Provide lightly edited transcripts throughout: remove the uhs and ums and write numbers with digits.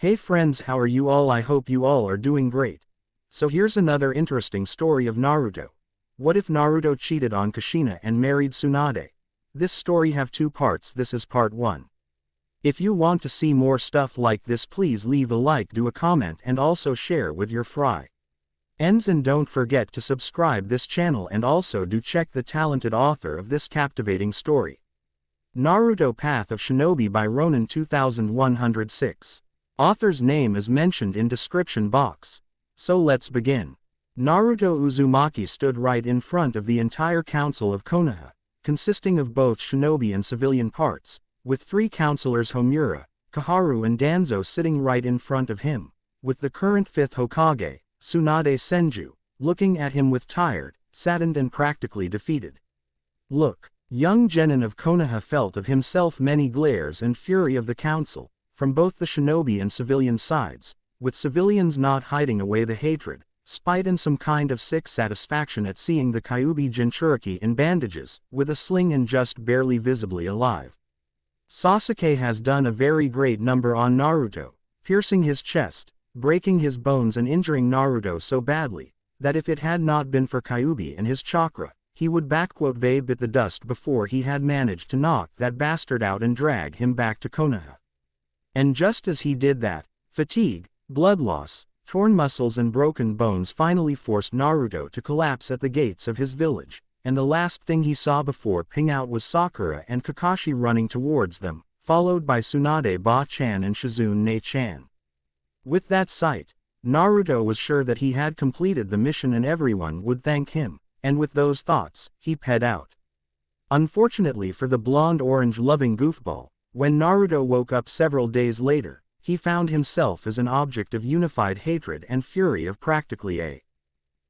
Hey friends, how are you all? I hope you all are doing great. So here's another interesting story of Naruto. What if Naruto cheated on Kushina and married Tsunade? This story have two parts. This is part 1. If you want to see more stuff like this, please leave a like, do a comment, and also share with your friends, and don't forget to subscribe this channel, and also do check the talented author of this captivating story. Naruto Path of Shinobi by Ronin 2106. Author's name is mentioned in description box. So let's begin. Naruto Uzumaki stood right in front of the entire council of Konoha, consisting of both shinobi and civilian parts, with 3 counselors Homura, Kaharu and Danzo sitting right in front of him, with the current 5th Hokage, Tsunade Senju, looking at him with tired, saddened and practically defeated look. Young Genin of Konoha felt of himself many glares and fury of the council, from both the shinobi and civilian sides, with civilians not hiding away the hatred, spite and some kind of sick satisfaction at seeing the Kyuubi Jinchuriki in bandages, with a sling and just barely visibly alive. Sasuke has done a very great number on Naruto, piercing his chest, breaking his bones and injuring Naruto so badly, that if it had not been for Kyuubi and his chakra, he would "bit the dust" before he had managed to knock that bastard out and drag him back to Konoha. And just as he did that, fatigue, blood loss, torn muscles and broken bones finally forced Naruto to collapse at the gates of his village, and the last thing he saw before ping out was Sakura and Kakashi running towards them, followed by Tsunade Ba-chan and Shizune-chan. With that sight, Naruto was sure that he had completed the mission and everyone would thank him, and with those thoughts, he sped out. Unfortunately for the blonde-orange loving goofball, when Naruto woke up several days later, he found himself as an object of unified hatred and fury of practically a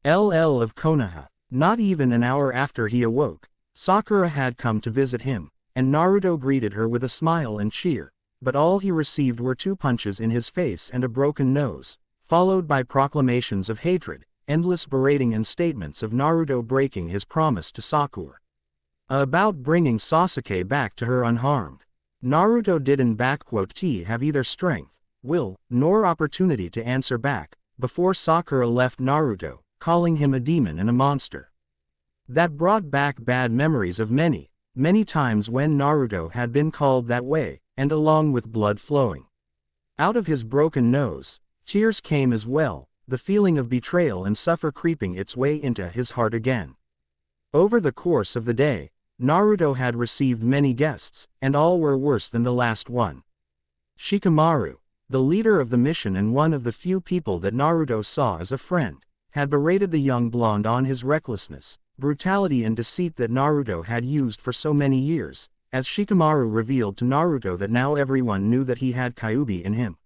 LL of Konoha. Not even an hour after he awoke, Sakura had come to visit him, and Naruto greeted her with a smile and cheer, but all he received were 2 punches in his face and a broken nose, followed by proclamations of hatred, endless berating and statements of Naruto breaking his promise to Sakura about bringing Sasuke back to her unharmed. Naruto didn't have either strength, will, nor opportunity to answer back, before Sakura left Naruto, calling him a demon and a monster. That brought back bad memories of many times when Naruto had been called that way, and along with blood flowing out of his broken nose, tears came as well, the feeling of betrayal and suffer creeping its way into his heart again. Over the course of the day, Naruto had received many guests, and all were worse than the last one. Shikamaru, the leader of the mission and one of the few people that Naruto saw as a friend, had berated the young blonde on his recklessness, brutality and deceit that Naruto had used for so many years, as Shikamaru revealed to Naruto that now everyone knew that he had Kyuubi in him.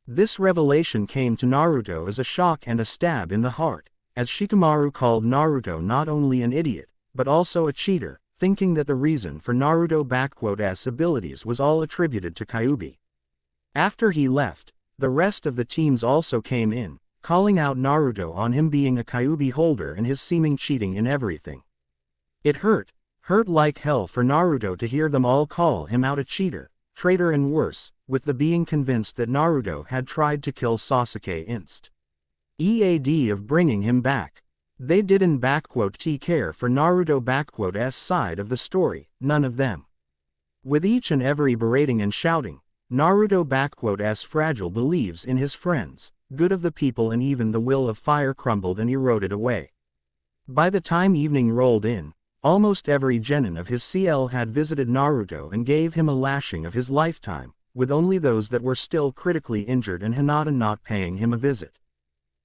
This revelation came to Naruto as a shock and a stab in the heart, as Shikamaru called Naruto not only an idiot, but also a cheater, thinking that the reason for Naruto's abilities was all attributed to Kyuubi. After he left, the rest of the teams also came in, calling out Naruto on him being a Kyuubi holder and his seeming cheating in everything. It hurt like hell for Naruto to hear them all call him out a cheater, traitor and worse, with the being convinced that Naruto had tried to kill Sasuke instead of bringing him back. They didn't care for Naruto's side of the story, none of them. With each and every berating and shouting, Naruto's fragile believes in his friends, good of the people and even the will of fire crumbled and eroded away. By the time evening rolled in, almost every genin of his CL had visited Naruto and gave him a lashing of his lifetime, with only those that were still critically injured and Hinata not paying him a visit.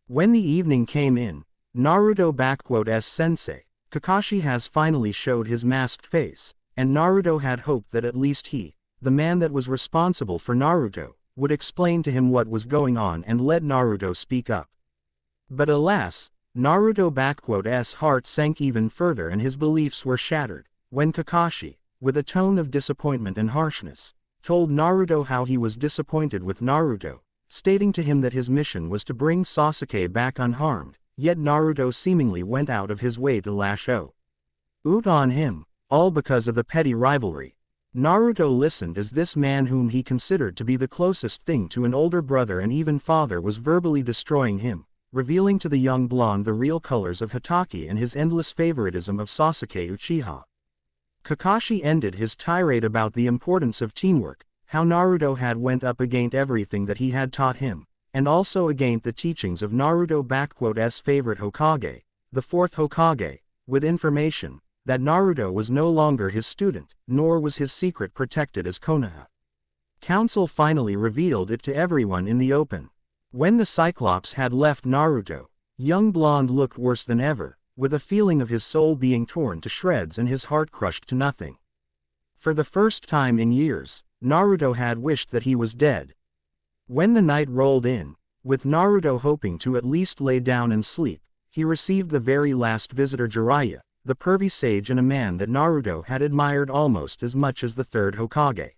When the evening came in, Naruto's sensei, Kakashi has finally showed his masked face, and Naruto had hoped that at least he, the man that was responsible for Naruto, would explain to him what was going on and let Naruto speak up. But alas, Naruto's heart sank even further and his beliefs were shattered, when Kakashi, with a tone of disappointment and harshness, told Naruto how he was disappointed with Naruto, stating to him that his mission was to bring Sasuke back unharmed, yet Naruto seemingly went out of his way to lash out on him, all because of the petty rivalry. Naruto listened as this man whom he considered to be the closest thing to an older brother and even father was verbally destroying him, revealing to the young blonde the real colors of Hatake and his endless favoritism of Sasuke Uchiha. Kakashi ended his tirade about the importance of teamwork, how Naruto had went up against everything that he had taught him, and also against the teachings of Naruto's favorite Hokage, the fourth Hokage, with information that Naruto was no longer his student, nor was his secret protected as Konoha. Council finally revealed it to everyone in the open. When the Cyclops had left Naruto, young blonde looked worse than ever, with a feeling of his soul being torn to shreds and his heart crushed to nothing. For the first time in years, Naruto had wished that he was dead. When the night rolled in, with Naruto hoping to at least lay down and sleep, he received the very last visitor, Jiraiya, the pervy sage and a man that Naruto had admired almost as much as the third Hokage.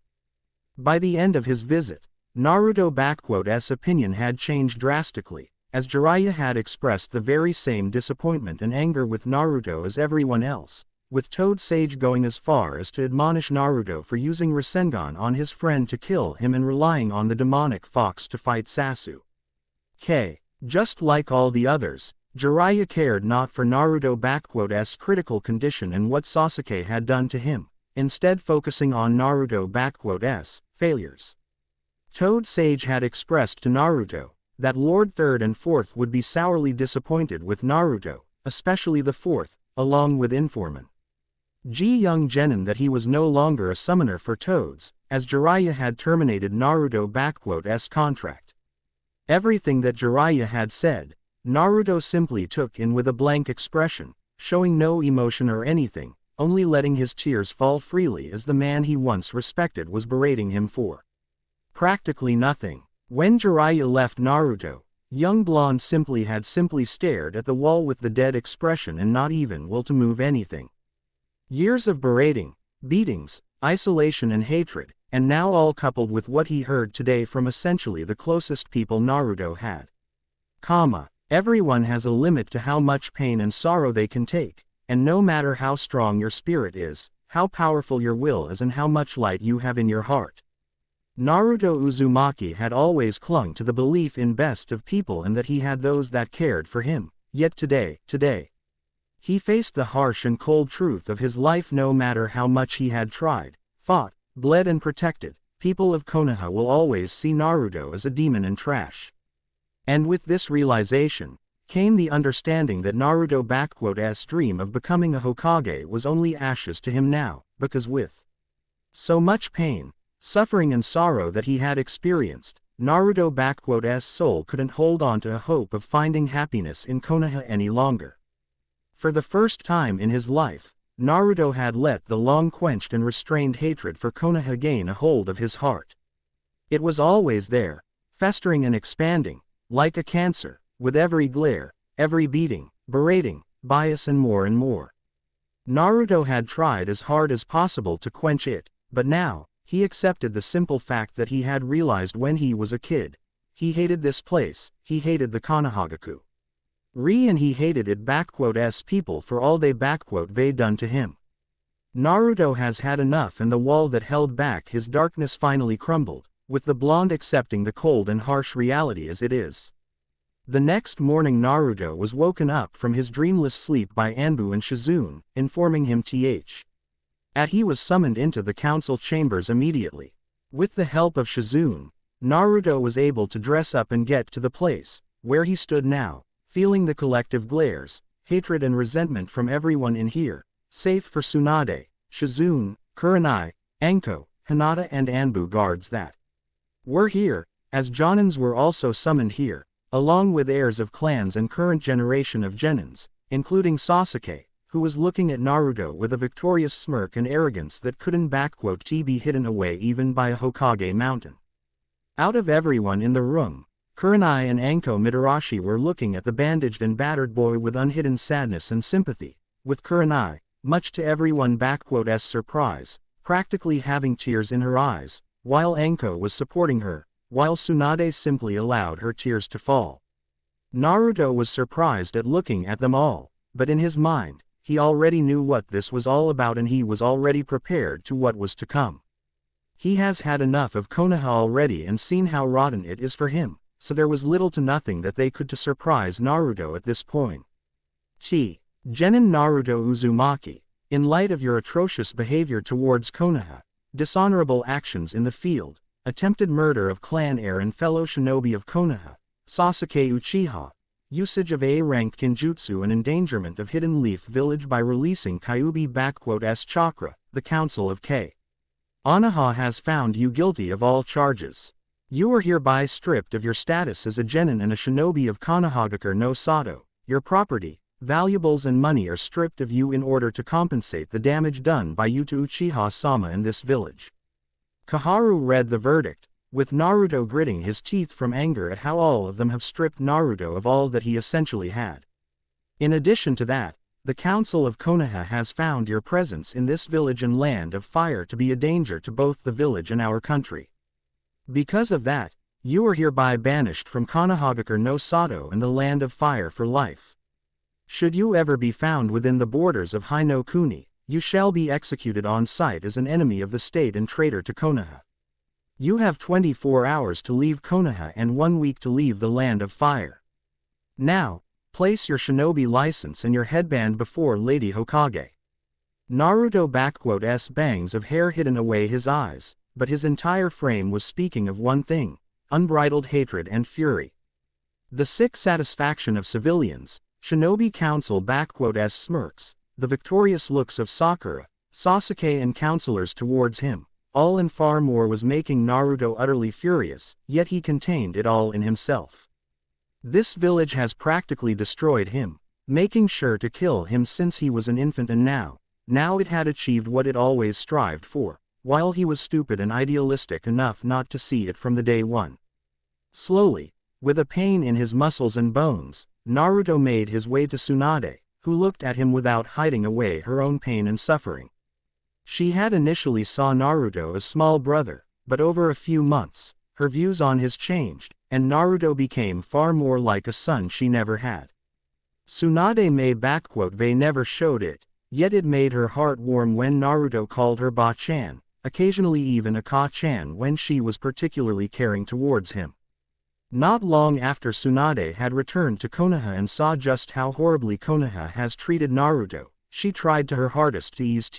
By the end of his visit, Naruto's opinion had changed drastically, as Jiraiya had expressed the very same disappointment and anger with Naruto as everyone else, with Toad Sage going as far as to admonish Naruto for using Rasengan on his friend to kill him and relying on the demonic fox to fight Sasuke. Just like all the others, Jiraiya cared not for Naruto's critical condition and what Sasuke had done to him, instead focusing on Naruto's failures. Toad Sage had expressed to Naruto that Lord Third and Fourth would be sourly disappointed with Naruto, especially the fourth, along with Informant Young Genin that he was no longer a summoner for Toads, as Jiraiya had terminated Naruto's contract. Everything that Jiraiya had said, Naruto simply took in with a blank expression, showing no emotion or anything, only letting his tears fall freely as the man he once respected was berating him for practically nothing. When Jiraiya left Naruto, young blonde simply stared at the wall with the dead expression and not even will to move anything. Years of berating, beatings, isolation and hatred, and now all coupled with what he heard today from essentially the closest people Naruto had. Everyone has a limit to how much pain and sorrow they can take, and no matter how strong your spirit is, how powerful your will is and how much light you have in your heart. Naruto Uzumaki had always clung to the belief in best of people and that he had those that cared for him, yet today, he faced the harsh and cold truth of his life. No matter how much he had tried, fought, bled and protected, people of Konoha will always see Naruto as a demon and trash. And with this realization, came the understanding that Naruto's dream of becoming a Hokage was only ashes to him now, because with so much pain, suffering and sorrow that he had experienced, Naruto's soul couldn't hold on to a hope of finding happiness in Konoha any longer. For the first time in his life, Naruto had let the long-quenched and restrained hatred for Konoha gain a hold of his heart. It was always there, festering and expanding, like a cancer, with every glare, every beating, berating, bias and more. Naruto had tried as hard as possible to quench it, but now, he accepted the simple fact that he had realized when he was a kid. He hated this place, he hated the Konohagaku. And he hated it people for all they done to him. Naruto has had enough and the wall that held back his darkness finally crumbled, with the blonde accepting the cold and harsh reality as it is. The next morning Naruto was woken up from his dreamless sleep by Anbu and Shizune, informing him that he was summoned into the council chambers immediately. With the help of Shizune, Naruto was able to dress up and get to the place, where he stood now, feeling the collective glares, hatred and resentment from everyone in here, save for Tsunade, Shizune, Kurenai, Anko, Hinata and Anbu guards that were here, as Jonins were also summoned here, along with heirs of clans and current generation of Genins, including Sasuke, who was looking at Naruto with a victorious smirk and arrogance that couldn't be hidden away even by a Hokage mountain. Out of everyone in the room, Kurenai and Anko Mitarashi were looking at the bandaged and battered boy with unhidden sadness and sympathy, with Kurenai, much to everyone's surprise, practically having tears in her eyes, while Anko was supporting her, while Tsunade simply allowed her tears to fall. Naruto was surprised at looking at them all, but in his mind, he already knew what this was all about and he was already prepared to what was to come. He has had enough of Konoha already and seen how rotten it is for him, so there was little to nothing that they could to surprise Naruto at this point. Genin Naruto Uzumaki, in light of your atrocious behavior towards Konoha, dishonorable actions in the field, attempted murder of clan heir and fellow shinobi of Konoha, Sasuke Uchiha, usage of A-rank Kinjutsu and endangerment of Hidden Leaf Village by releasing Kyuubi chakra, the Council of K. Konoha has found you guilty of all charges. You are hereby stripped of your status as a genin and a shinobi of Konohagakure no Sato. Your property, valuables and money are stripped of you in order to compensate the damage done by you to Uchiha-sama in this village. Koharu read the verdict, with Naruto gritting his teeth from anger at how all of them have stripped Naruto of all that he essentially had. In addition to that, the Council of Konoha has found your presence in this village and land of fire to be a danger to both the village and our country. Because of that, you are hereby banished from Konohagakure no Sato and the land of fire for life. Should you ever be found within the borders of Hinokuni, you shall be executed on sight as an enemy of the state and traitor to Konoha. You have 24 hours to leave Konoha and 1 week to leave the land of fire. Now, place your shinobi license and your headband before Lady Hokage. Naruto bangs of hair hidden away his eyes, but his entire frame was speaking of one thing, unbridled hatred and fury. The sick satisfaction of civilians, Shinobi Council smirks, the victorious looks of Sakura, Sasuke and counselors towards him, all and far more was making Naruto utterly furious, yet he contained it all in himself. This village has practically destroyed him, making sure to kill him since he was an infant and now it had achieved what it always strived for, while he was stupid and idealistic enough not to see it from the day one. Slowly, with a pain in his muscles and bones, Naruto made his way to Tsunade, who looked at him without hiding away her own pain and suffering. She had initially saw Naruto as small brother, but over a few months, her views on his changed, and Naruto became far more like a son she never had. Tsunade may never showed it, yet it made her heart warm when Naruto called her Ba-chan, occasionally even Aka-chan when she was particularly caring towards him. Not long after Tsunade had returned to Konoha and saw just how horribly Konoha has treated Naruto, she tried to her hardest to ease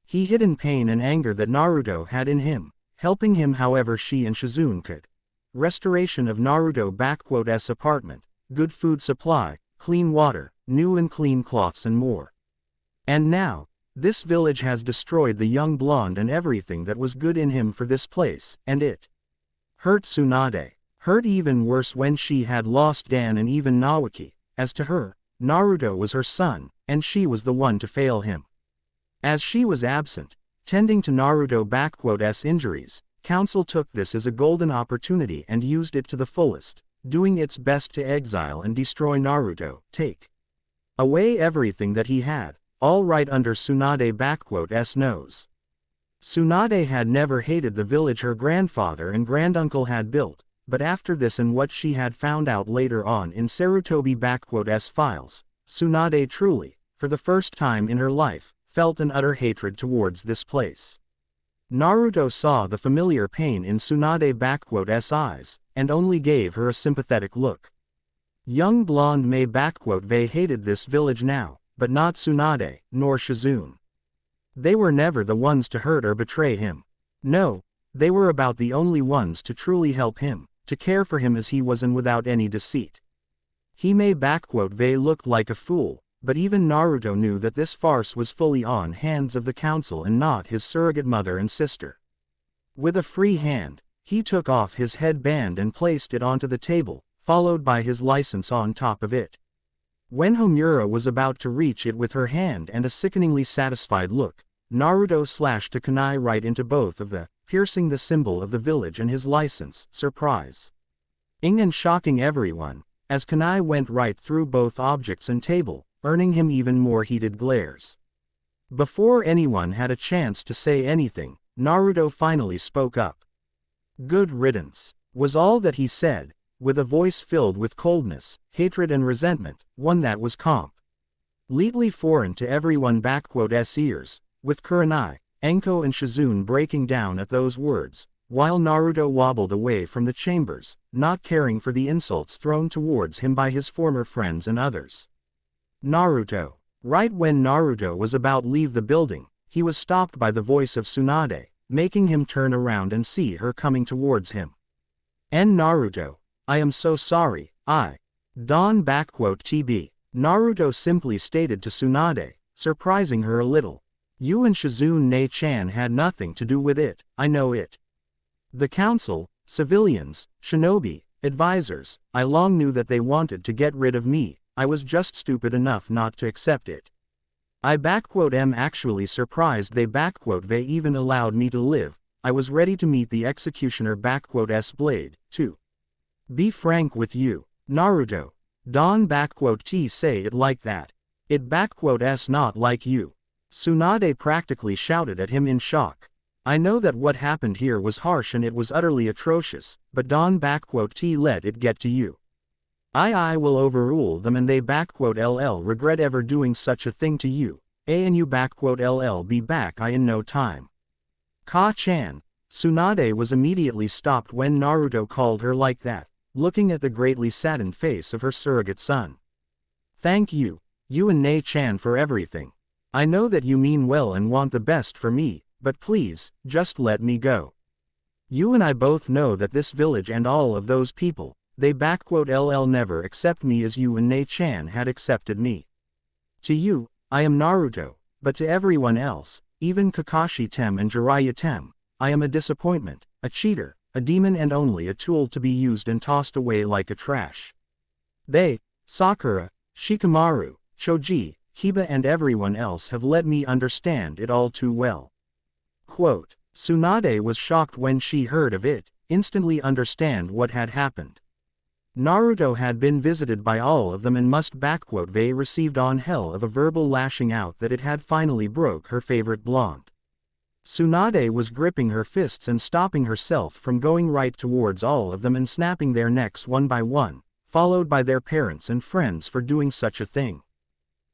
he hidden pain and anger that Naruto had in him, helping him however she and Shizune could. Restoration of Naruto apartment, good food supply, clean water, new and clean cloths and more. And now, this village has destroyed the young blonde and everything that was good in him for this place, and it hurt Tsunade. Hurt even worse when she had lost Dan and even Nawaki. As to her, Naruto was her son, and she was the one to fail him. As she was absent, tending to Naruto's injuries, Council took this as a golden opportunity and used it to the fullest, doing its best to exile and destroy Naruto, take away everything that he had, all right under Tsunade's nose. Tsunade had never hated the village her grandfather and granduncle had built, but after this and what she had found out later on in Sarutobi files, Tsunade truly, for the first time in her life, felt an utter hatred towards this place. Naruto saw the familiar pain in Tsunade's eyes, and only gave her a sympathetic look. Young blonde May hated this village now, but not Tsunade, nor Shizune. They were never the ones to hurt or betray him. No, they were about the only ones to truly help him, to care for him as he was and without any deceit. He may looked like a fool, but even Naruto knew that this farce was fully on hands of the council and not his surrogate mother and sister. With a free hand, he took off his headband and placed it onto the table, followed by his license on top of it. When Homura was about to reach it with her hand and a sickeningly satisfied look, Naruto slashed a kunai right into both of them, piercing the symbol of the village and his license, surprise. And shocking everyone, as kunai went right through both objects and table, earning him even more heated glares. Before anyone had a chance to say anything, Naruto finally spoke up. "Good riddance," was all that he said, with a voice filled with coldness, hatred and resentment, one that was completely foreign to everyone's ears, with Kurenai, Enko and Shizune breaking down at those words, while Naruto wobbled away from the chambers, not caring for the insults thrown towards him by his former friends and others. Naruto. Right when Naruto was about to leave the building, he was stopped by the voice of Tsunade, making him turn around and see her coming towards him. Naruto, I am so sorry, TB. Naruto simply stated to Tsunade, surprising her a little. You and Shizune Ne-chan had nothing to do with it, I know it. The council, civilians, shinobi, advisors, I long knew that they wanted to get rid of me, I was just stupid enough not to accept it. Am actually surprised they even allowed me to live, I was ready to meet the executioner S blade, too. Be frank with you, Naruto. Don T say it like that. It S not like you. Tsunade practically shouted at him in shock. I know that what happened here was harsh and it was utterly atrocious, but Don T let it get to you. I will overrule them and they regret ever doing such a thing to you, and you be back in no time. Ka-chan. Tsunade was immediately stopped when Naruto called her like that, looking at the greatly saddened face of her surrogate son. Thank you, you and Ne-chan for everything. I know that you mean well and want the best for me, but please, just let me go. You and I both know that this village and all of those people, they never accept me as you and Ne-chan had accepted me. To you, I am Naruto, but to everyone else, even Kakashi Tem and Jiraiya Tem, I am a disappointment, a cheater, a demon and only a tool to be used and tossed away like a trash. They, Sakura, Shikamaru, Choji, Kiba and everyone else have let me understand it all too well. Quote, Tsunade was shocked when she heard of it, instantly understand what had happened. Naruto had been visited by all of them and must they received on hell of a verbal lashing out that it had finally broke her favorite blonde. Tsunade was gripping her fists and stopping herself from going right towards all of them and snapping their necks one by one, followed by their parents and friends for doing such a thing.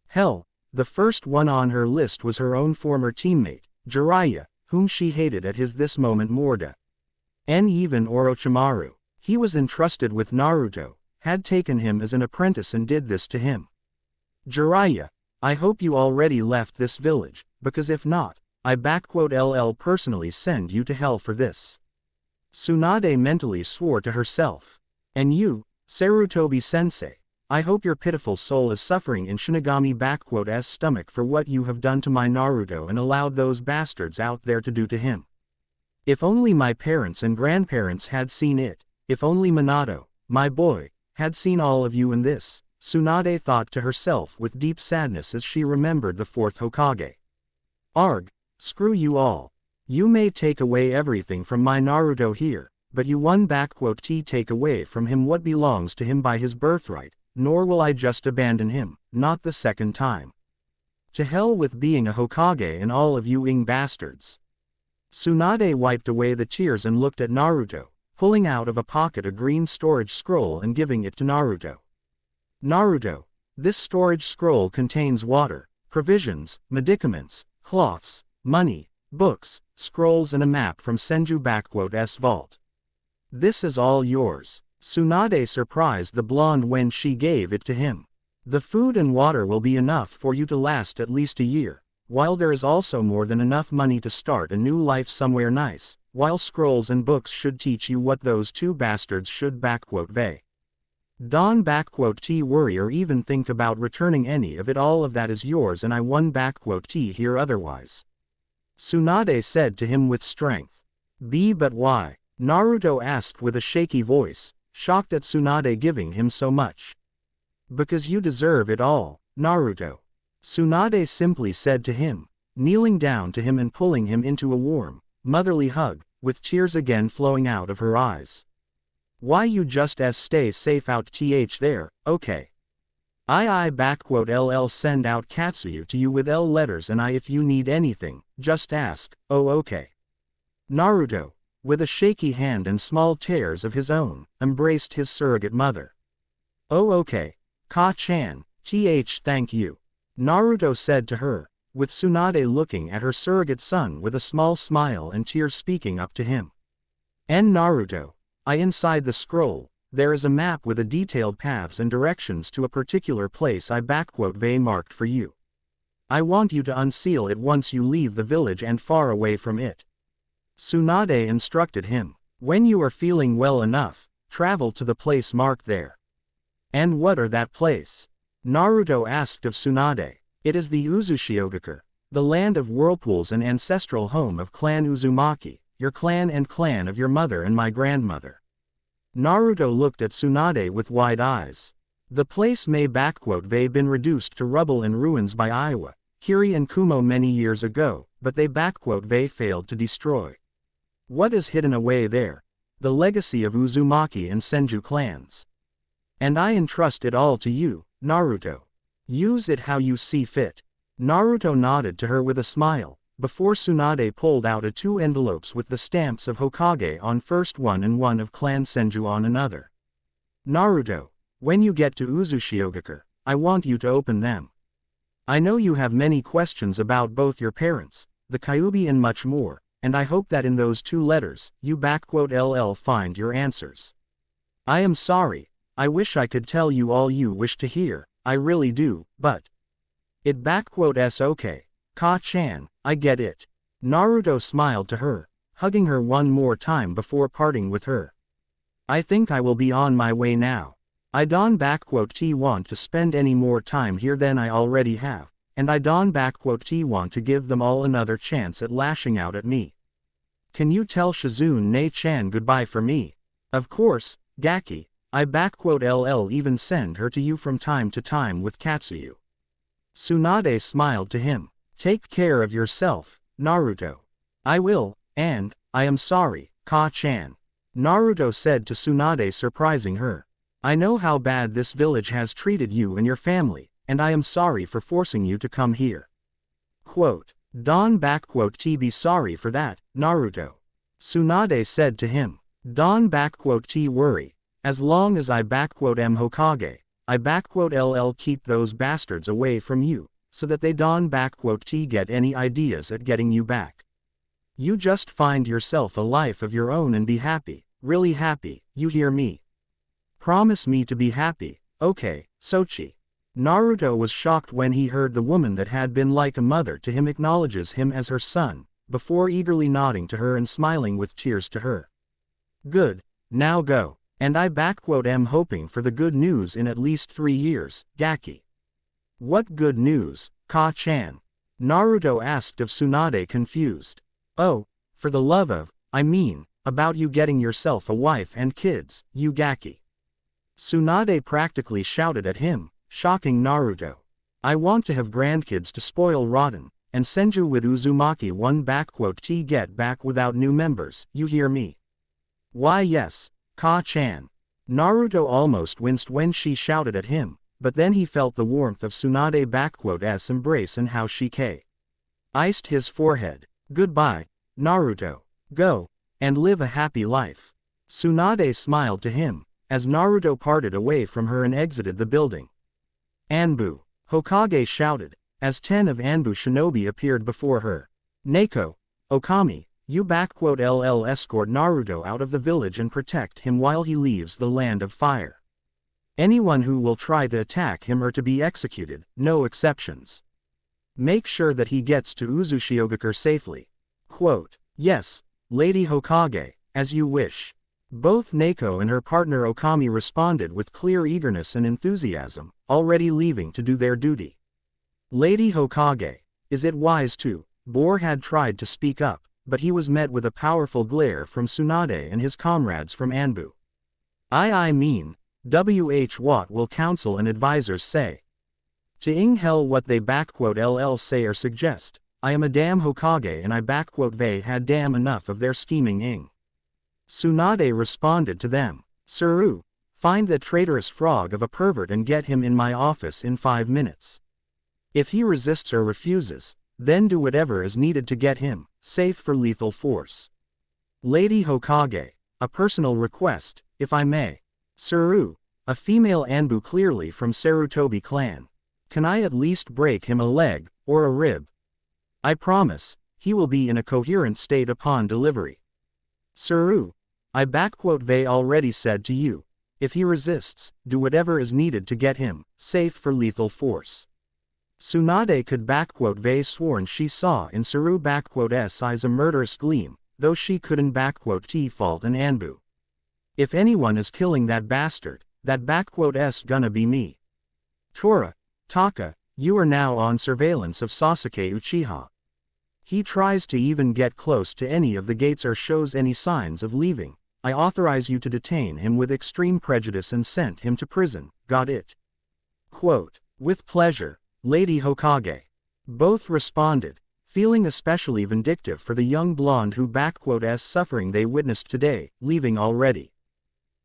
Hell, the first one on her list was her own former teammate, Jiraiya, whom she hated at this moment more than even Orochimaru. He was entrusted with Naruto, had taken him as an apprentice and did this to him. Jiraiya, I hope you already left this village, because if not, I personally send you to hell for this. Tsunade mentally swore to herself. And you, Sarutobi-sensei, I hope your pitiful soul is suffering in Shinigami stomach for what you have done to my Naruto and allowed those bastards out there to do to him. If only my parents and grandparents had seen it, if only Minato, my boy, had seen all of you in this, Tsunade thought to herself with deep sadness as she remembered the fourth Hokage. Arg, screw you all. You may take away everything from my Naruto here, but you take away from him what belongs to him by his birthright, nor will I just abandon him, not the second time. To hell with being a Hokage and all of you bastards. Tsunade wiped away the tears and looked at Naruto, pulling out of a pocket a green storage scroll and giving it to Naruto. Naruto, this storage scroll contains water, provisions, medicaments, cloths, money, books, scrolls and a map from Senju vault. This is all yours. Tsunade surprised the blonde when she gave it to him. The food and water will be enough for you to last at least a year, while there is also more than enough money to start a new life somewhere nice, while scrolls and books should teach you what those two bastards should they don't worry or even think about returning any of it. All of that is yours and I won here otherwise. Tsunade said to him with strength. But why? Naruto asked with a shaky voice, shocked at Tsunade giving him so much. Because you deserve it all, Naruto. Tsunade simply said to him, kneeling down to him and pulling him into a warm, motherly hug, with tears again flowing out of her eyes. Why you just stay safe out there, okay? LL send out Katsuyu to you with L letters and if you need anything, just ask, oh okay. Naruto, with a shaky hand and small tears of his own, embraced his surrogate mother. Oh okay. Ka-chan, thank you. Naruto said to her, with Tsunade looking at her surrogate son with a small smile and tears speaking up to him. And Naruto. Inside the scroll, there is a map with a detailed paths and directions to a particular place they marked for you. I want you to unseal it once you leave the village and far away from it. Tsunade instructed him. When you are feeling well enough, travel to the place marked there. And what are that place? Naruto asked of Tsunade. It is the Uzushiogakure, the land of whirlpools and ancestral home of Clan Uzumaki, your clan and clan of your mother and my grandmother. Naruto looked at Tsunade with wide eyes. The place may been reduced to rubble and ruins by Iwa, Kiri and Kumo many years ago, but they failed to destroy. What is hidden away there? The legacy of Uzumaki and Senju clans. And I entrust it all to you, Naruto. Use it how you see fit. Naruto nodded to her with a smile, before Tsunade pulled out 2 envelopes with the stamps of Hokage on first one and one of Clan Senju on another. Naruto, when you get to Uzushiogakure, I want you to open them. I know you have many questions about both your parents, the Kyuubi and much more, and I hope that in those 2 letters, you find your answers. I am sorry, I wish I could tell you all you wish to hear, I really do, but it's okay, Ka-chan, I get it. Naruto smiled to her, hugging her one more time before parting with her. I think I will be on my way now. I don't want to spend any more time here than I already have, and I don't want to give them all another chance at lashing out at me. Can you tell Shizune-chan goodbye for me? Of course, Gaki, I even send her to you from time to time with Katsuyu. Tsunade smiled to him. Take care of yourself, Naruto. I will, and, I am sorry, Ka-chan. Naruto said to Tsunade, surprising her. I know how bad this village has treated you and your family, and I am sorry for forcing you to come here. Quote, Don be sorry for that, Naruto. Tsunade said to him. Don worry, as long as I am Hokage, I keep those bastards away from you, so that they don't get any ideas at getting you back. You just find yourself a life of your own and be happy, really happy, you hear me? Promise me to be happy, okay, Sochi. Naruto was shocked when he heard the woman that had been like a mother to him acknowledges him as her son, before eagerly nodding to her and smiling with tears to her. Good, now go, and I am hoping for the good news in at least 3 years, Gaki. What good news, Ka-chan? Naruto asked of Tsunade confused. Oh, for the love of, about you getting yourself a wife and kids, you Gaki. Tsunade practically shouted at him, shocking Naruto. I want to have grandkids to spoil rotten, and Senju with Uzumaki one get back without new members, you hear me? Why yes, Ka-chan. Naruto almost winced when she shouted at him, but then he felt the warmth of Tsunade's embrace and how she iced his forehead. Goodbye, Naruto. Go, and live a happy life. Tsunade smiled to him, as Naruto parted away from her and exited the building. Anbu, Hokage shouted, as 10 of Anbu shinobi appeared before her. Neko, Okami, you escort Naruto out of the village and protect him while he leaves the land of fire. Anyone who will try to attack him are to be executed, no exceptions. Make sure that he gets to Uzushiogakure safely. Quote, yes, Lady Hokage, as you wish. Both Neko and her partner Okami responded with clear eagerness and enthusiasm, already leaving to do their duty. Lady Hokage, is it wise to? Bor had tried to speak up, but he was met with a powerful glare from Tsunade and his comrades from Anbu. I mean, what will council and advisors say? To hell what they say or suggest, I am a damn Hokage and I they had damn enough of their scheming Tsunade responded to them. Suru, find that traitorous frog of a pervert and get him in my office in 5 minutes. If he resists or refuses, then do whatever is needed to get him, safe for lethal force. Lady Hokage, a personal request, if I may. Suru, a female Anbu clearly from Sarutobi clan. Can I at least break him a leg, or a rib? I promise, he will be in a coherent state upon delivery. Suru, they already said to you. If he resists, do whatever is needed to get him safe for lethal force. Tsunade could sworn she saw in Suru's eyes a murderous gleam, though she couldn't fault an Anbu. If anyone is killing that bastard, that gonna be me. Tora, Taka, you are now on surveillance of Sasuke Uchiha. He tries to even get close to any of the gates or shows any signs of leaving. I authorize you to detain him with extreme prejudice and send him to prison, got it? Quote, with pleasure, Lady Hokage. Both responded, feeling especially vindictive for the young blonde who suffering they witnessed today, leaving already.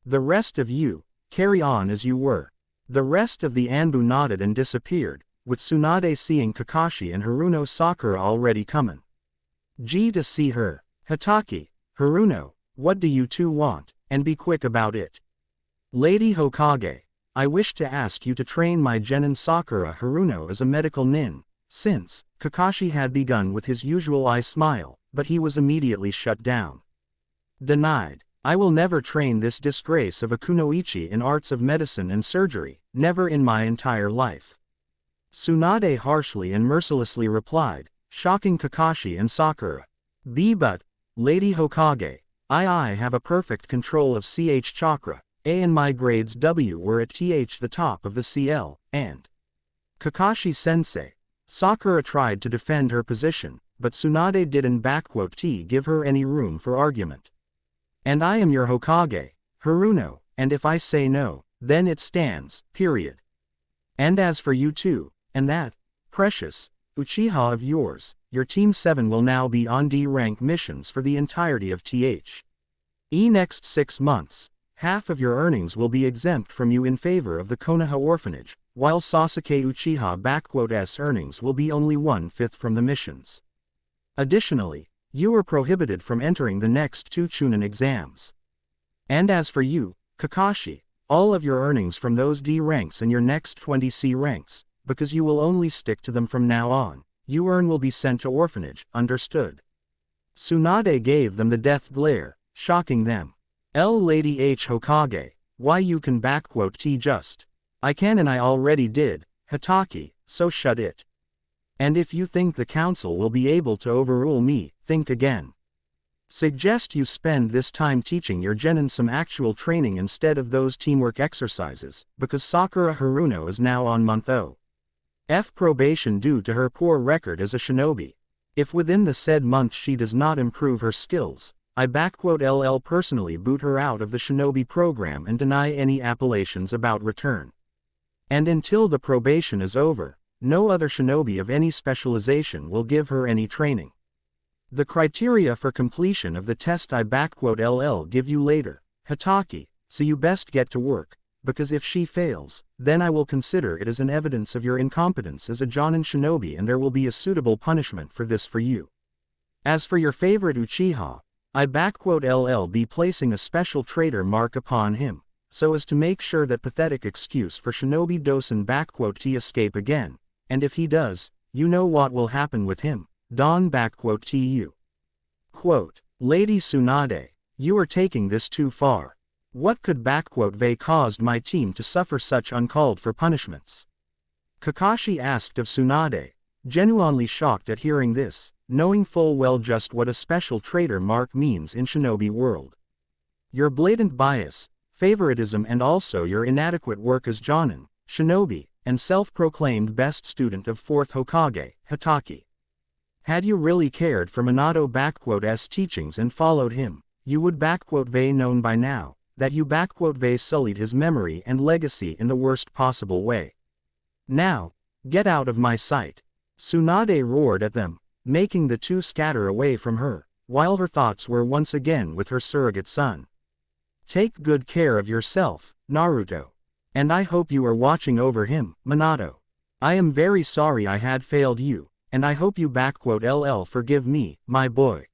The rest of you, carry on as you were. The rest of the Anbu nodded and disappeared, with Tsunade seeing Kakashi and Haruno Sakura already coming. G to see her. Hatake, Haruno, what do you two want, and be quick about it. Lady Hokage, I wish to ask you to train my genin Sakura Haruno as a medical nin, since, Kakashi had begun with his usual eye smile, but he was immediately shut down. Denied. I will never train this disgrace of a kunoichi in arts of medicine and surgery, never in my entire life. Tsunade harshly and mercilessly replied, shocking Kakashi and Sakura. But, Lady Hokage, I have a perfect control of CH chakra, A and my grades W were at the top of the CL, and Kakashi-sensei. Sakura tried to defend her position, but Tsunade didn't give her any room for argument. And I am your Hokage, Haruno, and if I say no, then it stands, period. And as for you two, and that, precious, Uchiha of yours, your Team 7 will now be on D-rank missions for the entirety of next 6 months. Half of your earnings will be exempt from you in favor of the Konoha orphanage, while Sasuke Uchiha's earnings will be only 1/5 from the missions. Additionally, you are prohibited from entering the next 2 Chunin exams. And as for you, Kakashi, all of your earnings from those D ranks and your next 20 C ranks, because you will only stick to them from now on, you earn will be sent to orphanage, understood? Tsunade gave them the death glare, shocking them. Lady H Hokage, why you can just. I can and I already did, Hatake, so shut it. And if you think the council will be able to overrule me, think again. Suggest you spend this time teaching your genin some actual training instead of those teamwork exercises, because Sakura Haruno is now on month F probation due to her poor record as a shinobi. If within the said month she does not improve her skills, I personally boot her out of the shinobi program and deny any appellations about return. And until the probation is over, no other shinobi of any specialization will give her any training. The criteria for completion of the test I give you later, Hatake, so you best get to work, because if she fails, then I will consider it as an evidence of your incompetence as a Jonin shinobi and there will be a suitable punishment for this for you. As for your favorite Uchiha, I be placing a special traitor mark upon him, so as to make sure that pathetic excuse for shinobi Dosen escape again, and if he does, you know what will happen with him, Don you. Quote, Lady Tsunade, you are taking this too far. What could caused my team to suffer such uncalled for punishments? Kakashi asked of Tsunade, genuinely shocked at hearing this, knowing full well just what a special traitor mark means in shinobi world. Your blatant bias, favoritism and also your inadequate work as Jonin, shinobi, and self-proclaimed best student of 4th Hokage, Hatake. Had you really cared for Minato teachings and followed him, you would known by now, that you sullied his memory and legacy in the worst possible way. Now, get out of my sight. Tsunade roared at them, making the two scatter away from her, while her thoughts were once again with her surrogate son. Take good care of yourself, Naruto. And I hope you are watching over him, Minato. I am very sorry I had failed you, and I hope you forgive me, my boy.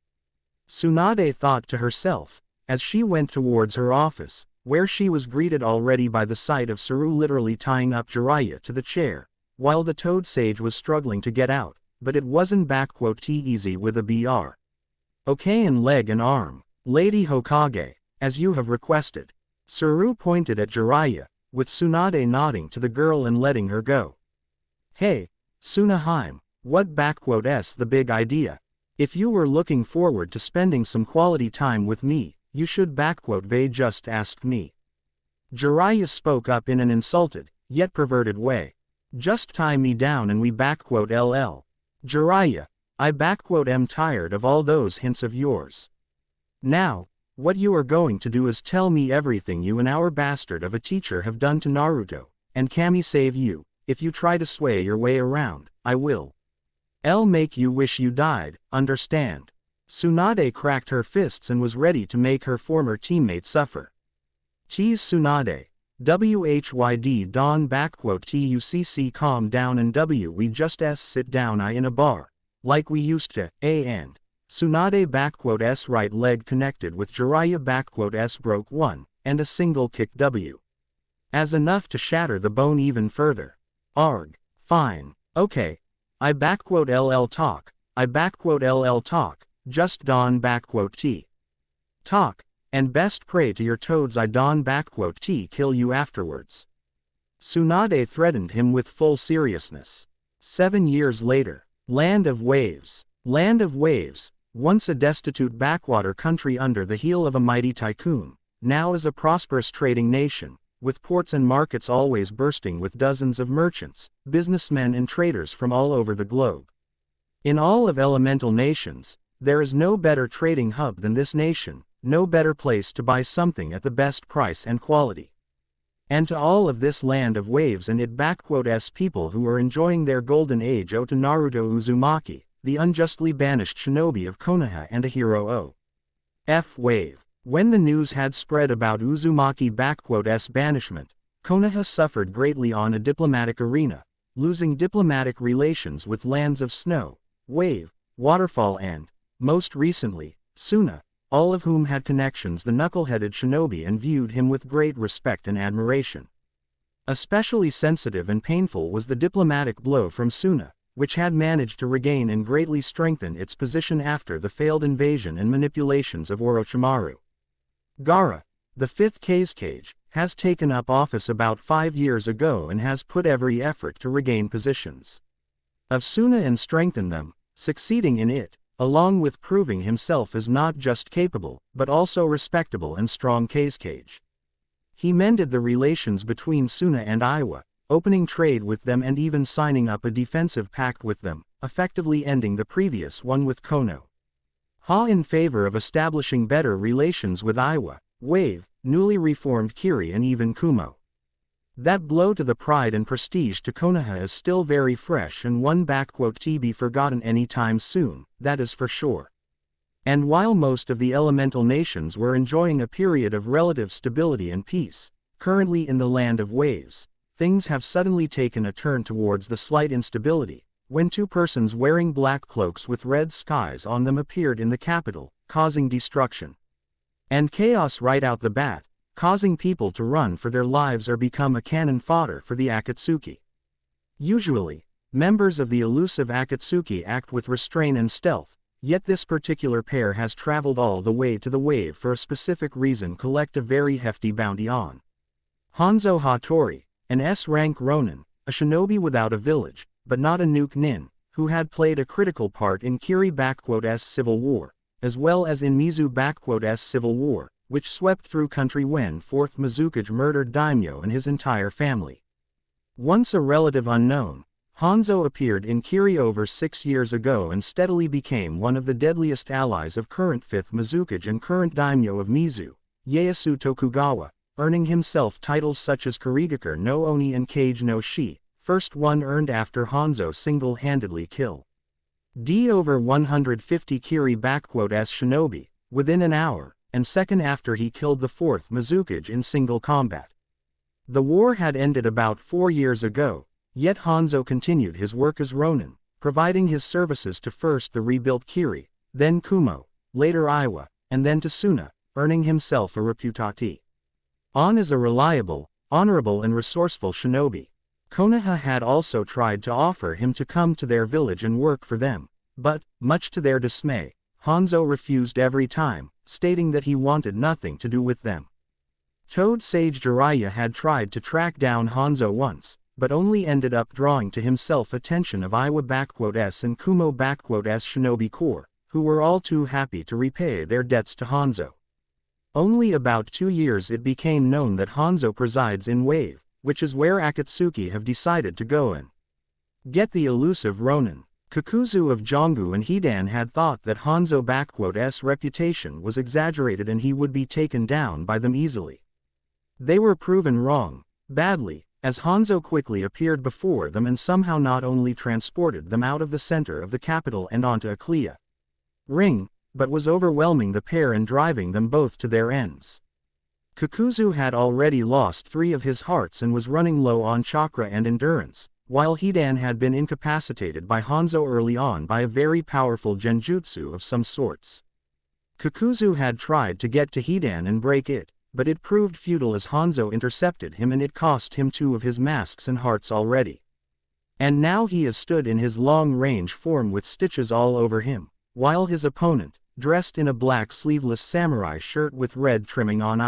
Tsunade thought to herself, as she went towards her office, where she was greeted already by the sight of Saru literally tying up Jiraiya to the chair, while the Toad Sage was struggling to get out, but it wasn't T easy with a BR. Okay, and leg and arm. Lady Hokage, as you have requested. Suru pointed at Jiraiya, with Tsunade nodding to the girl and letting her go. Hey, Tsunaheim, what s the big idea? If you were looking forward to spending some quality time with me, you should they just asked me. Jiraiya spoke up in an insulted, yet perverted way. Just tie me down and we LL. Jiraiya, I am tired of all those hints of yours. Now, what you are going to do is tell me everything you and our bastard of a teacher have done to Naruto, and Kami save you. If you try to sway your way around, I will. I'll make you wish you died, understand? Tsunade cracked her fists and was ready to make her former teammate suffer. Tease Tsunade. WHYD Dawn TUCC calm down and we just sit down I in a bar. Like we used to, and. Tsunade S right leg connected with Jiraiya S broke one, and a single kick W. As enough to shatter the bone even further. Arg. Fine. Okay. I LL talk. I LL talk. Just Don T. Talk. And best pray to your toads I Don T kill you afterwards. Tsunade threatened him with full seriousness. 7 years later. Land of Waves. Land of Waves, once a destitute backwater country under the heel of a mighty tycoon, now is a prosperous trading nation, with ports and markets always bursting with dozens of merchants, businessmen and traders from all over the globe. In all of elemental nations, there is no better trading hub than this nation, no better place to buy something at the best price and quality. And to all of this land of waves and it s people who are enjoying their golden age owe to Naruto Uzumaki, the unjustly banished shinobi of Konoha and a hero o. F wave. When the news had spread about Uzumaki s banishment, Konoha suffered greatly on a diplomatic arena, losing diplomatic relations with lands of snow, wave, waterfall and, most recently, Suna, all of whom had connections the knuckle-headed shinobi and viewed him with great respect and admiration. Especially sensitive and painful was the diplomatic blow from Suna, which had managed to regain and greatly strengthen its position after the failed invasion and manipulations of Orochimaru. Gaara, the fifth Kazekage, has taken up office about 5 years ago and has put every effort to regain positions of Suna and strengthen them, succeeding in it, along with proving himself as not just capable, but also respectable and strong Kazekage. He mended the relations between Suna and Iwa, opening trade with them and even signing up a defensive pact with them, effectively ending the previous one with Kono. In favor of establishing better relations with Iwa, Wave, newly reformed Kiri and even Kumo. That blow to the pride and prestige to Konoha is still very fresh and won't be forgotten anytime soon, that is for sure. And while most of the elemental nations were enjoying a period of relative stability and peace, currently in the land of waves, things have suddenly taken a turn towards the slight instability, when 2 persons wearing black cloaks with red skies on them appeared in the capital, causing destruction and chaos right out the bat, causing people to run for their lives or become a cannon fodder for the Akatsuki. Usually, members of the elusive Akatsuki act with restraint and stealth, yet this particular pair has traveled all the way to the wave for a specific reason: collect a very hefty bounty on Hanzo Hattori, an S-rank Ronin, a shinobi without a village, but not a nuke nin, who had played a critical part in Kiri-s civil war, as well as in Mizu-s civil war, which swept through country when 4th Mizukage murdered Daimyo and his entire family. Once a relative unknown, Hanzo appeared in Kiri over 6 years ago and steadily became one of the deadliest allies of current 5th Mizukage and current Daimyo of Mizu, Ieyasu Tokugawa, earning himself titles such as Kurigakure no Oni and Kage no Shi, first one earned after Hanzo single-handedly killed over 150 Kiri-s shinobi, within an hour, and second after he killed the 4th Mizukage in single combat. The war had ended about 4 years ago, yet Hanzo continued his work as Ronin, providing his services to first the rebuilt Kiri, then Kumo, later Iwa, and then to Suna, earning himself a reputati on as a reliable, honorable and resourceful shinobi. Konoha had also tried to offer him to come to their village and work for them, but, much to their dismay, Hanzo refused every time, stating that he wanted nothing to do with them. Toad Sage Jiraiya had tried to track down Hanzo once, but only ended up drawing to himself attention of Iwa-S and Kumo-S Shinobi Corps, who were all too happy to repay their debts to Hanzo. Only about 2 years it became known that Hanzo presides in Wave, which is where Akatsuki have decided to go and get the elusive Ronin. Kakuzu of Jongu and Hidan had thought that Hanzo's reputation was exaggerated and he would be taken down by them easily. They were proven wrong, badly, as Hanzo quickly appeared before them and somehow not only transported them out of the center of the capital and onto a Clea ring, but was overwhelming the pair and driving them both to their ends. Kakuzu had already lost 3 of his hearts and was running low on chakra and endurance, while Hidan had been incapacitated by Hanzo early on by a very powerful genjutsu of some sorts. Kakuzu had tried to get to Hidan and break it, but it proved futile as Hanzo intercepted him and it cost him 2 of his masks and hearts already. And now he has stood in his long-range form with stitches all over him, while his opponent, dressed in a black sleeveless samurai shirt with red trimming on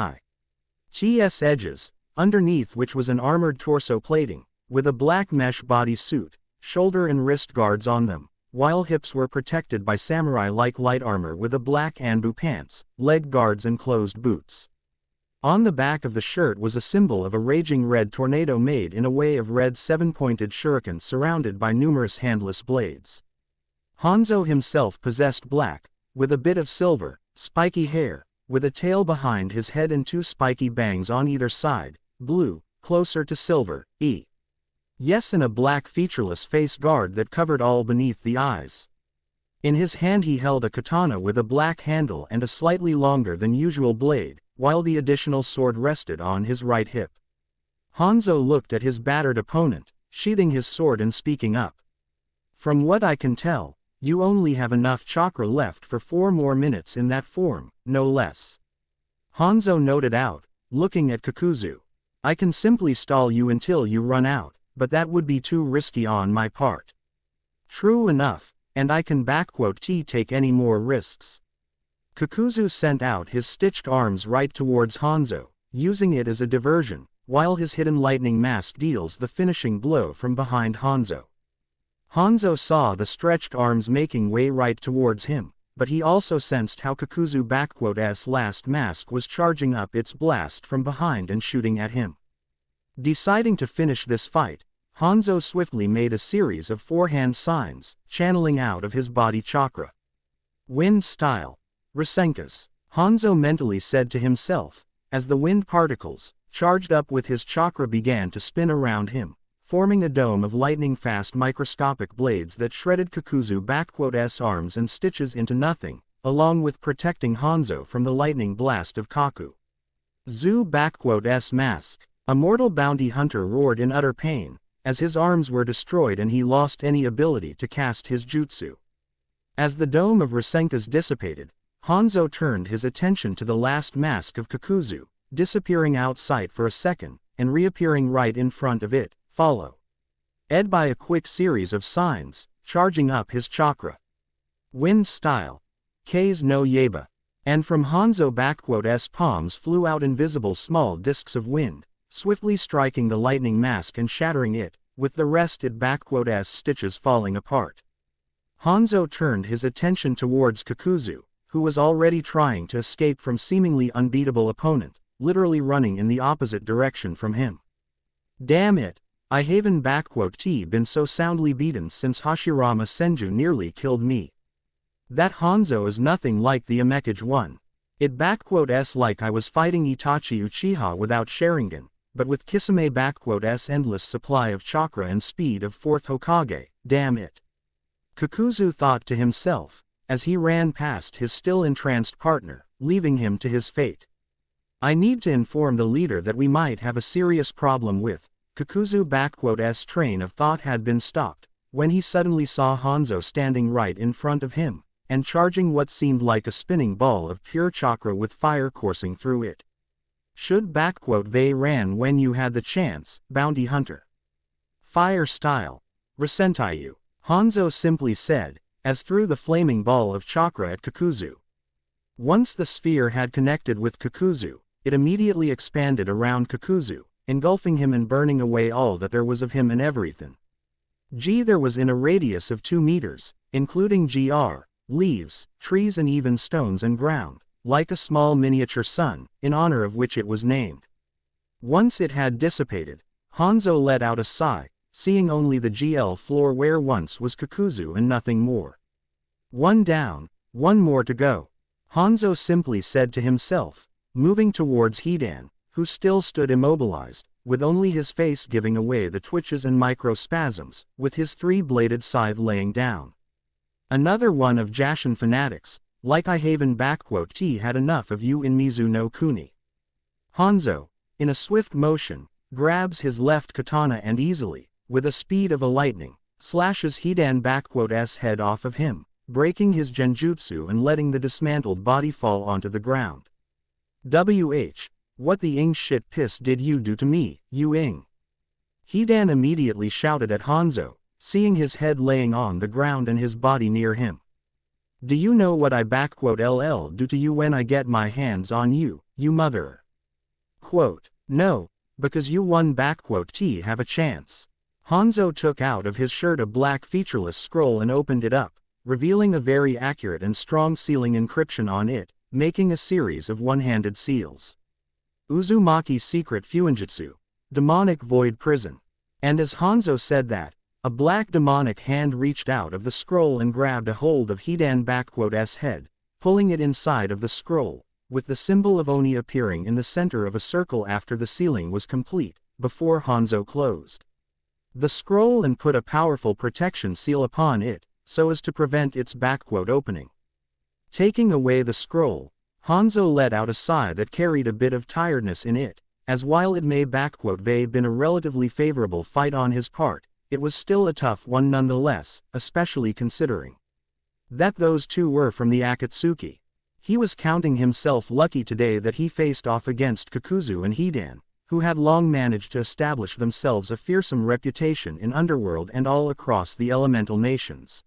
its edges, underneath which was an armored torso plating, with a black mesh body suit, shoulder and wrist guards on them, while hips were protected by samurai-like light armor with a black anbu pants, leg guards and closed boots. On the back of the shirt was a symbol of a raging red tornado made in a way of red 7-pointed shuriken surrounded by numerous handless blades. Hanzo himself possessed black, with a bit of silver, spiky hair, with a tail behind his head and 2 spiky bangs on either side, blue, closer to silver, yes, and a black featureless face guard that covered all beneath the eyes. In his hand he held a katana with a black handle and a slightly longer than usual blade, while the additional sword rested on his right hip. Hanzo looked at his battered opponent, sheathing his sword and speaking up. "From what I can tell, you only have enough chakra left for 4 more minutes in that form, no less." Hanzo noted out, looking at Kakuzu. "I can simply stall you until you run out, but that would be too risky on my part." "True enough, and I can take any more risks." Kakuzu sent out his stitched arms right towards Hanzo, using it as a diversion, while his hidden lightning mask deals the finishing blow from behind Hanzo. Hanzo saw the stretched arms making way right towards him, but he also sensed how Kakuzu's last mask was charging up its blast from behind and shooting at him. Deciding to finish this fight, Hanzo swiftly made a series of forehand signs, channeling out of his body chakra. "Wind style. Rasenkas," Hanzo mentally said to himself, as the wind particles, charged up with his chakra, began to spin around him, forming a dome of lightning-fast microscopic blades that shredded Kakuzu's arms and stitches into nothing, along with protecting Hanzo from the lightning blast of Kakuzu's mask. A mortal bounty hunter roared in utter pain, as his arms were destroyed and he lost any ability to cast his jutsu. As the dome of Rasenkas dissipated, Hanzo turned his attention to the last mask of Kakuzu, disappearing out sight for a second, and reappearing right in front of it, followed by a quick series of signs, charging up his chakra. "Wind style. K's no Yeba." And from Hanzo's palms flew out invisible small discs of wind, swiftly striking the lightning mask and shattering it, with the rest its stitches falling apart. Hanzo turned his attention towards Kakuzu, who was already trying to escape from seemingly unbeatable opponent, literally running in the opposite direction from him. "Damn it, I haven't been so soundly beaten since Hashirama Senju nearly killed me. That Hanzo is nothing like the Amekage one. It like I was fighting Itachi Uchiha without Sharingan, but with Kisame's endless supply of chakra and speed of 4th Hokage, damn it." Kakuzu thought to himself, as he ran past his still entranced partner, leaving him to his fate. "I need to inform the leader that we might have a serious problem with." Kakuzu's train of thought had been stopped, when he suddenly saw Hanzo standing right in front of him, and charging what seemed like a spinning ball of pure chakra with fire coursing through it. "Should they ran when you had the chance, bounty hunter." Fire style. Resentayu. Hanzo simply said, as threw the flaming ball of chakra at Kakuzu. Once the sphere had connected with Kakuzu, it immediately expanded around Kakuzu, engulfing him and burning away all that there was of him and everything. There was in a radius of 2 meters, including leaves, trees and even stones and ground, like a small miniature sun, in honor of which it was named. Once it had dissipated, Hanzo let out a sigh, seeing only the GL floor where once was Kakuzu and nothing more. One down, one more to go, Hanzo simply said to himself, moving towards Hidan, who still stood immobilized, with only his face giving away the twitches and microspasms, with his 3-bladed scythe laying down. Another one of Jashin fanatics, like I haven T had enough of you in Mizu no Kuni. Hanzo, in a swift motion, grabs his left katana and easily, with the speed of a lightning, slashes Hidan head off of him, breaking his genjutsu and letting the dismantled body fall onto the ground. What the ing shit piss did you do to me, you ing? Hidan immediately shouted at Hanzo, seeing his head laying on the ground and his body near him. Do you know what I LL do to you when I get my hands on you, you mother? No, because you won T have a chance. Hanzo took out of his shirt a black featureless scroll and opened it up, revealing a very accurate and strong sealing encryption on it, making a series of one-handed seals. Uzumaki's secret fuinjutsu, demonic void prison. And as Hanzo said that, a black demonic hand reached out of the scroll and grabbed a hold of Hidan head, pulling it inside of the scroll, with the symbol of Oni appearing in the center of a circle after the sealing was complete, before Hanzo closed the scroll and put a powerful protection seal upon it, so as to prevent its opening. Taking away the scroll, Hanzo let out a sigh that carried a bit of tiredness in it, as while it may been a relatively favorable fight on his part, it was still a tough one nonetheless, especially considering that those two were from the Akatsuki. He was counting himself lucky today that he faced off against Kakuzu and Hidan, who had long managed to establish themselves a fearsome reputation in Underworld and all across the elemental nations.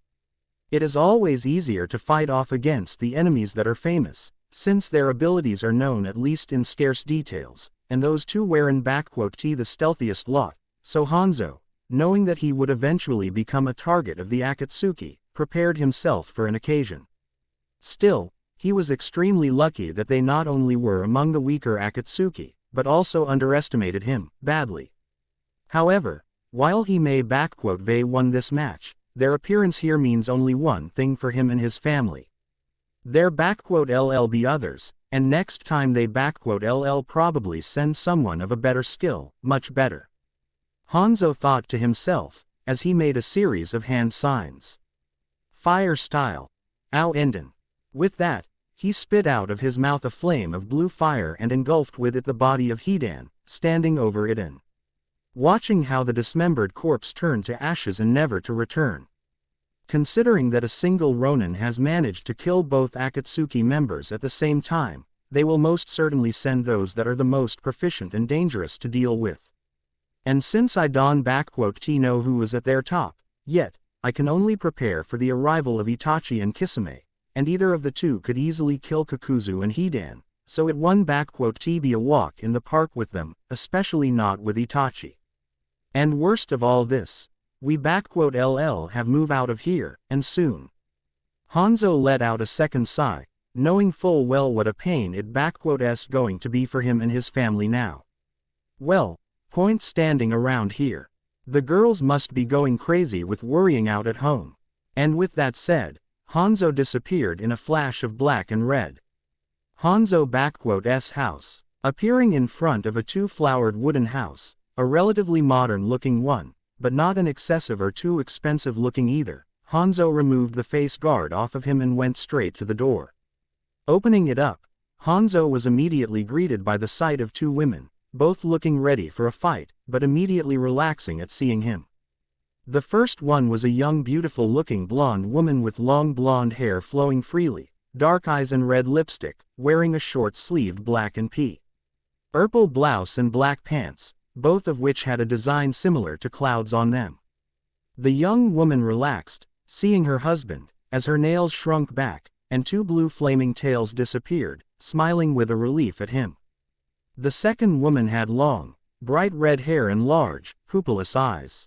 It is always easier to fight off against the enemies that are famous, since their abilities are known at least in scarce details, and those two were in the stealthiest lot, so Hanzo, knowing that he would eventually become a target of the Akatsuki, prepared himself for an occasion. Still, he was extremely lucky that they not only were among the weaker Akatsuki, but also underestimated him, badly. However, while he may won this match, their appearance here means only one thing for him and his family. Their LL others, and next time they LL probably send someone of a better skill, much better. Hanzo thought to himself, as he made a series of hand signs. Fire style. Ao Enden. With that, he spit out of his mouth a flame of blue fire and engulfed with it the body of Hidan, standing over it and watching how the dismembered corpse turned to ashes and never to return. Considering that a single Ronin has managed to kill both Akatsuki members at the same time, they will most certainly send those that are the most proficient and dangerous to deal with. And since I don't know who is at their top, yet, I can only prepare for the arrival of Itachi and Kisame, and either of the two could easily kill Kakuzu and Hidan, so it won't be a walk in the park with them, especially not with Itachi. And worst of all this, we LL have move out of here, and soon. Hanzo let out a second sigh, knowing full well what a pain it going to be for him and his family now. Well, point standing around here. The girls must be going crazy with worrying out at home. And with that said, Hanzo disappeared in a flash of black and red. Hanzo house, appearing in front of a two-flowered wooden house, a relatively modern-looking one, but not an excessive or too expensive-looking either. Hanzo removed the face guard off of him and went straight to the door. Opening it up, Hanzo was immediately greeted by the sight of two women, both looking ready for a fight, but immediately relaxing at seeing him. The first one was a young beautiful-looking blonde woman with long blonde hair flowing freely, dark eyes and red lipstick, wearing a short-sleeved black and purple blouse and black pants, both of which had a design similar to clouds on them. The young woman relaxed, seeing her husband, as her nails shrunk back, and two blue flaming tails disappeared, smiling with a relief at him. The second woman had long, bright red hair and large, pupilless eyes.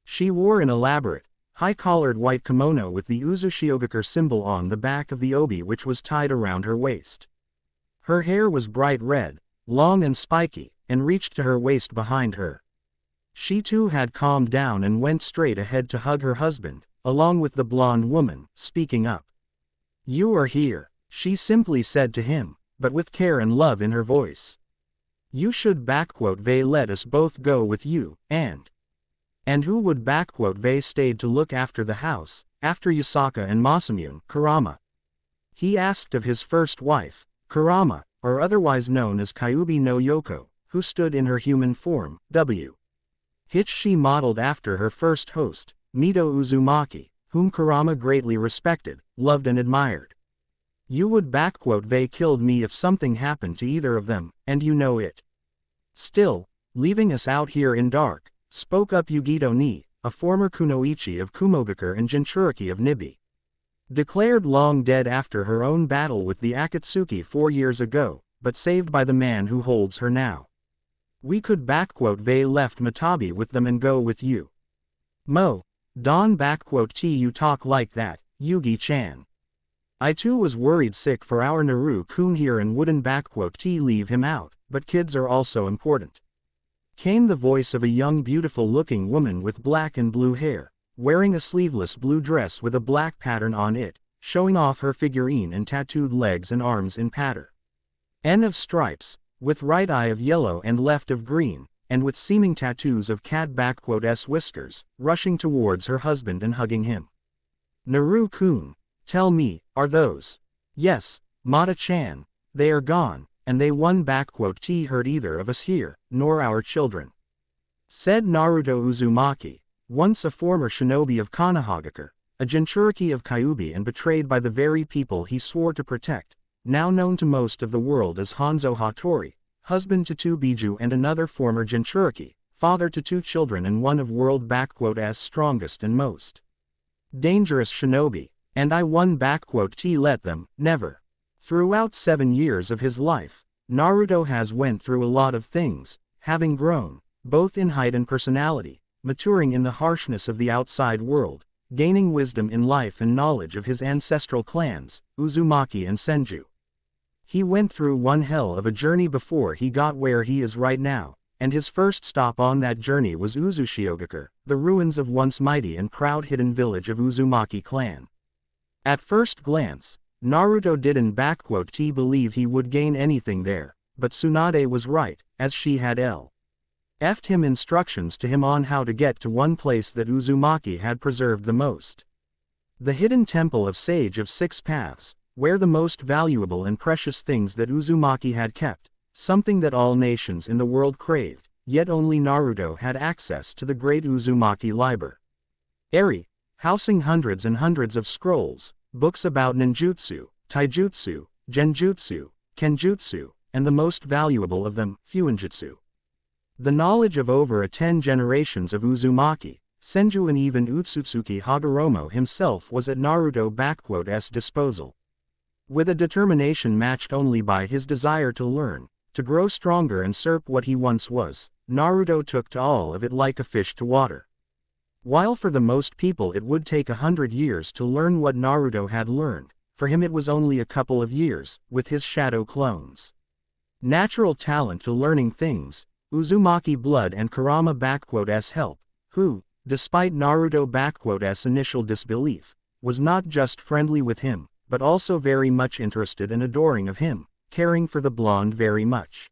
She wore an elaborate, high-collared white kimono with the Uzushiogakure symbol on the back of the obi, which was tied around her waist. Her hair was bright red, long and spiky, and reached to her waist behind her. She too had calmed down and went straight ahead to hug her husband, along with the blonde woman, speaking up. "You are here," she simply said to him, but with care and love in her voice. "You should they let us both go with you, and who would they stayed to look after the house, after Yasaka and Masamune, Kurama?" He asked of his first wife, Kurama, or otherwise known as Kyubi no Yoko, who stood in her human form, which she modeled after her first host, Mito Uzumaki, whom Kurama greatly respected, loved and admired. "You would they killed me if something happened to either of them, and you know it. Still, leaving us out here in dark," spoke up Yugito Ni, a former kunoichi of Kumogakure and Jinchuriki of Nibi. Declared long dead after her own battle with the Akatsuki 4 years ago, but saved by the man who holds her now. "We could they left Matabi with them and go with you." Don you talk like that, Yugi-chan. "I too was worried sick for our Naru-kun here and wouldn't leave him out, but kids are also important." Came the voice of a young beautiful-looking woman with black and blue hair, wearing a sleeveless blue dress with a black pattern on it, showing off her figurine and tattooed legs and arms in pattern of stripes, with right eye of yellow and left of green, and with seeming tattoos of cat whiskers, rushing towards her husband and hugging him. "Naru-kun, tell me, are those?" "Yes, Mata-chan, they are gone, and they won't hurt either of us here, nor our children," said Naruto Uzumaki, once a former shinobi of Konohagakure, a Jinchuriki of Kyubi and betrayed by the very people he swore to protect, now known to most of the world as Hanzo Hattori, husband to 2 Biju and another former Jinchuriki, father to 2 children and one of world strongest and most dangerous shinobi, and I won let them, never. Throughout 7 years of his life, Naruto has went through a lot of things, having grown, both in height and personality, maturing in the harshness of the outside world, gaining wisdom in life and knowledge of his ancestral clans, Uzumaki and Senju. He went through one hell of a journey before he got where he is right now, and his first stop on that journey was Uzushiogakure, the ruins of once mighty and proud hidden village of Uzumaki clan. At first glance, Naruto didn't believe he would gain anything there, but Tsunade was right, as she had left him instructions to him on how to get to one place that Uzumaki had preserved the most. The hidden temple of Sage of 6 Paths, where the most valuable and precious things that Uzumaki had kept, something that all nations in the world craved, yet only Naruto had access to the great Uzumaki library, housing hundreds and hundreds of scrolls, books about ninjutsu, taijutsu, genjutsu, kenjutsu, and the most valuable of them, fuinjutsu. The knowledge of over 10 generations of Uzumaki, Senju and even Utsutsuki Hagoromo himself was at Naruto's disposal. With a determination matched only by his desire to learn, to grow stronger and usurp what he once was, Naruto took to all of it like a fish to water. While for the most people it would take 100 years to learn what Naruto had learned, for him it was only a couple of years, with his shadow clones. Natural talent to learning things, Uzumaki blood and Kurama's help, who, despite Naruto's initial disbelief, was not just friendly with him, but also very much interested and adoring of him, caring for the blonde very much.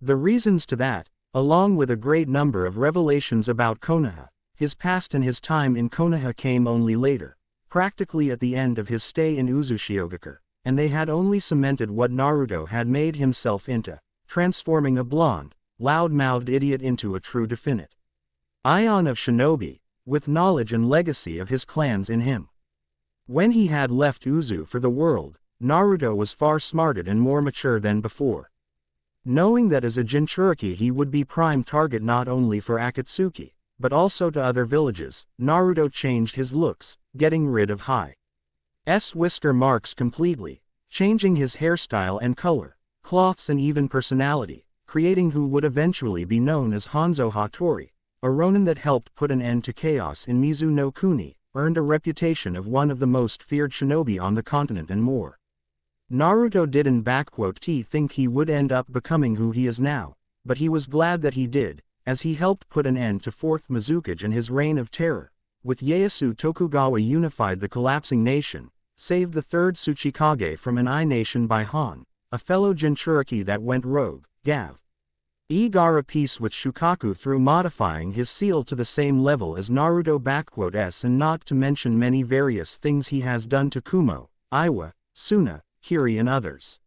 The reasons to that, along with a great number of revelations about Konoha, his past and his time in Konoha came only later, practically at the end of his stay in Uzushiogakure, and they had only cemented what Naruto had made himself into, transforming a blonde, loud-mouthed idiot into a true definite Ion of shinobi, with knowledge and legacy of his clans in him. When he had left Uzu for the world, Naruto was far smarter and more mature than before. Knowing that as a Jinchuriki he would be prime target not only for Akatsuki, but also to other villages, Naruto changed his looks, getting rid of Hi's whisker marks completely, changing his hairstyle and color, cloths and even personality, creating who would eventually be known as Hanzo Hattori, a ronin that helped put an end to chaos in Mizu no Kuni, earned a reputation of one of the most feared shinobi on the continent and more. Naruto didn't think he would end up becoming who he is now, but he was glad that he did, as he helped put an end to 4th Mizukage and his reign of terror. With Ieyasu Tokugawa unified the collapsing nation, saved the 3rd Tsuchikage from an nation by Han, a fellow Jinchuriki that went rogue, Gav. Got a peace with Shukaku through modifying his seal to the same level as Naruto and not to mention many various things he has done to Kumo, Iwa, Suna, Kiri and others.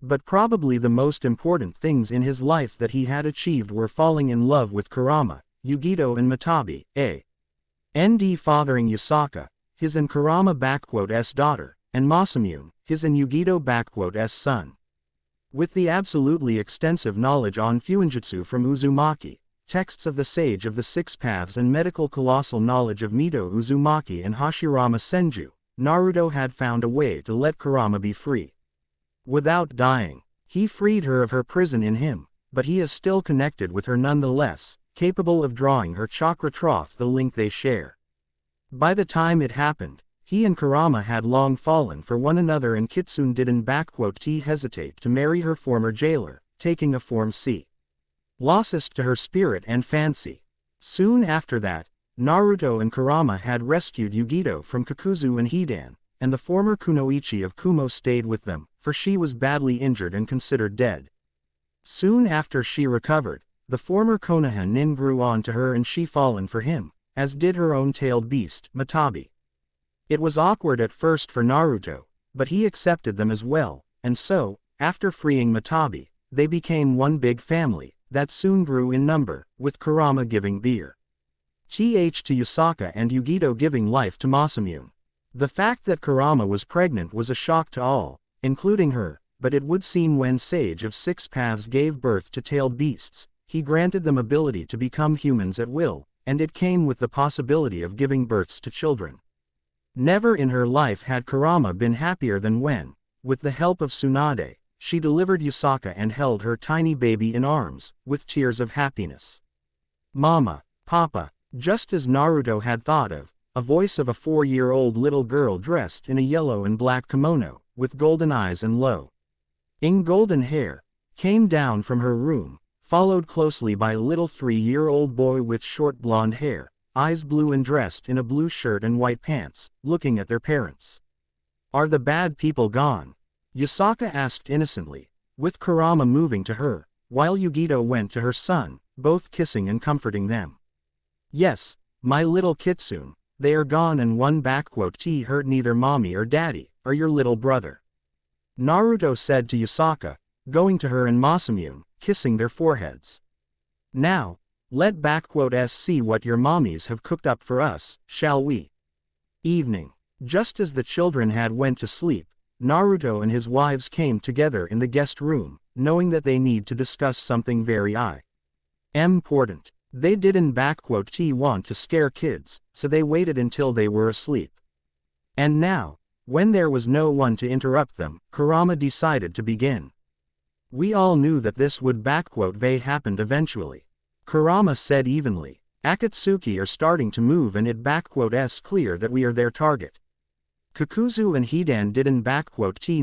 But probably the most important things in his life that he had achieved were falling in love with Kurama, Yugito and Matabi, a.n.d. fathering Yasaka, his and Kurama-s daughter, and Masamune, his and Yugito-s son. With the absolutely extensive knowledge on Fuinjutsu from Uzumaki, texts of the Sage of the Six Paths and medical colossal knowledge of Mito Uzumaki and Hashirama Senju, Naruto had found a way to let Kurama be free. Without dying, he freed her of her prison in him, but he is still connected with her nonetheless, capable of drawing her chakra trough the link they share. By the time it happened, he and Kurama had long fallen for one another and Kitsune didn't hesitate to marry her former jailer, taking a form closest to her spirit and fancy. Soon after that, Naruto and Kurama had rescued Yugito from Kakuzu and Hidan, and the former Kunoichi of Kumo stayed with them, for she was badly injured and considered dead. Soon after she recovered, the former Konoha nin grew on to her and she fallen for him, as did her own tailed beast, Matabi. It was awkward at first for Naruto, but he accepted them as well, and so, after freeing Matabi, they became one big family, that soon grew in number, with Kurama giving birth to Yasaka and Yugito giving life to Masamune. The fact that Kurama was pregnant was a shock to all, including her, but it would seem when Sage of Six Paths gave birth to tailed beasts, he granted them ability to become humans at will, and it came with the possibility of giving births to children. Never in her life had Kurama been happier than when, with the help of Tsunade, she delivered Yasaka and held her tiny baby in arms, with tears of happiness. Mama, Papa, just as Naruto had thought of, a voice of a 4-year-old little girl dressed in a yellow and black kimono, with golden eyes and low-ing golden hair, came down from her room, followed closely by a little 3-year-old boy with short blonde hair, eyes blue and dressed in a blue shirt and white pants, looking at their parents. "Are the bad people gone?" Yasaka asked innocently, with Kurama moving to her, while Yugito went to her son, both kissing and comforting them. "Yes, my little Kitsune, they are gone and one hurt neither mommy or daddy, or your little brother," Naruto said to Yasaka, going to her and Masamune, kissing their foreheads. "Now, let see what your mommies have cooked up for us, shall we?" Evening. Just as the children had went to sleep, Naruto and his wives came together in the guest room, knowing that they need to discuss something very important. They didn't want to scare kids, so they waited until they were asleep. And now, when there was no one to interrupt them, Kurama decided to begin. "We all knew that this would happen eventually," Kurama said evenly. "Akatsuki are starting to move and it's clear that we are their target. Kakuzu and Hidan didn't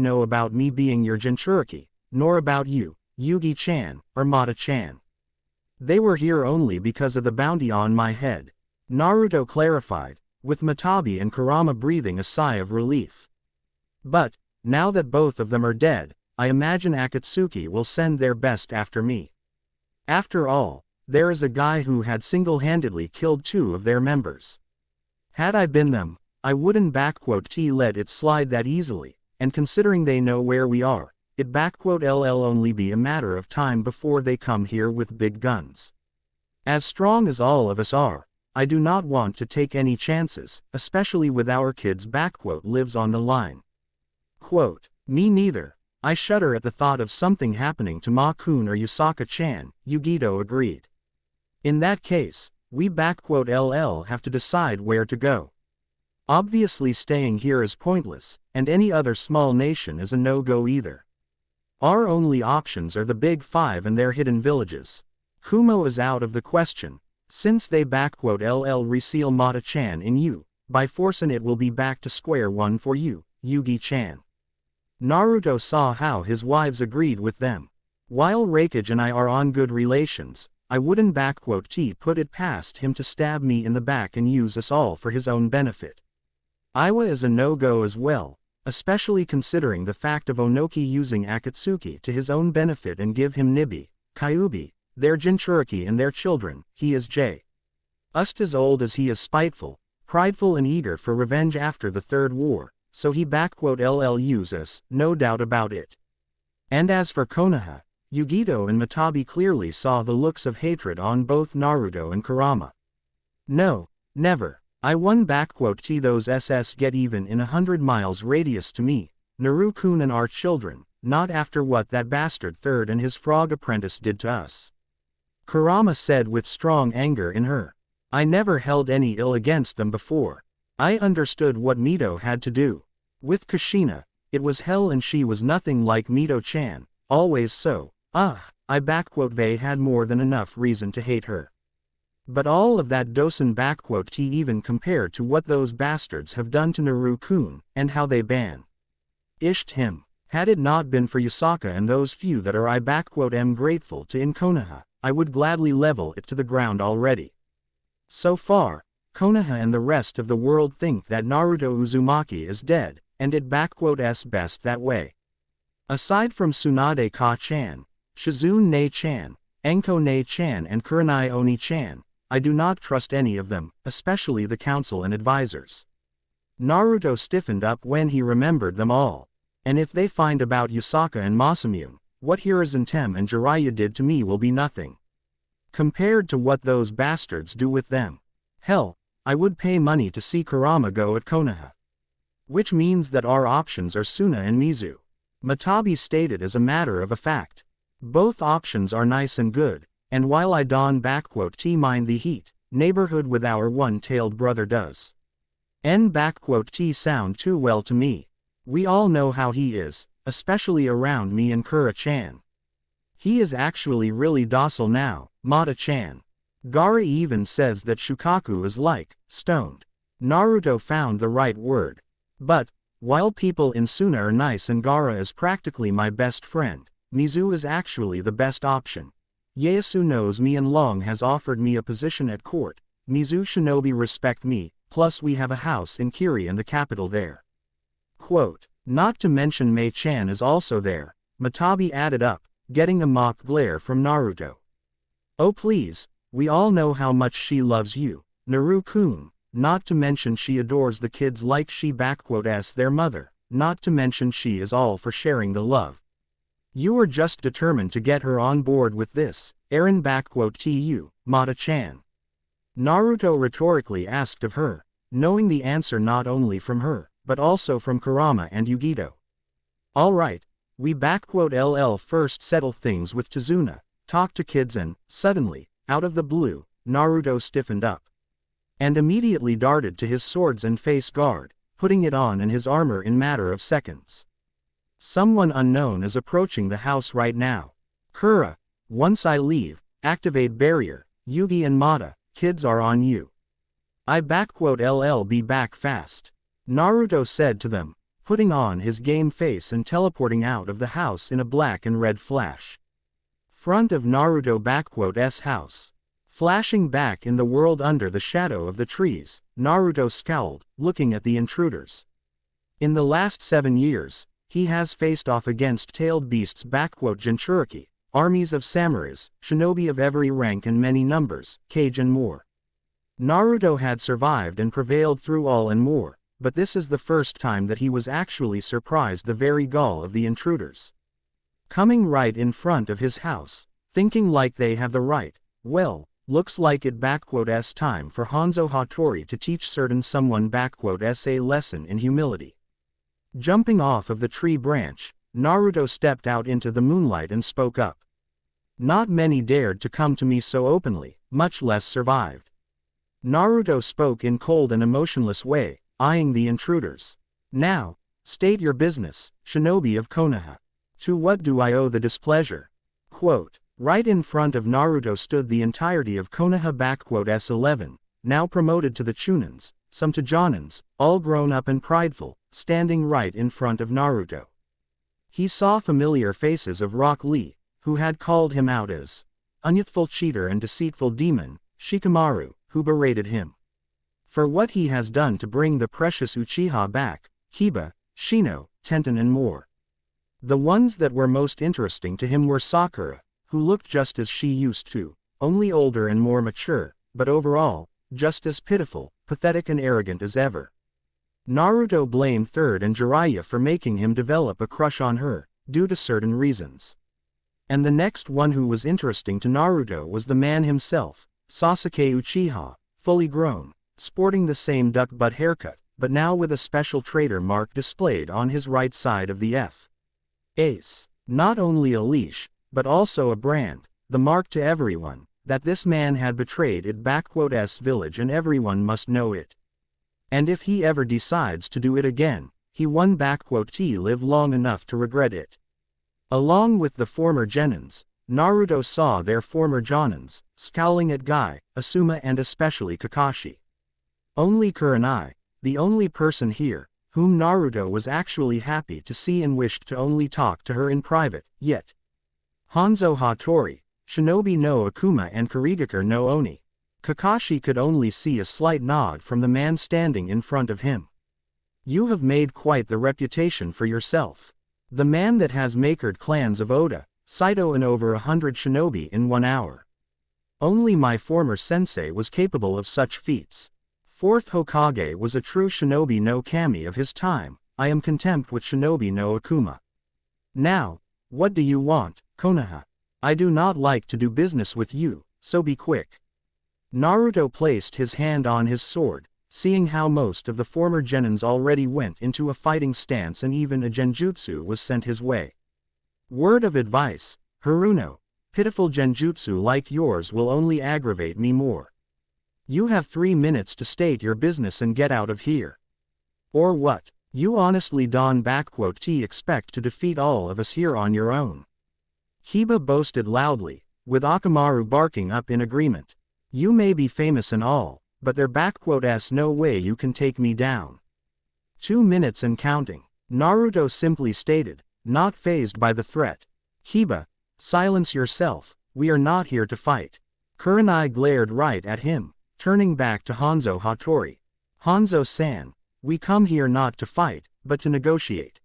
know about me being your Jinchuriki, nor about you, Yugi-chan, or Mata-chan. They were here only because of the bounty on my head," Naruto clarified, with Matabi and Kurama breathing a sigh of relief. "But, now that both of them are dead, I imagine Akatsuki will send their best after me. After all, there is a guy who had single-handedly killed 2 of their members. Had I been them, I wouldn't let it slide that easily, and considering they know where we are, it'll only be a matter of time before they come here with big guns. As strong as all of us are, I do not want to take any chances, especially with our kids lives on the line." "Me neither," I shudder at the thought of something happening to Ma-kun or Yusaka-chan, Yugito agreed. In that case, we LL have to decide where to go. Obviously staying here is pointless, and any other small nation is a no-go either. Our only options are the Big Five and their hidden villages. Kumo is out of the question, since they LL reseal Mata-chan in you, by force and it will be back to square one for you, Yugi-chan. Naruto saw how his wives agreed with them. While Raikage and I are on good relations, I wouldn't put it past him to stab me in the back and use us all for his own benefit. Iwa is a no-go as well, especially considering the fact of Onoki using Akatsuki to his own benefit and give him Nibi, Kyuubi, their Jinchuriki and their children. He is just as old as he is spiteful, prideful and eager for revenge after the Third War, so he LL use us, no doubt about it. And as for Konoha, Yugito and Matabi clearly saw the looks of hatred on both Naruto and Kurama. No, never. I won those SS get even in 100 miles radius to me, Naru-kun and our children, not after what that bastard third and his frog apprentice did to us. Kurama said with strong anger in her. I never held any ill against them before. I understood what Mito had to do. With Kushina, it was hell and she was nothing like Mito-chan, always so. They had more than enough reason to hate her. But all of that doesn't even compare to what those bastards have done to Naru-kun, and how they banished him. Had it not been for Yusaka and those few that are am grateful to in Konoha, I would gladly level it to the ground already. So far, Konoha and the rest of the world think that Naruto Uzumaki is dead, and it best that way. Aside from Tsunade Ka-chan, Shizune-chan, Enko-chan and Kurenai Oni-chan, I do not trust any of them, especially the council and advisors. Naruto stiffened up when he remembered them all. And if they find about Yusaka and Masamune, what Hiruzen and Jiraiya did to me will be nothing compared to what those bastards do with them. Hell, I would pay money to see Kurama go at Konoha. Which means that our options are Suna and Mizu. Matabi stated as a matter of a fact. Both options are nice and good, and while I don't mind the heat, neighborhood with our one-tailed brother does. Sound too well to me. We all know how he is, especially around me and Kura-chan. He is actually really docile now, Mata-chan. Gaara even says that Shukaku is like, stoned. Naruto found the right word. But, while people in Suna are nice and Gaara is practically my best friend, Mizu is actually the best option. Ieyasu knows me and long has offered me a position at court. Mizu shinobi respect me, plus we have a house in Kiri and the capital there. Quote, not to mention Mei-chan is also there, Matabi added up, getting a mock glare from Naruto. Oh please, we all know how much she loves you, Naru-kun, not to mention she adores the kids like she their mother, not to mention she is all for sharing the love. You are just determined to get her on board with this, Eren tu, Mata-chan. Naruto rhetorically asked of her, knowing the answer not only from her, but also from Kurama and Yugito. Alright, we LL first settle things with Tazuna, talk to kids and, suddenly, out of the blue, Naruto stiffened up. And immediately darted to his swords and face guard, putting it on and his armor in matter of seconds. Someone unknown is approaching the house right now. Kura, once I leave, activate barrier, Yugi and Mata, kids are on you. I LL be back fast. Naruto said to them, putting on his game face and teleporting out of the house in a black and red flash. Front of Naruto house. Flashing back in the world under the shadow of the trees, Naruto scowled, looking at the intruders. In the last 7 years, he has faced off against tailed beasts Jinchuriki, armies of samurais, shinobi of every rank and many numbers, Kage and more. Naruto had survived and prevailed through all and more, but this is the first time that he was actually surprised the very gall of the intruders. Coming right in front of his house, thinking like they have the right, well, looks like it time for Hanzo Hattori to teach certain someone a lesson in humility. Jumping off of the tree branch, Naruto stepped out into the moonlight and spoke up. Not many dared to come to me so openly, much less survived. Naruto spoke in cold and emotionless way, eyeing the intruders. Now, state your business, shinobi of Konoha. To what do I owe the displeasure? Quote, right in front of Naruto stood the entirety of Konoha S11, now promoted to the Chunins, some to Jonins, all grown up and prideful, standing right in front of Naruto. He saw familiar faces of Rock Lee, who had called him out as unyouthful cheater and deceitful demon, Shikamaru, who berated him for what he has done to bring the precious Uchiha back, Hiba, Shino, Tenten and more. The ones that were most interesting to him were Sakura, who looked just as she used to, only older and more mature, but overall, just as pitiful, pathetic and arrogant as ever. Naruto blamed Third and Jiraiya for making him develop a crush on her, due to certain reasons. And the next one who was interesting to Naruto was the man himself, Sasuke Uchiha, fully grown, sporting the same duck butt haircut, but now with a special traitor mark displayed on his right side of the F. Ace. Not only a leash, but also a brand, the mark to everyone, that this man had betrayed S village and everyone must know it. And if he ever decides to do it again, he won't live long enough to regret it. Along with the former Genins, Naruto saw their former Jonins, scowling at Guy, Asuma and especially Kakashi. Only Kurenai, the only person here, whom Naruto was actually happy to see and wished to only talk to her in private, yet. Hanzo Hattori, Shinobi no Akuma and Kurigakure no Oni. Kakashi could only see a slight nod from the man standing in front of him. You have made quite the reputation for yourself. The man that has makered clans of Oda, Saito and over 100 shinobi in 1 hour. Only my former sensei was capable of such feats. Fourth Hokage was a true shinobi no kami of his time. I am content with shinobi no Akuma. Now, what do you want, Konoha? I do not like to do business with you, so be quick. Naruto placed his hand on his sword, seeing how most of the former Genins already went into a fighting stance and even a genjutsu was sent his way. Word of advice, Haruno, pitiful genjutsu like yours will only aggravate me more. You have 3 minutes to state your business and get out of here. Or what? You honestly expect to defeat all of us here on your own? Hiba boasted loudly, with Akamaru barking up in agreement. You may be famous and all, but there's no way you can take me down. 2 minutes and counting, Naruto simply stated, not fazed by the threat. Hiba, silence yourself, we are not here to fight. Kurenai glared right at him, turning back to Hanzo Hattori. Hanzo-san, we come here not to fight, but to negotiate.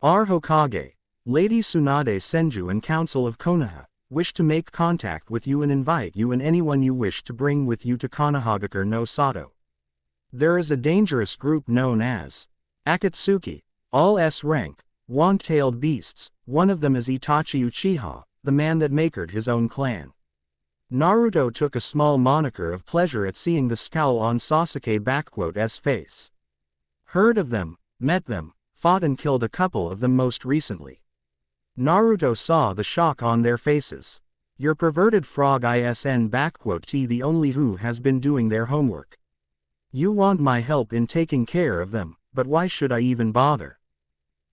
Our Hokage, Lady Tsunade Senju and Council of Konoha, wish to make contact with you and invite you and anyone you wish to bring with you to Konohagakure no Sato. There is a dangerous group known as Akatsuki, all S-rank, wand-tailed beasts, one of them is Itachi Uchiha, the man that makered his own clan. Naruto took a small moniker of pleasure at seeing the scowl on Sasuke's face. Heard of them, met them, fought and killed a couple of them most recently. Naruto saw the shock on their faces. Your perverted frog the only who has been doing their homework. You want my help in taking care of them, but why should I even bother?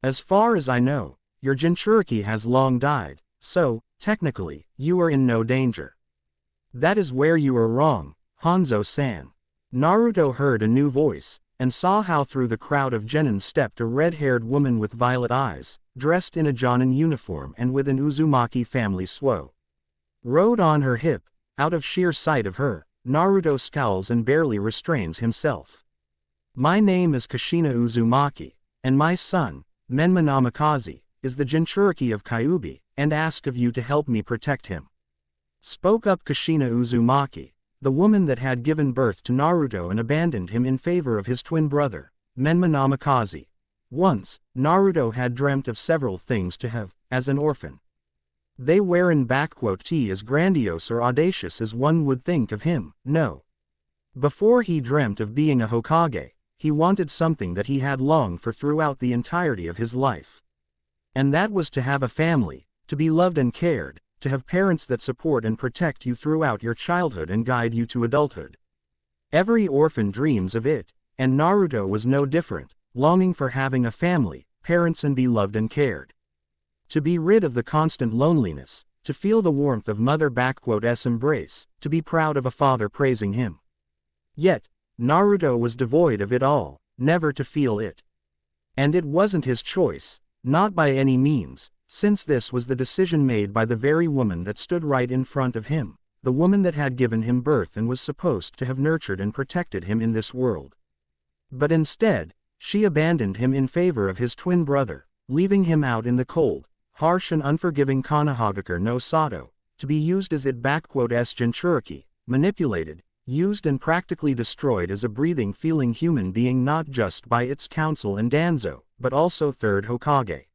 As far as I know, your Jinchuriki has long died, so, technically, you are in no danger. That is where you are wrong, Hanzo-san. Naruto heard a new voice, and saw how through the crowd of genin stepped a red-haired woman with violet eyes, dressed in a Jonin uniform and with an Uzumaki family suo. Rode on her hip, out of sheer sight of her, Naruto scowls and barely restrains himself. My name is Kushina Uzumaki, and my son, Menma Namikaze, is the Jinchuriki of Kyuubi, and ask of you to help me protect him. Spoke up Kushina Uzumaki, the woman that had given birth to Naruto and abandoned him in favor of his twin brother, Menma Namikaze. Once, Naruto had dreamt of several things to have, as an orphan. They weren't as grandiose or audacious as one would think of him, no. Before he dreamt of being a Hokage, he wanted something that he had longed for throughout the entirety of his life. And that was to have a family, to be loved and cared, to have parents that support and protect you throughout your childhood and guide you to adulthood. Every orphan dreams of it, and Naruto was no different, longing for having a family, parents and be loved and cared. To be rid of the constant loneliness, to feel the warmth of mother-s embrace, to be proud of a father praising him. Yet, Naruto was devoid of it all, never to feel it. And it wasn't his choice, not by any means, since this was the decision made by the very woman that stood right in front of him, the woman that had given him birth and was supposed to have nurtured and protected him in this world. But instead, she abandoned him in favor of his twin brother, leaving him out in the cold, harsh and unforgiving Konohagakure no Sato, to be used as it s Jinchuriki, manipulated, used and practically destroyed as a breathing feeling human being not just by its council and Danzo, but also third Hokage.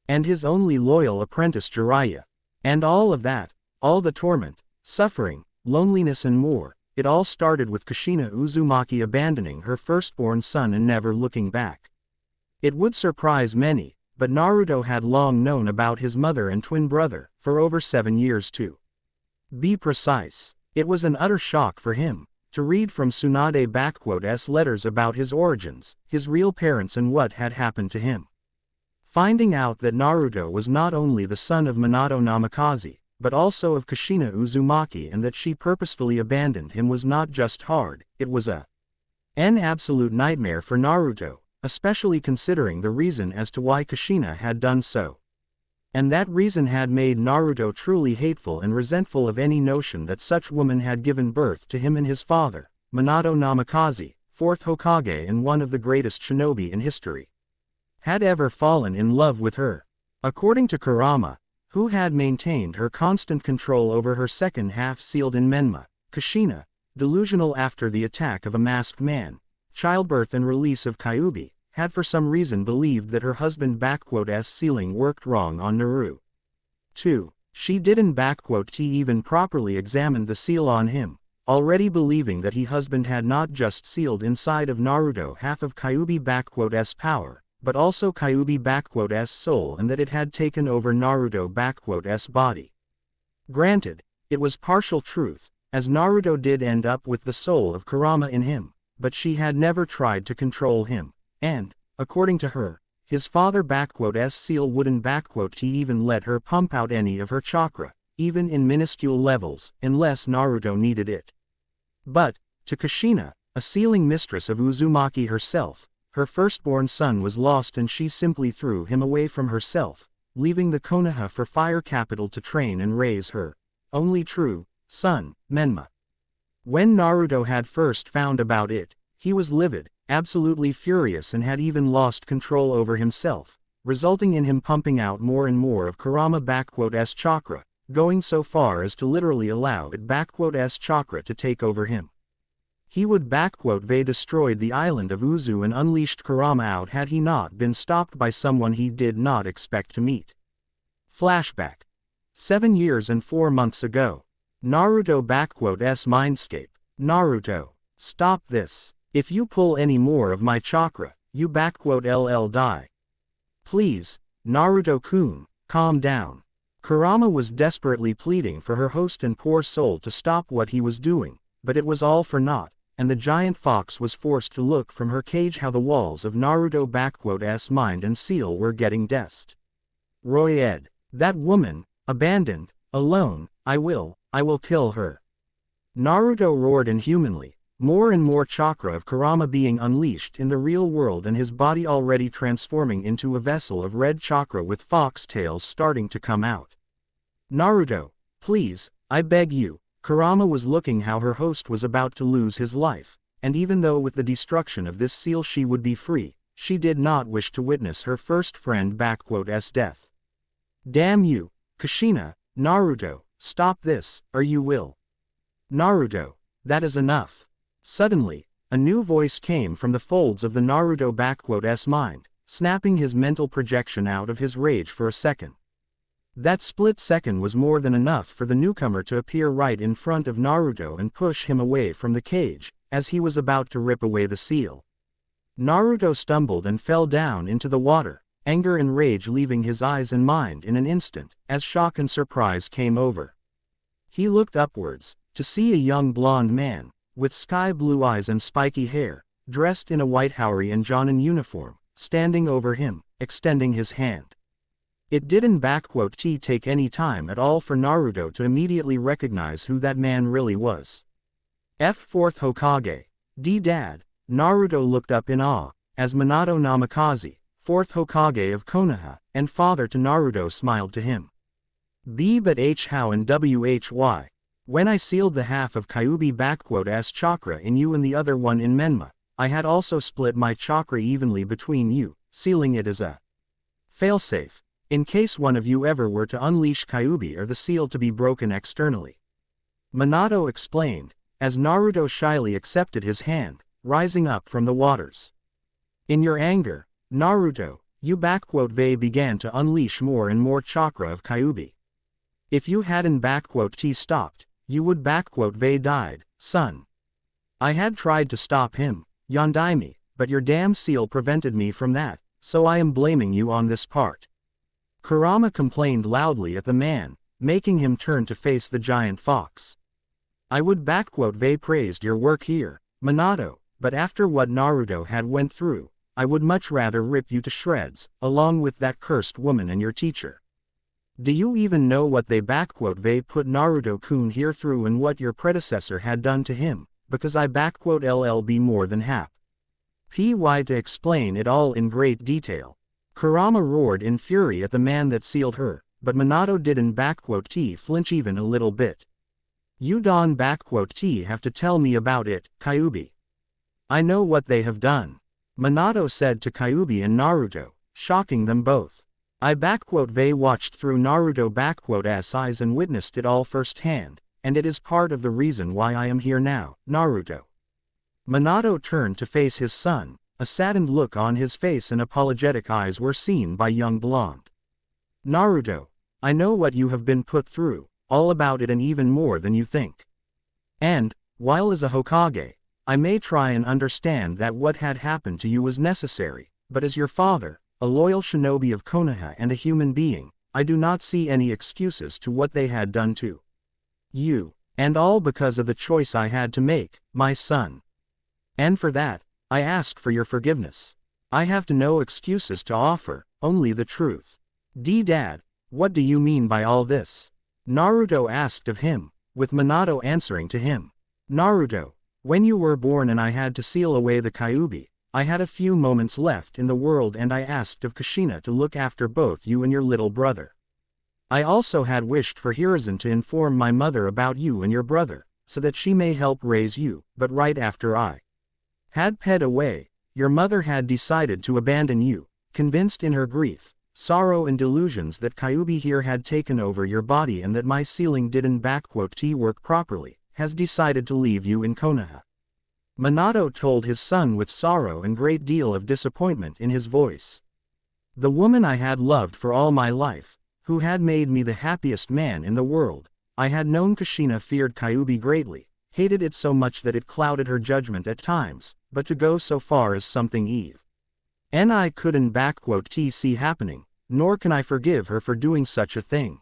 And his only loyal apprentice Jiraiya. And all of that, all the torment, suffering, loneliness and more, it all started with Kushina Uzumaki abandoning her firstborn son and never looking back. It would surprise many, but Naruto had long known about his mother and twin brother, for over 7 years to be precise. It was an utter shock for him, to read from Tsunade letters about his origins, his real parents and what had happened to him. Finding out that Naruto was not only the son of Minato Namikaze, but also of Kushina Uzumaki and that she purposefully abandoned him was not just hard, it was an absolute nightmare for Naruto, especially considering the reason as to why Kushina had done so. And that reason had made Naruto truly hateful and resentful of any notion that such woman had given birth to him and his father, Minato Namikaze, 4th Hokage and one of the greatest shinobi in history, had ever fallen in love with her. According to Kurama, who had maintained her constant control over her second half sealed in Menma, Kushina, delusional after the attack of a masked man, childbirth and release of Kyuubi, had for some reason believed that her husband-s sealing worked wrong on Naru. 2. She didn't even properly examine the seal on him, already believing that he husband had not just sealed inside of Naruto half of Kyuubi-s power, but also Kyuubi-s soul and that it had taken over Naruto-s body. Granted, it was partial truth, as Naruto did end up with the soul of Kurama in him, but she had never tried to control him. And, according to her, his father-s seal wouldn't even let her pump out any of her chakra, even in minuscule levels, unless Naruto needed it. But, to Kushina, a sealing mistress of Uzumaki herself, her firstborn son was lost and she simply threw him away from herself, leaving the Konoha for Fire Capital to train and raise her only true son, Menma. When Naruto had first found about it, he was livid, absolutely furious and had even lost control over himself, resulting in him pumping out more and more of Kurama-s chakra, going so far as to literally allow it-s chakra to take over him. He would destroyed the island of Uzu and unleashed Kurama out had he not been stopped by someone he did not expect to meet. Flashback. 7 years and 4 months ago. Naruto-s mindscape. Naruto. Stop this. If you pull any more of my chakra, you die. Please, Naruto-kun, calm down. Kurama was desperately pleading for her host and poor soul to stop what he was doing, but it was all for naught, and the giant fox was forced to look from her cage how the walls of Naruto-s mind and seal were getting destroyed. That woman, abandoned, alone, I will kill her. Naruto roared inhumanly. More and more chakra of Kurama being unleashed in the real world and his body already transforming into a vessel of red chakra with fox tails starting to come out. Naruto, please, I beg you. Kurama was looking how her host was about to lose his life, and even though with the destruction of this seal she would be free, she did not wish to witness her first friend-s death. Damn you, Kushina, Naruto, stop this, or you will. Naruto, that is enough. Suddenly, a new voice came from the folds of the Naruto-s mind, snapping his mental projection out of his rage for a second. That split second was more than enough for the newcomer to appear right in front of Naruto and push him away from the cage, as he was about to rip away the seal. Naruto stumbled and fell down into the water, anger and rage leaving his eyes and mind in an instant, as shock and surprise came over. He looked upwards, to see a young blonde man, with sky-blue eyes and spiky hair, dressed in a white Houri and Jonin uniform, standing over him, extending his hand. It didn't take any time at all for Naruto to immediately recognize who that man really was. Fourth Hokage. Dad. Naruto looked up in awe, as Minato Namikaze, 4th Hokage of Konoha, and father to Naruto smiled to him. But how and why? When I sealed the half of Kyuubi chakra in you and the other one in Menma, I had also split my chakra evenly between you, sealing it as a failsafe, in case one of you ever were to unleash Kyuubi or the seal to be broken externally. Minato explained, as Naruto shyly accepted his hand, rising up from the waters. In your anger, Naruto, you began to unleash more and more chakra of Kyuubi. If you hadn't stopped, you would died, son. I had tried to stop him, Yondaime, but your damn seal prevented me from that, so I am blaming you on this part. Kurama complained loudly at the man, making him turn to face the giant fox. I would praised your work here, Minato, but after what Naruto had went through, I would much rather rip you to shreds, along with that cursed woman and your teacher. Do you even know what they put Naruto-kun here through and what your predecessor had done to him, because I LLB more than happy to explain it all in great detail. Kurama roared in fury at the man that sealed her, but Minato didn't flinch even a little bit. You don't have to tell me about it, Kyuubi. I know what they have done. Minato said to Kyuubi and Naruto, shocking them both. I watched through Naruto eyes and witnessed it all firsthand, and it is part of the reason why I am here now, Naruto. Minato turned to face his son, a saddened look on his face and apologetic eyes were seen by young blonde. Naruto, I know what you have been put through, all about it and even more than you think. And, while as a Hokage, I may try and understand that what had happened to you was necessary, but as your father, a loyal shinobi of Konoha and a human being, I do not see any excuses to what they had done to you, and all because of the choice I had to make, my son. And for that, I ask for your forgiveness. I have no excuses to offer, only the truth. Dad, what do you mean by all this? Naruto asked of him, with Minato answering to him. Naruto, when you were born and I had to seal away the Kyuubi, I had a few moments left in the world and I asked of Kushina to look after both you and your little brother. I also had wished for Hiruzen to inform my mother about you and your brother, so that she may help raise you, but right after I had passed away, your mother had decided to abandon you, convinced in her grief, sorrow and delusions that Kyuubi here had taken over your body and that my sealing didn't work properly, has decided to leave you in Konoha. Minato told his son with sorrow and great deal of disappointment in his voice. The woman I had loved for all my life, who had made me the happiest man in the world, I had known Kushina feared Kyuubi greatly, hated it so much that it clouded her judgment at times, but to go so far as something I couldn't see happening, nor can I forgive her for doing such a thing.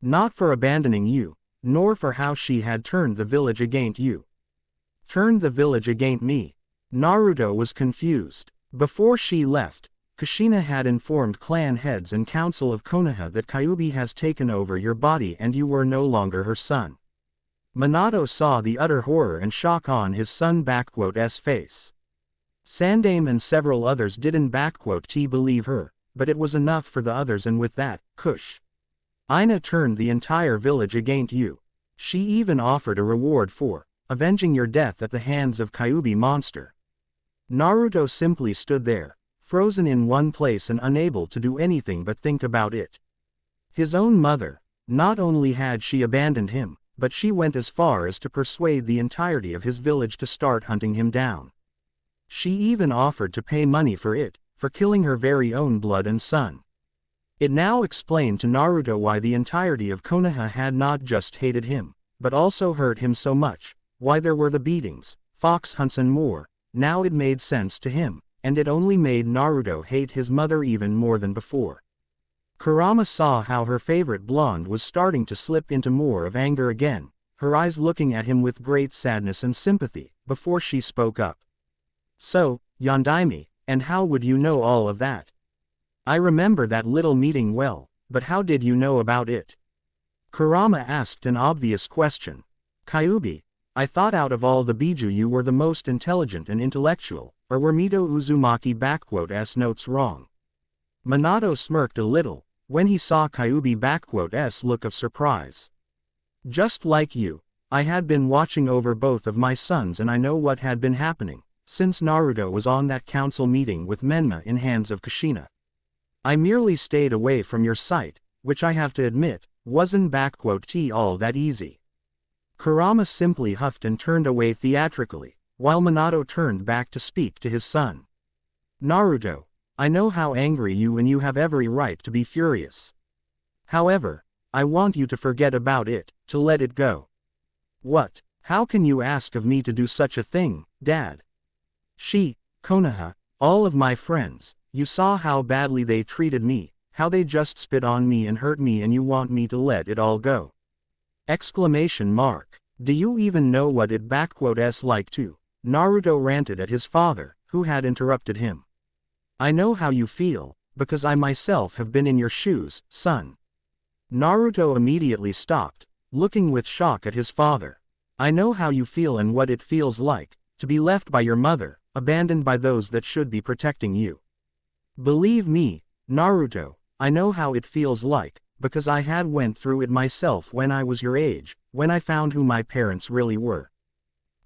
Not for abandoning you, nor for how she had turned the village against you. Turned the village against me. Naruto was confused. Before she left, Kushina had informed clan heads and council of Konoha that Kyuubi has taken over your body and you were no longer her son. Minato saw the utter horror and shock on his son's face. Sandaime and several others didn't believe her, but it was enough for the others, and with that, Kushina turned the entire village against you. She even offered a reward for avenging your death at the hands of Kyuubi monster. Naruto simply stood there, frozen in one place and unable to do anything but think about it. His own mother, not only had she abandoned him, but she went as far as to persuade the entirety of his village to start hunting him down. She even offered to pay money for killing her very own blood and son. It now explained to Naruto why the entirety of Konoha had not just hated him, but also hurt him so much, why there were the beatings, fox hunts and more. Now it made sense to him, and it only made Naruto hate his mother even more than before. Kurama saw how her favorite blonde was starting to slip into more of anger again, her eyes looking at him with great sadness and sympathy, before she spoke up. "So, Yondaime, and how would you know all of that? I remember that little meeting well, but how did you know about it?" Kurama asked an obvious question. "Kyuubi, I thought out of all the Biju you were the most intelligent and intellectual, or were Mito Uzumaki notes wrong?" Minato smirked a little, when he saw Kyuubi's look of surprise. "Just like you, I had been watching over both of my sons and I know what had been happening, since Naruto was on that council meeting with Menma in hands of Kushina. I merely stayed away from your sight, which I have to admit, wasn't all that easy." Kurama simply huffed and turned away theatrically, while Minato turned back to speak to his son. "Naruto, I know how angry you and you have every right to be furious. However, I want you to forget about it, to let it go." "What? How can you ask of me to do such a thing, Dad? Konoha, all of my friends, you saw how badly they treated me, how they just spit on me and hurt me, and you want me to let it all go? Exclamation mark. Do you even know what it's like to?" Naruto ranted at his father, who had interrupted him. "I know how you feel, because I myself have been in your shoes, son." Naruto immediately stopped, looking with shock at his father. "I know how you feel and what it feels like, to be left by your mother, abandoned by those that should be protecting you. Believe me, Naruto, I know how it feels like, because I had went through it myself when I was your age, when I found who my parents really were."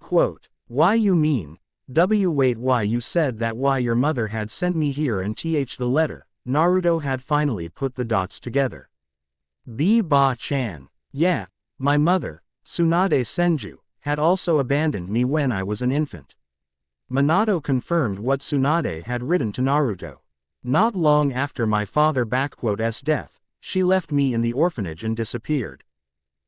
Quote, "Why you mean, wait, why you said that, why your mother had sent me here and the letter." Naruto had finally put the dots together. Ba-chan. "Yeah, my mother, Tsunade Senju, had also abandoned me when I was an infant." Minato confirmed what Tsunade had written to Naruto. "Not long after my father's death, she left me in the orphanage and disappeared.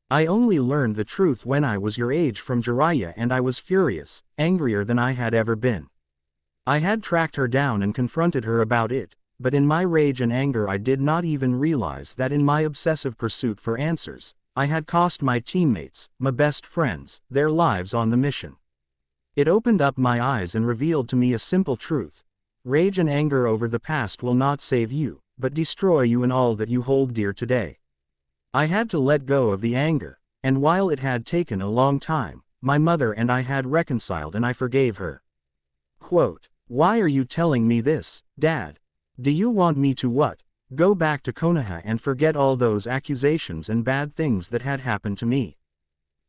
I only learned the truth when I was your age from Jiraiya, and I was furious, angrier than I had ever been. I had tracked her down and confronted her about it, but in my rage and anger I did not even realize that in my obsessive pursuit for answers, I had cost my teammates, my best friends, their lives on the mission. It opened up my eyes and revealed to me a simple truth. Rage and anger over the past will not save you, but destroy you and all that you hold dear today. I had to let go of the anger, and while it had taken a long time, my mother and I had reconciled and I forgave her." Quote, "Why are you telling me this, Dad? Do you want me to what? Go back to Konoha and forget all those accusations and bad things that had happened to me?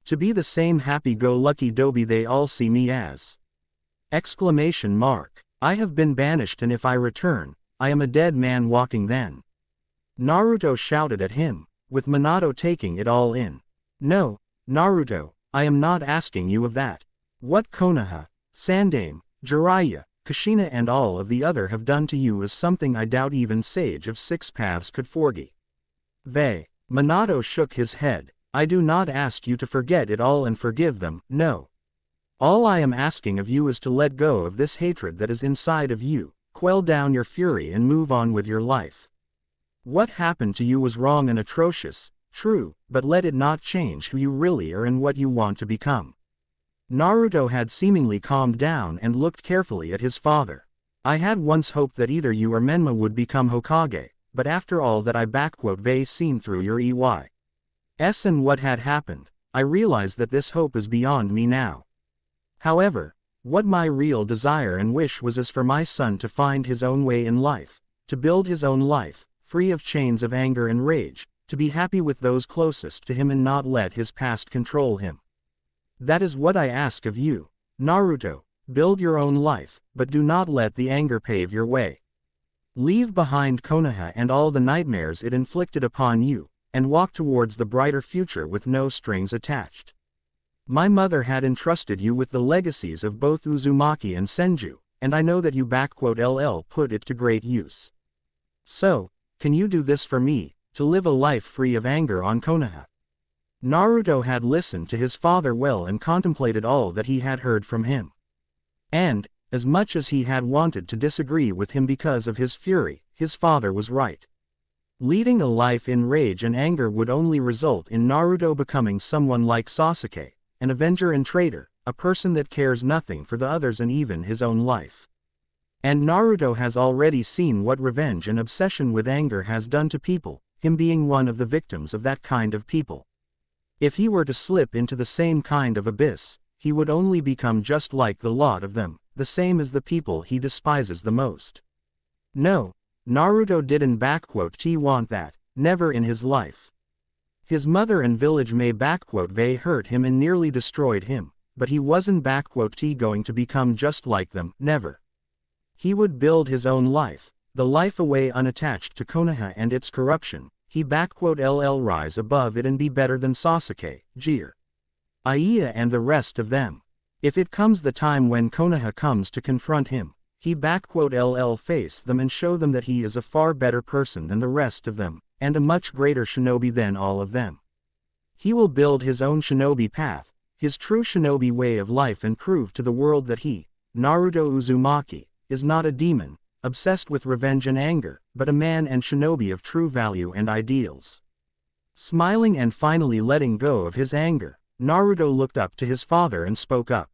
To be the same happy-go-lucky doby they all see me as? Exclamation mark. I have been banished, and if I return, I am a dead man walking then." Naruto shouted at him, with Minato taking it all in. "No, Naruto, I am not asking you of that. What Konoha, Sandaime, Jiraiya, Kushina and all of the other have done to you is something I doubt even Sage of Six Paths could forgive. Minato shook his head. "I do not ask you to forget it all and forgive them, no. All I am asking of you is to let go of this hatred that is inside of you, quell down your fury and move on with your life. What happened to you was wrong and atrocious, true, but let it not change who you really are and what you want to become." Naruto had seemingly calmed down and looked carefully at his father. "I had once hoped that either you or Menma would become Hokage, but after all that I've seen through your EY's and what had happened, I realize that this hope is beyond me now. However, what my real desire and wish was is for my son to find his own way in life, to build his own life, free of chains of anger and rage, to be happy with those closest to him and not let his past control him. That is what I ask of you, Naruto. Build your own life, but do not let the anger pave your way. Leave behind Konoha and all the nightmares it inflicted upon you, and walk towards the brighter future with no strings attached. My mother had entrusted you with the legacies of both Uzumaki and Senju, and I know that you put it to great use. So, can you do this for me, to live a life free of anger on Konoha?" Naruto had listened to his father well and contemplated all that he had heard from him. And, As much as he had wanted to disagree with him because of his fury, his father was right. Leading a life in rage and anger would only result in Naruto becoming someone like Sasuke, an avenger and traitor, a person that cares nothing for the others and even his own life. And Naruto has already seen what revenge and obsession with anger has done to people, him being one of the victims of that kind of people. If he were to slip into the same kind of abyss, he would only become just like the lot of them, the same as the people he despises the most. No, Naruto didn't want that, never in his life. His mother and village may they hurt him and nearly destroyed him, but he wasn't going to become just like them, never. He would build his own life, the life away unattached to Konoha and its corruption. He rise above it and be better than Sasuke, Jiraiya and the rest of them. If it comes the time when Konoha comes to confront him, he face them and show them that he is a far better person than the rest of them, and a much greater shinobi than all of them. He will build his own shinobi path, his true shinobi way of life, and prove to the world that he, Naruto Uzumaki, is not a demon, obsessed with revenge and anger, but a man and shinobi of true value and ideals. Smiling and finally letting go of his anger, Naruto looked up to his father and spoke up.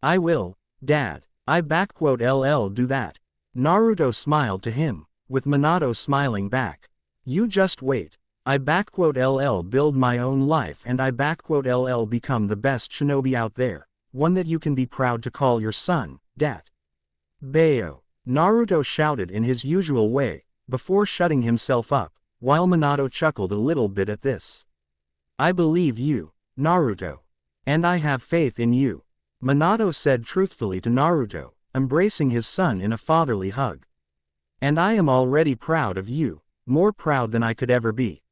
"I will, Dad. I do that." Naruto smiled to him, with Minato smiling back. "You just wait. I build my own life and I become the best shinobi out there, one that you can be proud to call your son, Dad." "Bayo," Naruto shouted in his usual way, before shutting himself up, while Minato chuckled a little bit at this. "I believe you, Naruto. And I have faith in you," Minato said truthfully to Naruto, embracing his son in a fatherly hug. "And I am already proud of you, more proud than I could ever be.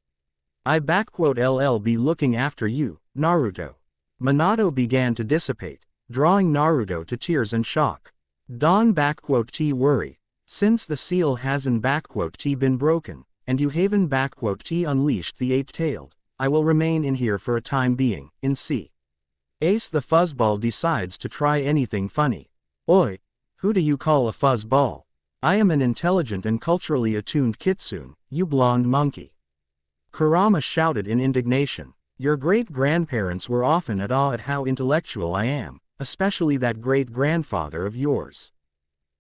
I be looking after you, Naruto." Minato began to dissipate, drawing Naruto to tears and shock. "Don't worry, since the seal hasn't been broken, and you haven't unleashed the eight-tailed, I will remain in here for a time being, in case the fuzzball decides to try anything funny." "Oi, who do you call a fuzzball? I am an intelligent and culturally attuned kitsune, you blonde monkey." Kurama shouted in indignation. "Your great-grandparents were often at awe at how intellectual I am, especially that great-grandfather of yours.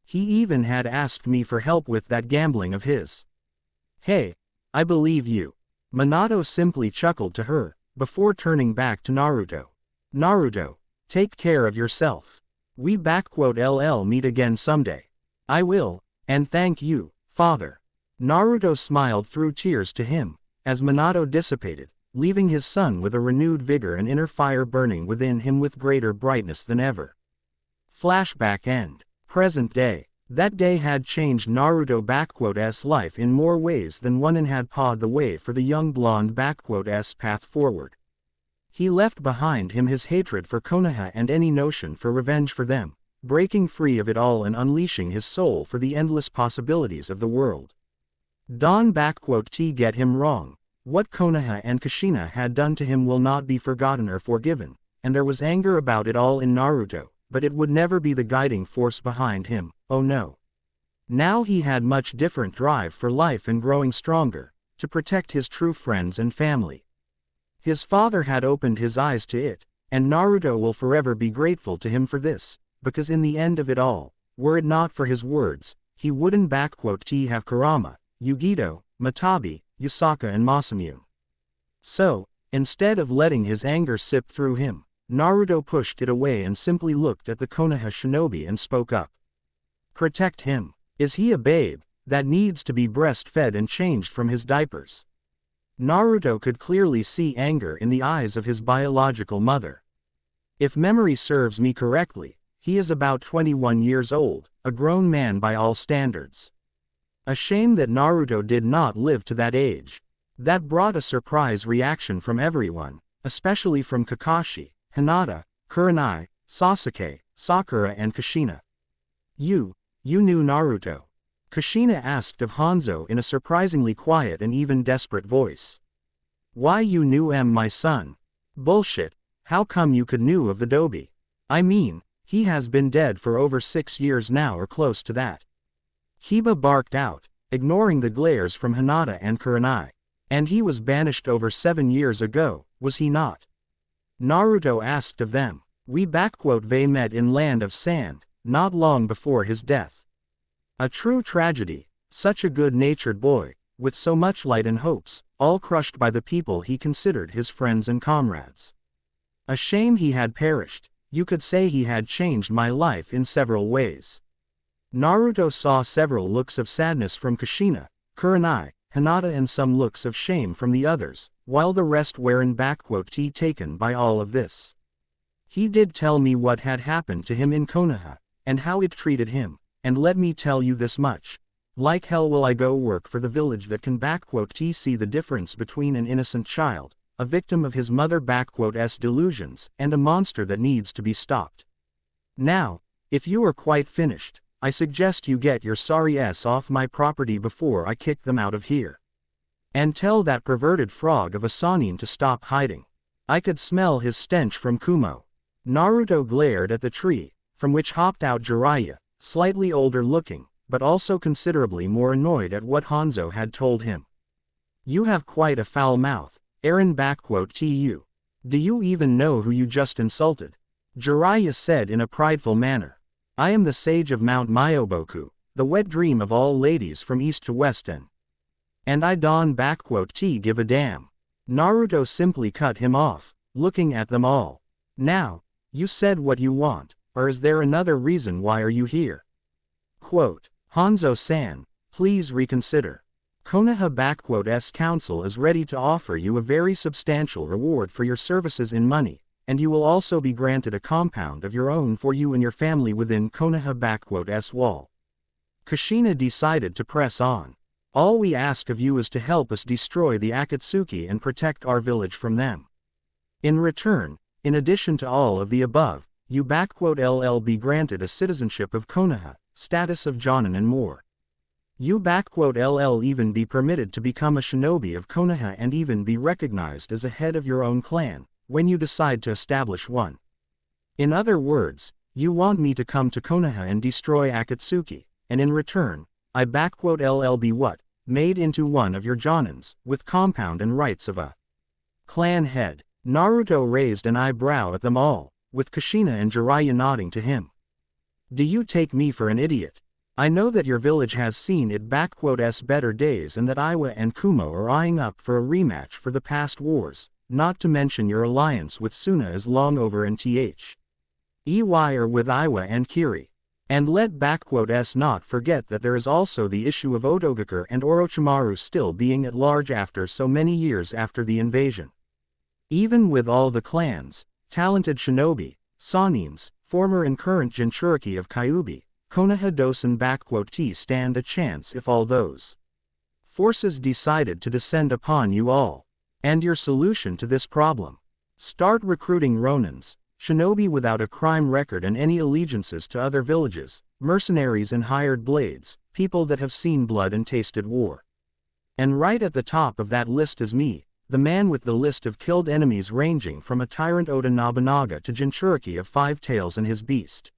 He even had asked me for help with that gambling of his." "Hey, I believe you." Minato simply chuckled to her, before turning back to Naruto. "Naruto, take care of yourself. We meet again someday." "I will, and thank you, father." Naruto smiled through tears to him, as Minato dissipated, leaving his son with a renewed vigor and inner fire burning within him with greater brightness than ever. Flashback end. Present day. That day had changed Naruto's life in more ways than one and had paved the way for the young blonde path forward. He left behind him his hatred for Konoha and any notion for revenge for them, breaking free of it all and unleashing his soul for the endless possibilities of the world. Don't get him wrong. What Konoha and Kushina had done to him will not be forgotten or forgiven, and there was anger about it all in Naruto, but it would never be the guiding force behind him, oh no. Now he had much different drive for life and growing stronger, to protect his true friends and family. His father had opened his eyes to it, and Naruto will forever be grateful to him for this, because in the end of it all, were it not for his words, he wouldn't have Kurama, Yugito, Matabi, Yusaka and Masamune. So, instead of letting his anger sip through him, Naruto pushed it away and simply looked at the Konoha shinobi and spoke up. "Protect him. Is he a babe that needs to be breastfed and changed from his diapers?" Naruto could clearly see anger in the eyes of his biological mother. If memory serves me correctly, he is about 21 years old, a grown man by all standards. A shame that Naruto did not live to that age. That brought a surprise reaction from everyone, especially from Kakashi, Hinata, Kurenai, Sasuke, Sakura and Kushina. You knew Naruto?" Kushina asked of Hanzo in a surprisingly quiet and even desperate voice. "Why you knew my son? Bullshit, how come you could knew of the Dobi? I mean, He has been dead for over 6 years now or close to that. Kiba barked out, ignoring the glares from Hinata and Kurenai. And he was banished over 7 years ago, was he not? Naruto asked of them. They met in Land of Sand, not long before his death. A true tragedy, such a good-natured boy, with so much light and hopes, all crushed by the people he considered his friends and comrades. A shame he had perished. You could say he had changed my life in several ways. Naruto saw several looks of sadness from Kushina, Kurenai, Hinata and some looks of shame from the others, while the rest were taken by all of this. He did tell me what had happened to him in Konoha, and how it treated him, and let me tell you this much. Like hell will I go work for the village that can see the difference between an innocent child, a victim of his mother's delusions, and a monster that needs to be stopped. Now, if you are quite finished, I suggest you get your sorry ass off my property before I kick them out of here. And tell that perverted frog of a Sannin to stop hiding. I could smell his stench from Kumo. Naruto glared at the tree, from which hopped out Jiraiya, slightly older looking, but also considerably more annoyed at what Hanzo had told him. You have quite a foul mouth, Eren tu. Do you even know who you just insulted? Jiraiya said in a prideful manner. I am the sage of Mount Myoboku, the wet dream of all ladies from east to west and I don't give a damn. Naruto simply cut him off, looking at them all. Now, you said what you want, or is there another reason why are you here? Quote, Hanzo-san, please reconsider. Konoha's council is ready to offer you a very substantial reward for your services in money, and you will also be granted a compound of your own for you and your family within Konoha's wall. Kushina decided to press on. All we ask of you is to help us destroy the Akatsuki and protect our village from them. In return, in addition to all of the above, you be granted a citizenship of Konoha, status of Jonin and more. You even be permitted to become a shinobi of Konoha and even be recognized as a head of your own clan, when you decide to establish one. In other words, you want me to come to Konoha and destroy Akatsuki, and in return, I be made into one of your Jonins, with compound and rights of a clan head. Naruto raised an eyebrow at them all, with Kushina and Jiraiya nodding to him. Do you take me for an idiot? I know that your village has seen its better days and that Iwa and Kumo are eyeing up for a rematch for the past wars, not to mention your alliance with Suna is long over and EY are with Iwa and Kiri. And let not forget that there is also the issue of Otogakure and Orochimaru still being at large after so many years after the invasion. Even with all the clans, talented shinobi, Sannins, former and current Jinchuriki of Kyuubi, Konoha Dosen stand a chance if all those forces decided to descend upon you all. And your solution to this problem? Start recruiting Ronins, shinobi without a crime record and any allegiances to other villages, mercenaries and hired blades, people that have seen blood and tasted war. And right at the top of that list is me, the man with the list of killed enemies ranging from a tyrant Oda Nobunaga to Jinchuriki of Five Tails and his beast.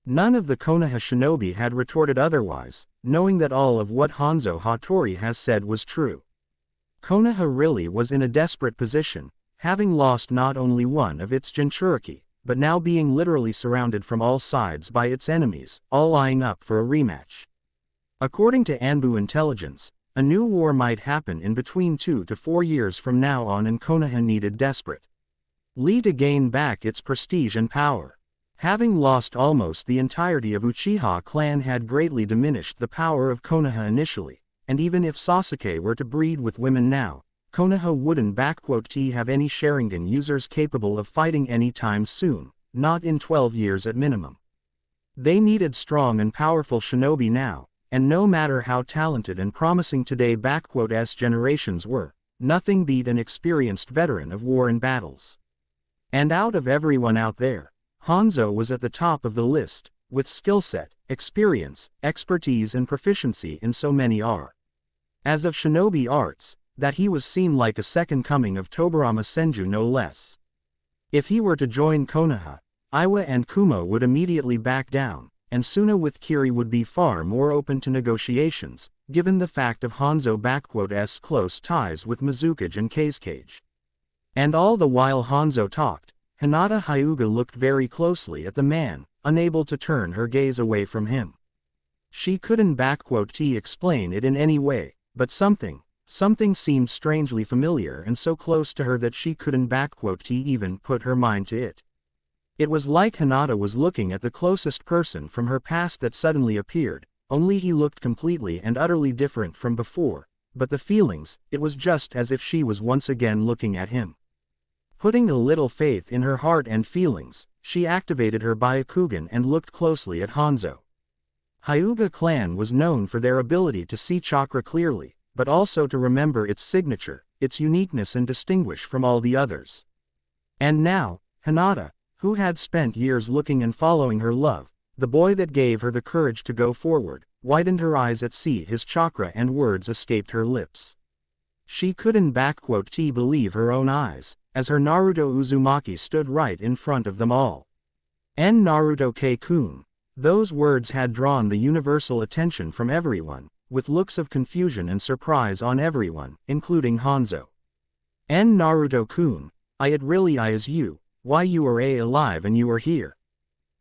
None of the Konoha shinobi had retorted otherwise, knowing that all of what Hanzo Hattori has said was true. Konoha really was in a desperate position, having lost not only one of its Jinchuriki, but now being literally surrounded from all sides by its enemies, all eyeing up for a rematch. According to Anbu intelligence, a new war might happen in between 2 to 4 years from now on and Konoha needed desperate to gain back its prestige and power. Having lost almost the entirety of Uchiha clan had greatly diminished the power of Konoha initially, and even if Sasuke were to breed with women now, Konoha wouldn't have any Sharingan users capable of fighting any time soon, not in 12 years at minimum. They needed strong and powerful shinobi now, and no matter how talented and promising today's generations were, nothing beat an experienced veteran of war and battles. And out of everyone out there, Hanzo was at the top of the list, with skill set, experience, expertise and proficiency in so many as of shinobi arts, that he was seen like a second coming of Tobirama Senju no less. If he were to join Konoha, Iwa and Kumo would immediately back down, and Suna with Kiri would be far more open to negotiations, given the fact of Hanzo's close ties with Mizukage and Kazekage. And all the while Hanzo talked, Hinata Hyuga looked very closely at the man, unable to turn her gaze away from him. She couldn't explain it in any way, but something seemed strangely familiar and so close to her that she couldn't even put her mind to it. It was like Hinata was looking at the closest person from her past that suddenly appeared, only he looked completely and utterly different from before, but the feelings, it was just as if she was once again looking at him. Putting a little faith in her heart and feelings, she activated her Byakugan and looked closely at Hanzo. Hyuga clan was known for their ability to see chakra clearly, but also to remember its signature, its uniqueness and distinguish from all the others. And now, Hinata, who had spent years looking and following her love, the boy that gave her the courage to go forward, widened her eyes at see his chakra and words escaped her lips. She couldn't believe her own eyes, as her Naruto Uzumaki stood right in front of them all. "En Naruto K-kun." Those words had drawn the universal attention from everyone, with looks of confusion and surprise on everyone, including Hanzo. "En Naruto-kun, it really is you, why you are alive and you are here.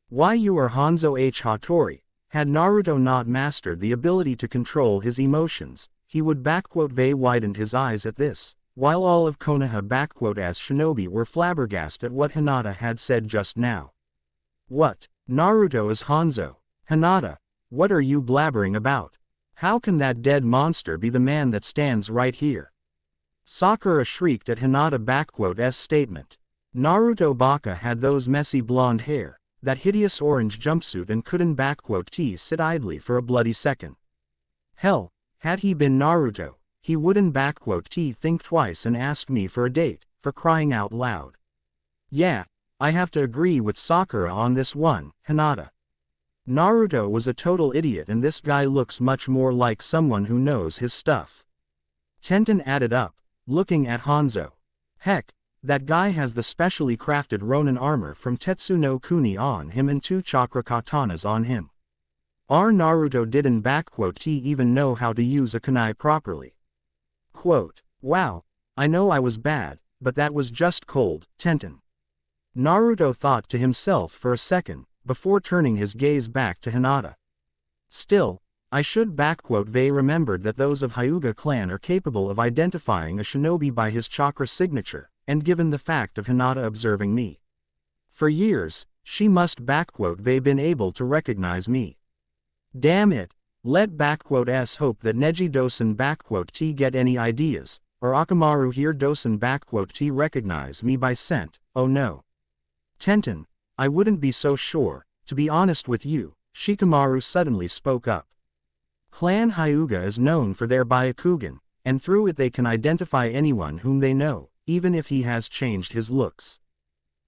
Why you are Hanzo H. Hattori." Had Naruto not mastered the ability to control his emotions, he would widened his eyes at this, while all of Konoha as shinobi were flabbergasted at what Hinata had said just now. "What? Naruto is Hanzo? Hinata, what are you blabbering about? How can that dead monster be the man that stands right here?" Sakura shrieked at Hinata's statement. Naruto Baka had those messy blonde hair, that hideous orange jumpsuit and couldn't sit idly for a bloody second. Hell, had he been Naruto, he wouldn't think twice and ask me for a date, for crying out loud. Yeah, I have to agree with Sakura on this one, Hinata. Naruto was a total idiot and this guy looks much more like someone who knows his stuff. Tenten added up, looking at Hanzo. Heck, that guy has the specially crafted Ronin armor from Tetsu no Kuni on him and 2 chakra katanas on him. Our Naruto didn't even know how to use a kunai properly. Wow, I know I was bad, but that was just cold, Tenten. Naruto thought to himself for a second, before turning his gaze back to Hinata. Still, I should remembered that those of Hyuga clan are capable of identifying a shinobi by his chakra signature, and given the fact of Hinata observing me for years, she must been able to recognize me. Damn it, let hope that Neji doesn't get any ideas, or Akamaru here doesn't recognize me by scent, oh no. Tenten, I wouldn't be so sure, to be honest with you, Shikamaru suddenly spoke up. Clan Hyuga is known for their Byakugan, and through it they can identify anyone whom they know, even if he has changed his looks.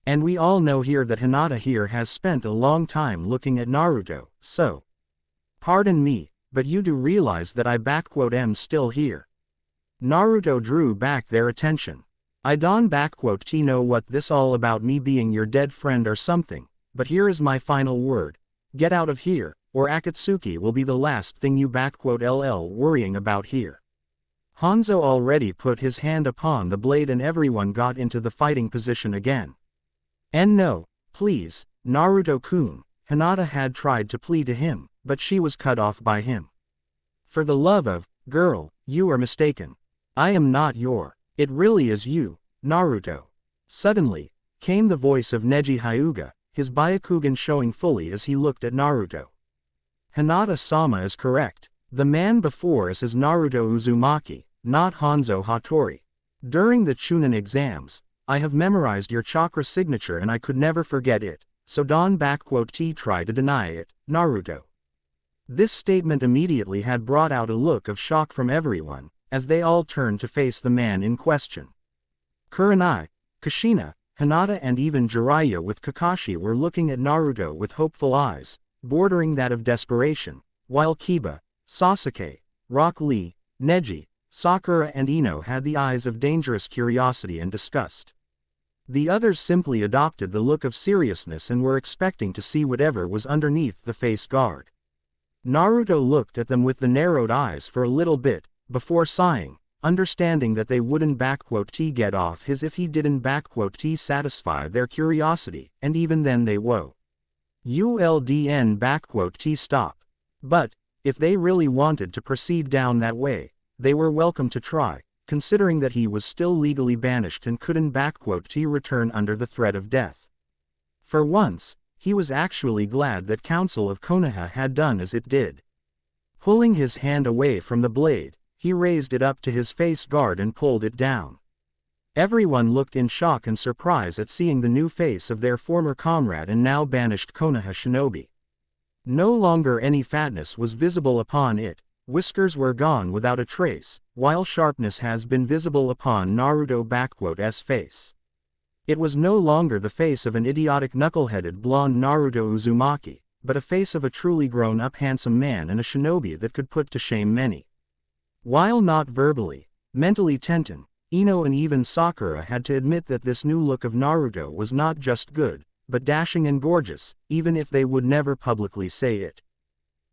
And we all know here that Hinata here has spent a long time looking at Naruto, so. Pardon me, but you do realize that I am still here. Naruto drew back their attention. I don't know what this all about me being your dead friend or something, but here is my final word. Get out of here, or Akatsuki will be the last thing you worrying about here. Hanzo already put his hand upon the blade and everyone got into the fighting position again. And no, please, Naruto-kun, Hinata had tried to plead to him, but she was cut off by him. For the love of, girl, you are mistaken. I am not your, it really is you, Naruto. Suddenly, came the voice of Neji Hyuga, his Byakugan showing fully as he looked at Naruto. Hinata-sama is correct. The man before us is Naruto Uzumaki, not Hanzo Hattori. During the Chunin exams, I have memorized your chakra signature and I could never forget it, so don't try to deny it, Naruto. This statement immediately had brought out a look of shock from everyone, as they all turned to face the man in question. Kurenai, Kushina, Hinata and even Jiraiya with Kakashi were looking at Naruto with hopeful eyes, bordering that of desperation, while Kiba, Sasuke, Rock Lee, Neji, Sakura and Ino had the eyes of dangerous curiosity and disgust. The others simply adopted the look of seriousness and were expecting to see whatever was underneath the face guard. Naruto looked at them with the narrowed eyes for a little bit, before sighing, understanding that they wouldn't "get off his" if he didn't "satisfy their curiosity, and even then they "uldn" stop. But, if they really wanted to proceed down that way, they were welcome to try, considering that he was still legally banished and couldn't return under the threat of death. For once, he was actually glad that Council of Konoha had done as it did. Pulling his hand away from the blade, he raised it up to his face guard and pulled it down. Everyone looked in shock and surprise at seeing the new face of their former comrade and now banished Konoha shinobi. No longer any fatness was visible upon it, whiskers were gone without a trace, while sharpness has been visible upon Naruto's face. It was no longer the face of an idiotic knuckle-headed blonde Naruto Uzumaki, but a face of a truly grown-up handsome man and a shinobi that could put to shame many. While not verbally, mentally Tenten, Ino and even Sakura had to admit that this new look of Naruto was not just good, but dashing and gorgeous, even if they would never publicly say it.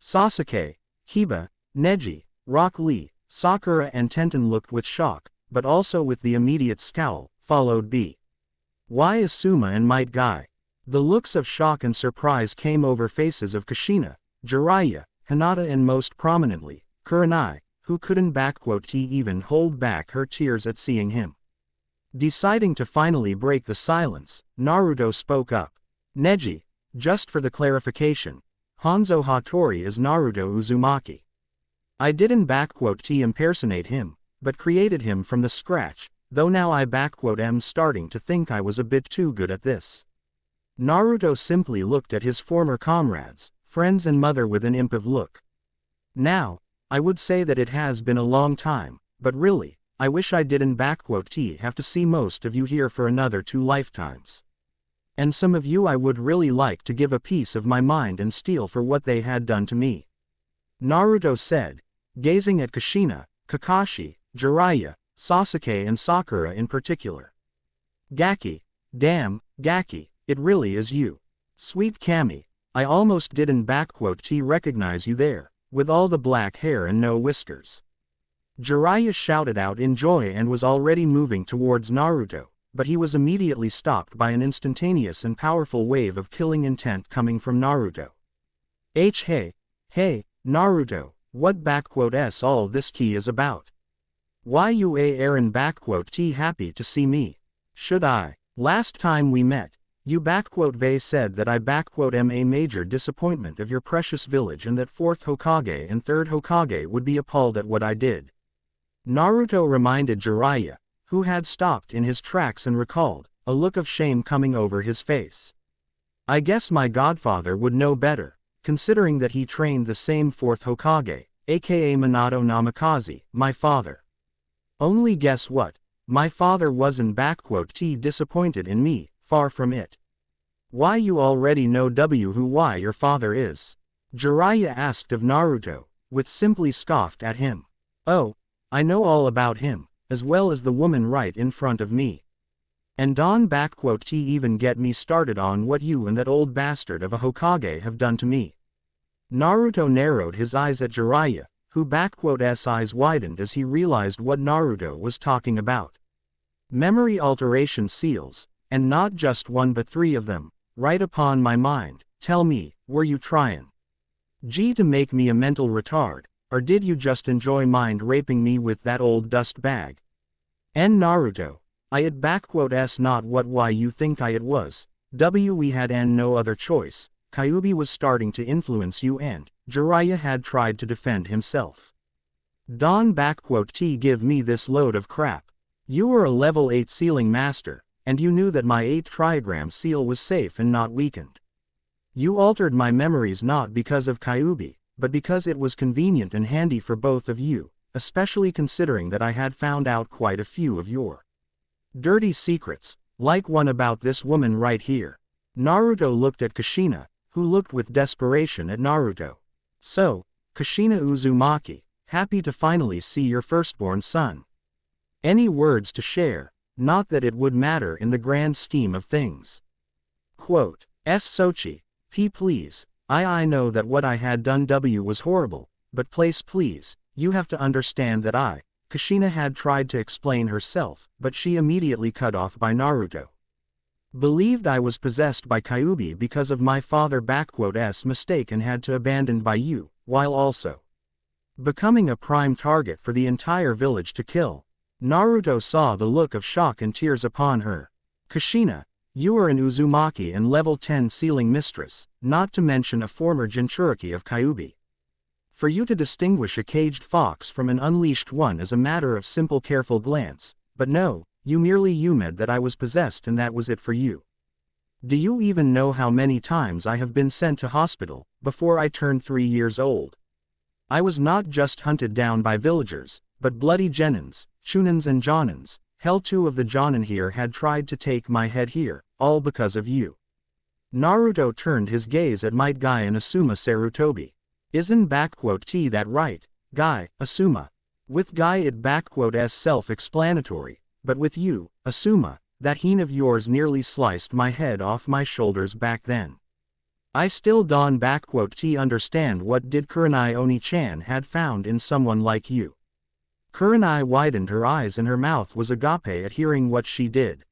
Sasuke, Hiba, Neji, Rock Lee, Sakura and Tenten looked with shock, but also with the immediate scowl, followed by Asuma and Might Guy. The looks of shock and surprise came over faces of Kushina, Jiraiya, Hinata and most prominently, Kurenai, who couldn't even hold back her tears at seeing him. Deciding to finally break the silence, Naruto spoke up. Neji, just for the clarification, Hanzo Hattori is Naruto Uzumaki. I didn't impersonate him, but created him from the scratch, though now I am starting to think I was a bit too good at this. Naruto simply looked at his former comrades, friends and mother with an imp of look. Now, I would say that it has been a long time, but really, I wish I didn't have to see most of you here for another 2 lifetimes. And some of you I would really like to give a piece of my mind and steal for what they had done to me. Naruto said, gazing at Kushina, Kakashi, Jiraiya, Sasuke and Sakura in particular. Gaki, damn, Gaki, it really is you. Sweet Kami, I almost didn't recognize you there, with all the black hair and no whiskers. Jiraiya shouted out in joy and was already moving towards Naruto, but he was immediately stopped by an instantaneous and powerful wave of killing intent coming from Naruto. Hey, Naruto, what all this key is about? Why you Aaron happy to see me? Should I? Last time we met, you Vei said that I am a major disappointment of your precious village and that 4th Hokage and 3rd Hokage would be appalled at what I did. Naruto reminded Jiraiya, who had stopped in his tracks and recalled, a look of shame coming over his face. I guess my godfather would know better, considering that he trained the same 4th Hokage, aka Minato Namikaze, my father. Only guess what? My father wasn't disappointed in me, far from it. Why you already know why your father is? Jiraiya asked of Naruto, with simply scoffed at him. Oh, I know all about him, as well as the woman right in front of me. And don't even get me started on what you and that old bastard of a Hokage have done to me. Naruto narrowed his eyes at Jiraiya, who eyes widened as he realized what Naruto was talking about. Memory alteration seals, and not just 1 but 3 of them, right upon my mind. Tell me, were you trying to make me a mental retard, or did you just enjoy mind raping me with that old dust bag? And Naruto, I had not what why you think I it was, we had no other choice. Kyuubi was starting to influence you and Jiraiya had tried to defend himself. Don't give me this load of crap. You were a level 8 sealing master, and you knew that my 8 trigram seal was safe and not weakened. You altered my memories not because of Kyuubi, but because it was convenient and handy for both of you, especially considering that I had found out quite a few of your dirty secrets, like one about this woman right here. Naruto looked at Kushina, who looked with desperation at Naruto. So, Kushina Uzumaki, happy to finally see your firstborn son. Any words to share? not that it would matter in the grand scheme of things. Quote, Sochi, please, I know that what I had done was horrible, but please, you have to understand that Kushina had tried to explain herself, but she immediately cut off by Naruto. Believed I was possessed by Kyuubi because of my father's mistake and had to abandon by you, while also becoming a prime target for the entire village to kill. Naruto saw the look of shock and tears upon her. Kushina, you are an Uzumaki and level 10 sealing mistress, not to mention a former Jinchuriki of Kyuubi. For you to distinguish a caged fox from an unleashed one is a matter of simple careful glance, but no, you merely yumed that I was possessed and that was it for you. Do you even know how many times I have been sent to hospital, before I turned 3 years old? I was not just hunted down by villagers, but bloody genins, chunins and jonins. Hell, 2 of the jonin here had tried to take my head here, all because of you. Naruto turned his gaze at Might Guy and Asuma Sarutobi. Isn't that right, Guy, Asuma? With Guy it's self-explanatory, but with you, Asuma, that heen of yours nearly sliced my head off my shoulders back then. I still don't understand what did Kurenai Oni-chan had found in someone like you. Kurenai widened her eyes and her mouth was agape at hearing what she did.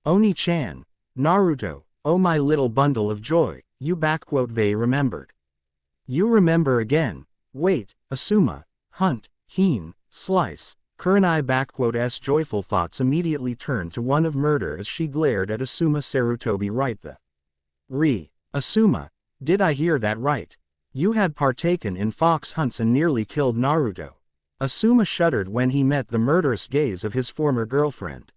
Oni-chan, Naruto, oh my little bundle of joy, you they remembered. You remember again. Wait, Asuma, hunt, heen, slice. Kurenai's joyful thoughts immediately turned to one of murder as she glared at Asuma Sarutobi right the. Asuma, did I hear that right? You had partaken in fox hunts and nearly killed Naruto. Asuma shuddered when he met the murderous gaze of his former girlfriend.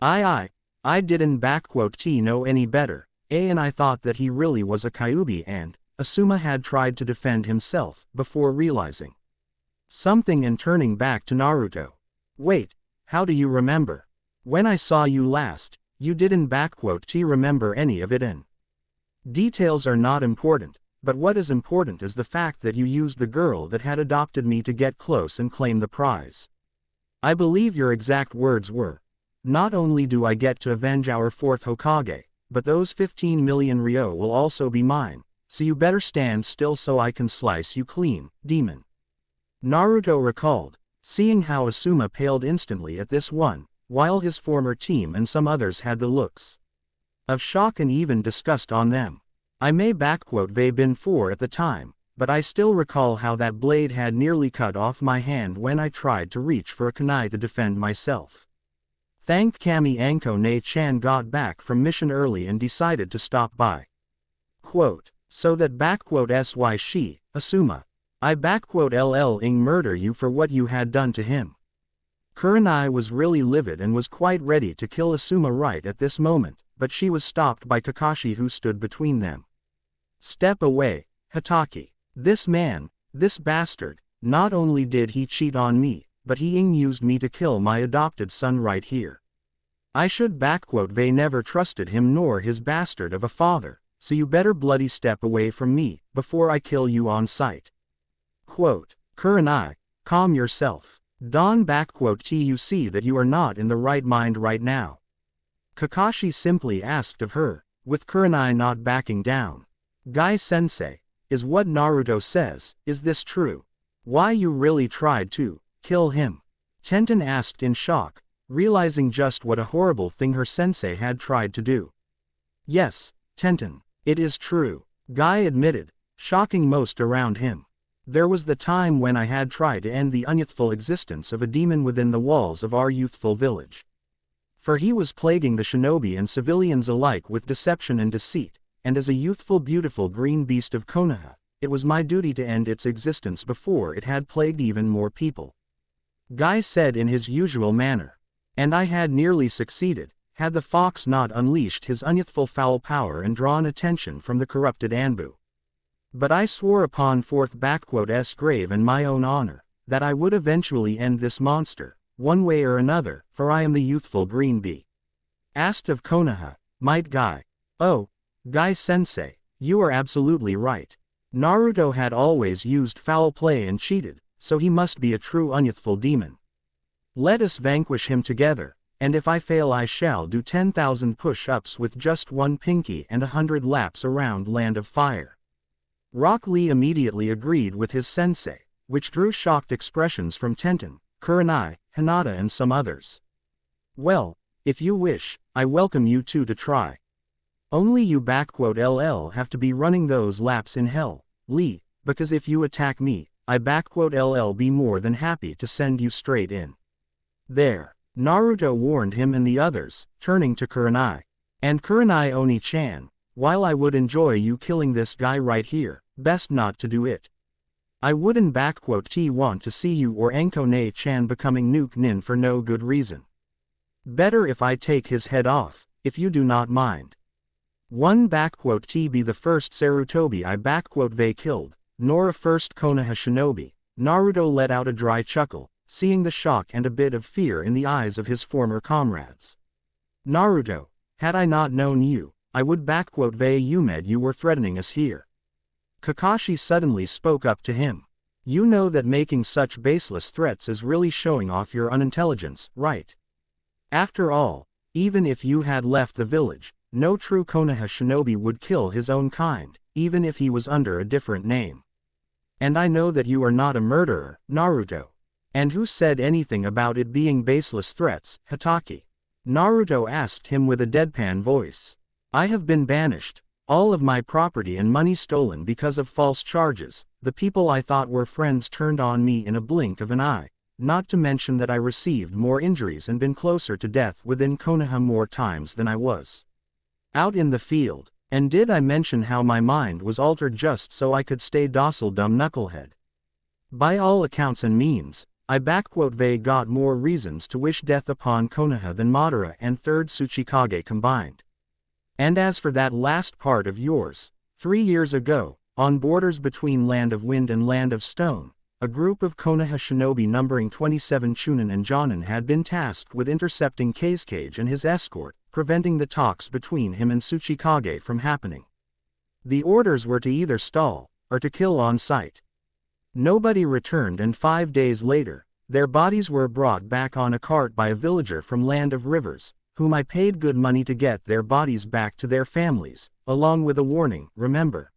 I didn't know any better, and I thought that he really was a Kyuubi and, Asuma had tried to defend himself, before realizing something and turning back to Naruto. Wait, how do you remember? When I saw you last, you didn't remember any of it in. Details are not important, but what is important is the fact that you used the girl that had adopted me to get close and claim the prize. I believe your exact words were, not only do I get to avenge our 4th Hokage, but those 15 million ryo will also be mine, so you better stand still so I can slice you clean, demon. Naruto recalled, seeing how Asuma paled instantly at this one, while his former team and some others had the looks of shock and even disgust on them. I may been 4 at the time, but I still recall how that blade had nearly cut off my hand when I tried to reach for a kunai to defend myself. Thank Kami Anko Ne-chan got back from mission early and decided to stop by. Quote, so that sy she, Asuma, I ing murder you for what you had done to him. Kurenai was really livid and was quite ready to kill Asuma right at this moment, but she was stopped by Kakashi who stood between them. Step away, Hatake. This man, this bastard, not only did he cheat on me, but he used me to kill my adopted son right here. I should never trusted him nor his bastard of a father, so you better bloody step away from me, before I kill you on sight. Quote, Kurenai, calm yourself. Don you see that you are not in the right mind right now. Kakashi simply asked of her, with Kurenai not backing down. Guy-sensei, is what Naruto says, is this true? Why you really tried to kill him? Tenten asked in shock, realizing just what a horrible thing her sensei had tried to do. Yes, Tenten, it is true, Guy admitted, shocking most around him. There was the time when I had tried to end the unyouthful existence of a demon within the walls of our youthful village. For he was plaguing the shinobi and civilians alike with deception and deceit, and as a youthful beautiful green beast of Konoha, it was my duty to end its existence before it had plagued even more people. Guy said in his usual manner. And I had nearly succeeded, had the fox not unleashed his unyouthful foul power and drawn attention from the corrupted Anbu. But I swore upon 4th grave and my own honor, that I would eventually end this monster, one way or another, for I am the youthful green bee. Asked of Konoha, Might Guy. Oh, Guy-sensei, you are absolutely right. Naruto had always used foul play and cheated, so he must be a true unyouthful demon. Let us vanquish him together, and if I fail I shall do 10,000 push-ups with just one pinky and 100 laps around Land of Fire. Rock Lee immediately agreed with his sensei, which drew shocked expressions from Tenten, Kurenai, Hinata and some others. Well, if you wish, I welcome you two to try. Only you LL have to be running those laps in hell, Lee, because if you attack me, I LL be more than happy to send you straight in. There, Naruto warned him and the others, turning to Kurenai. And Kurenai Oni-chan, while I would enjoy you killing this guy right here, best not to do it. I wouldn't want to see you or Enkone-chan becoming Nuke Nin for no good reason. Better if I take his head off, if you do not mind. One be the first Sarutobi I Vei killed, nor a first Konoha shinobi. Naruto let out a dry chuckle, seeing the shock and a bit of fear in the eyes of his former comrades. Naruto, had I not known you, I would Vei Yumed you were threatening us here. Kakashi suddenly spoke up to him. You know that making such baseless threats is really showing off your unintelligence, right? After all, even if you had left the village, no true Konoha shinobi would kill his own kind, even if he was under a different name. And I know that you are not a murderer, Naruto. And who said anything about it being baseless threats, Hatake? Naruto asked him with a deadpan voice. I have been banished, all of my property and money stolen because of false charges, the people I thought were friends turned on me in a blink of an eye, not to mention that I received more injuries and been closer to death within Konoha more times than I was out in the field. And did I mention how my mind was altered just so I could stay docile, dumb knucklehead? By all accounts and means, I Vei got more reasons to wish death upon Konoha than Madara and 3rd Tsuchikage combined. And as for that last part of yours, 3 years ago, on borders between Land of Wind and Land of Stone, a group of Konoha shinobi numbering 27 Chunin and Jonin had been tasked with intercepting Kazekage and his escort, preventing the talks between him and Tsuchikage from happening. The orders were to either stall, or to kill on sight. Nobody returned and 5 days later, their bodies were brought back on a cart by a villager from Land of Rivers, whom I paid good money to get their bodies back to their families, along with a warning, remember.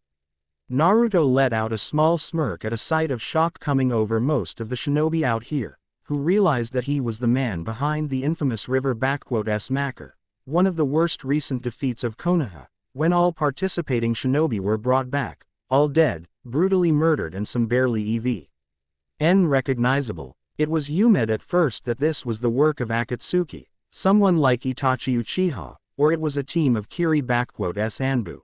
Naruto let out a small smirk at a sight of shock coming over most of the shinobi out here, who realized that he was the man behind the infamous River Macker, one of the worst recent defeats of Konoha, when all participating shinobi were brought back, all dead, brutally murdered and some barely recognizable. It was Yumed at first that this was the work of Akatsuki, someone like Itachi Uchiha, or it was a team of Kiri Anbu.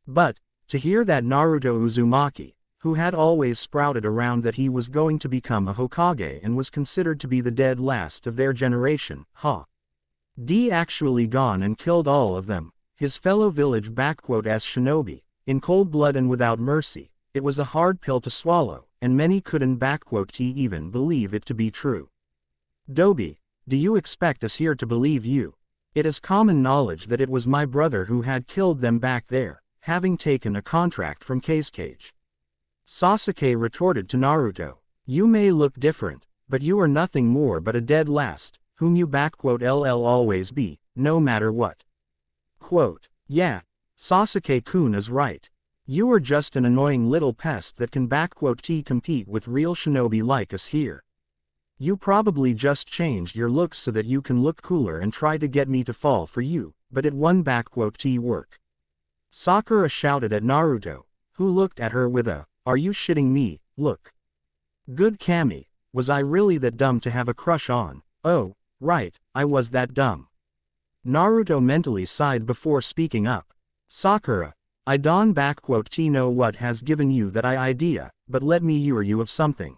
But, to hear that Naruto Uzumaki, who had always sprouted around that he was going to become a Hokage and was considered to be the dead last of their generation, actually gone and killed all of them, his fellow village shinobi, in cold blood and without mercy, it was a hard pill to swallow, and many couldn't even believe it to be true. Dobi, do you expect us here to believe you? It is common knowledge that it was my brother who had killed them back there, having taken a contract from Kazekage. Sasuke retorted to Naruto, you may look different, but you are nothing more but a dead last, whom you LL always be, no matter what. Yeah, Sasuke-kun is right. You are just an annoying little pest that can compete with real shinobi like us here. You probably just changed your looks so that you can look cooler and try to get me to fall for you, but it won't work. Sakura shouted at Naruto, who looked at her with a, are you shitting me, look. Good Kami, was I really that dumb to have a crush on? Oh, right, I was that dumb. Naruto mentally sighed before speaking up. Sakura, I don't know what has given you that idea, but let me assure you of something.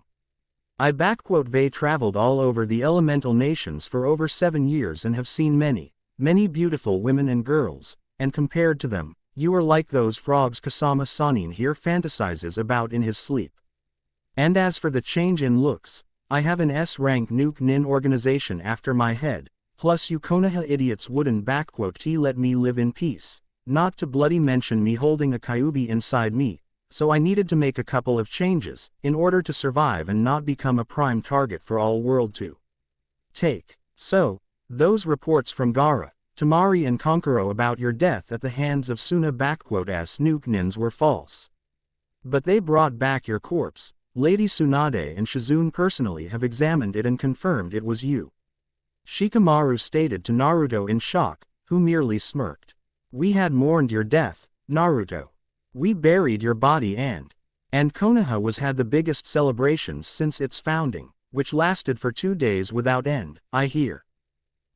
I Vei traveled all over the elemental nations for over 7 years and have seen many beautiful women and girls, and compared to them, you are like those frogs Kasama Sanin here fantasizes about in his sleep. And as for the change in looks, I have an S-rank Nuke Nin organization after my head, plus you Konoha idiots wouldn't let me live in peace, not to bloody mention me holding a Kyuubi inside me, so I needed to make a couple of changes, in order to survive and not become a prime target for all world to take. So, Those reports from Gaara, Tamari and Konkuro about your death at the hands of Suna-s Nuknins were false. But they brought back your corpse. Lady Tsunade and Shizune personally have examined it and confirmed it was you. Shikamaru stated to Naruto in shock, who merely smirked. We had mourned your death, Naruto. We buried your body and Konoha was had the biggest celebrations since its founding, which lasted for 2 days without end, I hear.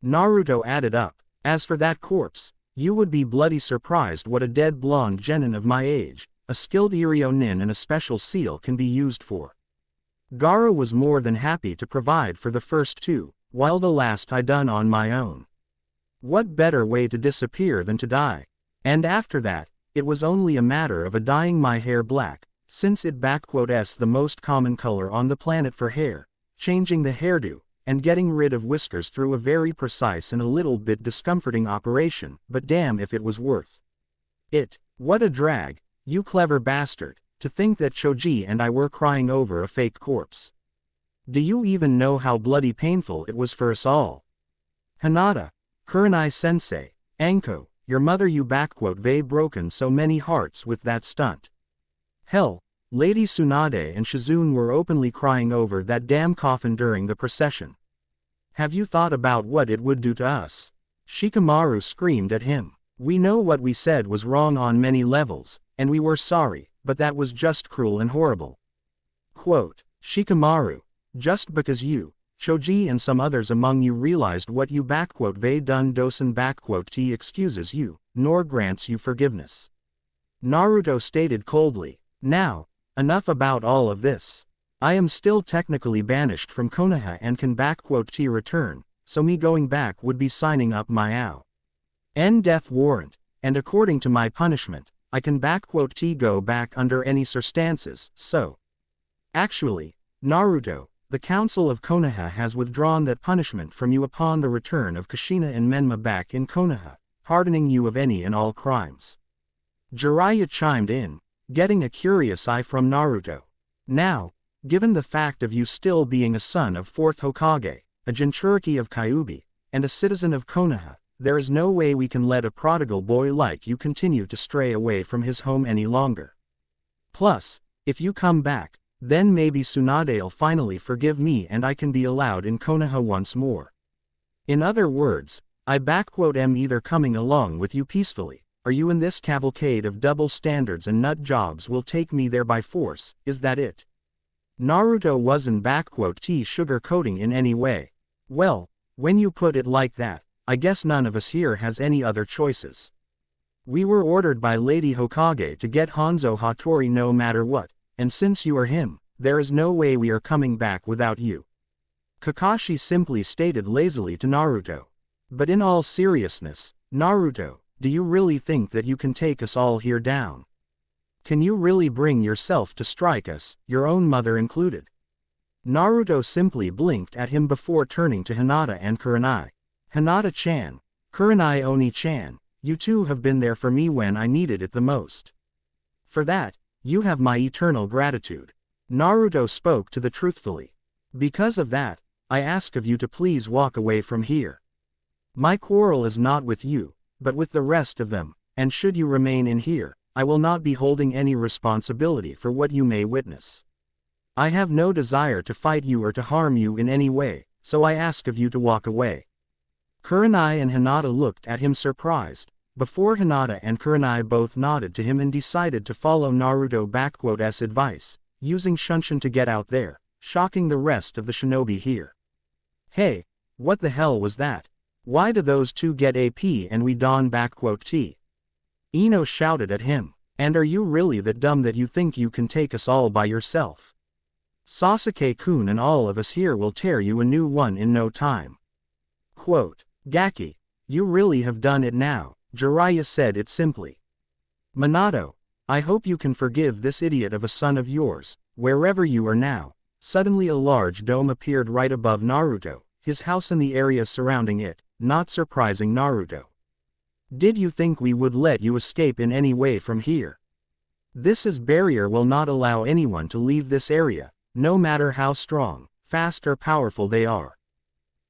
Naruto added up, as for that corpse, you would be bloody surprised what a dead blonde genin of my age, a skilled Iryo nin and a special seal can be used for. Gaara was more than happy to provide for the first 2, while the last I done on my own. What better way to disappear than to die? And after that, it was only a matter of dyeing my hair black, since it s the most common color on the planet for hair, changing the hairdo, and getting rid of whiskers through a very precise and a little bit discomforting operation, but damn if it was worth it. What a drag, you clever bastard, to think that Choji and I were crying over a fake corpse. Do you even know how bloody painful it was for us all? Hinata, Kurenai-sensei, Anko, your mother you they broken so many hearts with that stunt. Hell, Lady Tsunade and Shizune were openly crying over that damn coffin during the procession. Have you thought about what it would do to us? Shikamaru screamed at him. We know what we said was wrong on many levels, and we were sorry, but that was just cruel and horrible. Quote, Shikamaru, just because you, Choji and some others among you realized what you they done dosen t excuses you, nor grants you forgiveness. Naruto stated coldly, now, enough about all of this. I am still technically banished from Konoha and can t return, so me going back would be signing up my N death warrant, and according to my punishment, I can t go back under any circumstances, so. Actually, Naruto, the Council of Konoha has withdrawn that punishment from you upon the return of Kushina and Menma back in Konoha, pardoning you of any and all crimes. Jiraiya chimed in, getting a curious eye from Naruto. Now, given the fact of you still being a son of 4th Hokage, a Jinchuriki of Kyuubi, and a citizen of Konoha, there is no way we can let a prodigal boy like you continue to stray away from his home any longer. Plus, if you come back, then maybe Tsunade'll finally forgive me and I can be allowed in Konoha once more. In other words, I am either coming along with you peacefully, or you in this cavalcade of double standards and nut jobs will take me there by force, is that it? Naruto wasn't sugar-coating in any way. Well, when you put it like that, I guess none of us here has any other choices. We were ordered by Lady Hokage to get Hanzo Hattori no matter what, and since you are him, there is no way we are coming back without you. Kakashi simply stated lazily to Naruto. But in all seriousness, Naruto, do you really think that you can take us all here down? Can you really bring yourself to strike us, your own mother included? Naruto simply blinked at him before turning to Hinata and Kurenai. Hinata-chan, Kurenai Oni-chan, you two have been there for me when I needed it the most. For that, you have my eternal gratitude. Naruto spoke to the truthfully. Because of that, I ask of you to please walk away from here. My quarrel is not with you, but with the rest of them, and should you remain in here, I will not be holding any responsibility for what you may witness. I have no desire to fight you or to harm you in any way, so I ask of you to walk away. Kurenai and Hinata looked at him surprised, before Hinata and Kurenai both nodded to him and decided to follow Naruto's advice, using Shunshin to get out there, shocking the rest of the shinobi here. Hey, what the hell was that? Why do those two get AP and we don T? Ino shouted at him, and are you really that dumb that you think you can take us all by yourself? Sasuke-kun and all of us here will tear you a new one in no time. Quote, Gaki, you really have done it now. Jiraiya said it simply. Minato, I hope you can forgive this idiot of a son of yours, wherever you are now. Suddenly a large dome appeared right above Naruto, his house and the area surrounding it, not surprising Naruto. Did you think we would let you escape in any way from here? This barrier will not allow anyone to leave this area, no matter how strong, fast or powerful they are.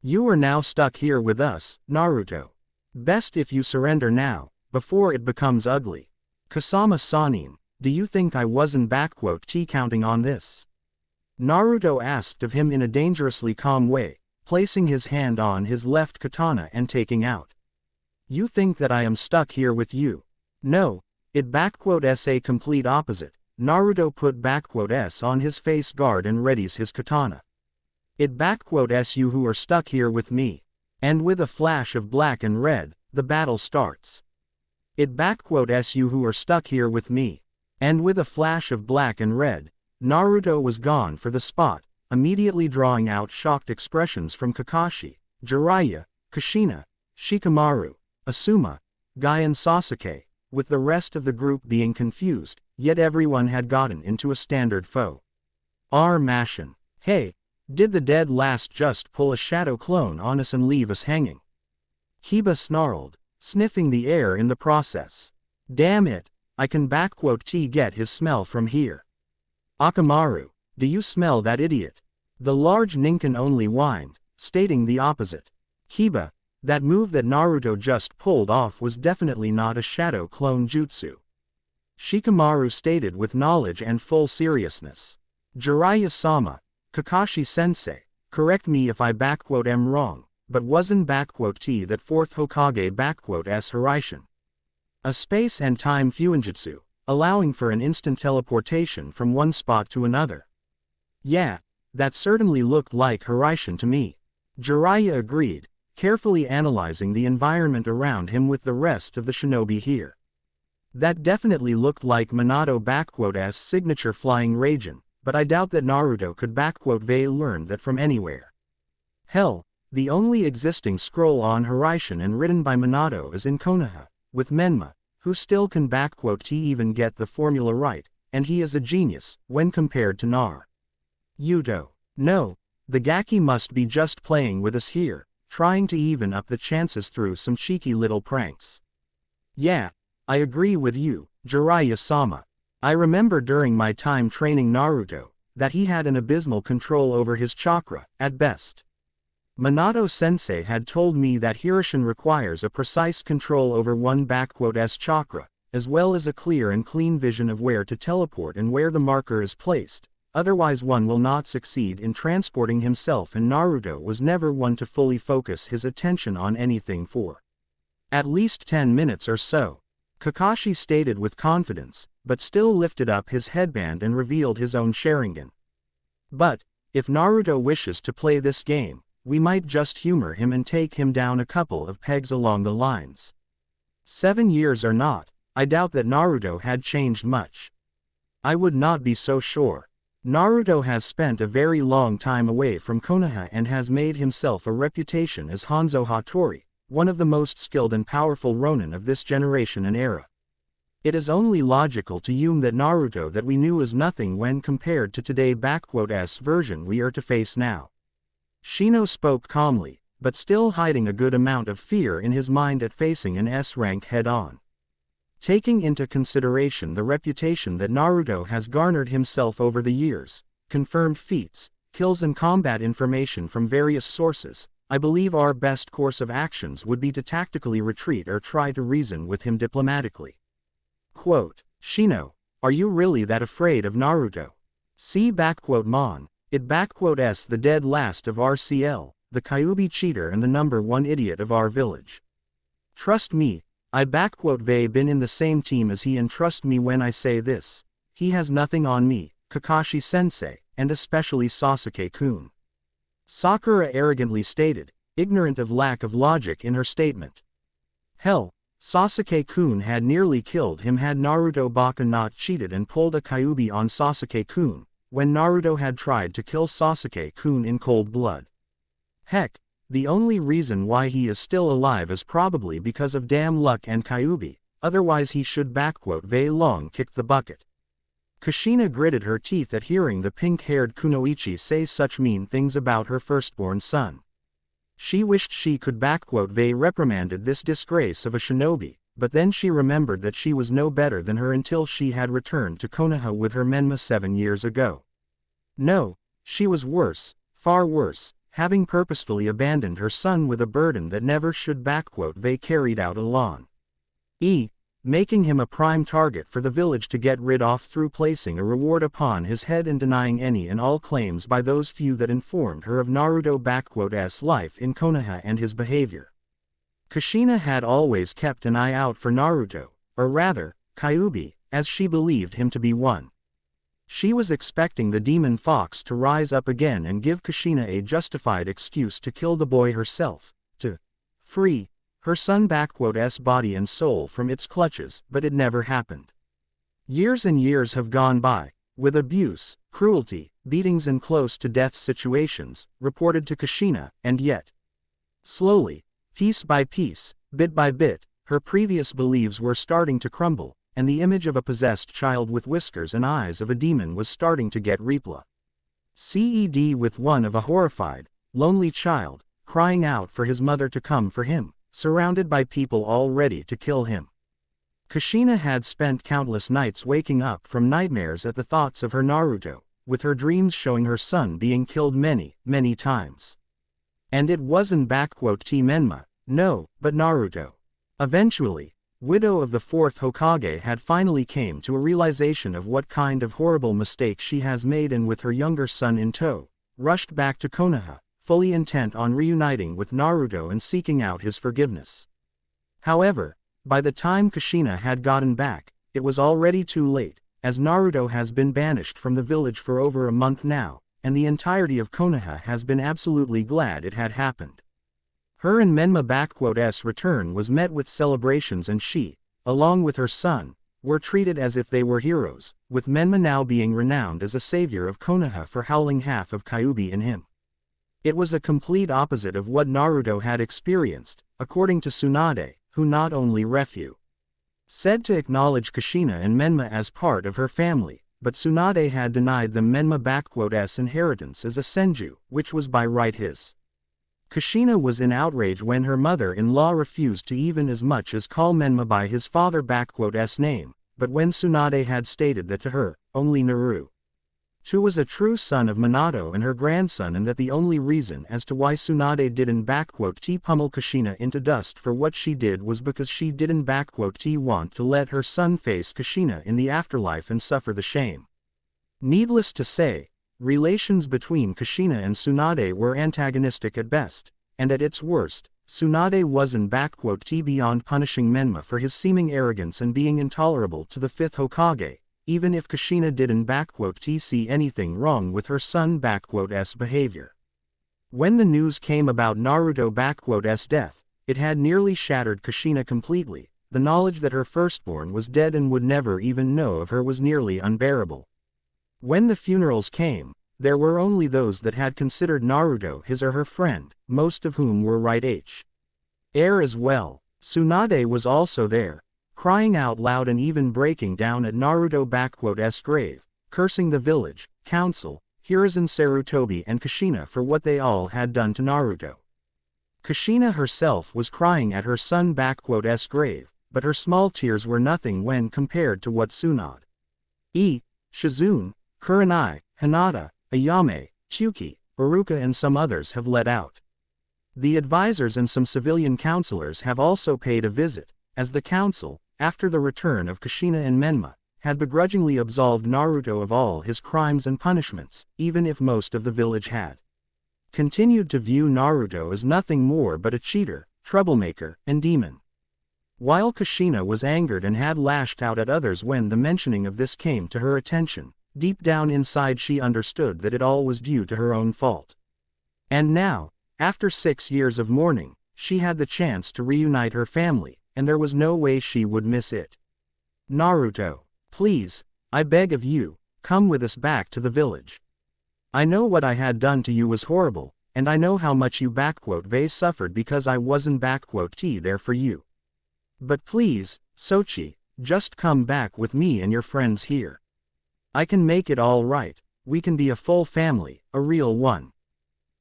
You are now stuck here with us, Naruto. Best if you surrender now, before it becomes ugly. Kasama Sanin, do you think I wasn't counting on this? Naruto asked of him in a dangerously calm way, placing his hand on his left katana and taking out. You think that I am stuck here with you? No, s a complete opposite. Naruto put s on his face guard and readies his katana. S you who are stuck here with me. And with a flash of black and red, the battle starts. S you who are stuck here with me. And with a flash of black and red, Naruto was gone for the spot, immediately drawing out shocked expressions from Kakashi, Jiraiya, Kushina, Shikamaru, Asuma, Guy and Sasuke, with the rest of the group being confused, yet everyone had gotten into a standard foe. Mashin. Hey, did the dead last just pull a shadow clone on us and leave us hanging? Kiba snarled, sniffing the air in the process. Damn it, I can get his smell from here. Akamaru, do you smell that idiot? The large Ninken only whined, stating the opposite. Kiba, that move that Naruto just pulled off was definitely not a shadow clone jutsu. Shikamaru stated with knowledge and full seriousness. Jiraiya-sama, Kakashi-sensei, correct me if I am wrong, but wasn't T that fourth Hokage s Hiraishin? A space and time fuinjutsu, allowing for an instant teleportation from one spot to another. Yeah, that certainly looked like Hiraishin to me. Jiraiya agreed, carefully analyzing the environment around him with the rest of the shinobi here. That definitely looked like Minato s signature flying Raijin, but I doubt that Naruto could learn that from anywhere. Hell, the only existing scroll on Hiraishin and written by Minato is in Konoha, with Menma, who still can even get the formula right, and he is a genius, when compared to Nar. Yuto. No, the Gaki must be just playing with us here, trying to even up the chances through some cheeky little pranks. Yeah, I agree with you, Jiraiya-sama. I remember during my time training Naruto, that he had an abysmal control over his chakra, at best. Minato-sensei had told me that Hiraishin requires a precise control over one s chakra, as well as a clear and clean vision of where to teleport and where the marker is placed, otherwise one will not succeed in transporting himself, and Naruto was never one to fully focus his attention on anything for at least 10 minutes or so. Kakashi stated with confidence, but still lifted up his headband and revealed his own Sharingan. But, if Naruto wishes to play this game, we might just humor him and take him down a couple of pegs along the lines. 7 years or not, I doubt that Naruto had changed much. I would not be so sure. Naruto has spent a very long time away from Konoha and has made himself a reputation as Hanzo Hattori, one of the most skilled and powerful Ronin of this generation and era. It is only logical to assume that Naruto that we knew is nothing when compared to today's version we are to face now. Shino spoke calmly, but still hiding a good amount of fear in his mind at facing an S-rank head-on. Taking into consideration the reputation that Naruto has garnered himself over the years, confirmed feats, kills and combat information from various sources, I believe our best course of actions would be to tactically retreat or try to reason with him diplomatically. Quote, Shino, are you really that afraid of Naruto? See Mon. S the dead last of RCL, the Kyuubi cheater and the #1 idiot of our village. Trust me, I been in the same team as he, and trust me when I say this, he has nothing on me, Kakashi-sensei, and especially Sasuke-kun. Sakura arrogantly stated, ignorant of lack of logic in her statement. Hell, Sasuke-kun had nearly killed him had Naruto Baka not cheated and pulled a Kyuubi on Sasuke-kun, when Naruto had tried to kill Sasuke-kun in cold blood. Heck, the only reason why he is still alive is probably because of damn luck and Kyuubi, otherwise he should long kick the bucket. Kushina gritted her teeth at hearing the pink-haired Kunoichi say such mean things about her firstborn son. She wished she could reprimanded this disgrace of a shinobi, but then she remembered that she was no better than her until she had returned to Konoha with her Menma 7 years ago. No, she was worse, far worse. having purposefully abandoned her son with a burden that never should be carried out alone. Making him a prime target for the village to get rid of through placing a reward upon his head and denying any and all claims by those few that informed her of Naruto's life in Konoha and his behavior. Kushina had always kept an eye out for Naruto, or rather, Kyuubi, as she believed him to be one. She was expecting the demon fox to rise up again and give Kushina a justified excuse to kill the boy herself, to free her son's body and soul from its clutches, but it never happened. Years and years have gone by, with abuse, cruelty, beatings and close-to-death situations, reported to Kushina, and yet, slowly, piece by piece, bit by bit, her previous beliefs were starting to crumble, and the image of a possessed child with whiskers and eyes of a demon was starting to get replaced with one of a horrified, lonely child, crying out for his mother to come for him, surrounded by people all ready to kill him. Kushina had spent countless nights waking up from nightmares at the thoughts of her Naruto, with her dreams showing her son being killed many, many times. And it wasn't Menma, no, but Naruto. Eventually, widow of the fourth Hokage had finally came to a realization of what kind of horrible mistake she has made, and with her younger son in tow, rushed back to Konoha, fully intent on reuniting with Naruto and seeking out his forgiveness. However, by the time Kushina had gotten back, it was already too late, as Naruto has been banished from the village for over a month now, and the entirety of Konoha has been absolutely glad it had happened. Her and Menma's return was met with celebrations, and she, along with her son, were treated as if they were heroes, with Menma now being renowned as a savior of Konoha for howling half of Kyuubi in him. It was a complete opposite of what Naruto had experienced, according to Tsunade, who not only said to acknowledge Kushina and Menma as part of her family, but Tsunade had denied them Menma's inheritance as a senju, which was by right his. Kushina was in outrage when her mother-in-law refused to even as much as call Menma by his father's name, but when Tsunade had stated that to her, only Naruto was a true son of Minato and her grandson, and that the only reason as to why Tsunade didn't pummel Kushina into dust for what she did was because she didn't want to let her son face Kushina in the afterlife and suffer the shame. Needless to say, relations between Kushina and Tsunade were antagonistic at best, and at its worst, Tsunade wasn't beyond punishing Menma for his seeming arrogance and being intolerable to the fifth Hokage, even if Kushina didn't see anything wrong with her son's behavior. When the news came about Naruto's death, it had nearly shattered Kushina completely. The knowledge that her firstborn was dead and would never even know of her was nearly unbearable. When the funerals came, there were only those that had considered Naruto his or her friend, most of whom were heir as well. Tsunade was also there, crying out loud and even breaking down at Naruto's grave, cursing the village, council, Hiruzen Sarutobi and Kushina for what they all had done to Naruto. Kushina herself was crying at her son's grave, but her small tears were nothing when compared to what Tsunade, Shizune, Kurenai, Hinata, Ayame, Chuki, Iruka and some others have let out. The advisors and some civilian counselors have also paid a visit, as the council, after the return of Kushina and Menma, had begrudgingly absolved Naruto of all his crimes and punishments, even if most of the village had continued to view Naruto as nothing more but a cheater, troublemaker, and demon. While Kushina was angered and had lashed out at others when the mentioning of this came to her attention, deep down inside she understood that it all was due to her own fault. And now, after 6 years of mourning, she had the chance to reunite her family, and there was no way she would miss it. Naruto, please, I beg of you, come with us back to the village. I know what I had done to you was horrible, and I know how much you suffered because I wasn't there for you. But please, Sochi, just come back with me and your friends here. I can make it all right, we can be a full family, a real one.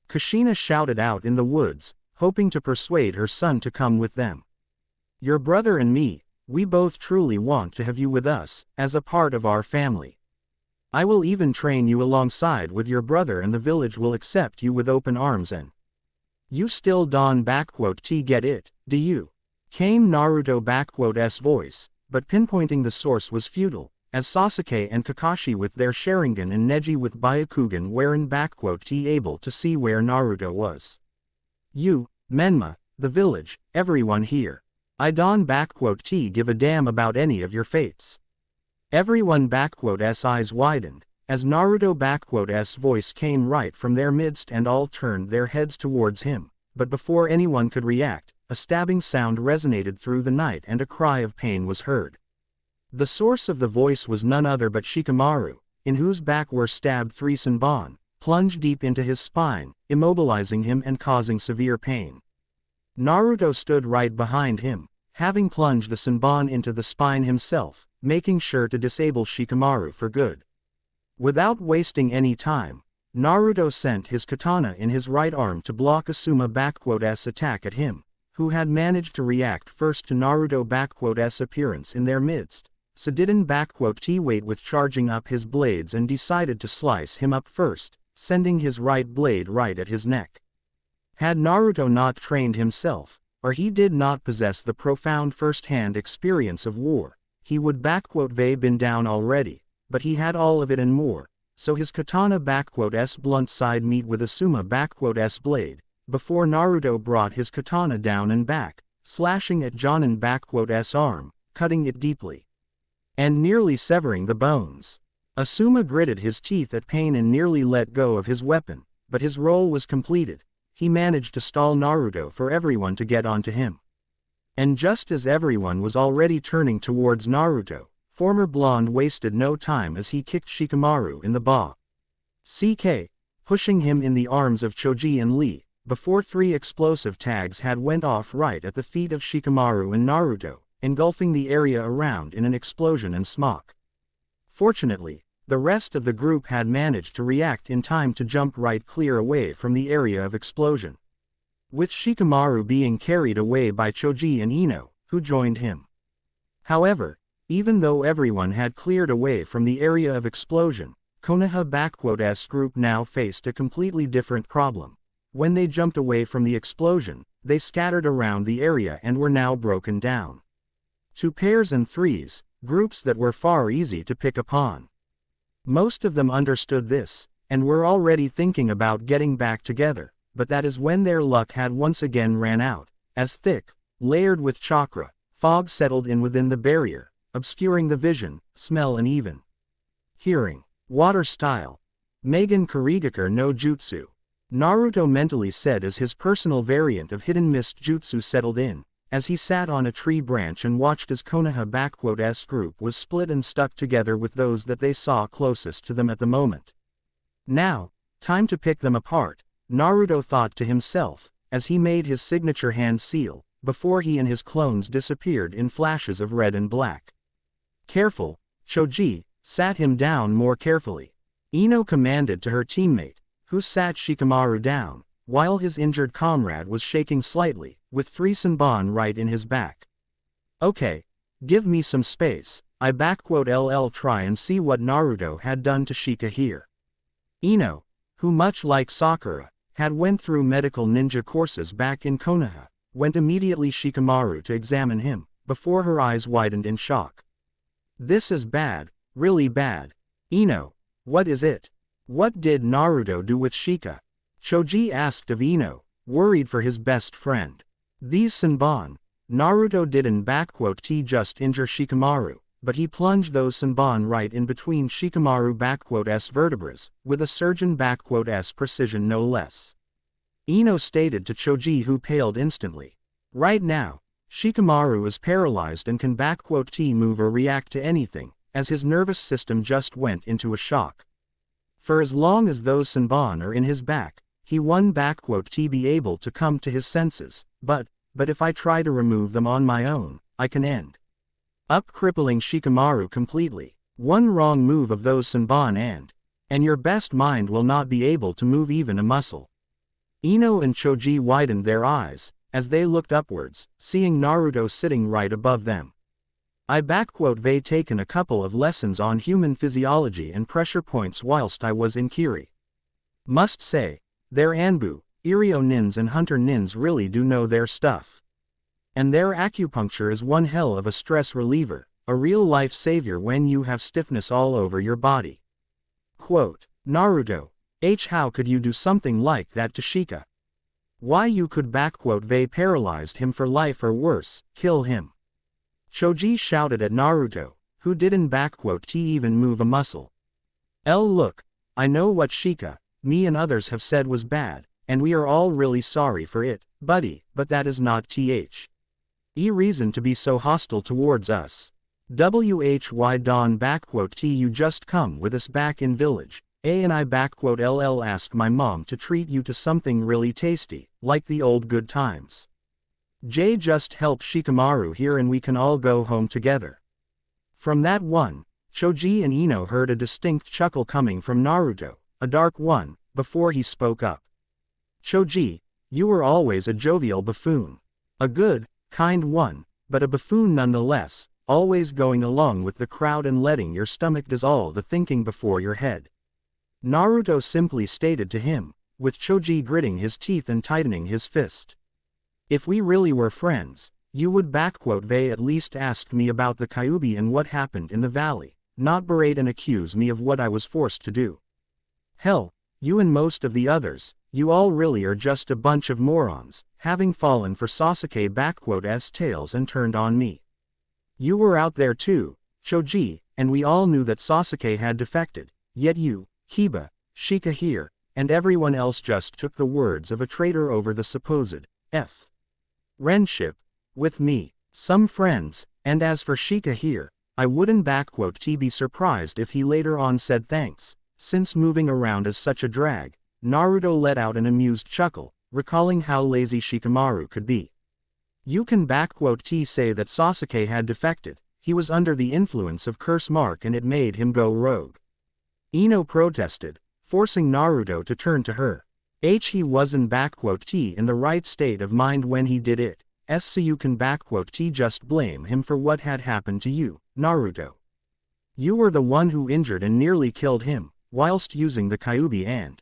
Kushina shouted out in the woods, hoping to persuade her son to come with them. Your brother and me, we both truly want to have you with us, as a part of our family. I will even train you alongside with your brother and the village will accept you with open arms and you still don T get it, do you? Came Naruto's voice, but pinpointing the source was futile, as Sasuke and Kakashi with their Sharingan and Neji with Byakugan weren't T able to see where Naruto was. You, Menma, the village, everyone here. I don't give a damn about any of your fates. Everyone eyes widened, as Naruto's voice came right from their midst and all turned their heads towards him, but before anyone could react, a stabbing sound resonated through the night and a cry of pain was heard. The source of the voice was none other but Shikamaru, in whose back were stabbed 3 Senbon, plunged deep into his spine, immobilizing him and causing severe pain. Naruto stood right behind him, having plunged the Senbon into the spine himself, making sure to disable Shikamaru for good. Without wasting any time, Naruto sent his katana in his right arm to block Asuma attack at him, who had managed to react first to Naruto's appearance in their midst, so didn't wait with charging up his blades and decided to slice him up first, sending his right blade right at his neck. Had Naruto not trained himself, or he did not possess the profound first-hand experience of war, he would been down already, but he had all of it and more, so his katana blunt side meet with Asuma blade, before Naruto brought his katana down and back, slashing at Jonin arm, cutting it deeply, and nearly severing the bones. Asuma gritted his teeth at pain and nearly let go of his weapon, but his role was completed. He managed to stall Naruto for everyone to get onto him. And just as everyone was already turning towards Naruto, former blonde wasted no time as he kicked Shikamaru in the back, pushing him in the arms of Choji and Lee, before 3 explosive tags had went off right at the feet of Shikamaru and Naruto, engulfing the area around in an explosion and smoke. Fortunately, the rest of the group had managed to react in time to jump right clear away from the area of explosion, with Shikamaru being carried away by Choji and Ino, who joined him. However, even though everyone had cleared away from the area of explosion, Konoha's group now faced a completely different problem. When they jumped away from the explosion, they scattered around the area and were now broken down to pairs and threes, groups that were far easy to pick upon. Most of them understood this, and were already thinking about getting back together, but that is when their luck had once again ran out, as thick, layered with chakra, fog settled in within the barrier, obscuring the vision, smell and even hearing. Water style. Megan Kurigakure no Jutsu. Naruto mentally said as his personal variant of hidden mist jutsu settled in, as he sat on a tree branch and watched as Konoha's group was split and stuck together with those that they saw closest to them at the moment. Now, time to pick them apart, Naruto thought to himself, as he made his signature hand seal, before he and his clones disappeared in flashes of red and black. Careful, Choji, sat him down more carefully. Ino commanded to her teammate, who sat Shikamaru down, while his injured comrade was shaking slightly, with 3 Senbon right in his back. Okay, give me some space, I try and see what Naruto had done to Shika here. Ino, who much like Sakura, had went through medical ninja courses back in Konoha, went immediately Shikamaru to examine him, before her eyes widened in shock. This is bad, really bad. Ino, what is it? What did Naruto do with Shika? Choji asked of Ino, worried for his best friend. These Senbon, Naruto didn't just injure Shikamaru, but he plunged those Senbon right in between Shikamaru's vertebrae, with a surgeon precision no less. Ino stated to Choji, who paled instantly. Right now, Shikamaru is paralyzed and can move or react to anything, as his nervous system just went into a shock. For as long as those Senbon are in his back, he won't be able to come to his senses, but if I try to remove them on my own, I can end up crippling Shikamaru completely. One wrong move of those Senbon and your best mind will not be able to move even a muscle. Ino and Choji widened their eyes, as they looked upwards, seeing Naruto sitting right above them. They taken a couple of lessons on human physiology and pressure points whilst I was in Kiri. Must say, their Anbu, Irio nins and Hunter nins really do know their stuff. And their acupuncture is one hell of a stress reliever, a real life savior when you have stiffness all over your body. Quote, Naruto, how could you do something like that to Shika? Why you could they paralyzed him for life or worse, kill him. Choji shouted at Naruto, who didn't even move a muscle. Look, I know what Shika, me and others have said was bad, and we are all really sorry for it, buddy, but that is not reason to be so hostile towards us. Why Don you just come with us back in village, and I ll ask my mom to treat you to something really tasty, like the old good times. J just help Shikamaru here and we can all go home together. From that one, Choji and Ino heard a distinct chuckle coming from Naruto, a dark one, before he spoke up. Choji, you were always a jovial buffoon. A good, kind one, but a buffoon nonetheless, always going along with the crowd and letting your stomach does all the thinking before your head. Naruto simply stated to him, with Choji gritting his teeth and tightening his fist. If we really were friends, you would at least ask me about the Kyuubi and what happened in the valley, not berate and accuse me of what I was forced to do. Hell, you and most of the others, you all really are just a bunch of morons, having fallen for Sasuke's tales and turned on me. You were out there too, Choji, and we all knew that Sasuke had defected, yet you, Kiba, Shika here, and everyone else just took the words of a traitor over the supposed friendship with me, some friends, and as for Shika here, I wouldn't be surprised if he later on said thanks, since moving around is such a drag. Naruto let out an amused chuckle, recalling how lazy Shikamaru could be. You can say that Sasuke had defected, he was under the influence of curse mark and it made him go rogue. Ino protested, forcing Naruto to turn to her. He wasn't in the right state of mind when he did it, so you can just blame him for what had happened to you, Naruto. You were the one who injured and nearly killed him, whilst using the Kyuubi and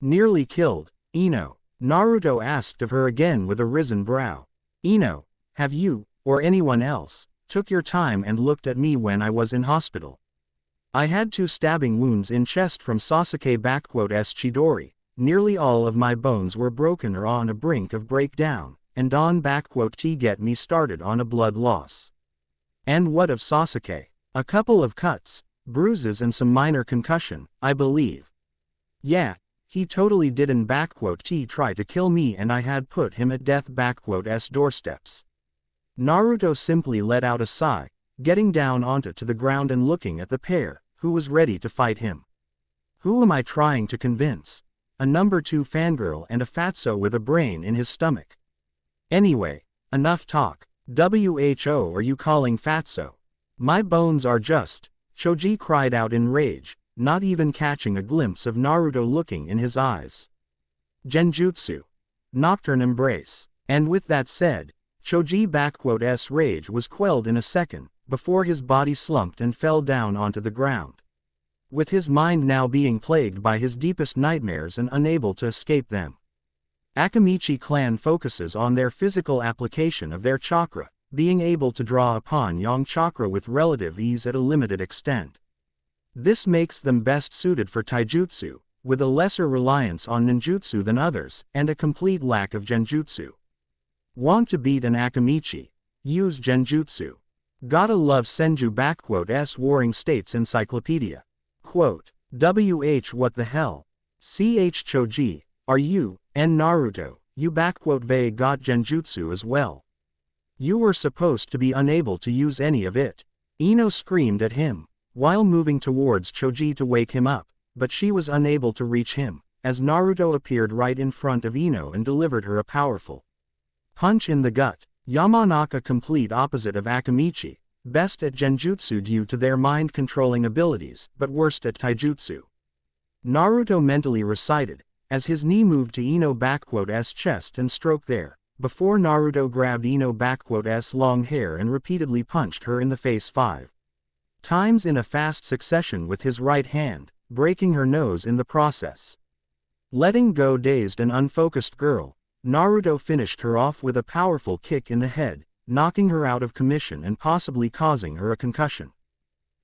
nearly killed, Ino, Naruto asked of her again with a risen brow. Ino, have you, or anyone else, took your time and looked at me when I was in hospital? I had 2 stabbing wounds in chest from Sasuke Chidori, nearly all of my bones were broken or on a brink of breakdown, and on get me started on a blood loss. And what of Sasuke? A couple of cuts, bruises and some minor concussion, I believe. Yeah, he totally didn't try to kill me and I had put him at death doorsteps. Naruto simply let out a sigh, getting down onto the ground and looking at the pair, who was ready to fight him. Who am I trying to convince? A number 2 fangirl and a fatso with a brain in his stomach. Anyway, enough talk. Who are you calling fatso? My bones are just, Choji cried out in rage, not even catching a glimpse of Naruto looking in his eyes. Genjutsu. Nocturne embrace. And with that said, Choji rage was quelled in a second, before his body slumped and fell down onto the ground. With his mind now being plagued by his deepest nightmares and unable to escape them. Akamichi clan focuses on their physical application of their chakra, being able to draw upon yang chakra with relative ease at a limited extent. This makes them best suited for taijutsu, with a lesser reliance on ninjutsu than others, and a complete lack of genjutsu. Want to beat an Akamichi? Use genjutsu. Gotta love Senju Warring States Encyclopedia. Quote, what the hell? Choji, are you, and Naruto, you got genjutsu as well. You were supposed to be unable to use any of it. Ino screamed at him, while moving towards Choji to wake him up, but she was unable to reach him, as Naruto appeared right in front of Ino and delivered her a powerful punch in the gut. Yamanaka complete opposite of Akamichi, best at genjutsu due to their mind-controlling abilities, but worst at taijutsu. Naruto mentally recited, as his knee moved to Ino's chest and stroked there, before Naruto grabbed Ino's long hair and repeatedly punched her in the face 5 times in a fast succession with his right hand, breaking her nose in the process. Letting go dazed and unfocused girl, Naruto finished her off with a powerful kick in the head, knocking her out of commission and possibly causing her a concussion.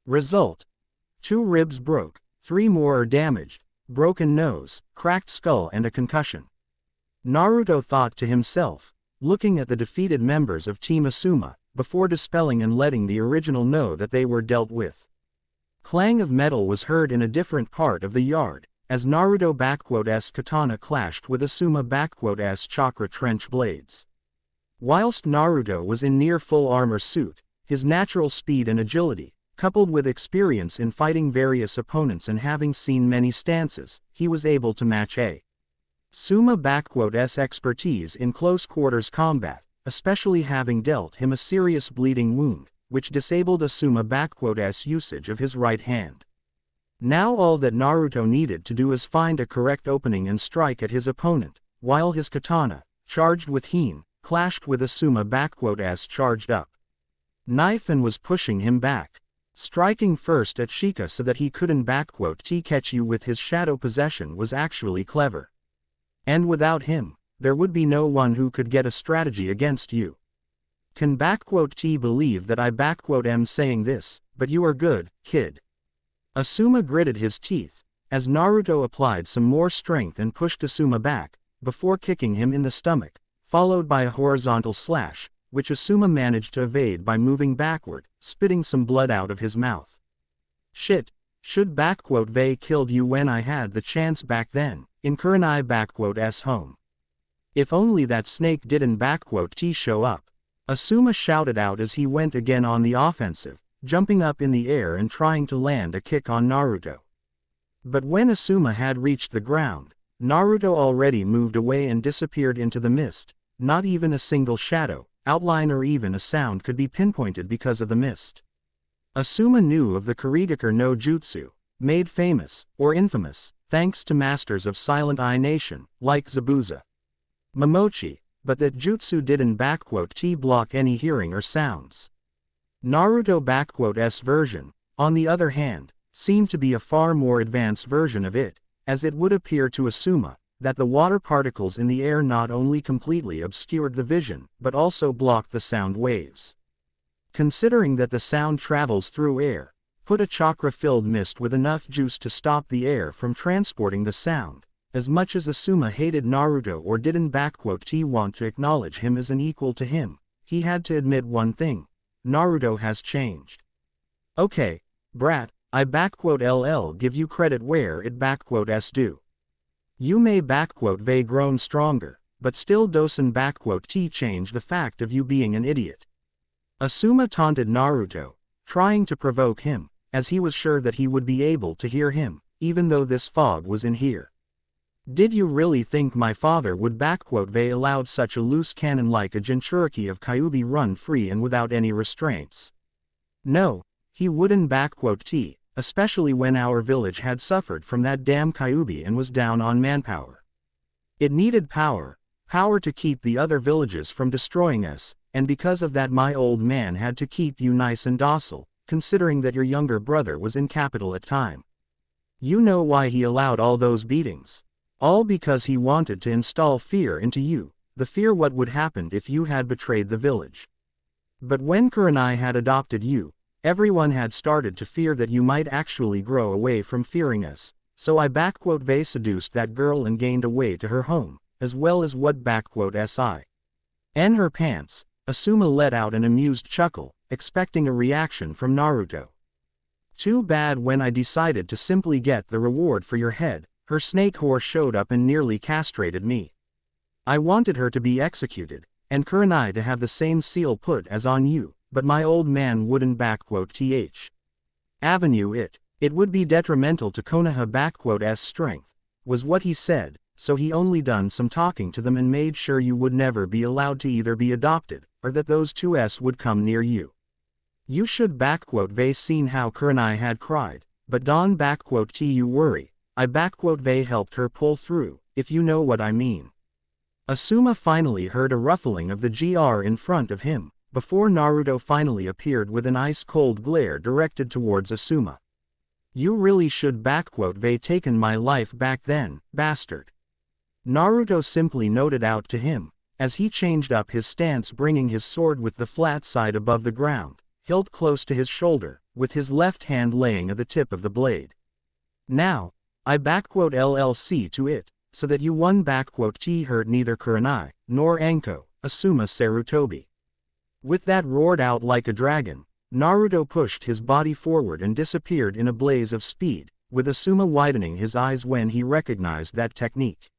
Result: 2 ribs broke, 3 more are damaged, broken nose, cracked skull and a concussion. Naruto thought to himself, looking at the defeated members of Team Asuma, before dispelling and letting the original know that they were dealt with. Clang of metal was heard in a different part of the yard, as Naruto's katana clashed with Asuma's chakra trench blades. Whilst Naruto was in near full armor suit, his natural speed and agility, coupled with experience in fighting various opponents and having seen many stances, he was able to match Asuma's expertise in close quarters combat, especially having dealt him a serious bleeding wound, which disabled Asuma's usage of his right hand. Now all that Naruto needed to do is find a correct opening and strike at his opponent, while his katana, charged with heen, clashed with Asuma's charged up knife and was pushing him back. Striking first at Shika so that he couldn't catch you with his shadow possession was actually clever. And without him, there would be no one who could get a strategy against you. Can T believe that I am saying this, but you are good, kid. Asuma gritted his teeth, as Naruto applied some more strength and pushed Asuma back, before kicking him in the stomach, followed by a horizontal slash, which Asuma managed to evade by moving backward, spitting some blood out of his mouth. Shit, should they killed you when I had the chance back then, in Kurani's home. If only that snake didn't show up. Asuma shouted out as he went again on the offensive, jumping up in the air and trying to land a kick on Naruto. But when Asuma had reached the ground, Naruto already moved away and disappeared into the mist. Not even a single shadow, outline or even a sound could be pinpointed because of the mist. Asuma knew of the Kurigakure no Jutsu, made famous, or infamous, thanks to masters of Silent Eye Nation, like Zabuza Momochi, but that jutsu didn't block any hearing or sounds. Naruto's version, on the other hand, seemed to be a far more advanced version of it, as it would appear to Asuma that the water particles in the air not only completely obscured the vision, but also blocked the sound waves. Considering that the sound travels through air, put a chakra-filled mist with enough juice to stop the air from transporting the sound. As much as Asuma hated Naruto or didn't want to acknowledge him as an equal to him, he had to admit one thing: Naruto has changed. Okay, brat, I give you credit where it due. You may they grown stronger, but still doesn't change the fact of you being an idiot. Asuma taunted Naruto, trying to provoke him, as he was sure that he would be able to hear him, even though this fog was in here. Did you really think my father would they allowed such a loose cannon like a Jinchuriki of Kyuubi run free and without any restraints? No, he wouldn't especially when our village had suffered from that damn Kyuubi and was down on manpower. It needed power to keep the other villages from destroying us, and because of that my old man had to keep you nice and docile, considering that your younger brother was in capital at time. You know why he allowed all those beatings? All because he wanted to install fear into you, the fear what would happen if you had betrayed the village. But when Kurenai had adopted you, everyone had started to fear that you might actually grow away from fearing us, so I seduced that girl and gained a way to her home, as well as what and her pants. Asuma let out an amused chuckle, expecting a reaction from Naruto. Too bad when I decided to simply get the reward for your head, her snake whore showed up and nearly castrated me. I wanted her to be executed, and Kurenai to have the same seal put as on you, but my old man wouldn't avenue it. It would be detrimental to Konoha's strength, was what he said, so he only done some talking to them and made sure you would never be allowed to either be adopted, or that those 2s would come near you. You should seen how Kurenai had cried, but don't you worry. I helped her pull through, if you know what I mean. Asuma finally heard a ruffling of the GR in front of him, before Naruto finally appeared with an ice-cold glare directed towards Asuma. You really should "Ve taken my life back then, bastard." Naruto simply noted out to him, as he changed up his stance, bringing his sword with the flat side above the ground, hilt close to his shoulder, with his left hand laying at the tip of the blade. Now, I "LLC to it, so that you one "T hurt neither Kurenai, nor Anko, Asuma Sarutobi." With that roared out like a dragon, Naruto pushed his body forward and disappeared in a blaze of speed, with Asuma widening his eyes when he recognized that technique.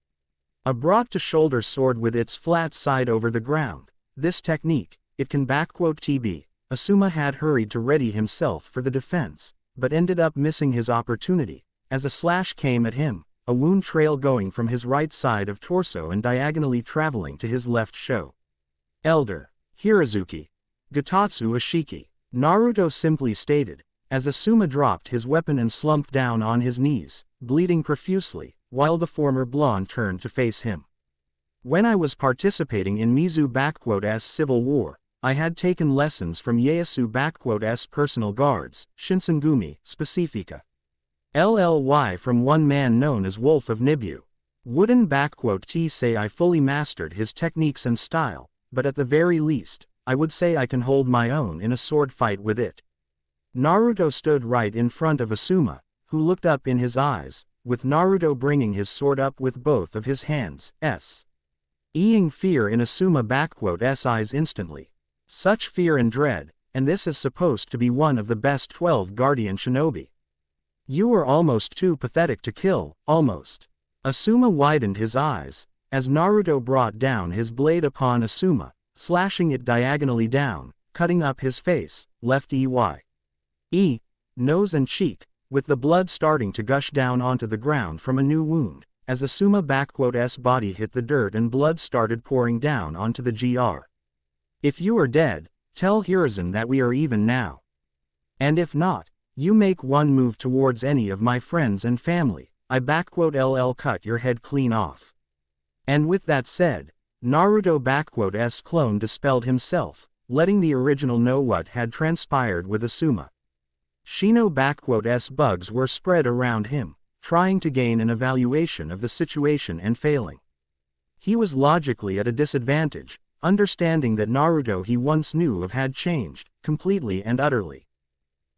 A brought-to-shoulder sword with its flat side over the ground. This technique, it can "TB." Asuma had hurried to ready himself for the defense, but ended up missing his opportunity, as a slash came at him, a wound trail going from his right side of torso and diagonally traveling to his left shoulder. Elder Hirazuki Gatatsu Ashiki, Naruto simply stated, as Asuma dropped his weapon and slumped down on his knees, bleeding profusely, while the former blonde turned to face him. When I was participating in Mizu's civil war, I had taken lessons from Ieyasu's personal guards, Shinsengumi, Specifica. LLY from one man known as Wolf of Nibu. Wouldn't T say I fully mastered his techniques and style, but at the very least, I would say I can hold my own in a sword fight with it. Naruto stood right in front of Asuma, who looked up in his eyes, with Naruto bringing his sword up with both of his hands, eyeing fear in Asuma eyes instantly. Such fear and dread, and this is supposed to be one of the best 12 guardian shinobi. You are almost too pathetic to kill, almost. Asuma widened his eyes, as Naruto brought down his blade upon Asuma, slashing it diagonally down, cutting up his face, left nose and cheek, with the blood starting to gush down onto the ground from a new wound, as Asuma body hit the dirt and blood started pouring down onto the GR. If you are dead, tell Hiruzen that we are even now. And if not, you make one move towards any of my friends and family, I LL cut your head clean off. And with that said, Naruto clone dispelled himself, letting the original know what had transpired with Asuma. Shino bugs were spread around him, trying to gain an evaluation of the situation and failing. He was logically at a disadvantage, understanding that Naruto he once knew of had changed, completely and utterly.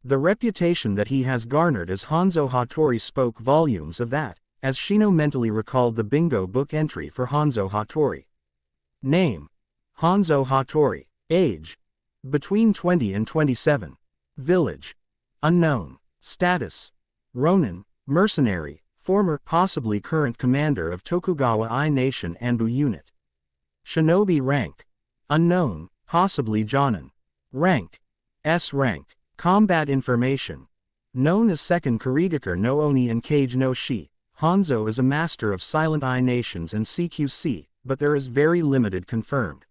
The reputation that he has garnered as Hanzo Hattori spoke volumes of that, as Shino mentally recalled the bingo book entry for Hanzo Hattori. Name: Hanzo Hattori. Age: between 20 and 27. Village: unknown. Status: Ronin, mercenary, former possibly current commander of Tokugawa I Nation Anbu unit. Shinobi rank: unknown, possibly Jonin. Rank: S rank. Combat information: known as Second Kurigakure no Oni and Kage no Shi, Hanzo is a master of silent I nations and CQC, but there is very limited confirmed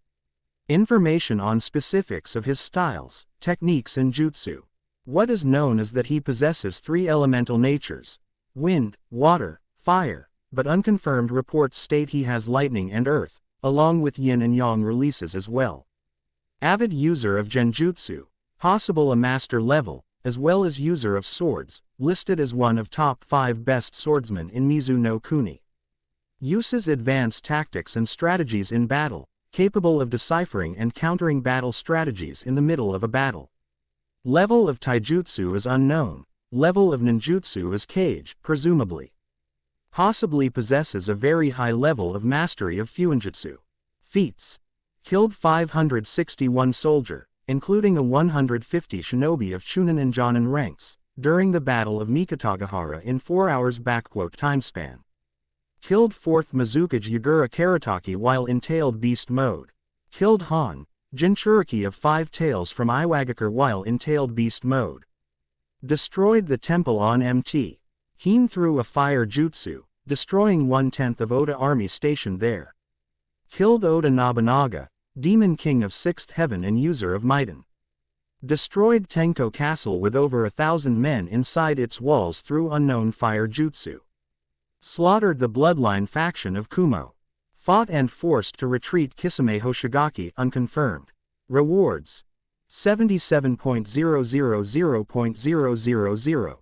information on specifics of his styles, techniques and jutsu. What is known is that he possesses 3 elemental natures: wind, water, fire, but unconfirmed reports state he has lightning and earth, along with yin and yang releases as well. Avid user of genjutsu, possible a master level, as well as user of swords, listed as one of top 5 best swordsmen in Mizu no Kuni. Uses advanced tactics and strategies in battle, capable of deciphering and countering battle strategies in the middle of a battle. Level of taijutsu is unknown, level of ninjutsu is Kage, presumably. Possibly possesses a very high level of mastery of fuinjutsu. Feats: killed 561 soldier, including a 150 shinobi of Chunin and Jonin ranks, during the Battle of Mikitagahara in 4 hours time span. Killed 4th Mizukage Yagura Karataki while in tailed beast mode. Killed Han, Jinchuriki of 5 tails from Iwagakure while in tailed beast mode. Destroyed the temple on Mt. Heen through a fire jutsu, destroying 1/10 of Oda army stationed there. Killed Oda Nobunaga, Demon King of 6th Heaven and user of Maiden. Destroyed Tenko Castle with over 1,000 men inside its walls through unknown fire jutsu. Slaughtered the bloodline faction of Kumo. Fought and forced to retreat Kisame Hoshigaki unconfirmed. Rewards. 77.000.000.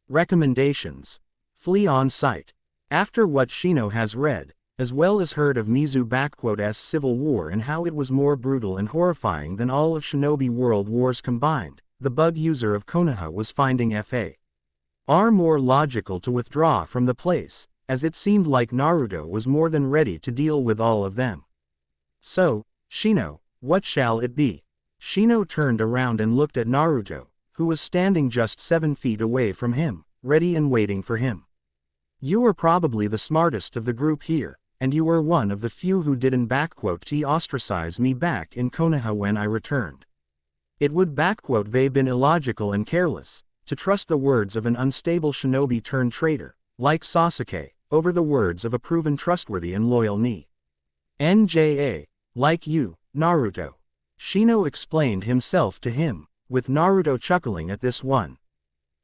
Recommendations. Flee on sight. After what Shino has read, as well as heard of Mizu's civil war and how it was more brutal and horrifying than all of Shinobi World Wars combined, the bug user of Konoha was finding FAR more logical to withdraw from the place, as it seemed like Naruto was more than ready to deal with all of them. So, Shino, what shall it be? Shino turned around and looked at Naruto, who was standing just 7 feet away from him, ready and waiting for him. You are probably the smartest of the group here, and you were one of the few who didn't ostracize me back in Konoha when I returned. It would been illogical and careless, to trust the words of an unstable shinobi turned traitor, like Sasuke, over the words of a proven trustworthy and loyal ninja, like you, Naruto. Shino explained himself to him, with Naruto chuckling at this one.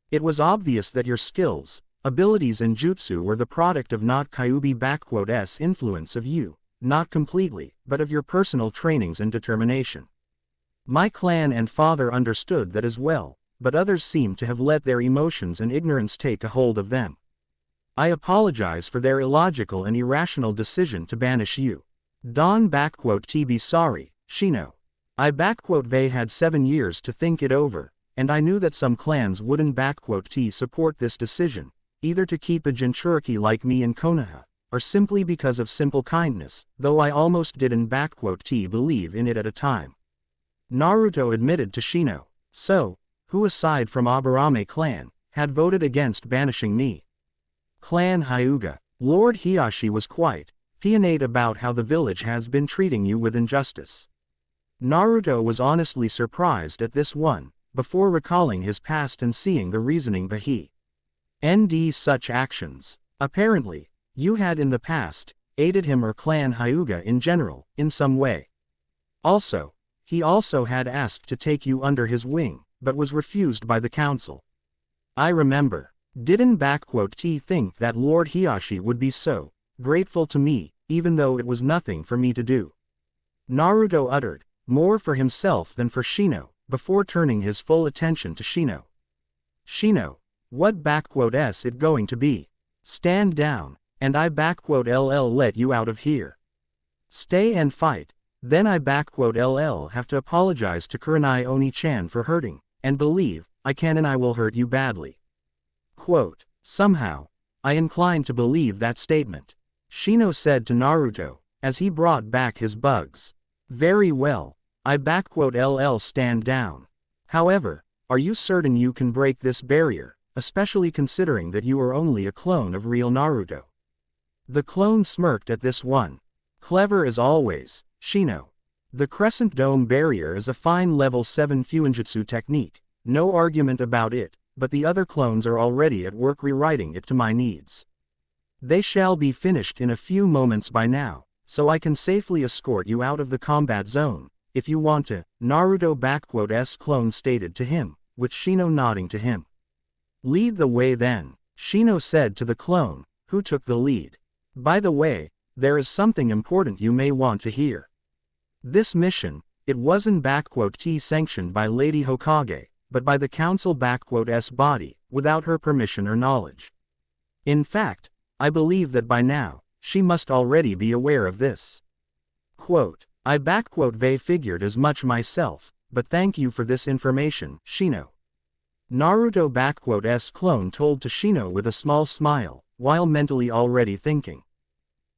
It was obvious that your skills, abilities and jutsu were the product of not Kyuubi's influence of you, not completely, but of your personal trainings and determination. My clan and father understood that as well, but others seem to have let their emotions and ignorance take a hold of them. I apologize for their illogical and irrational decision to banish you. Don be sorry, Shino. They had 7 years to think it over, and I knew that some clans wouldn't support this decision, either to keep a Jinchuriki like me in Konoha, or simply because of simple kindness, though I almost didn't believe in it at a time. Naruto admitted to Shino. So, who aside from Aburame clan, had voted against banishing me? Clan Hyuga. Lord Hiashi was quite peonate about how the village has been treating you with injustice. Naruto was honestly surprised at this one, before recalling his past and seeing the reasoning behind such actions. Apparently, you had in the past, aided him or Clan Hyuga in general, in some way. Also, he also had asked to take you under his wing, but was refused by the council. I remember. Didn't think that Lord Hiashi would be so grateful to me, even though it was nothing for me to do. Naruto uttered, more for himself than for Shino, before turning his full attention to Shino. Shino, what it going to be? Stand down, and I let you out of here. Stay and fight, then I have to apologize to Kurenai Oni-chan for hurting, and believe, I can and I will hurt you badly. Quote, somehow, I incline to believe that statement. Shino said to Naruto, as he brought back his bugs. Very well, I stand down. However, are you certain you can break this barrier, especially considering that you are only a clone of real Naruto? The clone smirked at this one. Clever as always, Shino. The Crescent Dome barrier is a fine level 7 Fuinjutsu technique, no argument about it, but the other clones are already at work rewriting it to my needs. They shall be finished in a few moments by now, so I can safely escort you out of the combat zone, if you want to, Naruto clone stated to him, with Shino nodding to him. Lead the way then, Shino said to the clone, who took the lead. By the way, there is something important you may want to hear. This mission, it wasn't sanctioned by Lady Hokage, but by the council body, without her permission or knowledge. In fact, I believe that by now, she must already be aware of this. Quote, I figured as much myself, but thank you for this information, Shino. Naruto clone told to Shino with a small smile, while mentally already thinking.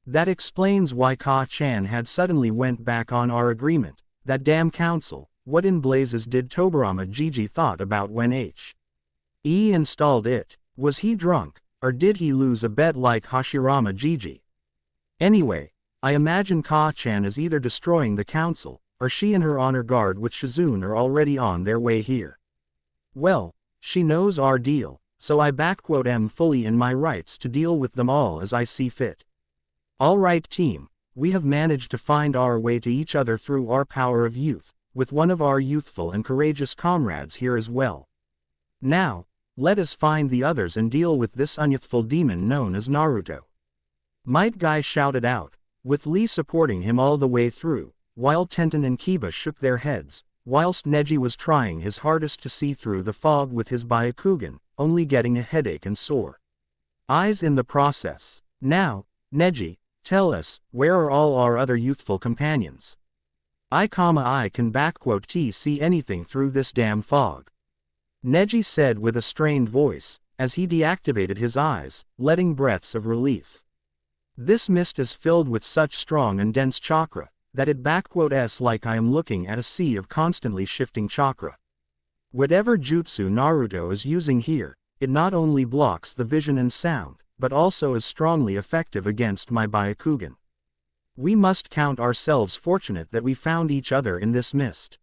That explains why Ka-chan had suddenly went back on our agreement, that damn council. What in blazes did Tobarama Gigi thought about when He installed it? Was he drunk, or did he lose a bet like Hashirama Gigi? Anyway, I imagine Ka-chan is either destroying the council, or she and her honor guard with Shizune are already on their way here. Well, she knows our deal, so I am fully in my rights to deal with them all as I see fit. Alright team, we have managed to find our way to each other through our power of youth, with one of our youthful and courageous comrades here as well. Now, let us find the others and deal with this unyouthful demon known as Naruto. Might Guy shouted out, with Lee supporting him all the way through, while Tenten and Kiba shook their heads, whilst Neji was trying his hardest to see through the fog with his Byakugan, only getting a headache and sore eyes in the process. Now, Neji, tell us, where are all our other youthful companions? I can see anything through this damn fog. Neji said with a strained voice, as he deactivated his eyes, letting breaths of relief. This mist is filled with such strong and dense chakra, that it like I am looking at a sea of constantly shifting chakra. Whatever jutsu Naruto is using here, it not only blocks the vision and sound, but also is strongly effective against my Byakugan. We must count ourselves fortunate that we found each other in this mist.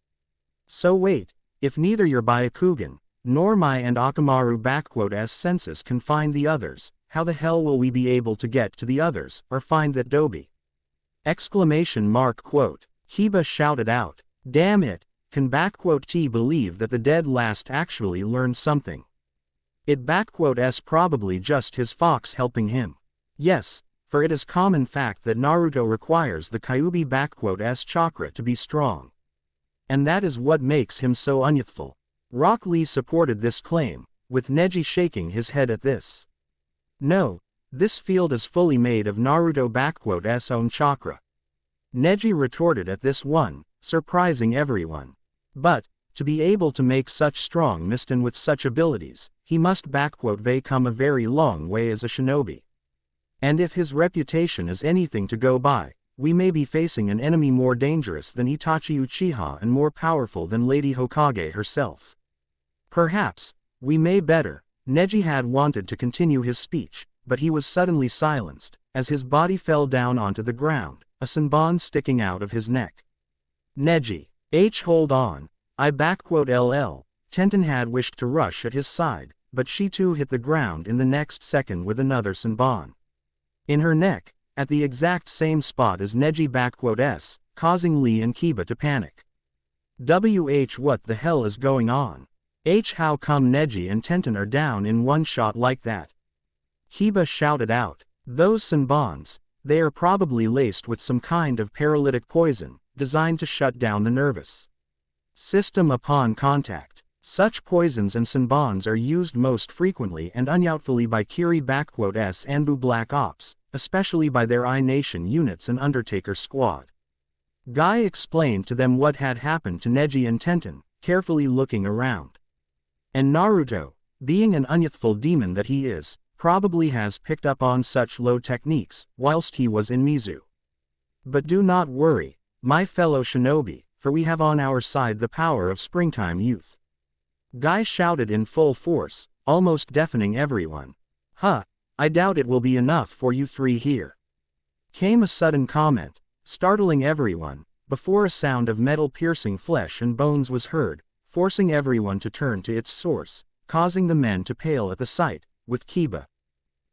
So wait, if neither your Byakugan, nor my and Akamaru senses can find the others, how the hell will we be able to get to the others, or find that Dobi? Kiba shouted out. Damn it, can T believe that the dead last actually learned something? It probably just his fox helping him. Yes, for it is common fact that Naruto requires the Kyuubi chakra to be strong. And that is what makes him so unyouthful. Rock Lee supported this claim, with Neji shaking his head at this. No, this field is fully made of Naruto own chakra. Neji retorted at this one, surprising everyone. But, to be able to make such strong mist and with such abilities, he must come a very long way as a shinobi. And if his reputation is anything to go by, we may be facing an enemy more dangerous than Itachi Uchiha and more powerful than Lady Hokage herself. Perhaps, we may better. Neji had wanted to continue his speech, but he was suddenly silenced, as his body fell down onto the ground, a senbon sticking out of his neck. Neji, hold on, Tenten had wished to rush at his side, but she too hit the ground in the next second with another senbon in her neck, at the exact same spot as Neji causing Lee and Kiba to panic. What the hell is going on? How come Neji and Tenten are down in one shot like that? Kiba shouted out. Those senbons, they are probably laced with some kind of paralytic poison, designed to shut down the nervous system upon contact. Such poisons and senbons are used most frequently and undoubtedly by Kiri Anbu Black Ops, especially by their I-Nation units and Undertaker squad. Guy explained to them what had happened to Neji and Tenten, carefully looking around. And Naruto, being an unyouthful demon that he is, probably has picked up on such low techniques, whilst he was in Mizu. But do not worry, my fellow shinobi, for we have on our side the power of springtime youth. Guy shouted in full force, almost deafening everyone. I doubt it will be enough for you three here. Came a sudden comment, startling everyone, before a sound of metal piercing flesh and bones was heard, forcing everyone to turn to its source, causing the men to pale at the sight, with Kiba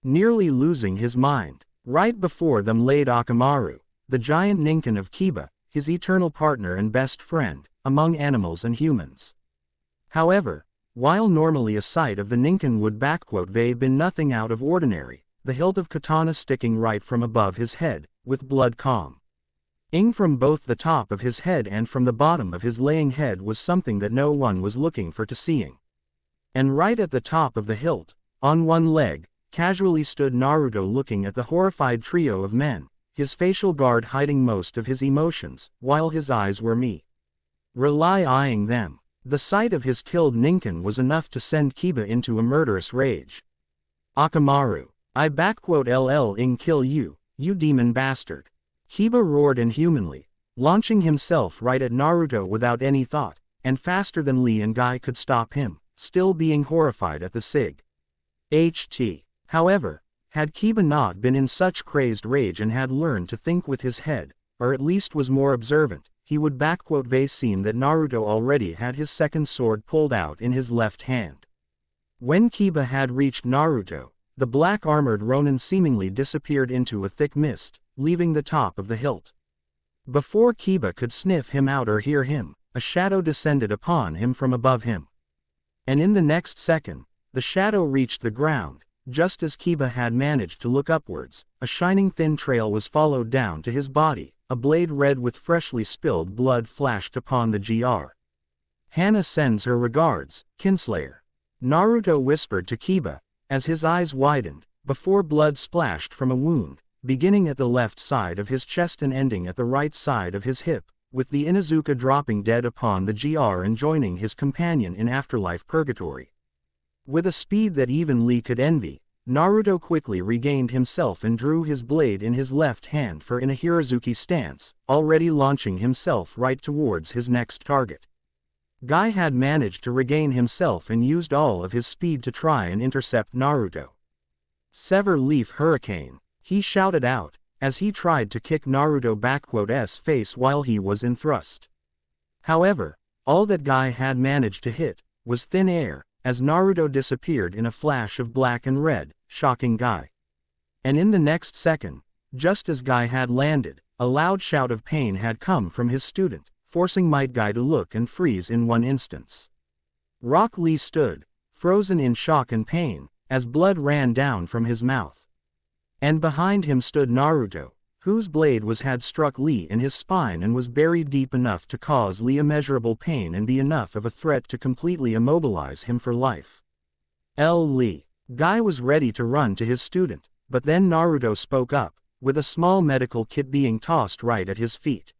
nearly losing his mind. Right before them laid Akamaru, the giant ninkin of Kiba, his eternal partner and best friend, among animals and humans. However, while normally a sight of the ninkin would been nothing out of ordinary, the hilt of katana sticking right from above his head, with blood ing from both the top of his head and from the bottom of his laying head was something that no one was looking for to seeing. And right at the top of the hilt, on one leg, casually stood Naruto looking at the horrified trio of men, his facial guard hiding most of his emotions, while his eyes were eyeing them. The sight of his killed ninkin was enough to send Kiba into a murderous rage. Akamaru, kill you, you demon bastard. Kiba roared inhumanly, launching himself right at Naruto without any thought, and faster than Lee and Guy could stop him, still being horrified at the sig. However, had Kiba not been in such crazed rage and had learned to think with his head, or at least was more observant, he would seen that Naruto already had his second sword pulled out in his left hand. When Kiba had reached Naruto, the black-armored Ronin seemingly disappeared into a thick mist, leaving the top of the hilt. Before Kiba could sniff him out or hear him, a shadow descended upon him from above him. And in the next second, the shadow reached the ground, Just as Kiba had managed to look upwards, a shining thin trail was followed down to his body, a blade red with freshly spilled blood flashed upon the gr. Hana sends her regards, Kinslayer. Naruto whispered to Kiba, as his eyes widened, before blood splashed from a wound, beginning at the left side of his chest and ending at the right side of his hip, with the Inuzuka dropping dead upon the gr and joining his companion in afterlife purgatory. With a speed that even Lee could envy, Naruto quickly regained himself and drew his blade in his left hand for in a Hirazuki stance, already launching himself right towards his next target. Guy had managed to regain himself and used all of his speed to try and intercept Naruto. Sever Leaf Hurricane, he shouted out, as he tried to kick Naruto's face while he was in thrust. However, all that Guy had managed to hit was thin air, as Naruto disappeared in a flash of black and red, shocking Guy. And in the next second, just as Guy had landed, a loud shout of pain had come from his student, forcing Might Guy to look and freeze in one instance. Rock Lee stood, frozen in shock and pain, as blood ran down from his mouth. And behind him stood Naruto, whose blade had struck Lee in his spine and was buried deep enough to cause Lee immeasurable pain and be enough of a threat to completely immobilize him for life. Lee. Guy was ready to run to his student, but then Naruto spoke up, with a small medical kit being tossed right at his feet.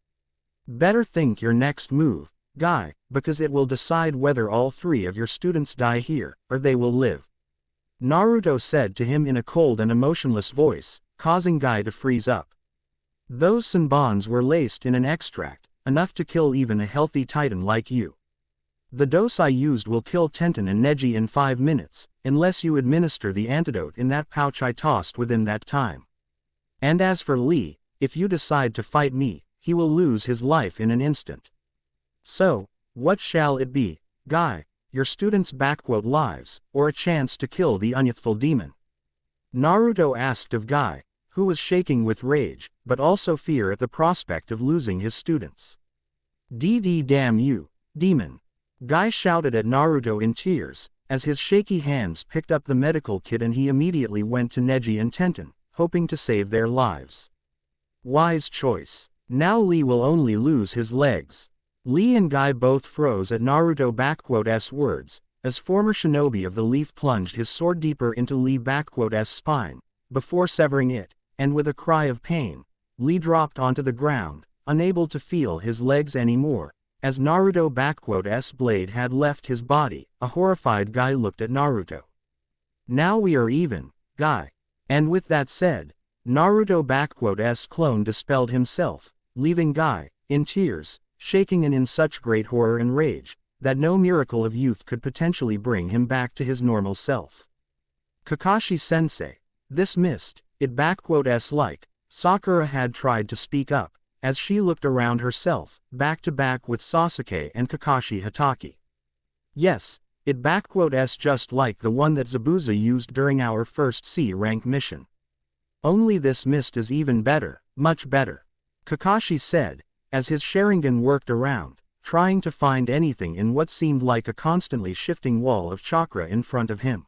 Better think your next move, Guy, because it will decide whether all three of your students die here, or they will live. Naruto said to him in a cold and emotionless voice, causing Guy to freeze up. Those senbons were laced in an extract, enough to kill even a healthy titan like you. The dose I used will kill Tenten and Neji in 5 minutes, unless you administer the antidote in that pouch I tossed within that time. And as for Lee, if you decide to fight me, he will lose his life in an instant. So, what shall it be, Guy, your students' lives, or a chance to kill the unyouthful demon? Naruto asked of Guy, who was shaking with rage, but also fear at the prospect of losing his students. Damn you, demon! Guy shouted at Naruto in tears, as his shaky hands picked up the medical kit and he immediately went to Neji and Tenten, hoping to save their lives. Wise choice. Now Lee will only lose his legs. Lee and Guy both froze at Naruto's words, as former shinobi of the leaf plunged his sword deeper into Lee's spine, before severing it, and with a cry of pain, Lee dropped onto the ground, unable to feel his legs anymore, as Naruto's blade had left his body. A horrified Guy looked at Naruto. Now we are even, Guy. And with that said, Naruto's clone dispelled himself, leaving Guy, in tears, shaking and in such great horror and rage, that no miracle of youth could potentially bring him back to his normal self. Kakashi-sensei, this mist, like, Sakura had tried to speak up, as she looked around herself, back to back with Sasuke and Kakashi Hatake. Yes, just like the one that Zabuza used during our first C-rank mission. Only this mist is even better, much better. Kakashi said, as his Sharingan worked around, trying to find anything in what seemed like a constantly shifting wall of chakra in front of him.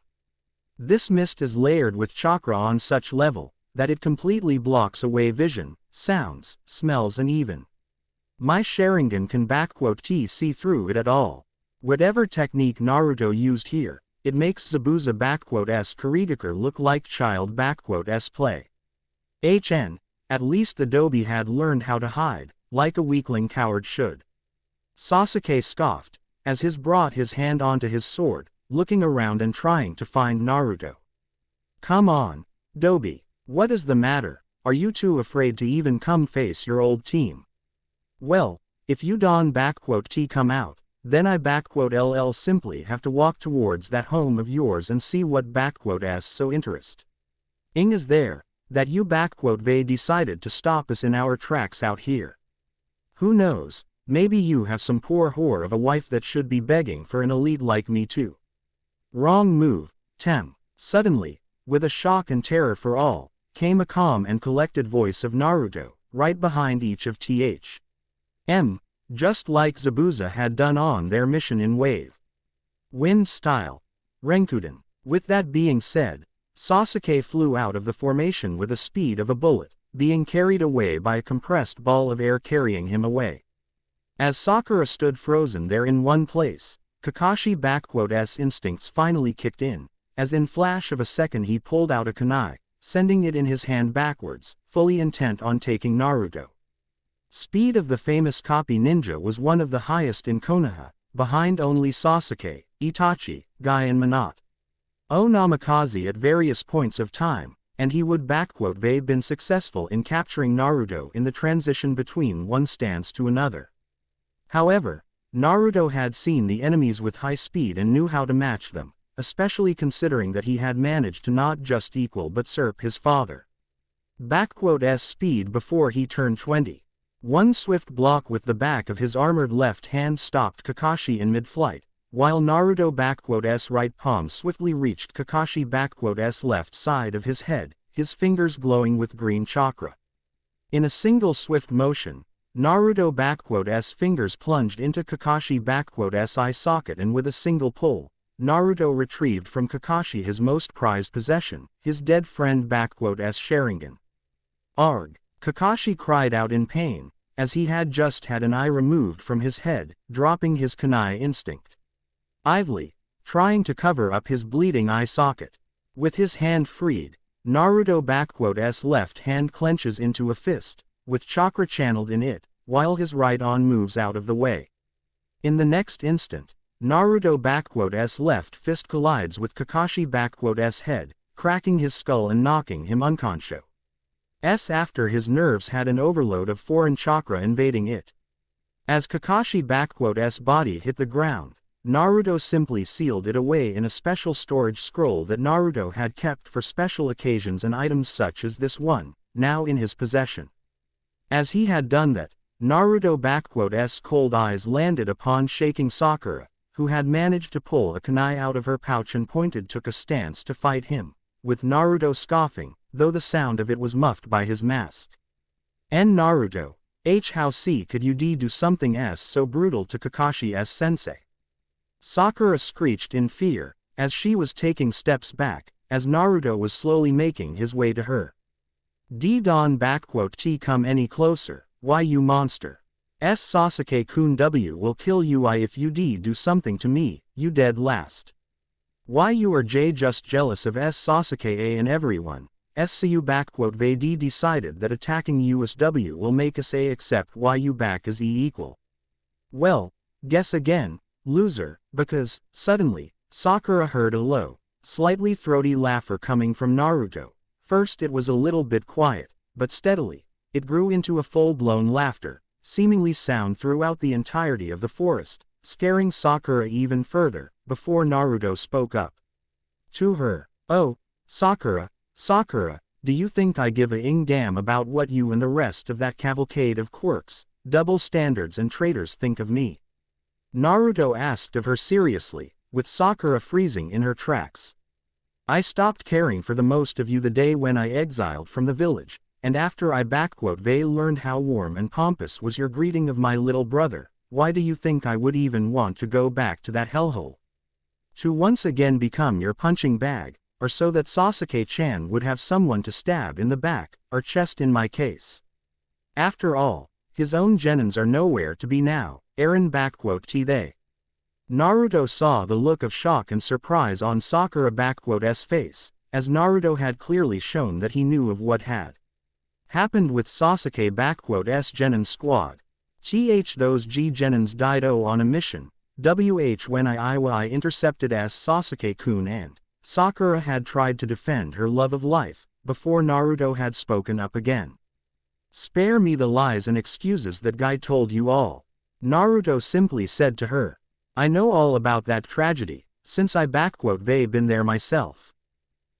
This mist is layered with chakra on such level, that it completely blocks away vision, sounds, smells and even my Sharingan can see through it at all. Whatever technique Naruto used here, it makes Zabuza Kurigakur look like child play. At least the Dobi had learned how to hide, like a weakling coward should. Sasuke scoffed, as he brought his hand onto his sword, looking around and trying to find Naruto. Come on, Dobi, what is the matter? Are you too afraid to even come face your old team? Well, if you don't come out, then I LL simply have to walk towards that home of yours and see what as so interest. Ing is there, that you they decided to stop us in our tracks out here. Who knows, maybe you have some poor whore of a wife that should be begging for an elite like me too. Wrong move, Tem. Suddenly, with a shock and terror for all, came a calm and collected voice of Naruto, right behind each of T.H.M., just like Zabuza had done on their mission in Wave Wind style. Renkuden. With that being said, Sasuke flew out of the formation with the speed of a bullet, being carried away by a compressed ball of air carrying him away. As Sakura stood frozen there in one place, Kakashi's instincts finally kicked in, as in flash of a second he pulled out a kunai, sending it in his hand backwards, fully intent on taking Naruto. Speed of the famous copy ninja was one of the highest in Konoha, behind only Sasuke, Itachi, Guy and Minato. Namikaze at various points of time, and he would been successful in capturing Naruto in the transition between one stance to another. However, Naruto had seen the enemies with high speed and knew how to match them, especially considering that he had managed to not just equal but surp his father. Speed before he turned 20. One swift block with the back of his armored left hand stopped Kakashi in mid-flight, while Naruto's right palm swiftly reached Kakashi's left side of his head, his fingers glowing with green chakra. In a single swift motion, Naruto's fingers plunged into Kakashi's eye socket, and with a single pull, Naruto retrieved from Kakashi his most prized possession, his dead friend Sharingan. Arg! Kakashi cried out in pain, as he had just had an eye removed from his head, dropping his kunai instinct. Ively, trying to cover up his bleeding eye socket. With his hand freed, Naruto's left hand clenches into a fist, with chakra channeled in it, while his right arm moves out of the way. In the next instant, Naruto's left fist collides with Kakashi's head, cracking his skull and knocking him unconscious. After his nerves had an overload of foreign chakra invading it. As Kakashi's body hit the ground, Naruto simply sealed it away in a special storage scroll that Naruto had kept for special occasions and items such as this one, now in his possession. As he had done that, Naruto's cold eyes landed upon shaking Sakura, who had managed to pull a kunai out of her pouch and took a stance to fight him, with Naruto scoffing, though the sound of it was muffled by his mask. Naruto, how could you do something so brutal to Kakashi's sensei? Sakura screeched in fear, as she was taking steps back, as Naruto was slowly making his way to her. Don't come any closer, why you monster. Sasuke-kun will kill you if you do something to me, you dead last. Why you are just jealous of Sasuke and everyone. They decided that attacking USW will make us accept why you back as equal. Well, guess again, loser, because, suddenly, Sakura heard a low, slightly throaty laughter coming from Naruto. First it was a little bit quiet, but steadily, it grew into a full-blown laughter, seemingly sound throughout the entirety of the forest, scaring Sakura even further, before Naruto spoke up. To her, "Oh, Sakura, do you think I give a damn about what you and the rest of that cavalcade of quirks, double standards and traitors think of me?" Naruto asked of her seriously, with Sakura freezing in her tracks. "I stopped caring for the most of you the day when I exiled from the village, and after I learned how warm and pompous was your greeting of my little brother. Why do you think I would even want to go back to that hellhole? To once again become your punching bag, or so that Sasuke-chan would have someone to stab in the back, or chest in my case. After all, his own genins are nowhere to be now, Eren they." Naruto saw the look of shock and surprise on Sakura's face, as Naruto had clearly shown that he knew of what had happened with Sasuke-'s genin squad. Those genins died on a mission, when I intercepted Sasuke-kun and Sakura had tried to defend her love of life, before Naruto had spoken up again. "Spare me the lies and excuses that Guy told you all," Naruto simply said to her. "I know all about that tragedy, since I been there myself."